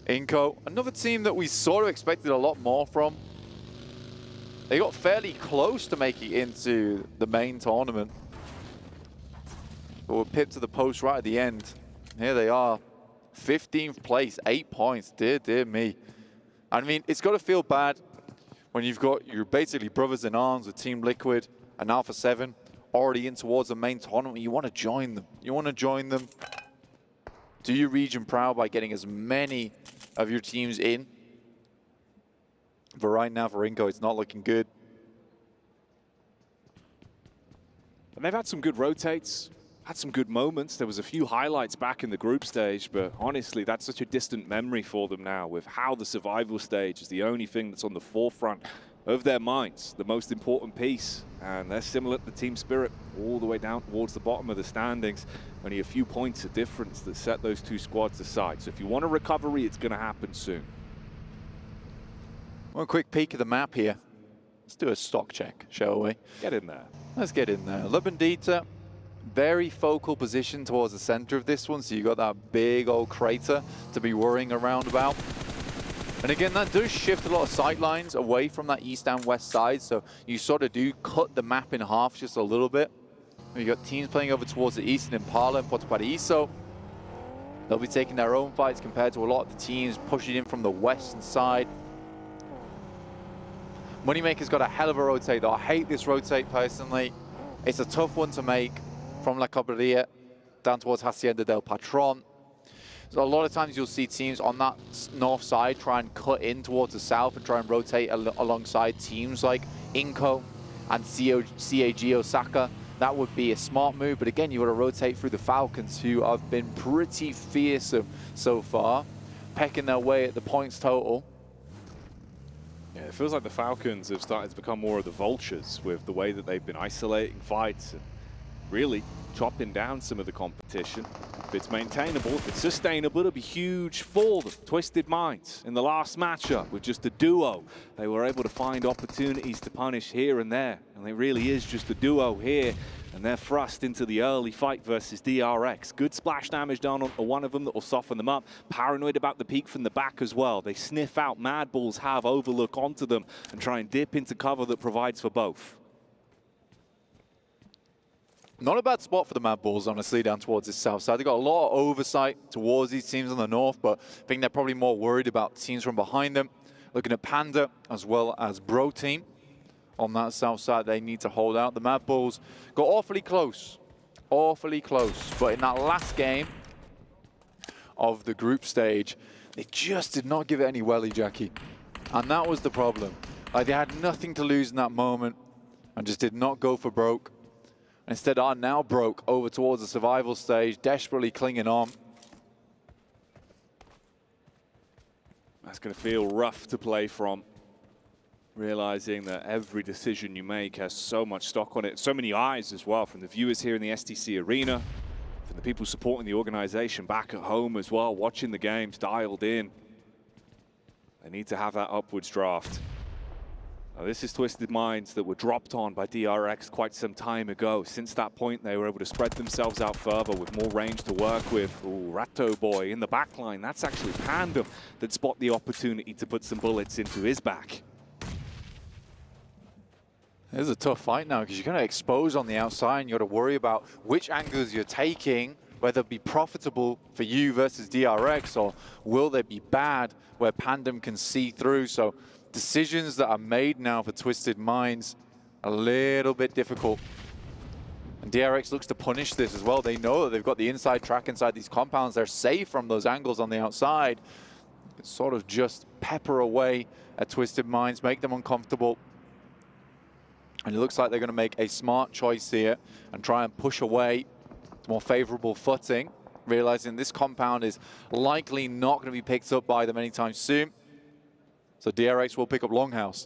Inco, another team that we sort of expected a lot more from. They got fairly close to making it into the main tournament, but were pipped to the post right at the end. Here they are, 15th place, 8 points. Dear me. I mean, it's got to feel bad when you've got your basically brothers in arms with Team Liquid and Alpha 7 already in towards the main tournament. You want to join them. You want to join them. Do your region proud by getting as many of your teams in. But right now for Inco, it's not looking good. And they've had some good rotates, had some good moments. There was a few highlights back in the group stage, but honestly, that's such a distant memory for them now with how the survival stage is the only thing that's on the forefront of their minds, the most important piece. And they're similar to Team Spirit, all the way down towards the bottom of the standings. Only a few points of difference that set those two squads aside. So if you want a recovery, it's going to happen soon. One quick peek at the map here. Let's do a stock check, shall we? Get in there. Let's get in there. La Bandita, very focal position towards the center of this one, so you got that big old crater to be worrying around about. And again, that does shift a lot of sight lines away from that east and west side, so you sort of do cut the map in half just a little bit. You got teams playing over towards the east in Impala and Puerto Paraíso. They'll be taking their own fights compared to a lot of the teams pushing in from the western side. Moneymaker's got a hell of a rotate though. I hate this rotate personally. It's a tough one to make from La Cabrera down towards Hacienda del Patron. So a lot of times you'll see teams on that north side try and cut in towards the south and try and rotate alongside teams like Inco and CAG Osaka. That would be a smart move, but again, you got to rotate through the Falcons, who have been pretty fearsome so far, pecking their way at the points total. Yeah, it feels like the Falcons have started to become more of the vultures with the way that they've been isolating fights and really chopping down some of the competition. If it's maintainable, if it's sustainable, it'll be huge for them. Twisted Minds in the last matchup with just a duo. They were able to find opportunities to punish here and there. And it really is just a duo here. And they're thrust into the early fight versus DRX. Good splash damage done on one of them that will soften them up. Paranoid about the peek from the back as well. They sniff out Mad Bulls, have overlook onto them, and try and dip into cover that provides for both. Not a bad spot for the Mad Bulls, honestly, down towards the south side. They've got a lot of oversight towards these teams on the north, but I think they're probably more worried about teams from behind them. Looking at Panda as well as Bro Team on that south side, they need to hold out. The Mad Bulls got awfully close, but in that last game of the group stage, they just did not give it any welly, Jackie. And that was the problem. Like, they had nothing to lose in that moment and just did not go for broke. Instead are now broke over towards the survival stage, desperately clinging on. That's going to feel rough to play from. Realizing that every decision you make has so much stock on it. So many eyes as well from the viewers here in the STC arena, from the people supporting the organization back at home as well, watching the games dialed in. They need to have that upwards draft. Now, this is Twisted Minds that were dropped on by DRX quite some time ago. Since that point, they were able to spread themselves out further with more range to work with. Ooh, Ratto Boy in the back line. That's actually Pandum that spot the opportunity to put some bullets into his back. This is a tough fight now because you're going to expose on the outside and you've got to worry about which angles you're taking, whether it be profitable for you versus DRX, or will they be bad where Pandum can see through. So decisions that are made now for Twisted Minds, a little bit difficult. And DRX looks to punish this as well. They know that they've got the inside track inside these compounds. They're safe from those angles on the outside. It's sort of just pepper away at Twisted Minds, make them uncomfortable. And it looks like they're going to make a smart choice here and try and push away to more favorable footing, realizing this compound is likely not going to be picked up by them anytime soon. So DRX will pick up Longhouse.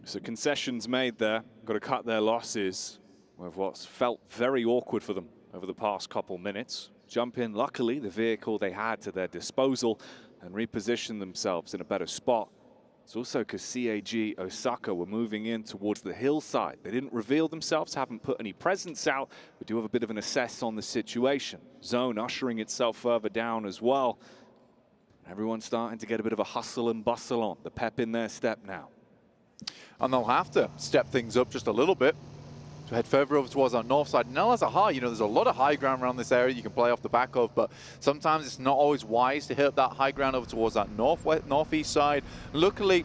So concessions made there. Got to cut their losses with what's felt very awkward for them over the past couple minutes. Jump in, luckily, the vehicle they had to their disposal and reposition themselves in a better spot. It's also because CAG Osaka were moving in towards the hillside. They didn't reveal themselves, haven't put any presence out, but do have a bit of an assess on the situation. Zone ushering itself further down as well. Everyone's starting to get a bit of a hustle and bustle on. The pep in their step now. And they'll have to step things up just a little bit to head further over towards our north side. Now as a high, you know, there's a lot of high ground around this area you can play off the back of, but sometimes it's not always wise to hit up that high ground over towards that northeast side. Luckily,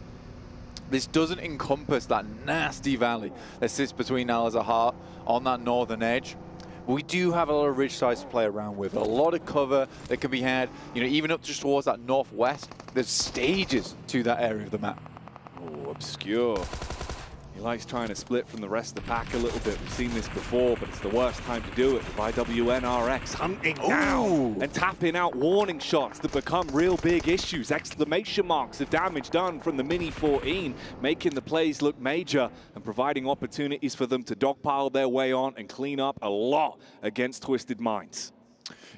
this doesn't encompass that nasty valley that sits between Al Azhar on that northern edge. We do have a lot of ridge sides to play around with, a lot of cover that can be had, you know, even up just towards that northwest. There's stages to that area of the map. Oh, obscure. He likes trying to split from the rest of the pack a little bit. We've seen this before, but it's the worst time to do it. With IWNRX hunting down and tapping out warning shots that become real big issues. Exclamation marks of damage done from the Mini 14, making the plays look major and providing opportunities for them to dogpile their way on and clean up a lot against Twisted Minds.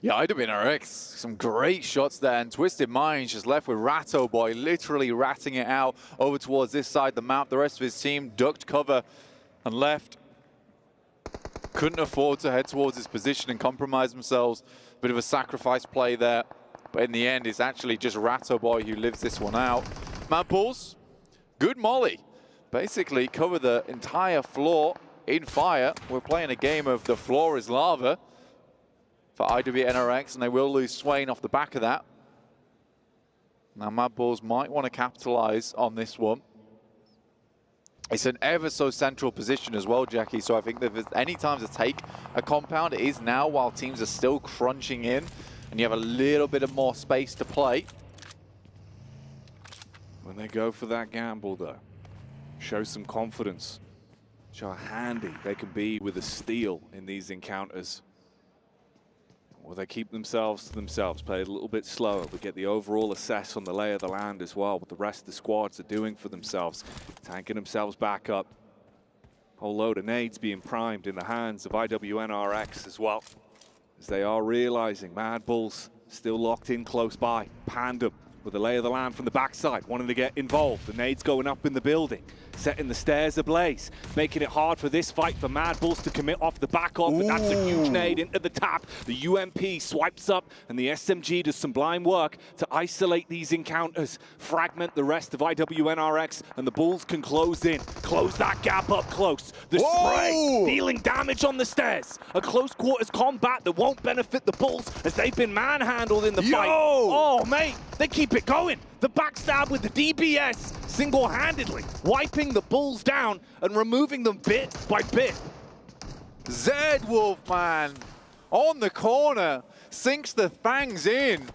Yeah, IWNRX, some great shots there, and Twisted Minds just left with Ratto Boy, literally ratting it out over towards this side of the map. The rest of his team ducked cover and left. Couldn't afford to head towards his position and compromise themselves. Bit of a sacrifice play there, but in the end, it's actually just Ratto Boy who lives this one out. Mad Bulls, good molly. Basically cover the entire floor in fire. We're playing a game of the floor is lava for IWNRX, and they will lose Swain off the back of that. Now Mad Bulls might want to capitalize on this one. It's an ever so central position as well, Jackie, so I think that if there's any time to take a compound, it is now while teams are still crunching in and you have a little bit of more space to play. When they go for that gamble though, show some confidence, show how handy they can be with a steal in these encounters. Or they keep themselves to themselves, play a little bit slower. We get the overall assess on the lay of the land as well, what the rest of the squads are doing for themselves, tanking themselves back up. Whole load of nades being primed in the hands of IWNRX as well. as they are realizing Mad Bulls still locked in close by. Pandum with the lay of the land from the backside, wanting to get involved. The nades going up in the building, setting the stairs ablaze, making it hard for this fight for Mad Bulls to commit off the back of, but that's a huge nade into the tap. The UMP swipes up, and the SMG does some blind work to isolate these encounters, fragment the rest of IWNRX, and the Bulls can close in, close that gap up close. The spray dealing damage on the stairs. A close quarters combat that won't benefit the Bulls as they've been manhandled in the fight. Oh, mate, they keep it going. The backstab with the DBS single-handedly wiping the Bulls down and removing them bit by bit. Zedwolf, man, on the corner, sinks the fangs in.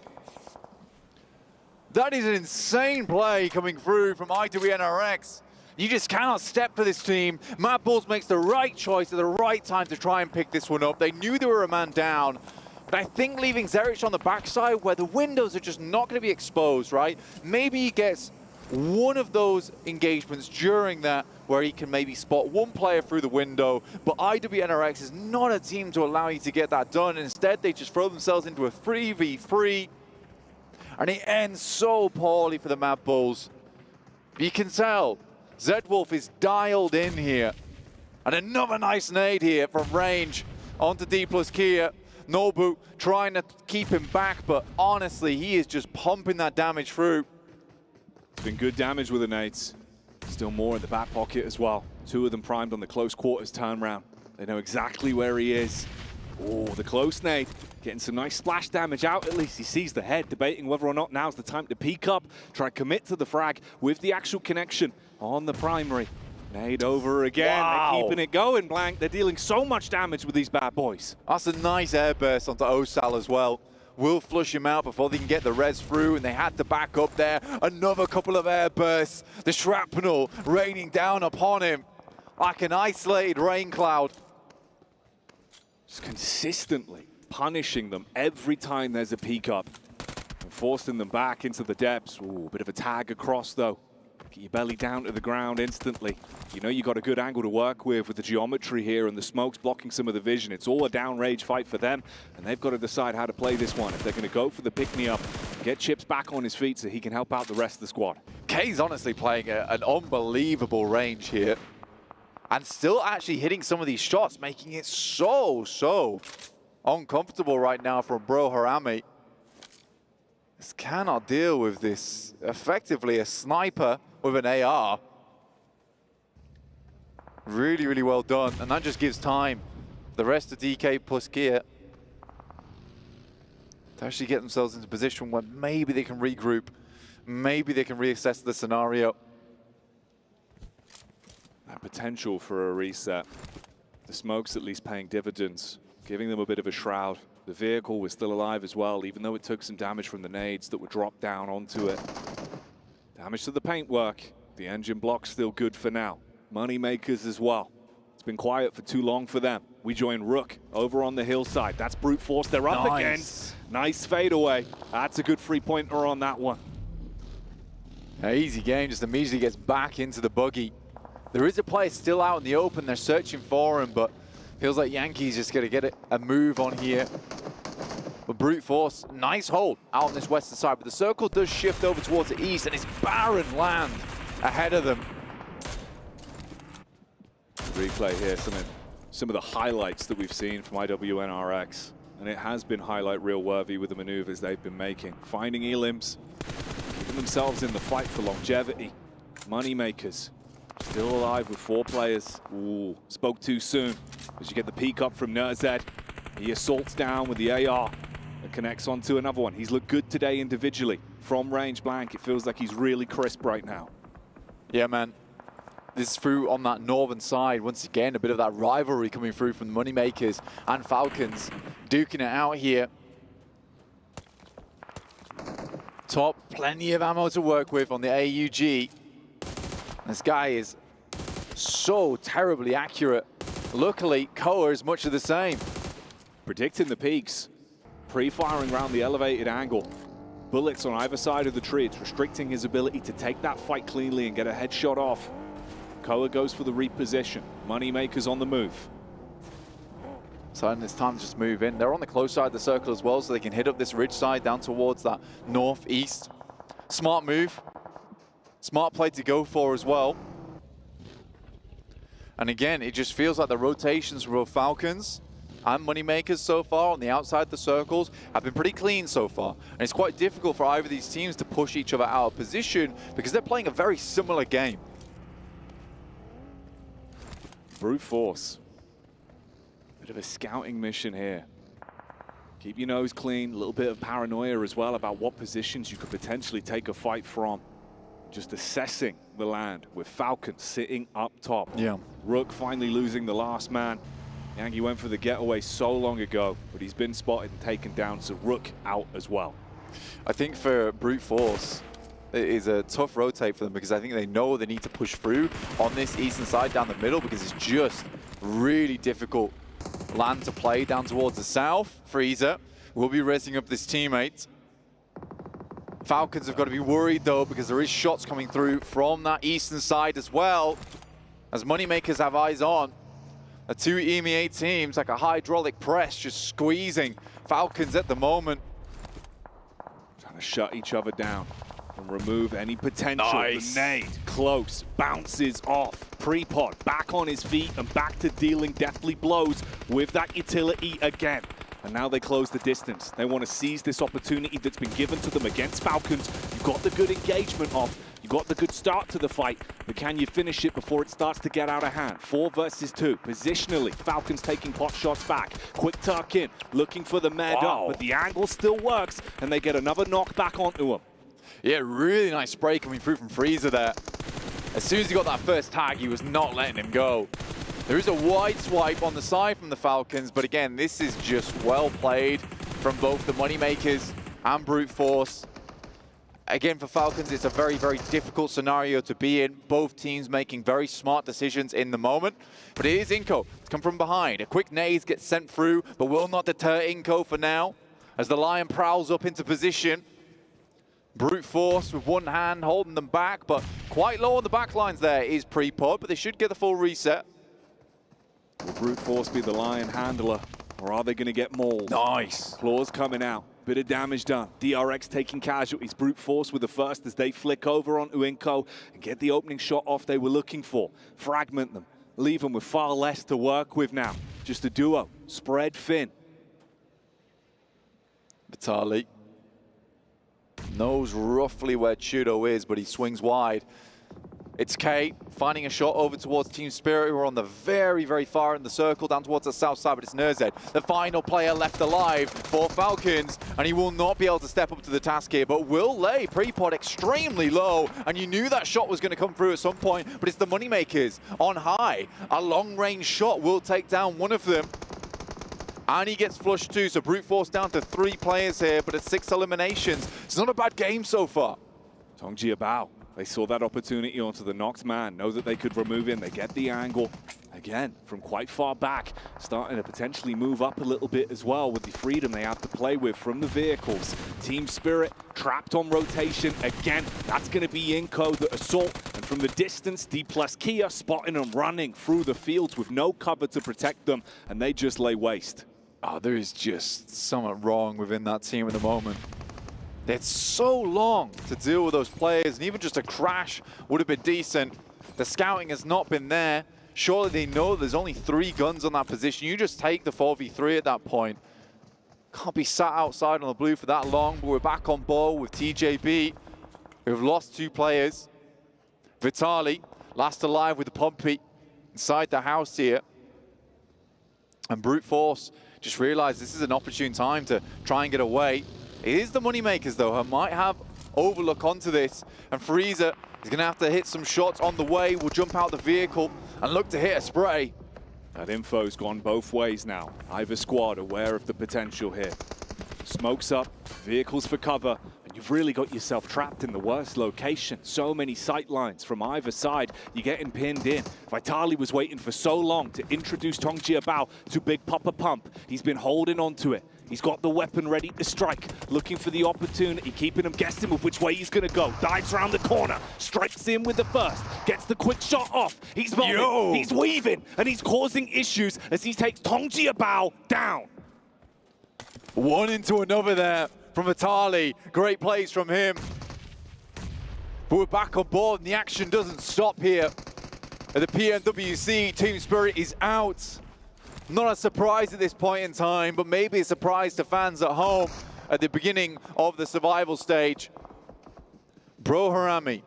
That is an insane play coming through from IWNRX. You just cannot step for this team. Mad Bulls makes the right choice at the right time to try and pick this one up. They knew they were a man down. But I think leaving Zerich on the backside where the windows are just not going to be exposed, right? Maybe he gets one of those engagements during that where he can maybe spot one player through the window, but IWNRX is not a team to allow you to get that done. Instead, they just throw themselves into a 3v3, and it ends so poorly for the Mad Bulls. You can tell Zedwolf is dialed in here. And another nice nade here from range onto D plus Kia. Nobu trying to keep him back, but honestly, he is just pumping that damage through. It's been good damage with the nades. Still more in the back pocket as well. Two of them primed on the close quarters turnaround. They know exactly where he is. Oh, the close nade. Getting some nice splash damage out at least. He sees the head, debating whether or not now's the time to peek up, try to commit to the frag with the actual connection on the primary. Nade over again. Wow. They're keeping it going, Blank. They're dealing so much damage with these bad boys. That's a nice air burst onto Osal as well. Will flush him out before they can get the res through, and they had to back up there. Another couple of air bursts. The shrapnel raining down upon him like an isolated rain cloud. Just consistently punishing them every time there's a peek up and forcing them back into the depths. Ooh, bit of a tag across though. Get your belly down to the ground instantly. You know you got a good angle to work with the geometry here, and the smoke's blocking some of the vision. It's all a downrange fight for them, and they've got to decide how to play this one. If they're going to go for the pick-me-up, get Chips back on his feet so he can help out the rest of the squad. Kay's honestly playing an unbelievable range here, and still actually hitting some of these shots, making it so uncomfortable right now from Bro Harami. Just cannot deal with this. Effectively a sniper with an AR. Really well done, and that just gives time the rest of DK plus Kia to actually get themselves into a position where maybe they can regroup, maybe they can reassess the scenario. That potential for a reset. The smoke's at least paying dividends, giving them a bit of a shroud. The vehicle was still alive as well, even though it took some damage from the nades that were dropped down onto it. Damage to the paintwork. The engine block's still good for now. Moneymakers as well. It's been quiet for too long for them. We join Rook over on the hillside. That's brute force they're up against. Nice fadeaway. That's a good three-pointer on that one. Easy game, just immediately gets back into the buggy. There is a player still out in the open. They're searching for him, but feels like Yankees just going to get a move on here. But brute force, nice hold out on this western side, but the circle does shift over towards the east, and it's barren land ahead of them. Replay here, some of the highlights that we've seen from IWNRX, and it has been highlight reel worthy with the maneuvers they've been making. Finding elims, keeping themselves in the fight for longevity. Moneymakers, still alive with 4 players. Ooh, spoke too soon. As you get the peek up from Nerzed, he assaults down with the AR and connects onto another one. He's looked good today individually. From range blank, it feels like he's really crisp right now. Yeah, man. This is through on that northern side. Once again, a bit of that rivalry coming through from the Moneymakers and Falcons. Duking it out here. Top, plenty of ammo to work with on the AUG. This guy is so terribly accurate. Luckily, Koa is much of the same. Predicting the peaks, pre-firing around the elevated angle. Bullets on either side of the tree. It's restricting his ability to take that fight cleanly and get a headshot off. Koa goes for the reposition. Moneymakers on the move. outside, and it's time to just move in. They're on the close side of the circle as well, so they can hit up this ridge side down towards that northeast. Smart move. Smart play to go for as well. And again, it just feels like the rotations for both Falcons and Moneymakers so far on the outside of the circles have been pretty clean so far. And it's quite difficult for either of these teams to push each other out of position because they're playing a very similar game. Brute force. Bit of a scouting mission here. Keep your nose clean, a little bit of paranoia as well about what positions you could potentially take a fight from. Just assessing the land with Falcons sitting up top. Yeah. Rook finally losing the last man. Yangi went for the getaway so long ago, but he's been spotted and taken down, so Rook out as well. I think for Brute Force, it is a tough rotate for them because I think they know they need to push through on this eastern side down the middle because it's just really difficult land to play down towards the south. Freezer will be raising up this teammate. Falcons have got to be worried though because there is shots coming through from that eastern side as well, as Moneymakers have eyes on. The two EMEA teams like a hydraulic press just squeezing Falcons at the moment. Trying to shut each other down and remove any potential. Nice. The nade, close, bounces off. Pre-pod back on his feet and back to dealing deathly blows with that utility again. And now they close the distance. They want to seize this opportunity that's been given to them against Falcons. You've got the good engagement off. You got the good start to the fight, but can you finish it before it starts to get out of hand? 4 versus 2. Positionally, Falcons taking pot shots back. Quick tuck in, looking for the med up, but the angle still works, and they get another knock back onto him. Yeah, really nice spray coming through from Freezer there. As soon as he got that first tag, he was not letting him go. There is a wide swipe on the side from the Falcons, but again, this is just well played from both the Moneymakers and Brute Force. Again, for Falcons, it's a very, very difficult scenario to be in. Both teams making very smart decisions in the moment. But it is Inko to come from behind. A quick nade gets sent through, but will not deter Inko for now, as the Lion prowls up into position. Brute Force with one hand holding them back, but quite low on the back lines there is pre-pod, but they should get the full reset. Will Brute Force be the Lion handler, or are they going to get mauled? Nice. Claws coming out. Bit of damage done. DRX taking casualties. Brute Force with the first as they flick over onto Inko and get the opening shot off they were looking for. Fragment them. Leave them with far less to work with now. Just a duo. Spread Finn. Vitali knows roughly where Chudo is, but he swings wide. It's K finding a shot over towards Team Spirit, who are on the very, very far in the circle, down towards the south side, but it's Nerzed, the final player left alive for Falcons, and he will not be able to step up to the task here, but will lay pre-pod extremely low, and you knew that shot was going to come through at some point, but it's the Moneymakers on high. A long-range shot will take down one of them, and he gets flushed too, so Brute Force down to 3 players here, but at 6 eliminations. It's not a bad game so far. Tongji Bao. They saw that opportunity onto the knocked man, know that they could remove him, they get the angle. Again, from quite far back, starting to potentially move up a little bit as well with the freedom they have to play with from the vehicles. Team Spirit trapped on rotation. Again, that's going to be Inko, the assault. And from the distance, D plus Kia spotting them running through the fields with no cover to protect them, and they just lay waste. Oh, there is just something wrong within that team at the moment. It's so long to deal with those players, and even just a crash would have been decent. The scouting has not been there. Surely they know there's only 3 guns on that position. You just take the 4v3 at that point. Can't be sat outside on the blue for that long, but we're back on ball with TJB, who have lost 2 players. Vitali, last alive with the Pompey inside the house here. And Brute Force just realized this is an opportune time to try and get away. It is the Moneymakers, though, who might have overlook onto this. And Freezer is going to have to hit some shots on the way. Will jump out the vehicle and look to hit a spray. That info's gone both ways now. Either squad aware of the potential here. Smokes up, vehicles for cover, and you've really got yourself trapped in the worst location. So many sight lines from either side. You're getting pinned in. Vitali was waiting for so long to introduce Tongji Bao to Big Papa Pump. He's been holding on to it. He's got the weapon ready to strike, looking for the opportunity, keeping him guessing with which way he's going to go. Dives around the corner, strikes in with the first, gets the quick shot off. He's bombing, he's weaving, and he's causing issues as he takes Tong Jiabao down. One into another there from Vitali. Great plays from him. But we're back on board and the action doesn't stop here. The PMWC team spirit is out. Not a surprise at this point in time, but maybe a surprise to fans at home at the beginning of the survival stage. Bro Harami,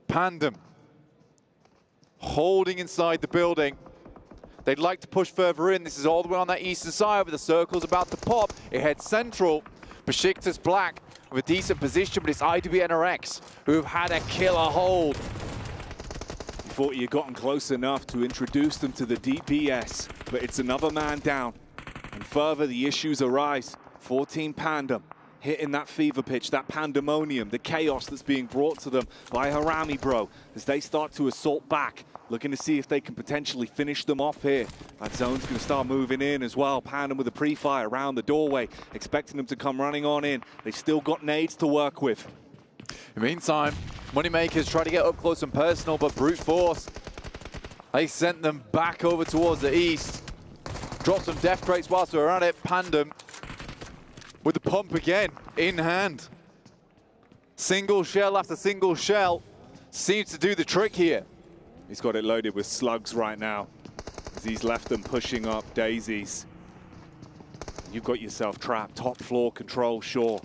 Pandum, holding inside the building. They'd like to push further in. This is all the way on that eastern side where the circle's about to pop. It heads central. Besiktas Black with a decent position, but it's IWNRX who've had a killer hold. You thought you gotten close enough to introduce them to the DPS, but it's another man down. And further, the issues arise. 14 Pandum hitting that fever pitch, that pandemonium, the chaos that's being brought to them by Harami Bro as they start to assault back, looking to see if they can potentially finish them off here. That zone's going to start moving in as well. Pandum with a pre-fire around the doorway, expecting them to come running on in. They've still got nades to work with. In the meantime, Moneymakers try to get up close and personal, but brute force, they sent them back over towards the east. Drop some death crates whilst we're at it. Pandum with the pump again in hand. Single shell after single shell seems to do the trick here. He's got it loaded with slugs right now as he's left them pushing up daisies. You've got yourself trapped. Top floor control, sure.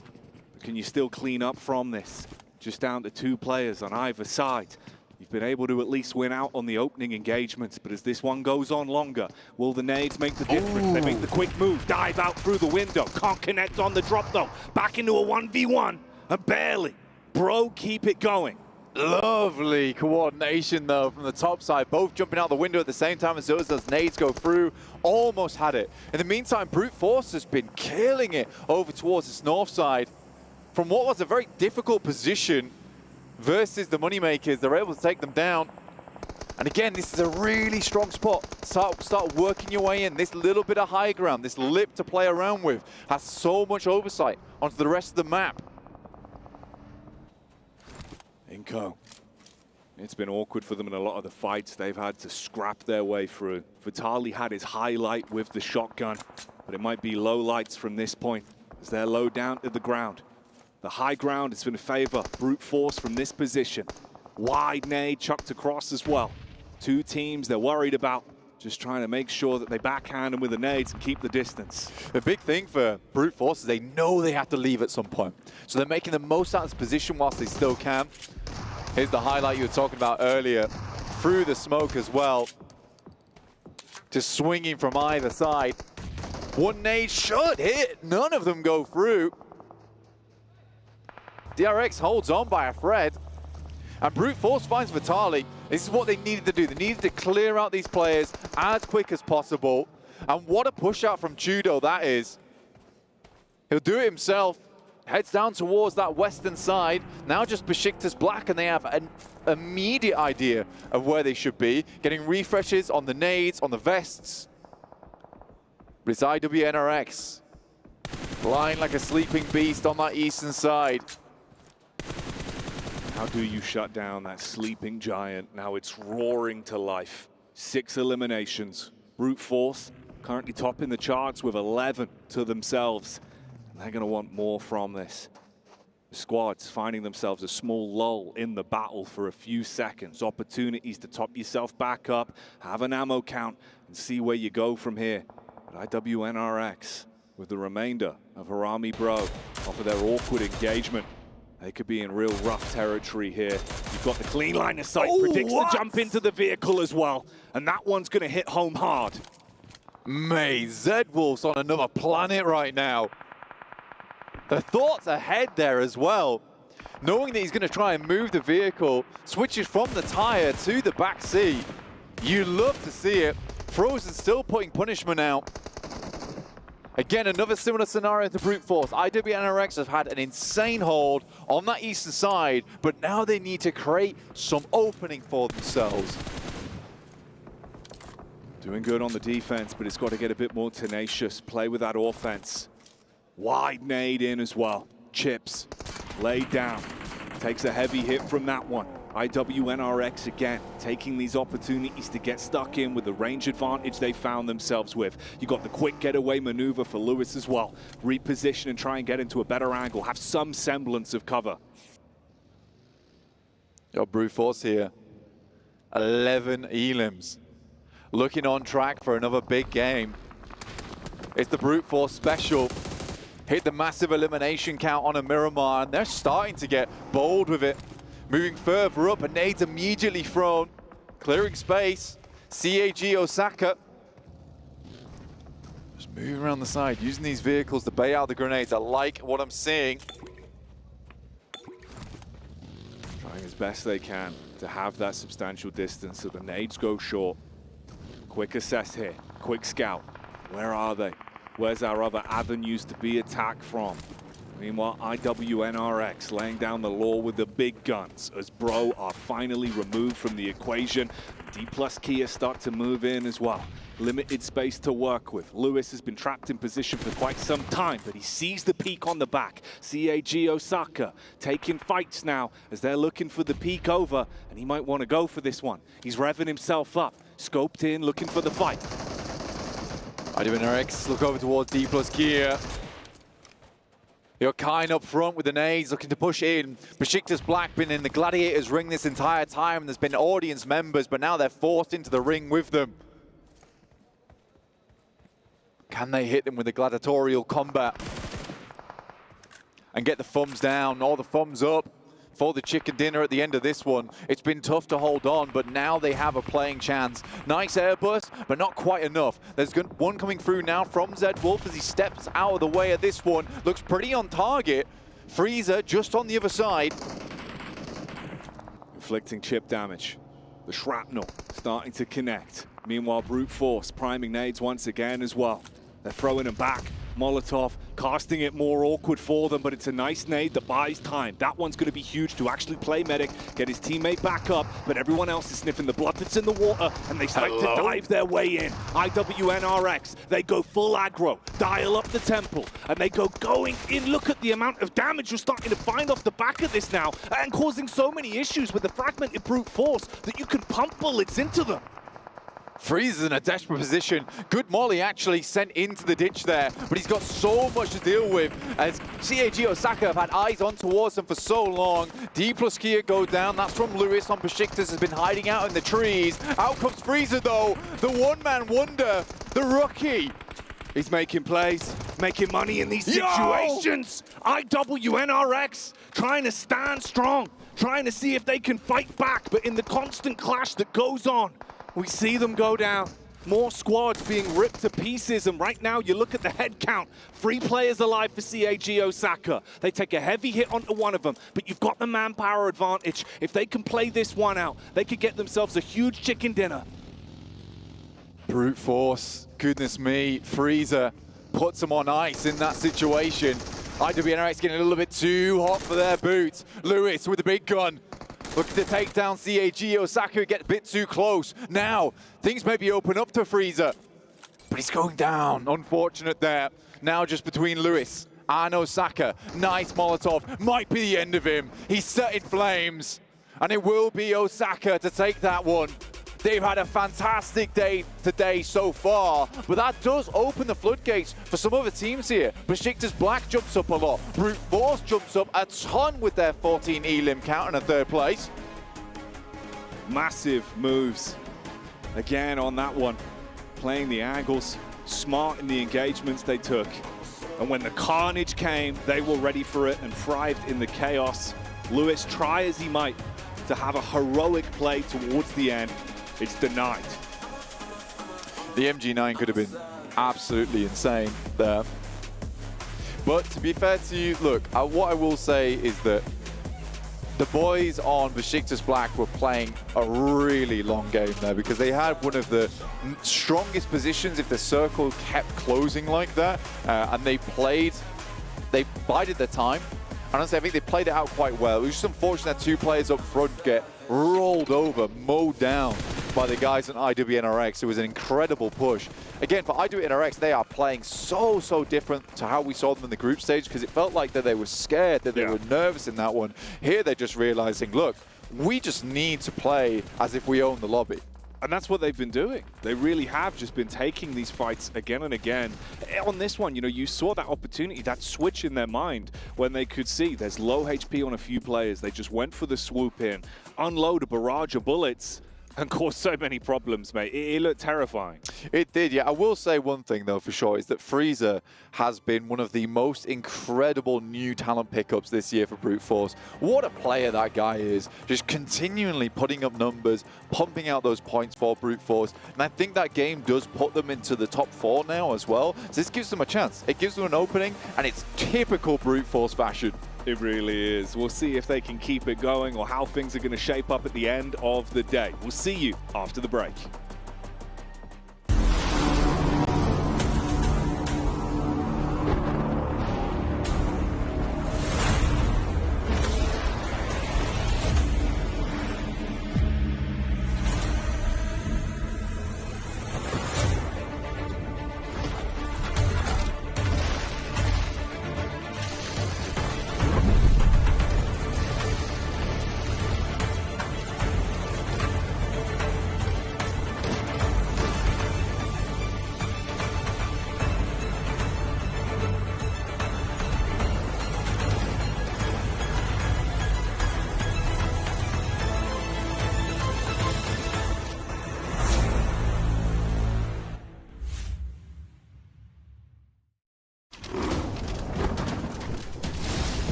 But can you still clean up from this? Just down to 2 players on either side. You've been able to at least win out on the opening engagements, but as this one goes on longer, will the nades make the difference? They make the quick move, dive out through the window. Can't connect on the drop though. Back into a 1v1, and barely. Bro, keep it going. Lovely coordination though from the top side, both jumping out the window at the same time as those nades go through. Almost had it. In the meantime, brute force has been killing it over towards this north side. From what was a very difficult position versus the Moneymakers, they're able to take them down. And again, this is a really strong spot. Start working your way in. This little bit of high ground, this lip to play around with, has so much oversight onto the rest of the map. Inco. It's been awkward for them in a lot of the fights they've had to scrap their way through. Vitali had his highlight with the shotgun, but it might be low lights from this point as they're low down to the ground. The high ground is going to favor brute force from this position. Wide nade chucked across as well. 2 teams they're worried about, just trying to make sure that they backhand them with the nades and keep the distance. The big thing for brute force is they know they have to leave at some point. So they're making the most out of this position whilst they still can. Here's the highlight you were talking about earlier. Through the smoke as well. Just swinging from either side. One nade should hit. None of them go through. DRX holds on by a thread. And brute force finds Vitali. This is what they needed to do. They needed to clear out these players as quick as possible. And what a push out from Judo that is. He'll do it himself. Heads down towards that western side. Now just Besiktas Black, and they have an immediate idea of where they should be. Getting refreshes on the nades, on the vests. But it's IWNRX. Lying like a sleeping beast on that eastern side. How do you shut down that sleeping giant? Now it's roaring to life. 6 eliminations. Brute force currently topping the charts with 11 to themselves. And they're going to want more from this. The squad's finding themselves a small lull in the battle for a few seconds. Opportunities to top yourself back up, have an ammo count, and see where you go from here. But IWNRX, with the remainder of Harami Bro, off of their awkward engagement, they could be in real rough territory here. You've got the clean line of sight, predicts the jump into the vehicle as well. And that one's going to hit home hard. Mate, Zedwolf's on another planet right now. The thoughts ahead there as well. Knowing that he's going to try and move the vehicle, switches from the tire to the back seat. You love to see it. Frozen still putting punishment out. Again, another similar scenario to brute force. IWNRX have had an insane hold on that eastern side, but now they need to create some opening for themselves. Doing good on the defense, but it's got to get a bit more tenacious. Play with that offense. Wide nade in as well. Chips laid down. Takes a heavy hit from that one. IWNRX again, taking these opportunities to get stuck in with the range advantage they found themselves with. You got the quick getaway maneuver for Lewis as well. Reposition and try and get into a better angle, have some semblance of cover. Got Brute Force here. 11 elims. Looking on track for another big game. It's the Brute Force special. Hit the massive elimination count on a Miramar, and they're starting to get bold with it. Moving further up, a nade's immediately thrown. Clearing space. CAG Osaka. Just moving around the side, using these vehicles to bait out the grenades. I like what I'm seeing. Trying as best they can to have that substantial distance so the nades go short. Quick assess here, quick scout. Where are they? Where's our other avenues to be attacked from? Meanwhile, IWNRX laying down the law with the big guns as Bro are finally removed from the equation. D plus Kia start to move in as well. Limited space to work with. Lewis has been trapped in position for quite some time, but he sees the peak on the back. CAG Osaka taking fights now as they're looking for the peak over, and he might want to go for this one. He's revving himself up, scoped in, looking for the fight. IWNRX look over towards D plus Kia. You're kind up front with the nades, looking to push in. Besiktas Black been in the Gladiators ring this entire time. There's been audience members, but now they're forced into the ring with them. Can they hit them with the gladiatorial combat? And get the thumbs down or the thumbs up for the chicken dinner at the end of this one. It's been tough to hold on, but now they have a playing chance. Nice airbus, but not quite enough. There's one coming through now from Zed Wolf as he steps out of the way of this one. Looks pretty on target. Freezer just on the other side. Inflicting chip damage. The shrapnel starting to connect. Meanwhile, Brute Force priming nades once again as well. They're throwing them back. Molotov casting it more awkward for them, but it's a nice nade that buys time. That one's going to be huge to actually play medic, get his teammate back up, but everyone else is sniffing the blood that's in the water, and they start to dive their way in. IWNRX, they go full aggro, dial up the temple, and they go going in. Look at the amount of damage you're starting to find off the back of this now, and causing so many issues with the fragmented Brute Force that you can pump bullets into them. Freeze is in a desperate position. Good molly actually sent into the ditch there, but he's got so much to deal with as CAG Osaka have had eyes on towards him for so long. D plus Kia go down. That's from Lewis on Besiktas, has been hiding out in the trees. Out comes Freezer though, the one-man wonder, the rookie. He's making plays, making money in these situations. IWNRX trying to stand strong, trying to see if they can fight back, but in the constant clash that goes on, we see them go down. More squads being ripped to pieces, and right now you look at the head count. 3 players alive for CAG Osaka. They take a heavy hit onto one of them, but you've got the manpower advantage. If they can play this one out, they could get themselves a huge chicken dinner. Brute Force, goodness me, Freezer puts them on ice in that situation. IWNRX getting a little bit too hot for their boots. Lewis with the big gun. Looking to take down CAG Osaka, get a bit too close. Now, things maybe open up to Freezer, but he's going down. Unfortunate there. Now just between Lewis and Osaka. Nice Molotov, might be the end of him. He's set in flames, and it will be Osaka to take that one. They've had a fantastic day today so far, but that does open the floodgates for some other teams here. Besiktas Black jumps up a lot. Brute Force jumps up a ton with their 14 elim count and a 3rd place. Massive moves again on that one. Playing the angles, smart in the engagements they took. And when the carnage came, they were ready for it and thrived in the chaos. Lewis, try as he might to have a heroic play towards the end. It's denied. The MG9 could have been absolutely insane there. But to be fair to you, look, what I will say is that the boys on Besiktas Black were playing a really long game there because they had one of the strongest positions if the circle kept closing like that. And they bided their time. Honestly, I think they played it out quite well. It was just unfortunate that 2 players up front get rolled over, mowed down. by the guys in IWNRX. It was an incredible push. Again, for IWNRX, they are playing so different to how we saw them in the group stage, because it felt like that they were scared, that they were nervous in that one. Here, they're just realizing, look, we just need to play as if we own the lobby. And that's what they've been doing. They really have just been taking these fights again and again. On this one, you know, you saw that opportunity, that switch in their mind when they could see there's low HP on a few players. They just went for the swoop in, unload a barrage of bullets, and caused so many problems, mate. It looked terrifying. It did, yeah. I will say one thing, though, for sure, is that Freezer has been one of the most incredible new talent pickups this year for Brute Force. What a player that guy is. Just continually putting up numbers, pumping out those points for Brute Force. And I think that game does put them into the top 4 now as well. So this gives them a chance. It gives them an opening, and it's typical Brute Force fashion. It really is. We'll see if they can keep it going or how things are going to shape up at the end of the day. We'll see you after the break.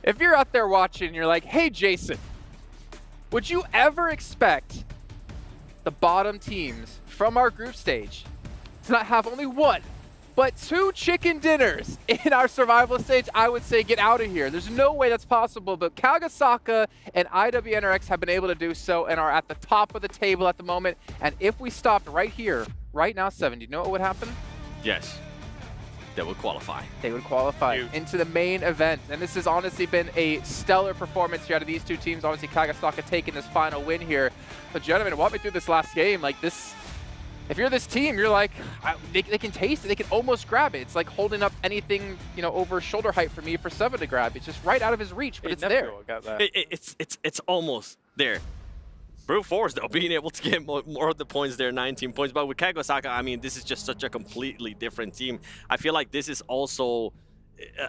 If you're out there watching and you're like, hey, Jason, would you ever expect the bottom teams from our group stage to not have only one, but 2 chicken dinners in our survival stage? I would say get out of here. There's no way that's possible, but Kagasaka and IWNRX have been able to do so and are at the top of the table at the moment. And if we stopped right here, right now, 7, do you know what would happen? Yes. They would qualify. They would qualify into the main event. And this has honestly been a stellar performance here out of these two teams. Obviously, Kagasaka taking this final win here. But gentlemen, walk me through this last game. Like this, if you're this team, you're like, they can taste it. They can almost grab it. It's like holding up anything, you know, over shoulder height for me for 7 to grab. It's just right out of his reach, but it's there. It's almost there. Brute Force, though, being able to get more of the points there, 19 points. But with Kagasaka, I mean, this is just such a completely different team. I feel like this is also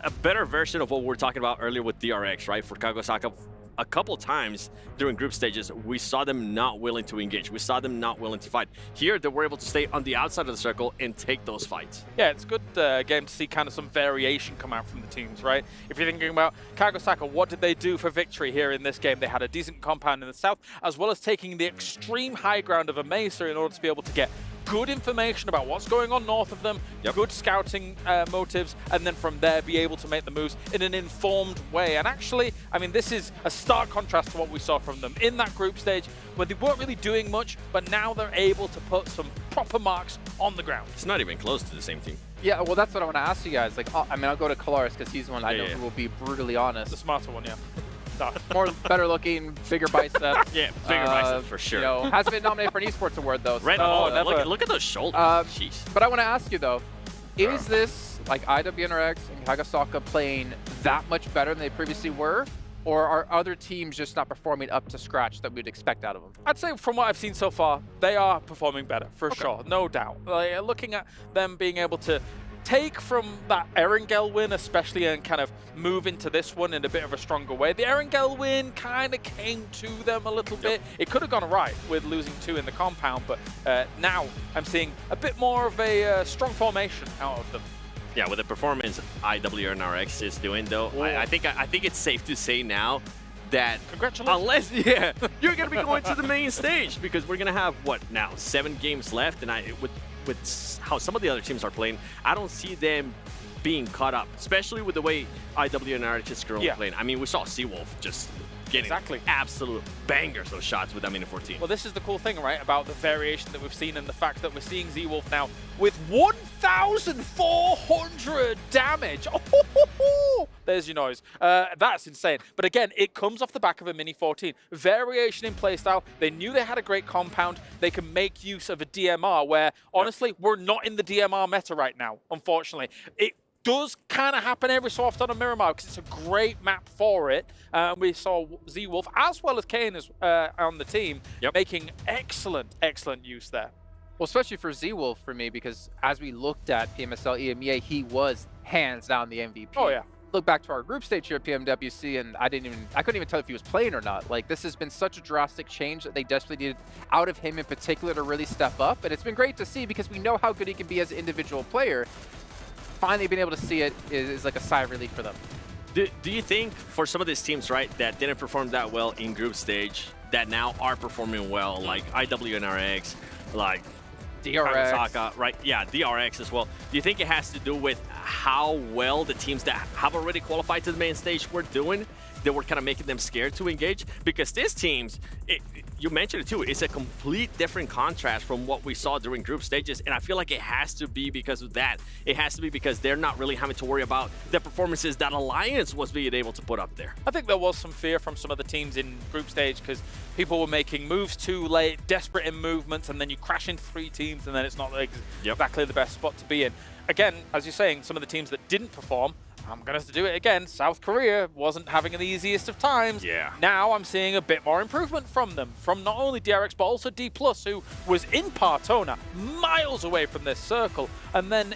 a better version of what we were talking about earlier with DRX, right? For Kagasaka, a couple times during group stages, we saw them not willing to engage. We saw them not willing to fight. Here, they were able to stay on the outside of the circle and take those fights. Yeah, it's good game to see kind of some variation come out from the teams, right? If you're thinking about Kagosaka, what did they do for victory here in this game? They had a decent compound in the south, as well as taking the extreme high ground of Emesa in order to be able to get good information about what's going on north of them, good scouting motives, and then from there be able to make the moves in an informed way. And actually, I mean, this is a stark contrast to what we saw from them in that group stage, where they weren't really doing much, but now they're able to put some proper marks on the ground. It's not even close to the same team. Yeah, well, that's what I want to ask you guys. Like, I mean, I'll go to Kalaris because he's the one I know who will be brutally honest. The smarter one, yeah. More better looking, bigger biceps. Yeah, bigger biceps for sure. You know, hasn't been nominated for an esports award though. Right. So, look at those shoulders. Jeez. But I want to ask you though, is this like IWNRX and Kagosaka playing that much better than they previously were? Or are other teams just not performing up to scratch that we'd expect out of them? I'd say from what I've seen so far, they are performing better, for sure, no doubt. Like, looking at them being able to take from that Erangel win, especially, and kind of move into this one in a bit of a stronger way. The Erangel win kind of came to them a little bit. It could have gone right with losing 2 in the compound, but now I'm seeing a bit more of a strong formation out of them. Yeah, with the performance IWNRX is doing, though, I think it's safe to say now that unless you're going to be going to the main stage, because we're going to have what now 7 games left, and with how some of the other teams are playing, I don't see them being caught up, especially with the way IWNRX is currently playing. I mean, we saw Seawolf just getting absolute bangers of shots with that Mini 14. Well, this is the cool thing, right, about the variation that we've seen and the fact that we're seeing Seawolf now with 1,400 damage. Oh, there's your noise. That's insane. But again, it comes off the back of a Mini 14. Variation in playstyle. They knew they had a great compound. They can make use of a DMR where, honestly, we're not in the DMR meta right now, unfortunately. It does kind of happen every so often on Miramar because it's a great map for it. We saw Z-Wolf as well as Kane on the team making excellent use there. Well, especially for Z-Wolf for me, because as we looked at PMSL EMEA, he was hands down the MVP. Oh, yeah. Look back to our group stage here at PMWC, and I couldn't even tell if he was playing or not. Like, this has been such a drastic change that they desperately needed out of him in particular to really step up. And it's been great to see because we know how good he can be as an individual player. Finally being able to see it is like a sigh of relief for them. Do you think for some of these teams, right, that didn't perform that well in group stage, that now are performing well, like IWNRX, like DRX, Kagosaka, right? Yeah, DRX as well. Do you think it has to do with how well the teams that have already qualified to the main stage were doing, that were kind of making them scared to engage? Because these teams, you mentioned it too, it's a complete different contrast from what we saw during group stages, and I feel like it has to be because of that. It has to be because they're not really having to worry about the performances that Alliance was being able to put up there. I think there was some fear from some of the teams in group stage because people were making moves too late, desperate in movements, and then you crash into 3 teams, and then it's not exactly the best spot to be in. Again, as you're saying, some of the teams that didn't perform, I'm going to have to do it again. South Korea wasn't having the easiest of times. Yeah. Now I'm seeing a bit more improvement from them, from not only DRX, but also D+, who was in Partona, miles away from this circle, and then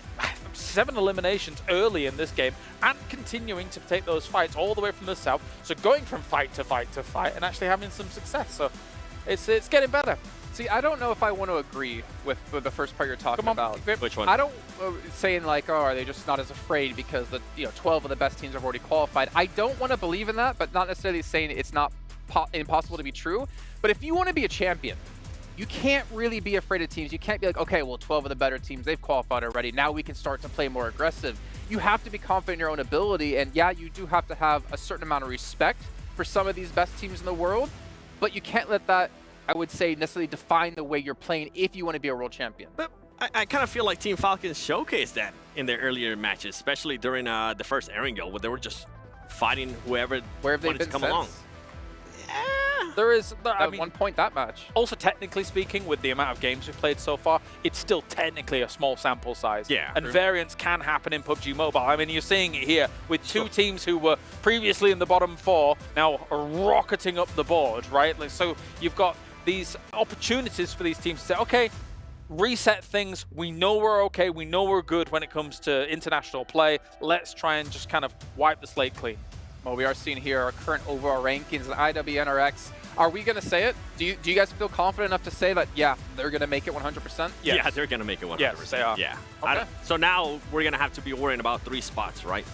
7 eliminations early in this game, and continuing to take those fights all the way from the south. So going from fight to fight to fight, and actually having some success. So it's getting better. See, I don't know if I want to agree with the first part you're talking about. Which one? I don't saying like, oh, are they just not as afraid because the 12 of the best teams have already qualified. I don't want to believe in that, but not necessarily saying it's not impossible to be true. But if you want to be a champion, you can't really be afraid of teams. You can't be like, okay, well, 12 of the better teams, they've qualified already. Now we can start to play more aggressive. You have to be confident in your own ability, and yeah, you do have to have a certain amount of respect for some of these best teams in the world, but you can't let that, I would say, necessarily define the way you're playing if you want to be a world champion. But I kind of feel like Team Falcons showcased that in their earlier matches, especially during the first Erangel, where they were just fighting whoever wanted to come along. There is, I mean, 1 point that match. Also, technically speaking, with the amount of games we've played so far, it's still technically a small sample size. Yeah. And variance can happen in PUBG Mobile. I mean, you're seeing it here with 2 teams who were previously in the bottom 4, now are rocketing up the board, right? Like, so you've got these opportunities for these teams to say, okay, reset things. We know we're okay. We know we're good when it comes to international play. Let's try and just kind of wipe the slate clean. Well, we are seeing here our current overall rankings in IWNRX. Are we going to say it? Do you guys feel confident enough to say that, yeah, they're going to make it 100%? Yes. Yeah, they're going to make it 100%. Yes, they are. Yeah. Okay. So now we're going to have to be worrying about 3 spots, right?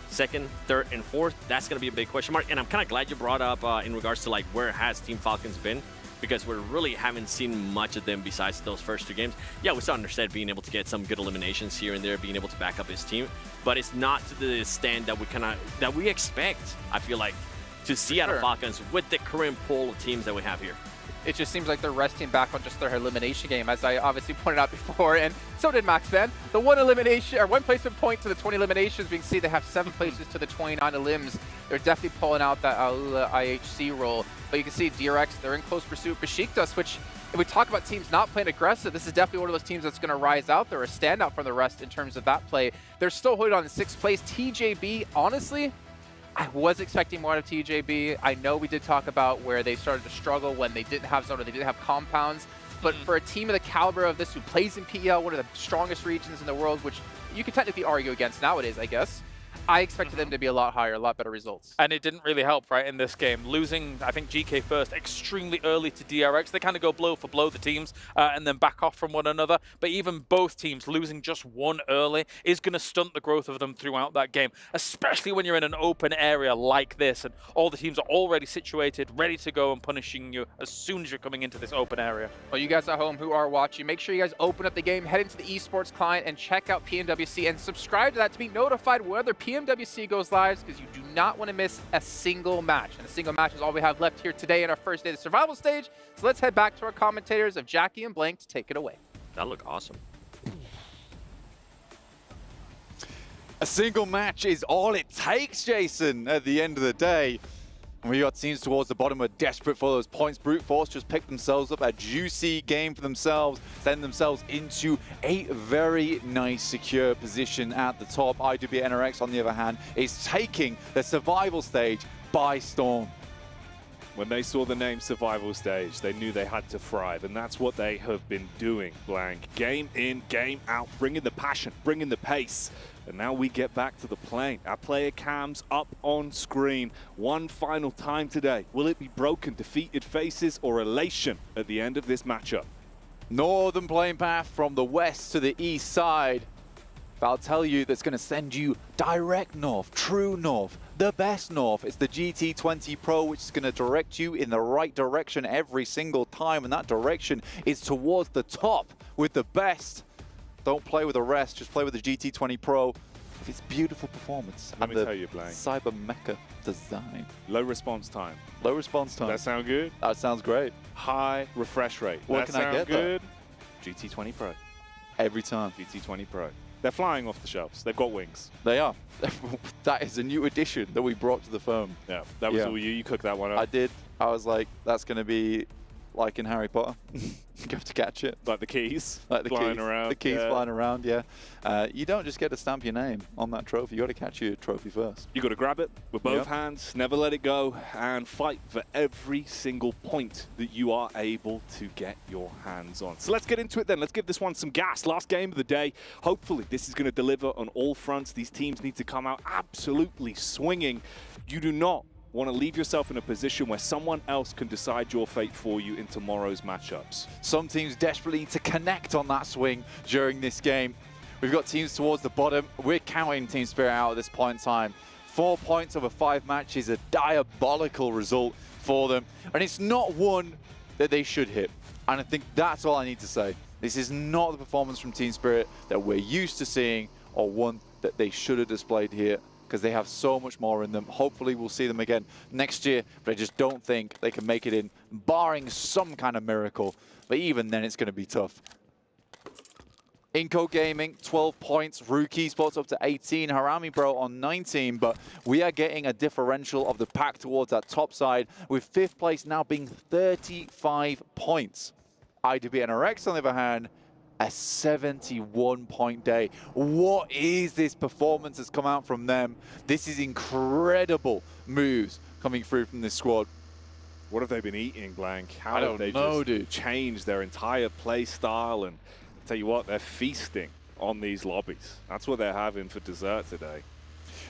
Second, third, and fourth. That's going to be a big question mark. And I'm kind of glad you brought up in regards to like where has Team Falcons been, because we really haven't seen much of them besides those first 2 games. Yeah, we saw Understead being able to get some good eliminations here and there, being able to back up his team, but it's not to the stand that we expect, I feel like, to see out of Falcons with the current pool of teams that we have here. It just seems like they're resting back on just their elimination game, as I obviously pointed out before, and so did Max Van. The 1 elimination, or 1 placement point to the 20 eliminations. We can see they have 7 places to the 29 elims. They're definitely pulling out that Aula IHC role. But you can see DRX, they're in close pursuit of Besiktas, which, if we talk about teams not playing aggressive, this is definitely one of those teams that's going to rise out there, a standout from the rest in terms of that play. They're still holding on in 6th place. TJB, honestly, I was expecting more out of TJB. I know we did talk about where they started to struggle when they didn't have zone or they didn't have compounds. But for a team of the caliber of this who plays in PEL, one of the strongest regions in the world, which you could technically argue against nowadays, I guess, I expected them to be a lot higher, a lot better results. And it didn't really help, right, in this game. Losing, I think, GK first extremely early to DRX. They kind of go blow for blow, the teams, and then back off from one another. But even both teams losing just 1 early is going to stunt the growth of them throughout that game, especially when you're in an open area like this and all the teams are already situated, ready to go and punishing you as soon as you're coming into this open area. Well, you guys at home who are watching, make sure you guys open up the game, head into the esports client, and check out PMWC and subscribe to that to be notified whether PMWC goes live, because you do not want to miss a single match. And a single match is all we have left here today in our first day of the survival stage. So let's head back to our commentators of Jackie and Blank to take it away. That looked awesome. A single match is all it takes, Jason, at the end of the day. And we got teams towards the bottom who are desperate for those points. Brute Force just picked themselves up a juicy game for themselves, send themselves into a very nice, secure position at the top. IWNRX, on the other hand, is taking the survival stage by storm. When they saw the name Survival Stage, they knew they had to thrive, and that's what they have been doing, Blank. Game in, game out, bringing the passion, bringing the pace. And now we get back to the plane. Our player cams up on screen. One final time today. Will it be broken, defeated faces, or elation at the end of this matchup? Northern playing path from the west to the east side. But I'll tell you, that's going to send you direct north, true north, the best north. It's the GT20 Pro, which is going to direct you in the right direction every single time. And that direction is towards the top with the best. Don't play with the rest, just play with the GT20 Pro. With its beautiful performance Let and me the tell you, Blank. Cyber Mecha design. Low response time. Low response time. That sound good? That sounds great. High refresh rate. What that can I sound get good? GT20 Pro. Every time. GT20 Pro. They're flying off the shelves. They've got wings. They are. That is a new addition that we brought to the phone. Yeah, that was all you. You cooked that one up. I did. I was like, that's going to be like in Harry Potter. You have to catch it. Like the keys like the flying keys, around. The keys flying around, yeah. You don't just get to stamp your name on that trophy. You got to catch your trophy first. You got to grab it with both hands, never let it go, and fight for every single point that you are able to get your hands on. So let's get into it then. Let's give this one some gas. Last game of the day. Hopefully this is going to deliver on all fronts. These teams need to come out absolutely swinging. You do not want to leave yourself in a position where someone else can decide your fate for you in tomorrow's matchups. Some teams desperately need to connect on that swing during this game. We've got teams towards the bottom. We're counting Team Spirit out at this point in time. 4 points over 5 matches, a diabolical result for them. And it's not one that they should hit. And I think that's all I need to say. This is not the performance from Team Spirit that we're used to seeing, or one that they should have displayed here, because they have so much more in them. Hopefully we'll see them again next year, but I just don't think they can make it in, barring some kind of miracle. But even then, it's going to be tough. Inco Gaming, 12 points. Rookie spots up to 18. Harami Bro on 19, but we are getting a differential of the pack towards that top side, with 5th place now being 35 points. IWNRX, on the other hand, a 71-point day. What is this performance that's come out from them? This is incredible moves coming through from this squad. What have they been eating, Blank? How I have don't they know, just dude. changed their entire play style? And I'll tell you what, they're feasting on these lobbies. That's what they're having for dessert today.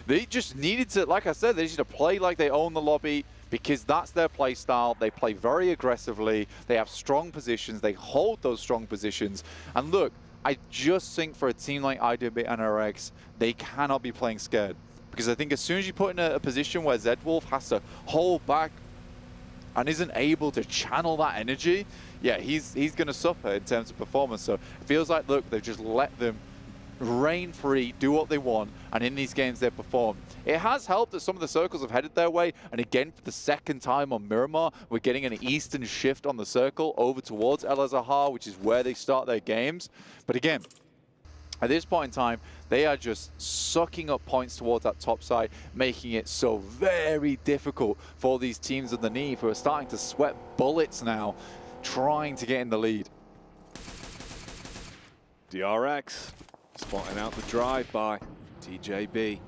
They just needed to, like I said, they just need to play like they own the lobby, because that's their play style. They play very aggressively. They have strong positions. They hold those strong positions. And look, I just think for a team like IWB and RX, they cannot be playing scared. Because I think as soon as you put in a position where Zedwolf has to hold back and isn't able to channel that energy, yeah, he's going to suffer in terms of performance. So it feels like, look, they've just let them reign free, do what they want, and in these games they perform. It has helped that some of the circles have headed their way, and again, for the second time on Miramar, we're getting an eastern shift on the circle over towards El Azhar, which is where they start their games. But again, at this point in time, they are just sucking up points towards that top side, making it so very difficult for these teams underneath who are starting to sweat bullets now, trying to get in the lead. DRX spotting out the drive-by, TJB.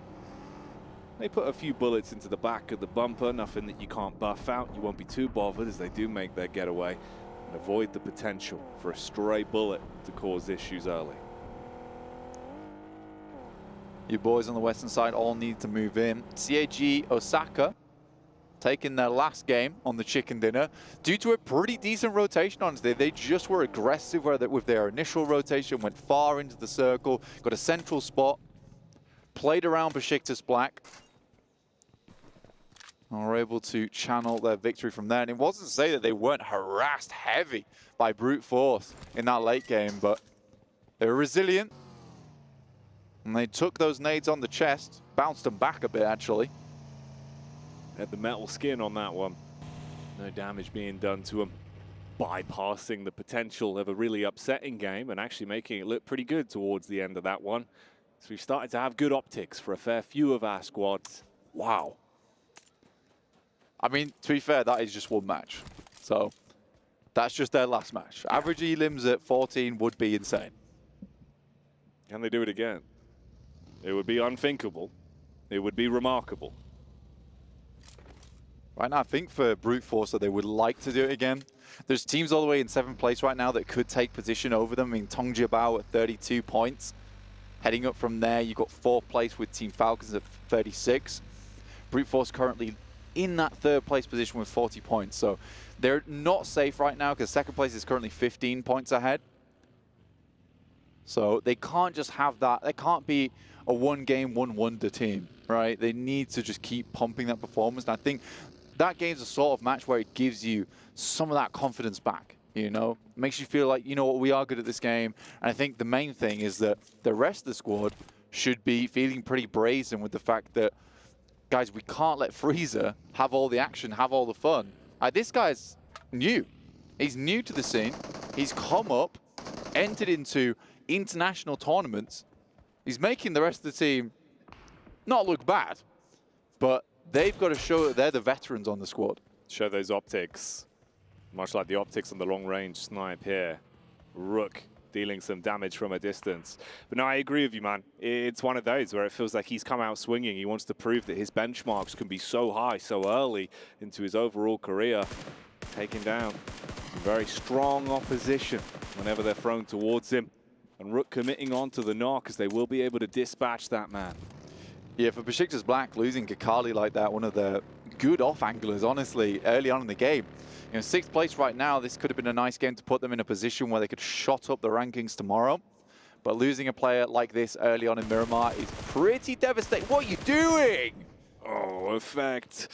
They put a few bullets into the back of the bumper, nothing that you can't buff out. You won't be too bothered as they do make their getaway and avoid the potential for a stray bullet to cause issues early. You boys on the western side all need to move in. CAG Osaka taking their last game on the chicken dinner due to a pretty decent rotation, honestly. They just were aggressive with their initial rotation, went far into the circle, got a central spot, played around Besiktas Black, and were able to channel their victory from there. And it wasn't to say that they weren't harassed heavy by brute force in that late game, but they were resilient. And they took those nades on the chest, bounced them back a bit, actually. Had the metal skin on that one. No damage being done to him. Bypassing the potential of a really upsetting game and actually making it look pretty good towards the end of that one. So we've started to have good optics for a fair few of our squads. Wow. I mean, to be fair, that is just one match. So that's just their last match. Average elims at 14 would be insane. Can they do it again? It would be unthinkable. It would be remarkable. Right now, I think for brute force that they would like to do it again. There's teams all the way in 7th place right now that could take position over them. I mean, Tongjiabao at 32 points. Heading up from there, you've got 4th place with Team Falcons at 36. Brute force currently in that 3rd place position with 40 points. So they're not safe right now because 2nd place is currently 15 points ahead. So they can't just have that. They can't be a one-game, one-wonder team, right? They need to just keep pumping that performance. And I think that game's a sort of match where it gives you some of that confidence back, you know? It makes you feel like, you know what, we are good at this game. And I think the main thing is that the rest of the squad should be feeling pretty brazen with the fact that, guys, we can't let Freezer have all the action, have all the fun. This guy's new. He's new to the scene. He's come up, entered into international tournaments. He's making the rest of the team not look bad, but they've got to show that they're the veterans on the squad. Show those optics, much like the optics on the long-range snipe here. Rook dealing some damage from a distance. But no, I agree with you, man. It's one of those where it feels like he's come out swinging. He wants to prove that his benchmarks can be so high so early into his overall career. Taking down very strong opposition whenever they're thrown towards him. And Rook committing on to the knock as they will be able to dispatch that man. Yeah, for Besiktas Black, losing Kakali like that, one of the good off-anglers, honestly, early on in the game. You know, 6th place right now, this could have been a nice game to put them in a position where they could shot up the rankings tomorrow. But losing a player like this early on in Miramar is pretty devastating. What are you doing? Oh, effect.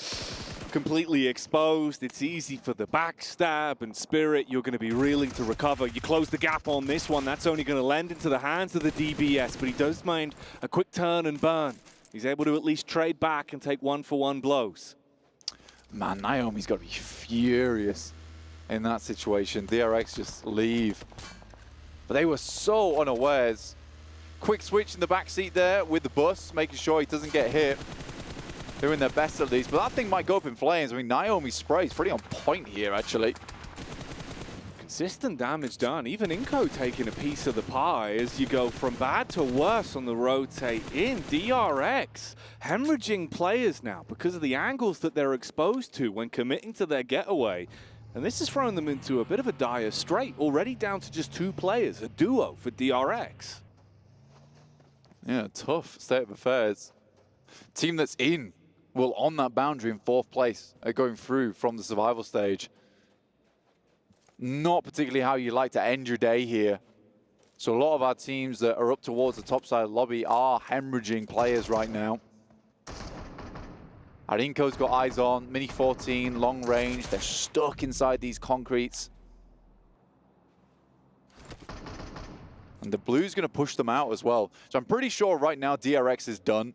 Completely exposed. It's easy for the backstab and Spirit. You're going to be reeling to recover. You close the gap on this one. That's only going to lend into the hands of the DBS, but he does mind a quick turn and burn. He's able to at least trade back and take 1-for-1 blows. Man, Naomi's got to be furious in that situation. DRX just leave. But they were so unawares. Quick switch in the back seat there with the bus, making sure he doesn't get hit. Doing their best at least, but that thing might go up in flames. I mean, Naomi's spray is pretty on point here, actually. Consistent damage done. Even Inko taking a piece of the pie as you go from bad to worse on the rotate in. DRX hemorrhaging players now because of the angles that they're exposed to when committing to their getaway. And this has thrown them into a bit of a dire strait, already down to just 2 players, a duo for DRX. Yeah, tough state of affairs. Team that's in will on that boundary in 4th place going through from the survival stage. Not particularly how you like to end your day here. So a lot of our teams that are up towards the top side of the lobby are hemorrhaging players right now. Arinko's got eyes on, Mini 14, long range. They're stuck inside these concretes. And the blue's going to push them out as well. So I'm pretty sure right now DRX is done.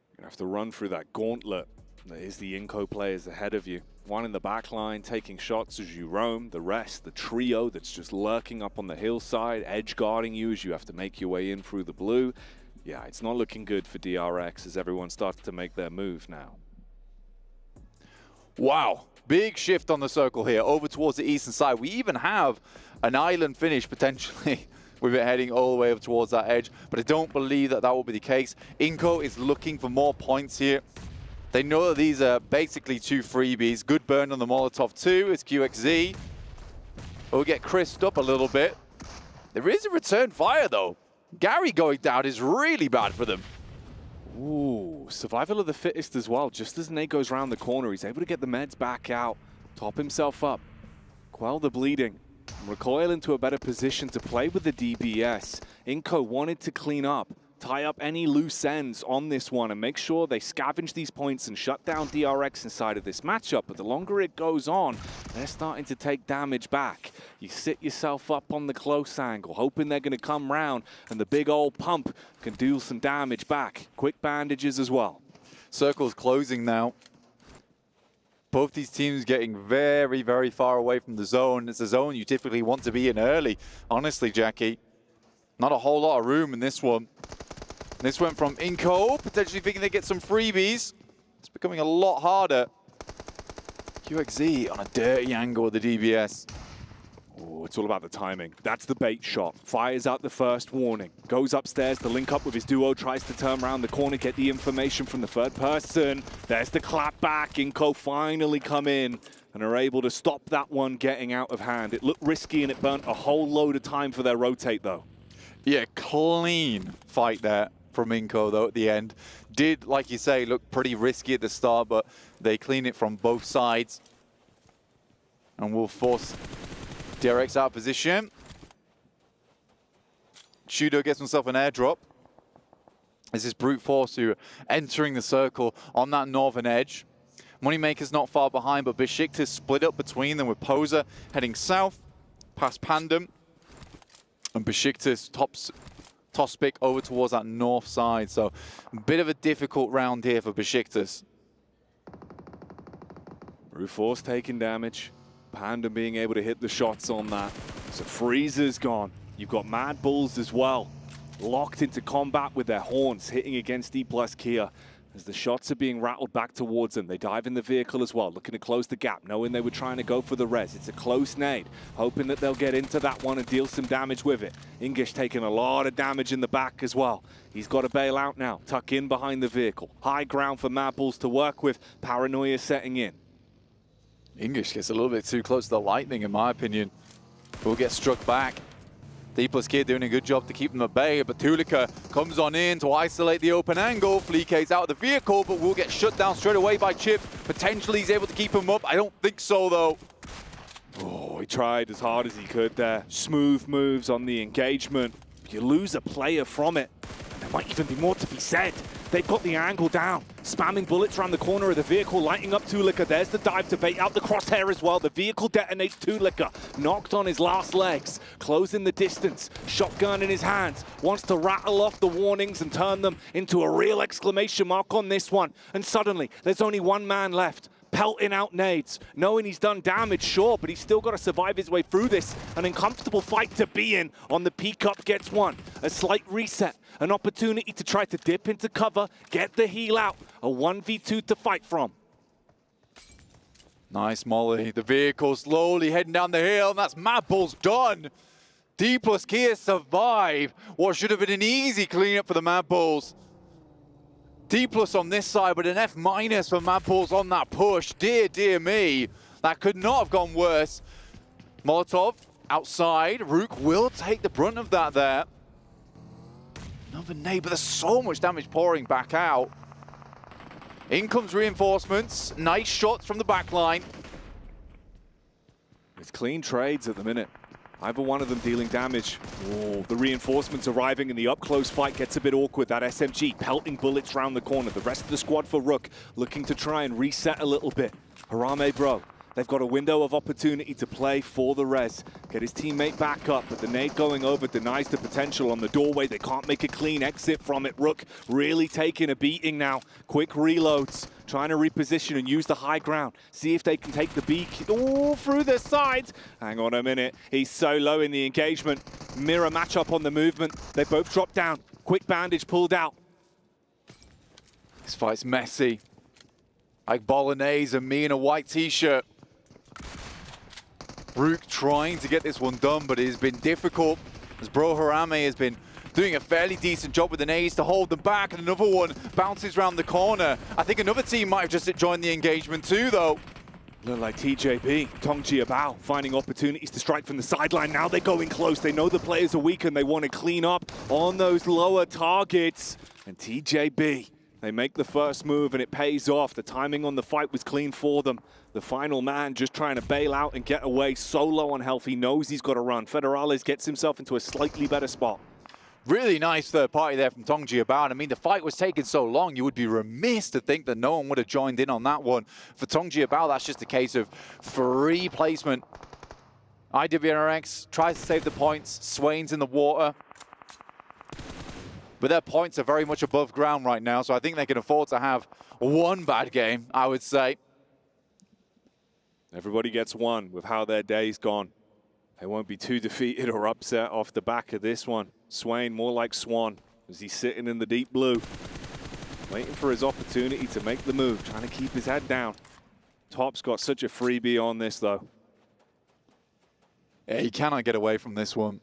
You're going to have to run through that gauntlet. That is the Inco players ahead of you. One in the back line, taking shots as you roam. The rest, the trio that's just lurking up on the hillside, edge guarding you as you have to make your way in through the blue. Yeah, it's not looking good for DRX as everyone starts to make their move now. Wow, big shift on the circle here, over towards the eastern side. We even have an island finish potentially with it heading all the way up towards that edge, but I don't believe that that will be the case. Inco is looking for more points here. They know that these are basically 2 freebies. Good burn on the Molotov too, it's QXZ. We'll get crisped up a little bit. There is a return fire though. Gary going down is really bad for them. Ooh, survival of the fittest as well. Just as Nate goes around the corner, he's able to get the meds back out, top himself up, quell the bleeding, and recoil into a better position to play with the DBS. Inco wanted to clean up, tie up any loose ends on this one and make sure they scavenge these points and shut down DRX inside of this matchup. But the longer it goes on, they're starting to take damage back. You sit yourself up on the close angle, hoping they're going to come round and the big old pump can do some damage back. Quick bandages as well. Circle's closing now. Both these teams getting very, very far away from the zone. It's a zone you typically want to be in early. Honestly, Jackie, not a whole lot of room in this one. This went from Inco, potentially thinking they get some freebies. It's becoming a lot harder. QXZ on a dirty angle with the DBS. Oh, it's all about the timing. That's the bait shot. Fires out the first warning. Goes upstairs to link up with his duo. Tries to turn around the corner, get the information from the third person. There's the clap back. Inco finally come in and are able to stop that one getting out of hand. It looked risky and it burnt a whole load of time for their rotate though. Yeah, clean fight there from Inco though at the end. Did, like you say, look pretty risky at the start, but they clean it from both sides. And will force DRX out of position. Shudo gets himself an airdrop. This is Brute Force who are entering the circle on that northern edge. Moneymaker's not far behind, but Besiktas split up between them with Poser heading south past Pandum. And Besiktas toss pick over towards that north side. So a bit of a difficult round here for Besiktas. Brute Force taking damage. Pandum being able to hit the shots on that. So Freezer's gone. You've got Mad Bulls as well. Locked into combat with their horns, hitting against E plus Kia. As the shots are being rattled back towards them, they dive in the vehicle as well, looking to close the gap, knowing they were trying to go for the res. It's a close nade, hoping that they'll get into that one and deal some damage with it. Engish taking a lot of damage in the back as well. He's got to bail out now, tuck in behind the vehicle. High ground for Mad Bulls to work with, paranoia setting in. English gets a little bit too close to the lightning, in my opinion. Will get struck back. D plus Kid doing a good job to keep them at bay, but Tulika comes on in to isolate the open angle. Fleek's out of the vehicle, but will get shut down straight away by Chip. Potentially he's able to keep him up. I don't think so, though. Oh, he tried as hard as he could there. Smooth moves on the engagement. You lose a player from it, and there might even be more to be said. They've got the angle down, spamming bullets around the corner of the vehicle, lighting up Tulika. There's the dive to bait out the crosshair as well. The vehicle detonates Tulika, knocked on his last legs, closing the distance, shotgun in his hands, wants to rattle off the warnings and turn them into a real exclamation mark on this one. And suddenly, there's only one man left, pelting out nades, knowing he's done damage, sure, but he's still got to survive his way through this. An uncomfortable fight to be in on the P-Cup gets one. A slight reset, an opportunity to try to dip into cover, get the heal out, a 1v2 to fight from. Nice molly. The vehicle slowly heading down the hill, and that's Mad Bulls done. D plus Kia survive what should have been an easy cleanup for the Mad Bulls. D plus on this side, but an F minus for Mad Bulls on that push. Dear, dear me. That could not have gone worse. Molotov outside. Rook will take the brunt of that there. Another nade, but there's so much damage pouring back out. In comes reinforcements. Nice shots from the back line. It's clean trades at the minute. Either one of them dealing damage. Oh, the reinforcements arriving and the up-close fight gets a bit awkward. That SMG pelting bullets round the corner. The rest of the squad for Rook looking to try and reset a little bit. Harame, bro, they've got a window of opportunity to play for the res. Get his teammate back up, but the nade going over denies the potential on the doorway. They can't make a clean exit from it. Rook really taking a beating now. Quick reloads, trying to reposition and use the high ground. See if they can take the beak through the sides. Hang on a minute. He's so low in the engagement. Mirror matchup on the movement. They both drop down. Quick bandage pulled out. This fight's messy. Like bolognese and me in a white t-shirt. Rook trying to get this one done, but it has been difficult as Bro Harame has been doing a fairly decent job with the nades to hold them back, and another one bounces around the corner. I think another team might have just joined the engagement too, though. Look like TJB, Tongji Abao finding opportunities to strike from the sideline. Now they're going close. They know the players are weak and they want to clean up on those lower targets. And TJB, they make the first move and it pays off. The timing on the fight was clean for them. The final man just trying to bail out and get away. So low on health, he knows he's got to run. Federales gets himself into a slightly better spot. Really nice third party there from Tongji Abao. I mean, the fight was taking so long, you would be remiss to think that no one would have joined in on that one. For Tongji Abao, that's just a case of free placement. IWNRX tries to save the points. Swain's in the water. But their points are very much above ground right now, so I think they can afford to have one bad game, I would say. Everybody gets one with how their day's gone. They won't be too defeated or upset off the back of this one. Swain more like Swan as he's sitting in the deep blue, waiting for his opportunity to make the move, trying to keep his head down. Top's got such a freebie on this though. Yeah, he cannot get away from this one.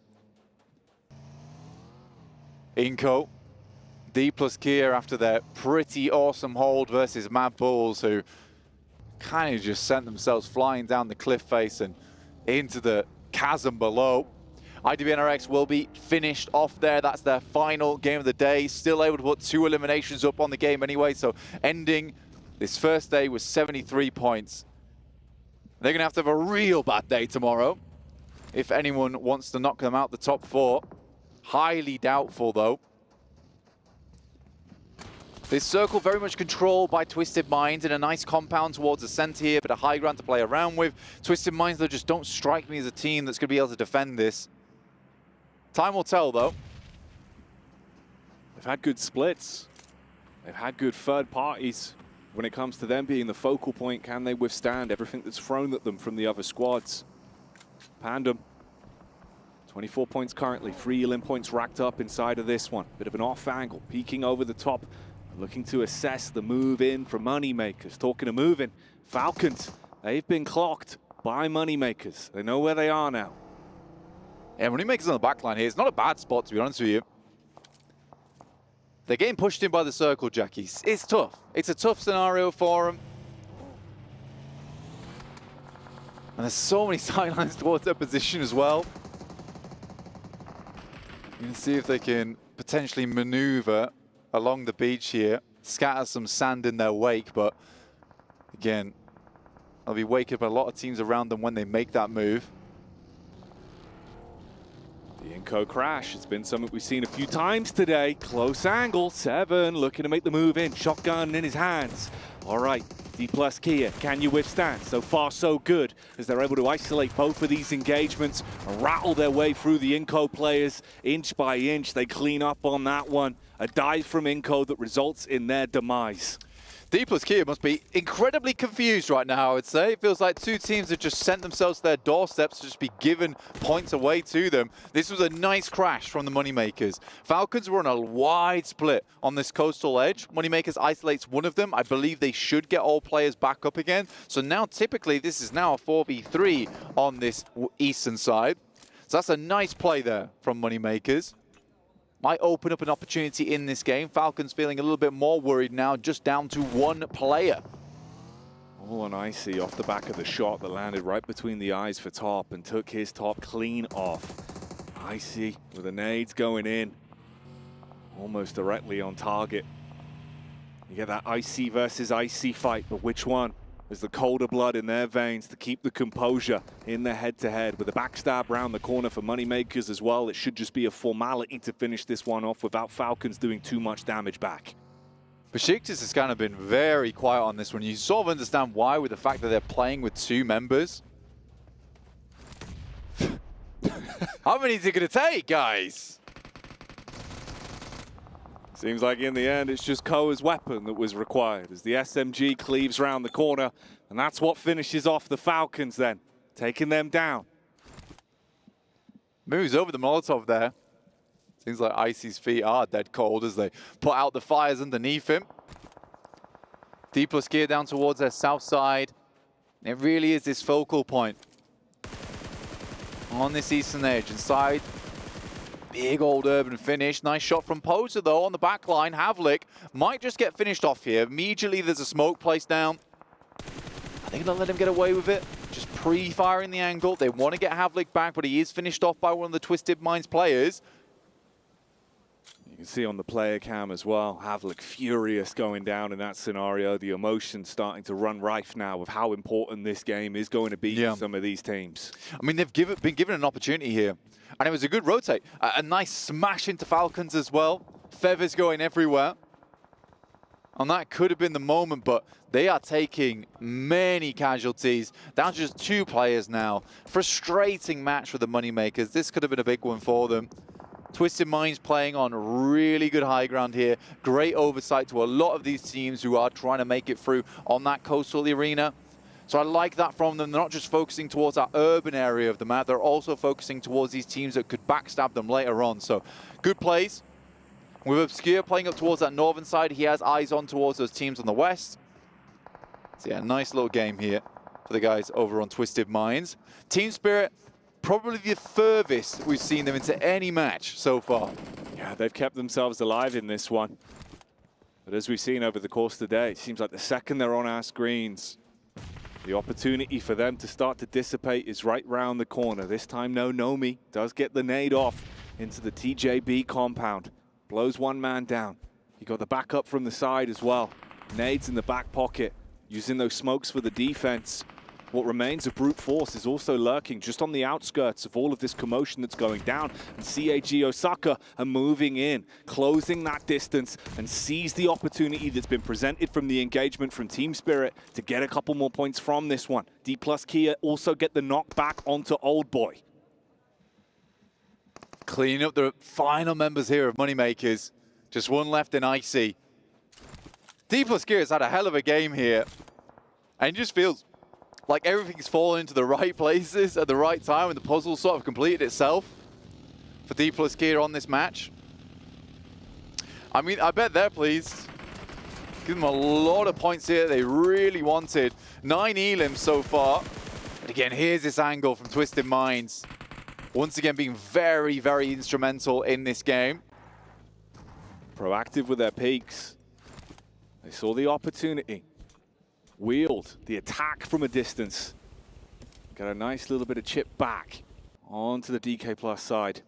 Inco, D plus Kia after their pretty awesome hold versus Mad Bulls, who kind of just sent themselves flying down the cliff face and into the chasm below. IWNRX will be finished off there. That's their final game of the day. Still able to put 2 eliminations up on the game anyway, so ending this first day with 73 points. They're going to have a real bad day tomorrow if anyone wants to knock them out the top 4. Highly doubtful, though. This circle very much controlled by Twisted Minds in a nice compound towards the center here, but a high ground to play around with. Twisted Minds, though, just don't strike me as a team that's going to be able to defend this. Time will tell, though. They've had good splits. They've had good third parties. When it comes to them being the focal point, can they withstand everything that's thrown at them from the other squads? Pandum, 24 points currently, 3 elim points racked up inside of this one. Bit of an off angle, peeking over the top. Looking to assess the move in from Moneymakers. Talking of moving, Falcons, they've been clocked by Moneymakers. They know where they are now. Yeah, Moneymakers on the back line here. It's not a bad spot, to be honest with you. They're getting pushed in by the circle, Jackie. It's tough. It's a tough scenario for them. And there's so many sidelines towards their position as well. You can see if they can potentially maneuver along the beach here, scatter some sand in their wake, but again, they'll be waking up a lot of teams around them when they make that move. The Inco crash, it's been something we've seen a few times today. Close angle, 7, looking to make the move in, shotgun in his hands. All right, D plus Kia, can you withstand? So far, so good, as they're able to isolate both of these engagements and rattle their way through the Inco players. Inch by inch, they clean up on that one. A dive from Inco that results in their demise. D plus Kia must be incredibly confused right now, I would say. It feels like 2 teams have just sent themselves to their doorsteps to just be given points away to them. This was a nice crash from the Moneymakers. Falcons were on a wide split on this coastal edge. Moneymakers isolates one of them. I believe they should get all players back up again. So now typically this is now a 4v3 on this eastern side. So that's a nice play there from Moneymakers. Might open up an opportunity in this game. Falcons feeling a little bit more worried now, just down to 1 player. All on Icy off the back of the shot that landed right between the eyes for Top and took his top clean off. Icy with the nades going in. almost directly on target. You get that icy versus icy fight, but which one has the colder blood in their veins to keep the composure in the head-to-head? With a backstab round the corner for Moneymakers as well, it should just be a formality to finish this one off without Falcons doing too much damage back. Besiktas has kind of been very quiet on this one. You sort of understand why with the fact that they're playing with 2 members. How many is it going to take, guys? Seems like in the end, it's just Koa's weapon that was required as the SMG cleaves round the corner, and that's what finishes off the Falcons then, taking them down. Moves over the Molotov there. Seems like Icy's feet are dead cold as they put out the fires underneath him. D plus gear down towards their south side. It really is this focal point on this eastern edge. Inside, big old urban finish. Nice shot from Poser though on the back line. Havlik might just get finished off here. Immediately there's a smoke placed down. I think they'll let him get away with it. Just pre-firing the angle. They want to get Havlik back, but he is finished off by one of the Twisted Minds players. You can see on the player cam as well, Havlik furious going down in that scenario. The emotion starting to run rife now with how important this game is going to be for some of these teams. I mean, they've been given an opportunity here, and it was a good rotate. A nice smash into Falcons as well. Feathers going everywhere. And that could have been the moment, but they are taking many casualties. Down to just 2 players now. Frustrating match for the Moneymakers. This could have been a big one for them. Twisted Minds playing on really good high ground here. Great oversight to a lot of these teams who are trying to make it through on that coastal arena. So I like that from them. They're not just focusing towards that urban area of the map, they're also focusing towards these teams that could backstab them later on. So good plays. With Obscure playing up towards that northern side, he has eyes on towards those teams on the west. So yeah, nice little game here for the guys over on Twisted Minds. Team Spirit, probably the furthest we've seen them into any match so far. Yeah, they've kept themselves alive in this one. But as we've seen over the course of the day, it seems like the second they're on our screens, the opportunity for them to start to dissipate is right round the corner. This time, no Nomi does get the nade off into the TJB compound. Blows one man down. You got the backup from the side as well. Nades in the back pocket, using those smokes for the defense. What remains of brute force is also lurking just on the outskirts of all of this commotion that's going down. And CAG Osaka are moving in, closing that distance, and seize the opportunity that's been presented from the engagement from Team Spirit to get a couple more points from this one. D plus Kia also get the knock back onto Old Boy. Cleaning up the final members here of Moneymakers. Just one left in Icy. D plus Kia has had a hell of a game here. And it just feels like everything's fallen into the right places at the right time and the puzzle sort of completed itself for D plus Kia on this match. I mean, I bet they're pleased. Give them a lot of points here they really wanted. 9 elims so far. And again, here's this angle from Twisted Minds. Once again, being very, very instrumental in this game. Proactive with their peaks. They saw the opportunity. Wheeled the attack from a distance. Got a nice little bit of chip back onto the DK Plus side.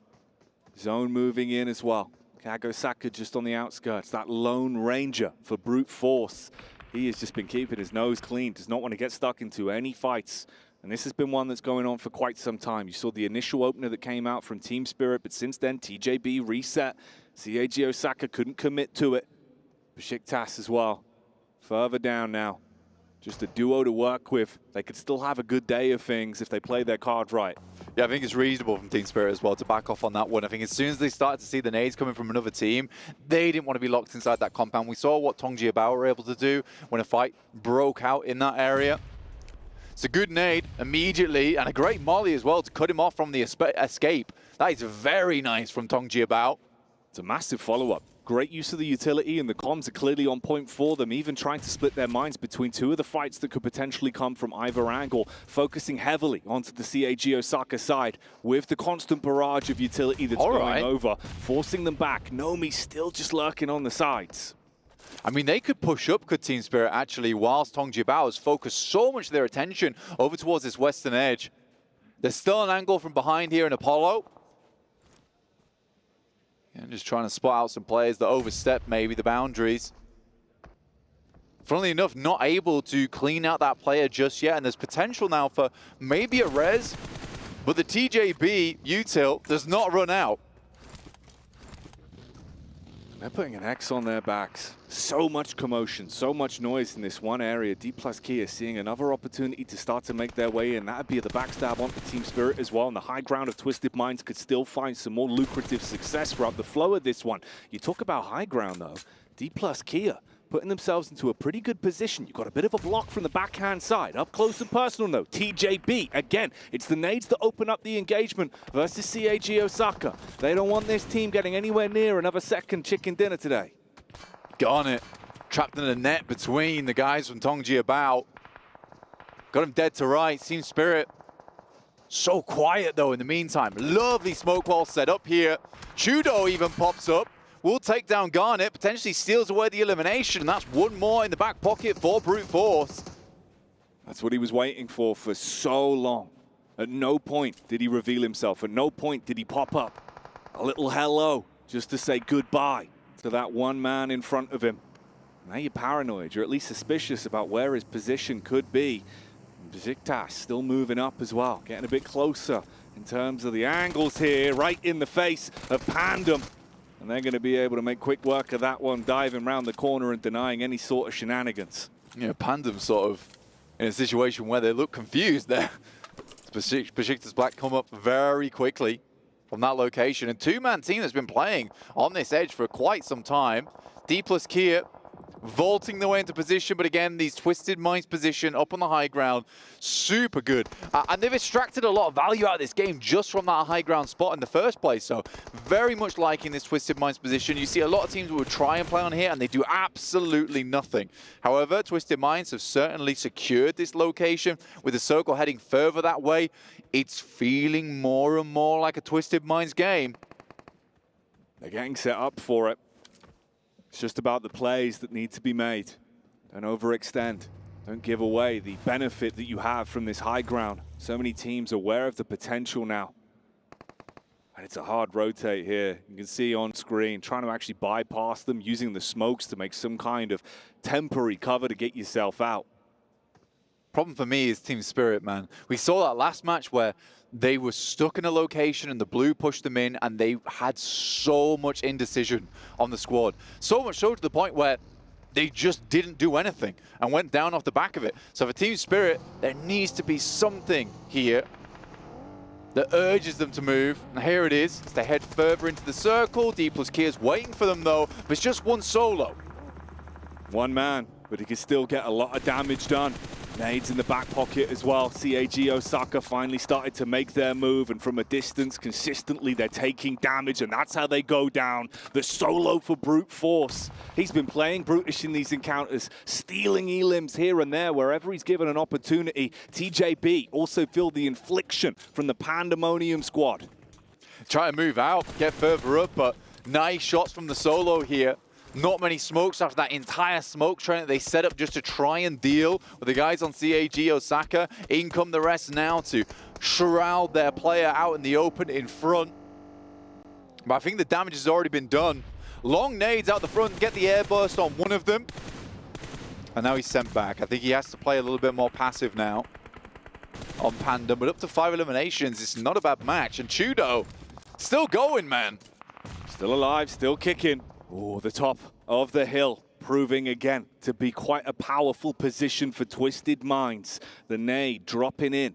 Zone moving in as well. Kagosaka just on the outskirts. That lone ranger for brute force. He has just been keeping his nose clean. Does not want to get stuck into any fights. And this has been one that's going on for quite some time. You saw the initial opener that came out from Team Spirit, but since then, TJB reset. CAG Osaka couldn't commit to it. Besiktas as well. Further down now. Just a duo to work with. They could still have a good day of things if they play their card right. Yeah, I think it's reasonable from Team Spirit as well to back off on that one. I think as soon as they started to see the nades coming from another team, they didn't want to be locked inside that compound. We saw what Tongji Abao were able to do when a fight broke out in that area. It's a good nade immediately, and a great molly as well to cut him off from the escape. That is very nice from Tongji Abao. It's a massive follow-up. Great use of the utility, and the comms are clearly on point for them, even trying to split their minds between 2 of the fights that could potentially come from either angle, focusing heavily onto the CAG Osaka side with the constant barrage of utility that's going over, forcing them back. Nomi still just lurking on the sides. I mean, they could push up, could Team Spirit, actually, whilst Tongji Abao has focused so much of their attention over towards this western edge. There's still an angle from behind here in Apollo. And just trying to spot out some players that overstep maybe the boundaries. Funnily enough, not able to clean out that player just yet, and there's potential now for maybe a res, but the TJB util does not run out. They're putting an X on their backs. So much commotion, so much noise in this one area. D plus Kia seeing another opportunity to start to make their way in. That would be the backstab onto Team Spirit as well. And the high ground of Twisted Minds could still find some more lucrative success throughout the flow of this one. You talk about high ground though. D plus Kia putting themselves into a pretty good position. You've got a bit of a block from the backhand side. Up close and personal though. TJB, again, it's the nades that open up the engagement versus CAG Osaka. They don't want this team getting anywhere near another second chicken dinner today. Got it. Trapped in a net between the guys from Tongji about. Got him dead to right. Team Spirit so quiet though in the meantime. Lovely smoke wall set up here. Chudo even pops up. Will take down Garnet, potentially steals away the elimination, and that's one more in the back pocket for Brute Force. That's what he was waiting for so long. At no point did he reveal himself. At no point did he pop up. A little hello, just to say goodbye to that one man in front of him. Now you're paranoid. You're at least suspicious about where his position could be. Besiktas still moving up as well, getting a bit closer in terms of the angles here, right in the face of Pandum. And they're going to be able to make quick work of that one, diving around the corner and denying any sort of shenanigans. Yeah, Pandum sort of in a situation where they look confused there. Besiktas Black come up very quickly from that location. And two-man team that's been playing on this edge for quite some time. D plus Kia vaulting their way into position, but again, these Twisted Minds position up on the high ground, super good. And they've extracted a lot of value out of this game just from that high ground spot in the first place. So very much liking this Twisted Minds position. You see a lot of teams who would try and play on here and they do absolutely nothing. However, Twisted Minds have certainly secured this location with the circle heading further that way. It's feeling more and more like a Twisted Minds game. They're getting set up for it. It's just about the plays that need to be made. Don't overextend. Don't give away the benefit that you have from this high ground. So many teams are aware of the potential now. And it's a hard rotate here. You can see on screen, trying to actually bypass them, using the smokes to make some kind of temporary cover to get yourself out. Problem for me is Team Spirit, man. We saw that last match where they were stuck in a location and the blue pushed them in and they had so much indecision on the squad. So much so to the point where they just didn't do anything and went down off the back of it. So for Team Spirit, there needs to be something here that urges them to move. And here it is. As they head further into the circle. D plus Kia's waiting for them though, but it's just one solo. One man, but he can still get a lot of damage done. Nades in the back pocket as well. CAG Osaka finally started to make their move, and from a distance, consistently, they're taking damage, and that's how they go down. The solo for Brute Force. He's been playing brutish in these encounters, stealing elims here and there wherever he's given an opportunity. TJB also feel the infliction from the Pandemonium squad. Try to move out, get further up, but nice shots from the solo here. Not many smokes after that entire smoke train that they set up just to try and deal with the guys on CAG Osaka. In come the rest now to shroud their player out in the open in front. But I think the damage has already been done. Long nades out the front, get the air burst on one of them. And now he's sent back. I think he has to play a little bit more passive now on Pandum. But up to 5 eliminations, it's not a bad match. And Chudo, still going, man. Still alive, still kicking. Oh, the top of the hill, proving again to be quite a powerful position for Twisted Minds. The nade dropping in.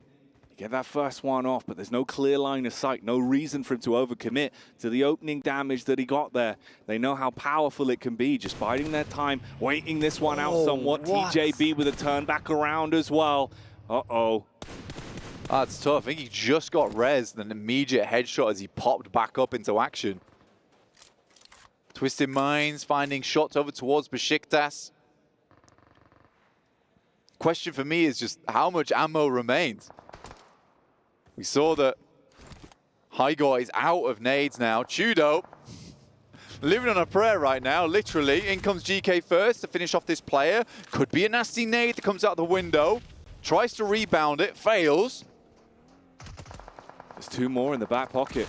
You get that first one off, but there's no clear line of sight, no reason for him to overcommit to the opening damage that he got there. They know how powerful it can be, just biding their time, waiting this one out somewhat. What? TJB with a turn back around as well. Uh-oh. That's tough. I think he just got rezzed, an immediate headshot as he popped back up into action. Twisted Minds finding shots over towards Besiktas. Question for me is just how much ammo remains. We saw that Hygor is out of nades now. Chudo living on a prayer right now, literally. In comes GK first to finish off this player. Could be a nasty nade that comes out the window. Tries to rebound it, fails. There's two more in the back pocket.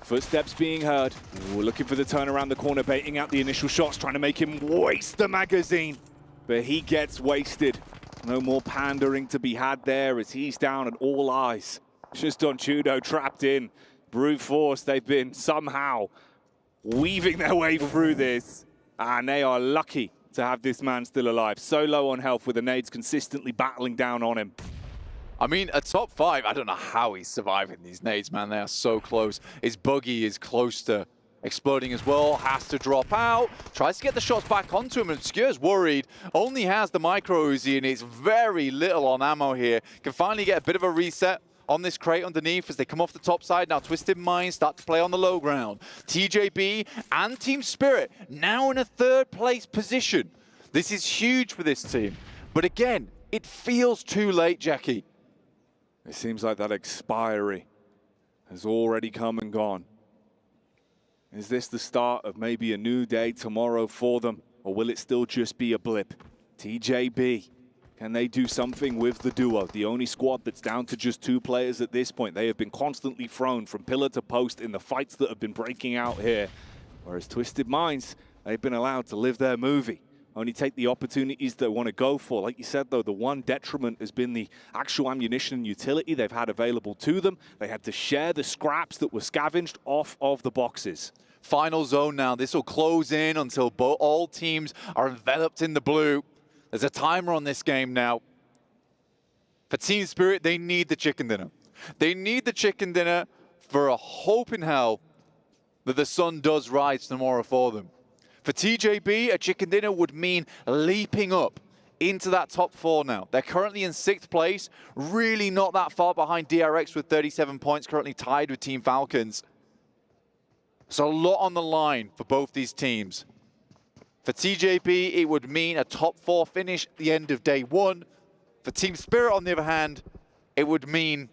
Footsteps being heard. Ooh, looking for the turn around the corner, baiting out the initial shots, trying to make him waste the magazine. But he gets wasted. No more pandering to be had there as he's down at all eyes. Just on Judo trapped in. Brute force, they've been somehow weaving their way through this. And they are lucky to have this man still alive. So low on health with the nades consistently battling down on him. I mean, a top 5, I don't know how he's surviving these nades, man. They are so close. His buggy is close to exploding as well. Has to drop out. Tries to get the shots back onto him. Obscure's worried. Only has the micro Uzi and it's very little on ammo here. Can finally get a bit of a reset on this crate underneath as they come off the top side. Now Twisted Minds start to play on the low ground. TJB and Team Spirit now in a 3rd place position. This is huge for this team. But again, it feels too late, Jackie. It seems like that expiry has already come and gone. Is this the start of maybe a new day tomorrow for them? Or will it still just be a blip? TJB, can they do something with the duo? The only squad that's down to just 2 players at this point. They have been constantly thrown from pillar to post in the fights that have been breaking out here. Whereas Twisted Minds, they've been allowed to live their movie. Only take the opportunities they want to go for. Like you said, though, the one detriment has been the actual ammunition and utility they've had available to them. They had to share the scraps that were scavenged off of the boxes. Final zone now. This will close in until all teams are enveloped in the blue. There's a timer on this game now. For Team Spirit, they need the chicken dinner. They need the chicken dinner for a hope in hell that the sun does rise tomorrow for them. For TJB, a chicken dinner would mean leaping up into that top 4 now. They're currently in 6th place, really not that far behind DRX with 37 points, currently tied with Team Falcons. So a lot on the line for both these teams. For TJB, it would mean a top 4 finish at the end of day 1. For Team Spirit, on the other hand, it would mean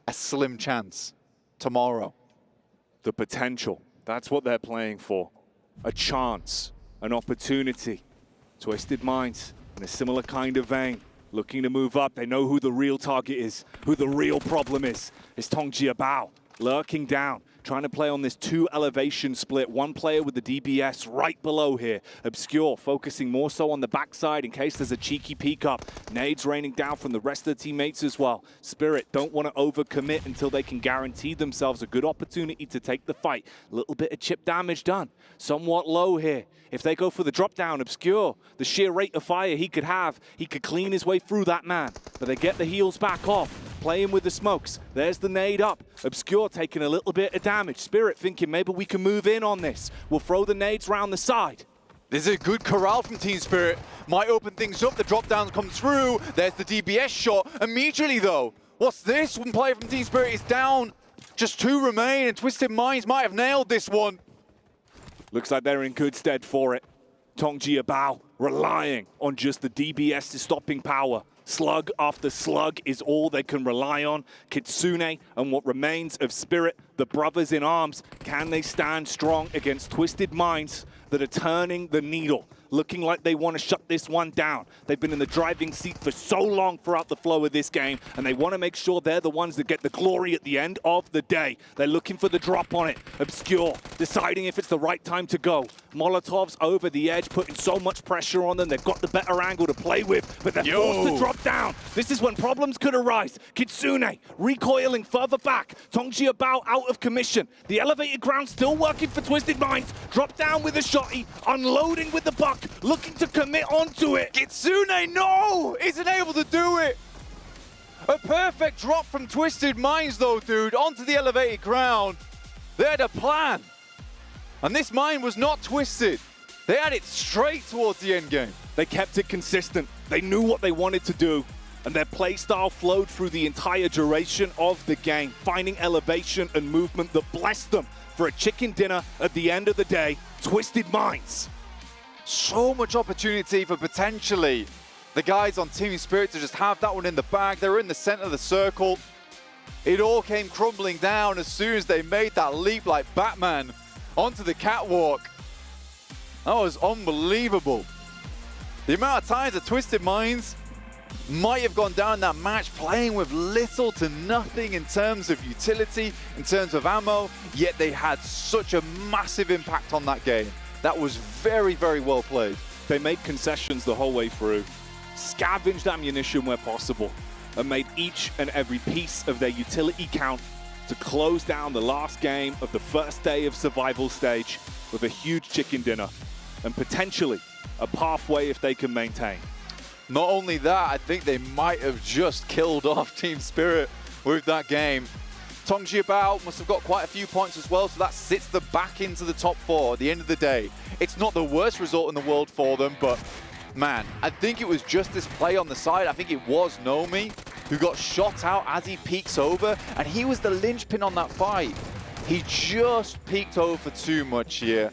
a slim chance tomorrow. The potential, that's what they're playing for. A chance, an opportunity. Twisted Minds, in a similar kind of vein, looking to move up. They know who the real target is, who the real problem is. It's Tongjia Bao, lurking down, trying to play on this 2 elevation split. 1 player with the DBS right below here. Obscure focusing more so on the backside in case there's a cheeky peek up. Nades raining down from the rest of the teammates as well. Spirit don't want to overcommit until they can guarantee themselves a good opportunity to take the fight. A little bit of chip damage done. Somewhat low here. If they go for the drop down, Obscure, the sheer rate of fire he could have, he could clean his way through that man. But they get the heals back off, playing with the smokes. There's the nade up. Obscure taking a little bit of damage. Spirit thinking maybe we can move in on this. We'll throw the nades round the side. This is a good corral from Team Spirit. Might open things up. The drop down comes through. There's the DBS shot. Immediately though, what's this? One player from Team Spirit is down. Just 2 remain and Twisted Minds might have nailed this one. Looks like they're in good stead for it. Tongjia Bao relying on just the DBS's stopping power. Slug after slug is all they can rely on. Kitsune and what remains of Spirit, the brothers in arms, can they stand strong against Twisted Minds that are turning the needle, looking like they want to shut this one down? They've been in the driving seat for so long throughout the flow of this game, and they want to make sure they're the ones that get the glory at the end of the day. They're looking for the drop on it. Obscure, deciding if it's the right time to go. Molotovs over the edge, putting so much pressure on them. They've got the better angle to play with, but they're forced to drop down. This is when problems could arise. Kitsune recoiling further back. Tongjia Bao out of commission. The elevated ground still working for Twisted Minds. Drop down with a shotty, unloading with the buck, looking to commit onto it. Kitsune, no! Isn't able to do it. A perfect drop from Twisted Minds though, dude, onto the elevated ground. They had a plan. And this mine was not twisted. They had it straight towards the end game. They kept it consistent. They knew what they wanted to do, and their play style flowed through the entire duration of the game, finding elevation and movement that blessed them for a chicken dinner at the end of the day. Twisted Minds. So much opportunity for potentially the guys on Team Spirit to just have that one in the bag. They were in the center of the circle. It all came crumbling down as soon as they made that leap like Batman onto the catwalk. That was unbelievable. The amount of times that Twisted Minds might have gone down that match playing with little to nothing in terms of utility, in terms of ammo, yet they had such a massive impact on that game. That was very, very well played. They made concessions the whole way through, scavenged ammunition where possible, and made each and every piece of their utility count to close down the last game of the first day of survival stage with a huge chicken dinner, and potentially a pathway if they can maintain. Not only that, I think they might have just killed off Team Spirit with that game. Tongji Bao must have got quite a few points as well, so that sits them back into the top 4 at the end of the day. It's not the worst result in the world for them, but man, I think it was just this play on the side. I think it was Nomi who got shot out as he peeks over, and he was the linchpin on that fight. He just peeked over too much here,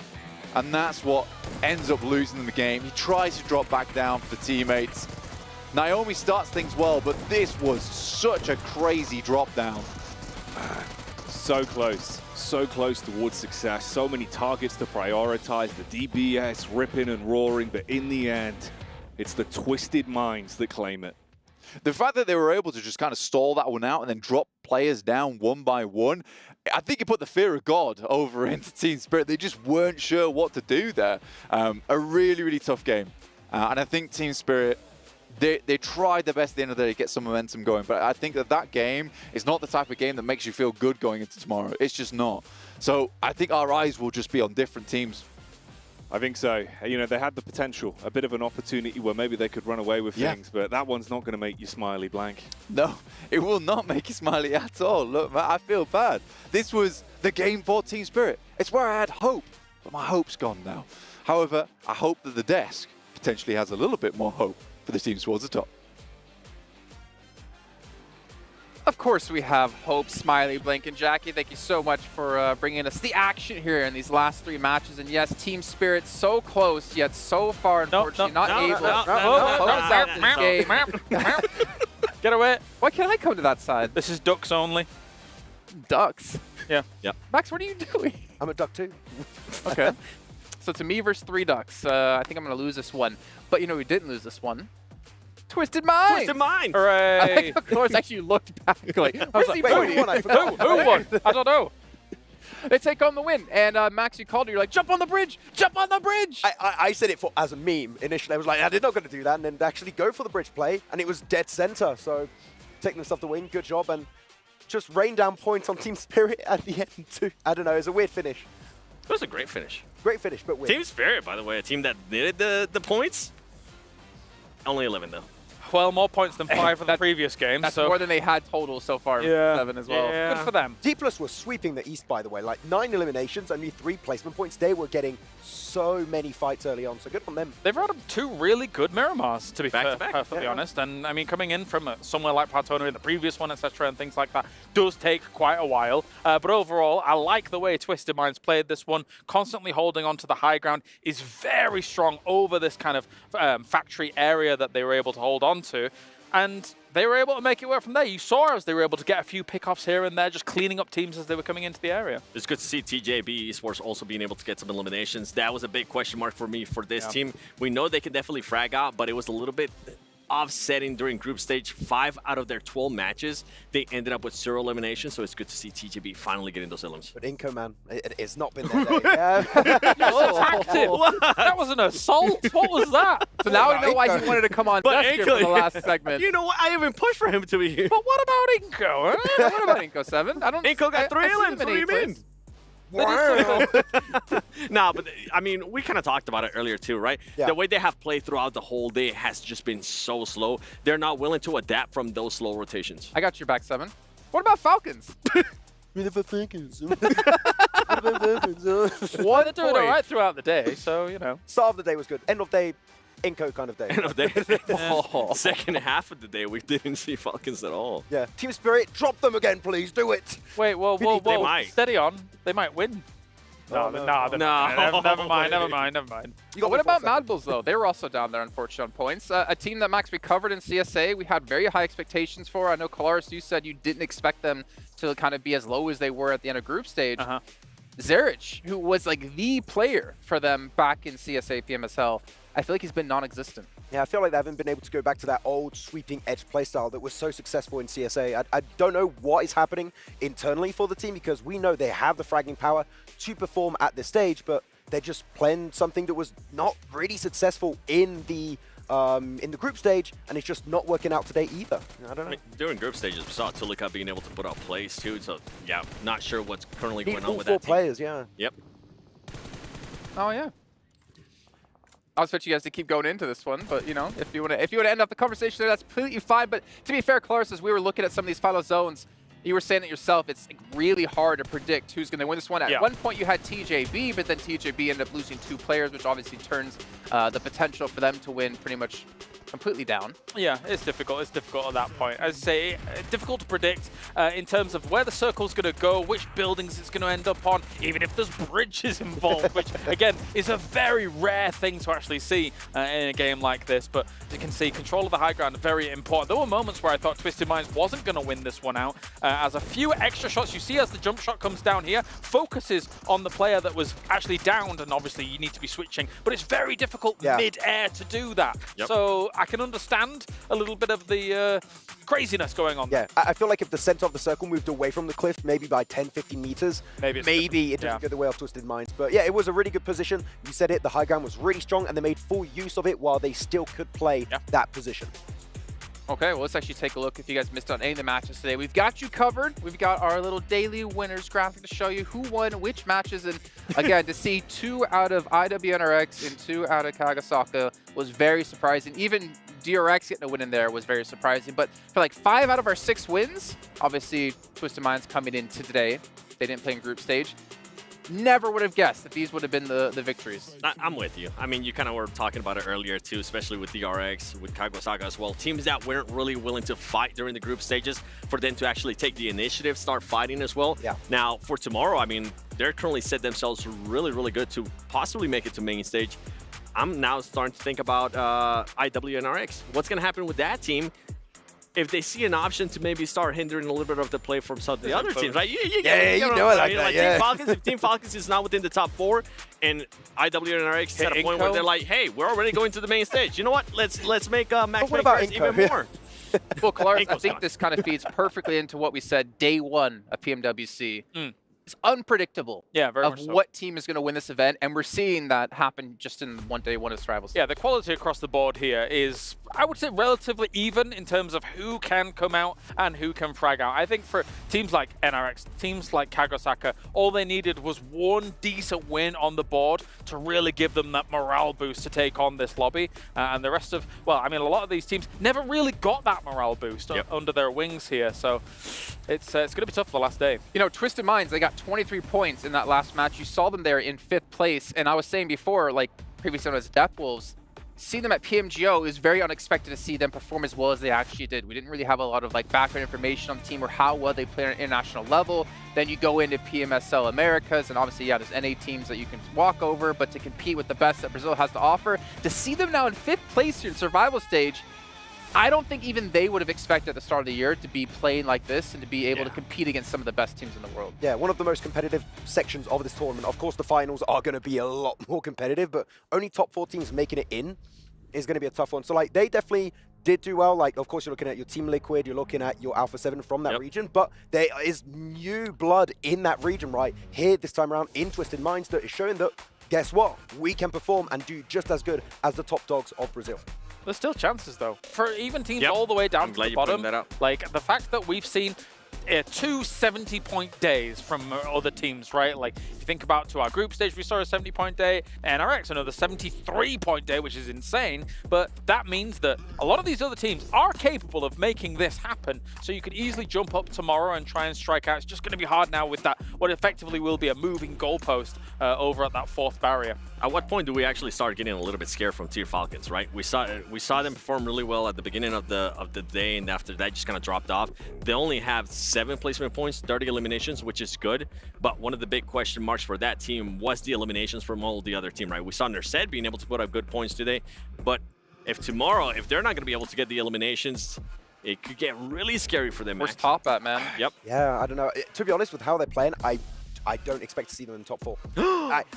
and that's what ends up losing them the game. He tries to drop back down for the teammates. Naomi starts things well, but this was such a crazy drop down. So close towards success. So many targets to prioritize, the DBS ripping and roaring, but in the end, it's the Twisted Minds that claim it. The fact that they were able to just kind of stall that one out and then drop players down one by one, I think it put the fear of God over into Team Spirit. They just weren't sure what to do there. A really, really tough game. And I think Team Spirit, they tried their best at the end of the day to get some momentum going, but I think that game is not the type of game that makes you feel good going into tomorrow. It's just not. So I think our eyes will just be on different teams. I think so. You know, they had the potential, a bit of an opportunity where maybe they could run away with things, but that one's not going to make you smiley blank. No, it will not make you smiley at all. Look, I feel bad. This was the game for Team Spirit. It's where I had hope, but my hope's gone now. However, I hope that the desk potentially has a little bit more hope for the teams towards the top. Of course we have hope, Smiley, Blink, and Jackie. Thank you so much for bringing us the action here in these last 3 matches. And yes, Team Spirit so close, yet so far, unfortunately, not able to close out this game. Get away. Why can't I come to that side? This is ducks only. Ducks? Yeah. Max, what are you doing? I'm a duck too. Okay. So it's me versus 3 ducks. I think I'm going to lose this one. But you know who didn't lose this one? Twisted Minds! Twisted Minds! I Hooray! think how close actually looked back. Like, where's he Wait, who won? I forgot. Who won? I don't know. They take on the win. And Max, you called it. You're like, jump on the bridge! Jump on the bridge! I said it as a meme initially. I was like, they're not going to do that, and then actually go for the bridge play, and it was dead center. So taking themselves to win, good job, and just rain down points on Team Spirit at the end too. I don't know, it was a weird finish. It was a great finish. Great finish, but weird. Team Spirit, by the way, a team that needed the points. Only 11 though. Well, more points than 5 for the previous game. That's so more than they had total so far. Yeah. 7 as well. Yeah. Good for them. D+ was sweeping the East, by the way. Like 9 eliminations, only 3 placement points. They were getting so many fights early on, so good on them. They've run 2 really good Miramars, to be Back-to-back. perfectly honest. And I mean, coming in from somewhere like Partona in the previous one, etc., and things like that, does take quite a while. But overall, I like the way Twisted Minds played this one. Constantly holding on to the high ground, is very strong over this kind of factory area that they were able to hold on to. And they were able to make it work from there. You saw as they were able to get a few pickoffs here and there, just cleaning up teams as they were coming into the area. It's good to see TJB Esports also being able to get some eliminations. That was a big question mark for me for this team. We know they can definitely frag out, but it was a little bit offsetting during group stage. 5 out of their 12 matches, they ended up with 0 eliminations, so it's good to see TJB finally getting those elims. But Inco, man, it's not been their day. Attacked him. That was an assault. What was that? So now we know why he wanted to come on desk here for the last segment. You know what? I even pushed for him to be here. But what about Inco? What about Inco 7? Inco got 3 elims. What do you mean? Nah, but I mean, we kind of talked about it earlier too, right? Yeah. The way they have played throughout the whole day has just been so slow. They're not willing to adapt from those slow rotations. I got your back 7. What about Falcons? What about Falcons? What They're doing all right throughout the day, so, you know. Start of the day was good. End of day, Inco kind of day. End of day. Second half of the day, we didn't see Falcons at all. Yeah. Team Spirit, drop them again, please. Do it. Wait, whoa. They might. Steady on. They might win. No. Never mind. What about Mad Bulls, though? They were also down there, unfortunately, on points. A team that, Max, we covered in CSA. We had very high expectations for. I know, Kalaris, you said you didn't expect them to kind of be as low as they were at the end of group stage. Zerich, who was like the player for them back in CSA PMSL, I feel like he's been non-existent. Yeah, I feel like they haven't been able to go back to that old sweeping edge playstyle that was so successful in CSA. I don't know what is happening internally for the team, because we know they have the fragging power to perform at this stage, but they're just playing something that was not really successful in the group stage, and it's just not working out today either. I don't know. I mean, during group stages, we saw Tulika being able to put out plays too, so yeah, not sure what's currently going on with that team. Players, yeah. Yep. Oh yeah. I was expecting you guys to keep going into this one, but you know, if you want to end up the conversation there, that's completely fine. But to be fair, Clarus, as we were looking at some of these final zones, you were saying it yourself, it's really hard to predict who's going to win this one. At one point, you had TJB, but then TJB ended up losing 2 players, which obviously turns the potential for them to win pretty much completely down. Yeah, it's difficult. It's difficult at that point. As I say, difficult to predict in terms of where the circle's going to go, which buildings it's going to end up on, even if there's bridges involved, which, again, is a very rare thing to actually see in a game like this. But you can see control of the high ground, very important. There were moments where I thought Twisted Minds wasn't going to win this one out, as a few extra shots. You see as the jump shot comes down here, focuses on the player that was actually downed, and obviously you need to be switching, but it's very difficult mid-air to do that. So I can understand a little bit of the craziness going on. Yeah, I feel like if the center of the circle moved away from the cliff, maybe by 10, 15 meters, maybe it doesn't go the way of Twisted Minds. But yeah, it was a really good position. You said it, the high ground was really strong, and they made full use of it while they still could play that position. Okay, well, let's actually take a look if you guys missed on any of the matches today. We've got you covered. We've got our little daily winners graphic to show you who won which matches. And again, to see 2 out of IWNRX and 2 out of Kagasaka was very surprising. Even DRX getting a win in there was very surprising. But for like 5 out of our 6 wins, obviously Twisted Minds coming in today. They didn't play in group stage. Never would have guessed that these would have been the victories. I'm with you. I mean, you kind of were talking about it earlier too, especially with DRX, with Kagosaga as well. Teams that weren't really willing to fight during the group stages, for them to actually take the initiative, start fighting as well. Yeah. Now, for tomorrow, I mean, they're currently set themselves really, really good to possibly make it to main stage. I'm now starting to think about IWNRX. What's going to happen with that team if they see an option to maybe start hindering a little bit of the play from some of the other teams, right? You know it like that, Team Falcons, if Team Falcons is not within the top 4, and IWNRX is at a point where they're like, hey, we're already going to the main stage. You know what? Let's make matchmakers even more. Well, Clarus, I think this kind of feeds perfectly into what we said day 1 of PMWC. It's unpredictable of what team is going to win this event, and we're seeing that happen just in day 1 of Survival Stage. Yeah, the quality across the board here is, I would say, relatively even in terms of who can come out and who can frag out. I think for teams like NRX, teams like Kagasaka, all they needed was one decent win on the board to really give them that morale boost to take on this lobby. And the rest of, well, I mean, a lot of these teams never really got that morale boost under their wings here. So it's going to be tough for the last day. You know, Twisted Minds, they got 23 points in that last match. You saw them there in 5th place. And I was saying before, like previously known as Death Wolves, seeing them at PMGO is very unexpected to see them perform as well as they actually did. We didn't really have a lot of like background information on the team or how well they play on an international level. Then you go into PMSL Americas, and obviously, yeah, there's NA teams that you can walk over, but to compete with the best that Brazil has to offer, to see them now in 5th place here in Survival Stage, I don't think even they would have expected at the start of the year to be playing like this and to be able to compete against some of the best teams in the world. Yeah, one of the most competitive sections of this tournament. Of course, the finals are going to be a lot more competitive, but only top 4 teams making it in is going to be a tough one. So, like, they definitely did do well. Like, of course, you're looking at your Team Liquid, you're looking at your Alpha 7 from that region, but there is new blood in that region right here this time around in Twisted Minds that is showing that, guess what? We can perform and do just as good as the top dogs of Brazil. There's still chances, though, for even teams all the way down to the bottom. Like, the fact that we've seen 2 70-point days from other teams, right? Like, if you think about to our group stage, we saw a 70-point day, NRX another 73-point day, which is insane. But that means that a lot of these other teams are capable of making this happen. So you could easily jump up tomorrow and try and strike out. It's just going to be hard now with that, what effectively will be a moving goalpost over at that 4th barrier. At what point do we actually start getting a little bit scared from Tier Falcons, right? We saw them perform really well at the beginning of the day, and after that just kind of dropped off. They only have 7 placement points, 30 eliminations, which is good. But one of the big question marks for that team was the eliminations from all the other team, right? We saw Nerset being able to put up good points today. But if tomorrow, if they're not going to be able to get the eliminations, it could get really scary for them. Where's top at, man? Yep. Yeah, I don't know. To be honest, with how they're playing, I I don't expect to see them in the top 4.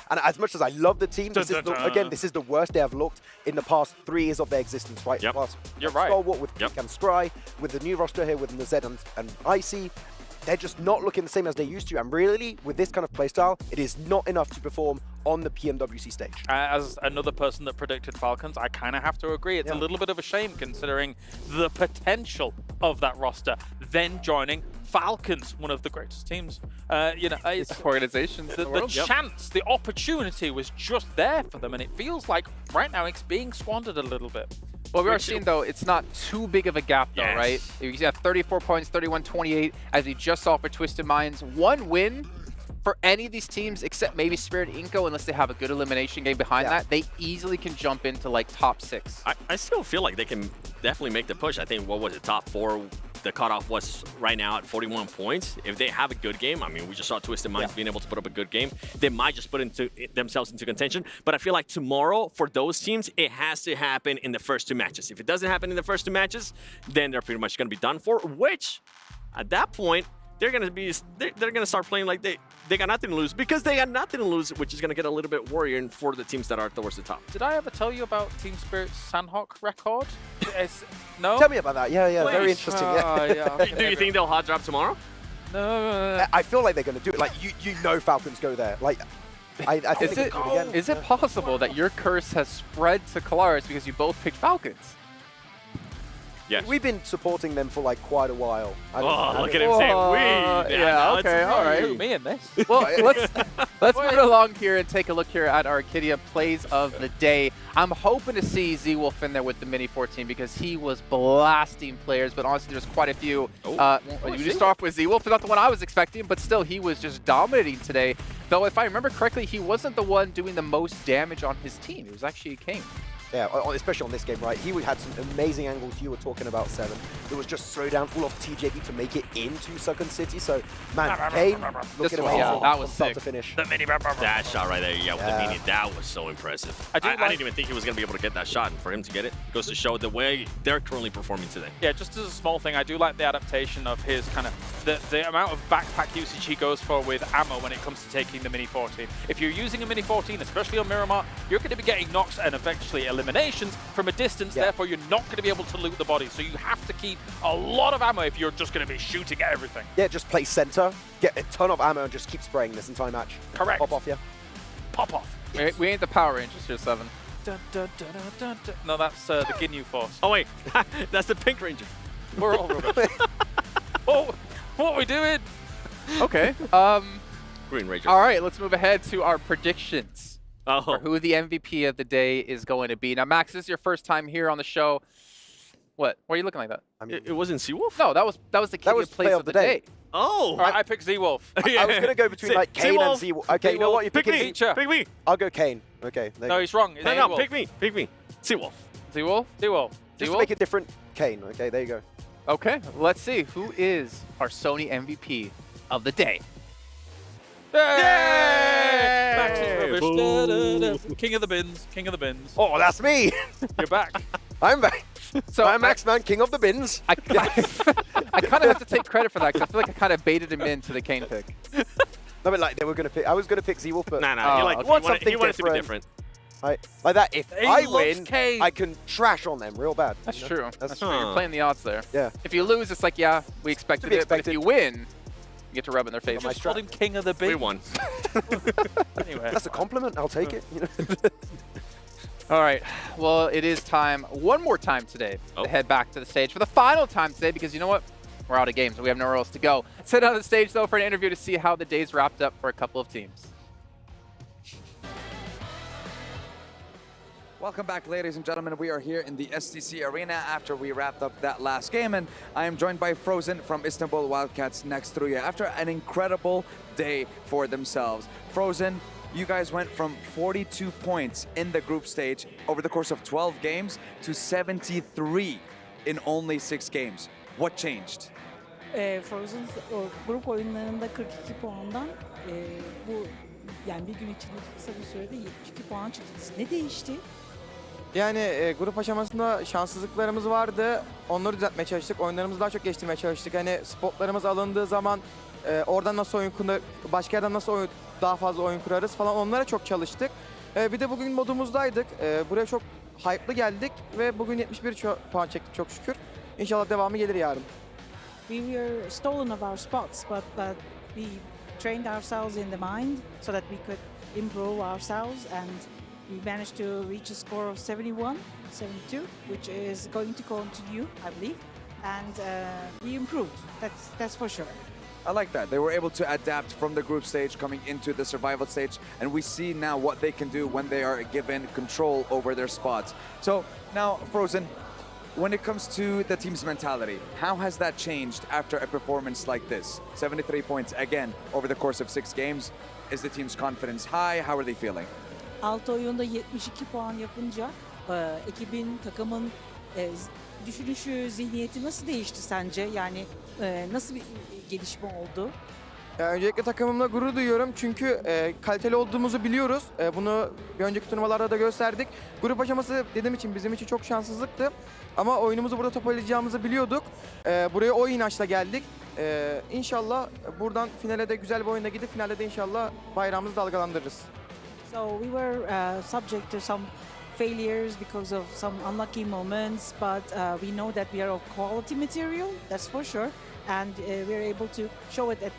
And as much as I love the team, this is again, this is the worst they have looked in the past 3 years of their existence, right? Yep. You're right. Stalwart with Peak and Scry, with the new roster here with Nazed and Icy. They're just not looking the same as they used to. And really, with this kind of playstyle, it is not enough to perform on the PMWC stage. As another person that predicted Falcons, I kind of have to agree. It's a little bit of a shame considering the potential of that roster. Then joining Falcons, one of the greatest teams, it's organizations the chance, the opportunity was just there for them, and it feels like right now it's being squandered a little bit. Well, we are seeing, though, it's not too big of a gap, though, right? You have 34 points, 31-28, as we just saw for Twisted Minds. 1 win for any of these teams, except maybe Spirit Inco, unless they have a good elimination game behind that, they easily can jump into, like, top 6. I still feel like they can definitely make the push. I think, what was it, top 4? The cutoff was right now at 41 points. If they have a good game, I mean, we just saw Twisted Minds being able to put up a good game. They might just put themselves into contention. But I feel like tomorrow, for those teams, it has to happen in the first 2 matches. If it doesn't happen in the first 2 matches, then they're pretty much going to be done for, which, at that point, they're going to start playing like they got nothing to lose, because they got nothing to lose, which is going to get a little bit worrying for the teams that are towards the top. Did I ever tell you about Team Spirit's Sanhok record? No? Tell me about that. Yeah, Please. very interesting. Do you think they'll hot drop tomorrow? No. I feel like they're going to do it. Like, you know Falcons go there. Like, I think is it possible that your curse has spread to Kalaris because you both picked Falcons? Yes. We've been supporting them for like quite a while. Look at him saying we. Yeah, okay, all right. Me and this. Well, let's move along here and take a look here at our Arcadia plays of the day. I'm hoping to see Z-Wolf in there with the Mini 14 because he was blasting players, but honestly, there's quite a few. You just start off with Z-Wolf, not the one I was expecting, but still, he was just dominating today. Though, if I remember correctly, he wasn't the one doing the most damage on his team. It was actually King. Yeah, especially on this game, right? He had some amazing angles. You were talking about 7. It was just slow down all of TJB to make it into Second City. So, man, Kane, look at him. That was start sick. to finish. The mini that shot right there, with the mini, that was so impressive. I didn't even think he was going to be able to get that shot, and for him to get it goes to show the way they're currently performing today. Yeah, just as a small thing, I do like the adaptation of his kind of the amount of backpack usage he goes for with ammo when it comes to taking the Mini 14. If you're using a Mini 14, especially on Miramar, you're going to be getting knocks and eventually eliminations from a distance, therefore you're not going to be able to loot the body. So you have to keep a lot of ammo if you're just going to be shooting at everything. Yeah, just play center, get a ton of ammo, and just keep spraying this entire match. Correct. Pop off, yeah. Pop off. We ain't the Power Rangers here, 7. No, that's the Ginyu Force. Oh, wait. That's the Pink Ranger. We're all rubbish. Oh, what are we doing? Okay. Green Ranger. All right, let's move ahead to our predictions. For who the MVP of the day is going to be. Now, Max, this is your first time here on the show. What? Why are you looking like that? I mean, it wasn't Z-Wolf? No, that was the Arcadia plays of the day. Oh! All right, I picked Z-Wolf. I was going to go between like Kane and Z-Wolf. Okay, you know what? You pick me. Pick me. I'll go Kane. Okay. No, he's wrong. No, pick me. Pick me. Z-Wolf. Z-Wolf? Z-Wolf. Just to make it different, Kane. Okay, there you go. Okay, let's see. Who is our Sony MVP of the day? Yay! Max is rubbish. King of the bins. King of the bins. Oh, that's me. You're back. I'm back. So I'm Max Man, king of the bins. I kind of have to take credit for that because I feel like I kind of baited him into the Kane pick. No, but like they were gonna pick. I was gonna pick Z-Wolf, but he wanted to be different. Like that, if He I loves win, Kane. I can trash on them real bad. That's you know? true. That's true. You're playing the odds there. Yeah. If you lose, it's like, yeah, we expected it. But if you win, you get to rub it in their face. You just called him king of the bins. We won. Anyway. That's a compliment. I'll take it. You know? All right. Well, it is time, one more time today, to head back to the stage for the final time today because you know what? We're out of games and we have nowhere else to go. Let's head on the stage, though, for an interview to see how the day's wrapped up for a couple of teams. Welcome back, ladies and gentlemen. We are here in the STC Arena after we wrapped up that last game, and I am joined by Frozen from Istanbul Wildcats next through after an incredible day for themselves. Frozen, you guys went from 42 points in the group stage over the course of 12 games to 73 in only 6 games. What changed? Frozen grup oyunlarında 42 puandan bu yani bir gün içinde kısa bir sürede 72 puan çıktı. Ne değişti? Yani grup aşamasında şanssızlıklarımız vardı. Onları düzeltmeye çalıştık. Oyunlarımızı daha çok geliştirmeye çalıştık. Hani spotlarımız alındığı zaman Oradan nasıl başka yerden nasıl daha fazla oyun kurarız falan onlara çok çalıştık. Bir de bugün modumuzdaydık. Buraya çok hype'lı geldik ve bugün 71 puan çektik çok şükür. İnşallah devamı gelir yarın. We were stolen of our spots, but we trained ourselves in the mind so that we could improve ourselves, and we managed to reach a score of 71, 72, which is going to continue, I believe, and we improved. That's for sure. I like that. They were able to adapt from the group stage coming into the survival stage, and we see now what they can do when they are given control over their spots. So now, Frozen, when it comes to the team's mentality, how has that changed after a performance like this? 73 points again over the course of 6 games. Is the team's confidence high? How are they feeling? 6 oyunda 72 puan yapınca ekibin, takımın düşünüşü, zihniyeti nasıl değişti sence? Yani nasıl bir gelişme oldu? Öncelikle takımımla gurur duyuyorum çünkü kaliteli olduğumuzu biliyoruz. Bunu bir önceki turnuvalarda da gösterdik. Grup aşaması dediğim için bizim için çok şanssızlıktı. Ama oyunumuzu burada toparlayacağımızı biliyorduk. Buraya o inançla geldik. İnşallah buradan finale de güzel bir oyunda gidip finalde de inşallah bayrağımızı dalgalandırırız. So we were subject to some failures because of some unlucky moments, but we know that we are of quality material, that's for sure. And we're able to show it at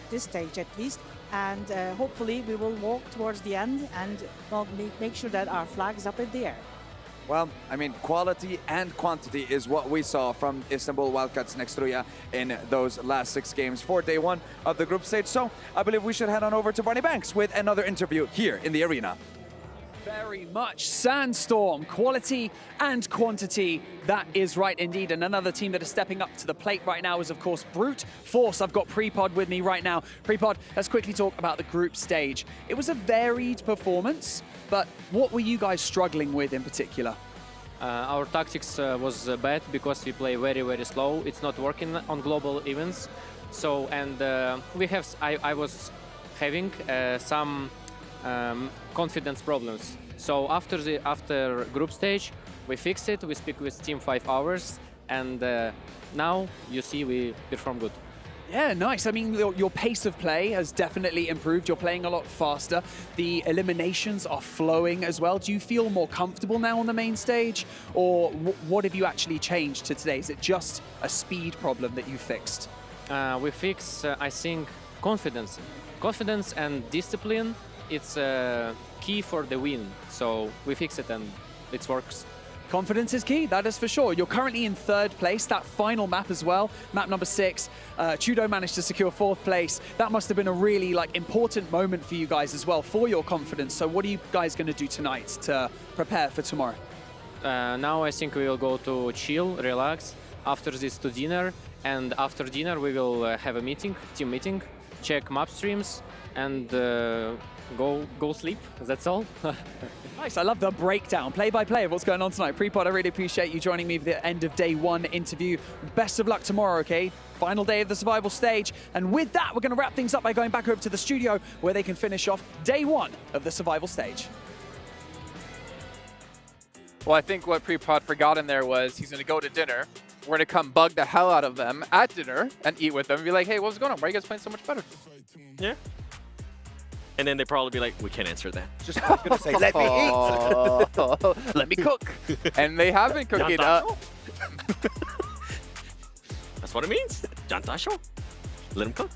this stage at least. And hopefully we will walk towards the end and make sure that our flag is up in the air. Well, I mean, quality and quantity is what we saw from Istanbul Wildcats Nextruya in those last 6 games for day 1 of the group stage. So I believe we should head on over to Barney Banks with another interview here in the arena. Very much. Sandstorm, quality and quantity. That is right indeed. And another team that is stepping up to the plate right now is, of course, Brute Force. I've got Prepod with me right now. Prepod, let's quickly talk about the group stage. It was a varied performance, but what were you guys struggling with in particular? Our tactics was bad because we play very, very slow. It's not working on global events. So, and I was having some confidence problems. So after group stage, we fixed it. We speak with team 5 hours, and now you see we perform good. Yeah, nice. I mean, your pace of play has definitely improved. You're playing a lot faster. The eliminations are flowing as well. Do you feel more comfortable now on the main stage, or what have you actually changed to today? Is it just a speed problem that you fixed? We fix, I think, confidence. Confidence and discipline. It's key for the win. So we fix it and it works. Confidence is key, that is for sure. You're currently in 3rd place, that final map as well, map number 6. Chudo managed to secure 4th place. That must have been a really important moment for you guys as well, for your confidence. So what are you guys going to do tonight to prepare for tomorrow? Now I think we will go to chill, relax. After this to dinner, and after dinner we will have a meeting, team meeting, check map streams, and go sleep. That's all. Nice, I love the breakdown, play-by-play of what's going on tonight. Prepod, I really appreciate you joining me for the end of day 1 interview. Best of luck tomorrow, okay? Final day of the survival stage. And with that, we're going to wrap things up by going back over to the studio where they can finish off day 1 of the survival stage. Well, I think what Prepod forgot in there was he's going to go to dinner. We're going to come bug the hell out of them at dinner and eat with them and be like, hey, what's going on? Why are you guys playing so much better? Yeah. And then they probably be like, we can't answer that. Just I was going to say, let me eat. Let me cook. And they have been cooking. That's what it means. Jantasho. Let him cook.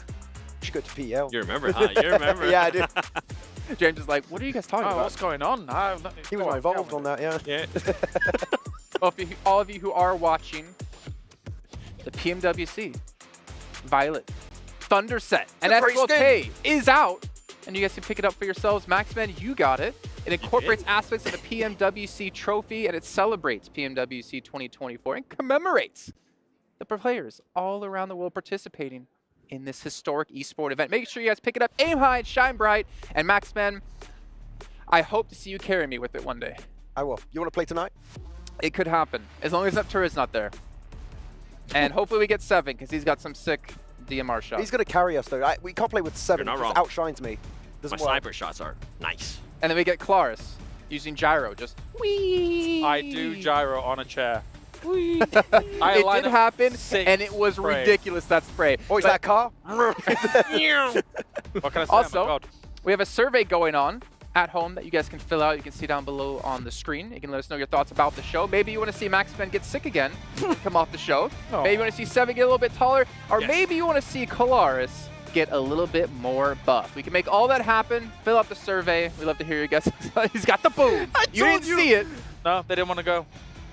You should go to PL. You remember, huh? You remember. Yeah, I do. James is like, what are you guys talking about? What's going on? He was involved on that, yeah. Well, all of you who are watching the PMWC, Violet, Thunder set, and SLK is out. And you guys can pick it up for yourselves. Maxman, you got it. It incorporates aspects of the PMWC trophy, and it celebrates PMWC 2024 and commemorates the players all around the world participating in this historic esport event. Make sure you guys pick it up. Aim high and shine bright. And Maxman, I hope to see you carry me with it one day. I will. You want to play tonight? It could happen, as long as Neptura's not there. And hopefully we get 7, because he's got some sick DMR shots. He's going to carry us, though. We can't play with 7. You're not wrong. It outshines me. My sniper shots are nice. And then we get Claris using gyro, just whee. I do gyro on a chair. It did happen, and it was spray. ridiculous, that spray. Oh, is that car? What can I say? Also, Oh my God. we have a survey going on at home that you guys can fill out. You can see down below on the screen. You can let us know your thoughts about the show. Maybe you want to see Maxman get sick again, come off the show. Oh. Maybe you want to see Seven get a little bit taller, or maybe you want to see Kalaris get a little bit more buff. We can make all that happen. Fill out the survey. We love to hear you guys. He's got the boom. You didn't see it. No, they didn't want to go.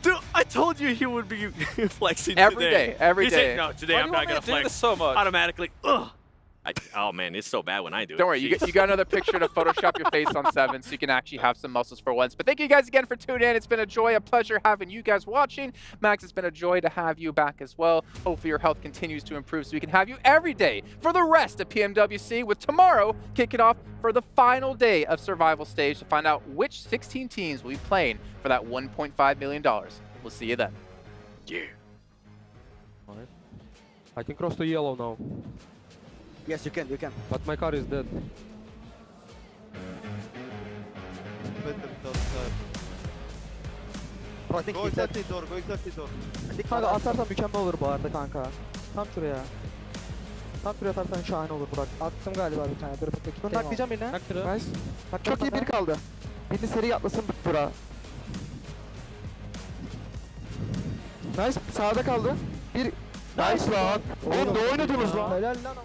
Dude, I told you he would be flexing Every today. day, every He day. said, no, today Why I'm do you not want me going to to do flex. this so much? Automatically, ugh. Oh, man, it's so bad when I do it. Don't worry, you got another picture to Photoshop your face on 7 so you can actually have some muscles for once. But thank you guys again for tuning in. It's been a joy, a pleasure having you guys watching. Max, it's been a joy to have you back as well. Hopefully your health continues to improve so we can have you every day for the rest of PMWC, with tomorrow kicking off for the final day of Survival Stage to find out which 16 teams will be playing for that $1.5 million. We'll see you then. Yeah. Alright. I can cross to yellow now. Yes, you can. But my car is dead. Go exactly door. Kanka atarsan mükemmel olur bu arada kanka. Tam şuraya. Tam şuraya atarsan şahane olur Burak. Attım galiba bir tane. Dur bakayım. Bunu naklayacağım birine. Nice. Çok iyi biri kaldı. Birini seri atlasın Burak. Nice. Sağda kaldı. Bir... Nice lan. Oğlum ne oynadınız lan? Helal lan.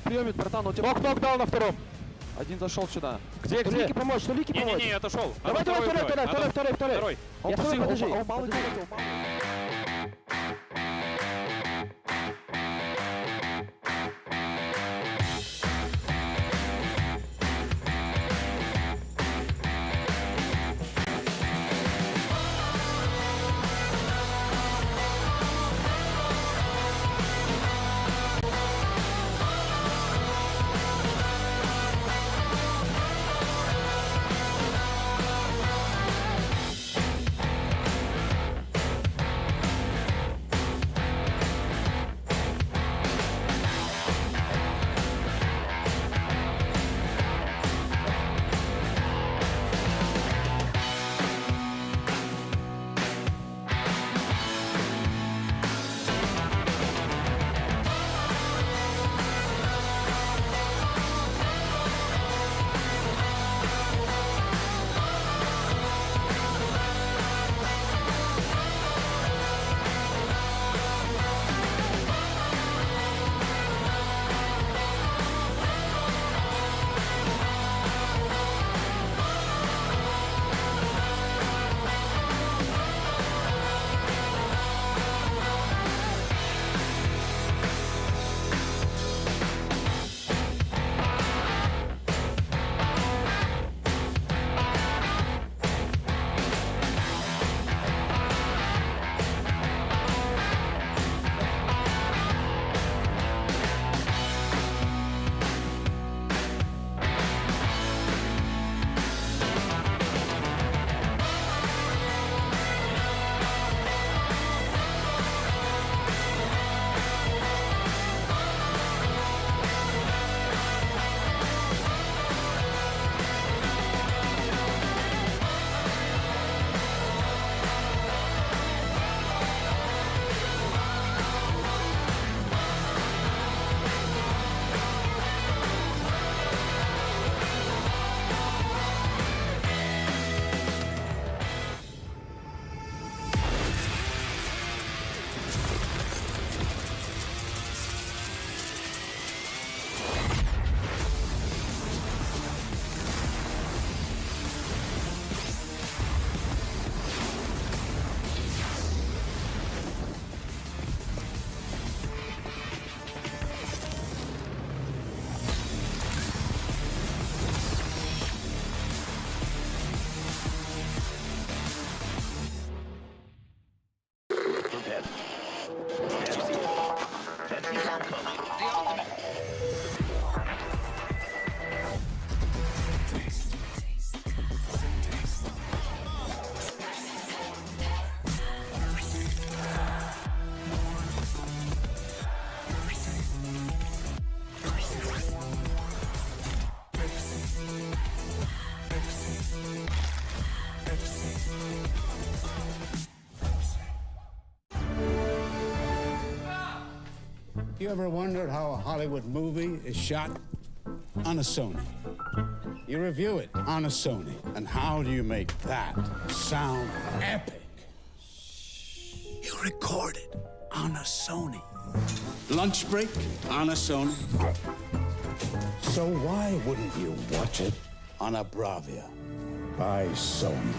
Приемет, братан, у тебя... Нокдаун на втором. Один зашел сюда. Где? Толики помочь, Не, отошел. Давай, второй. Я Второй, подожди. Малый. You ever wondered how a Hollywood movie is shot? On a Sony. You review it on a Sony. And how do you make that sound epic? You record it on a Sony. Lunch break on a Sony. So why wouldn't you watch it on a Bravia by Sony?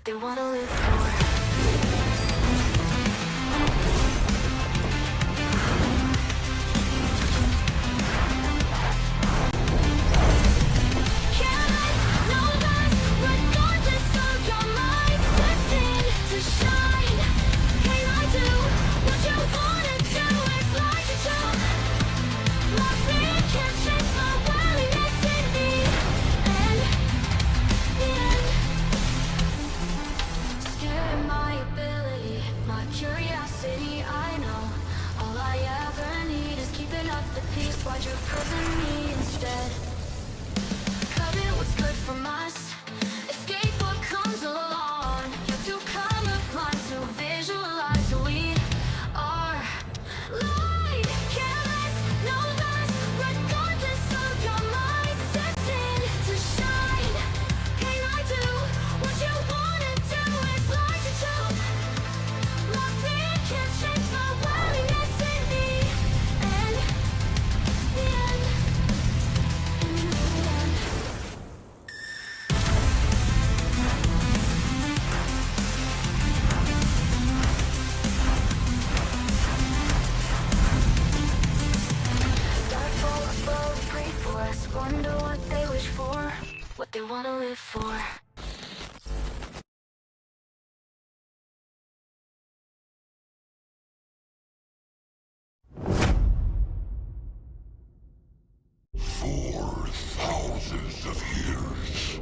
They wanna live for. Why'd you prison me instead? Cut it, what's good from us? Escape what comes along. You're too colorblind to visualize who we are. Light, careless, no less. Regardless of your mind, destined to shine. Can I do what you wanna do? It's like to choke. My fear can't change my willingness in me. And wonder what they wish for, what they wanna live for. For thousands of years,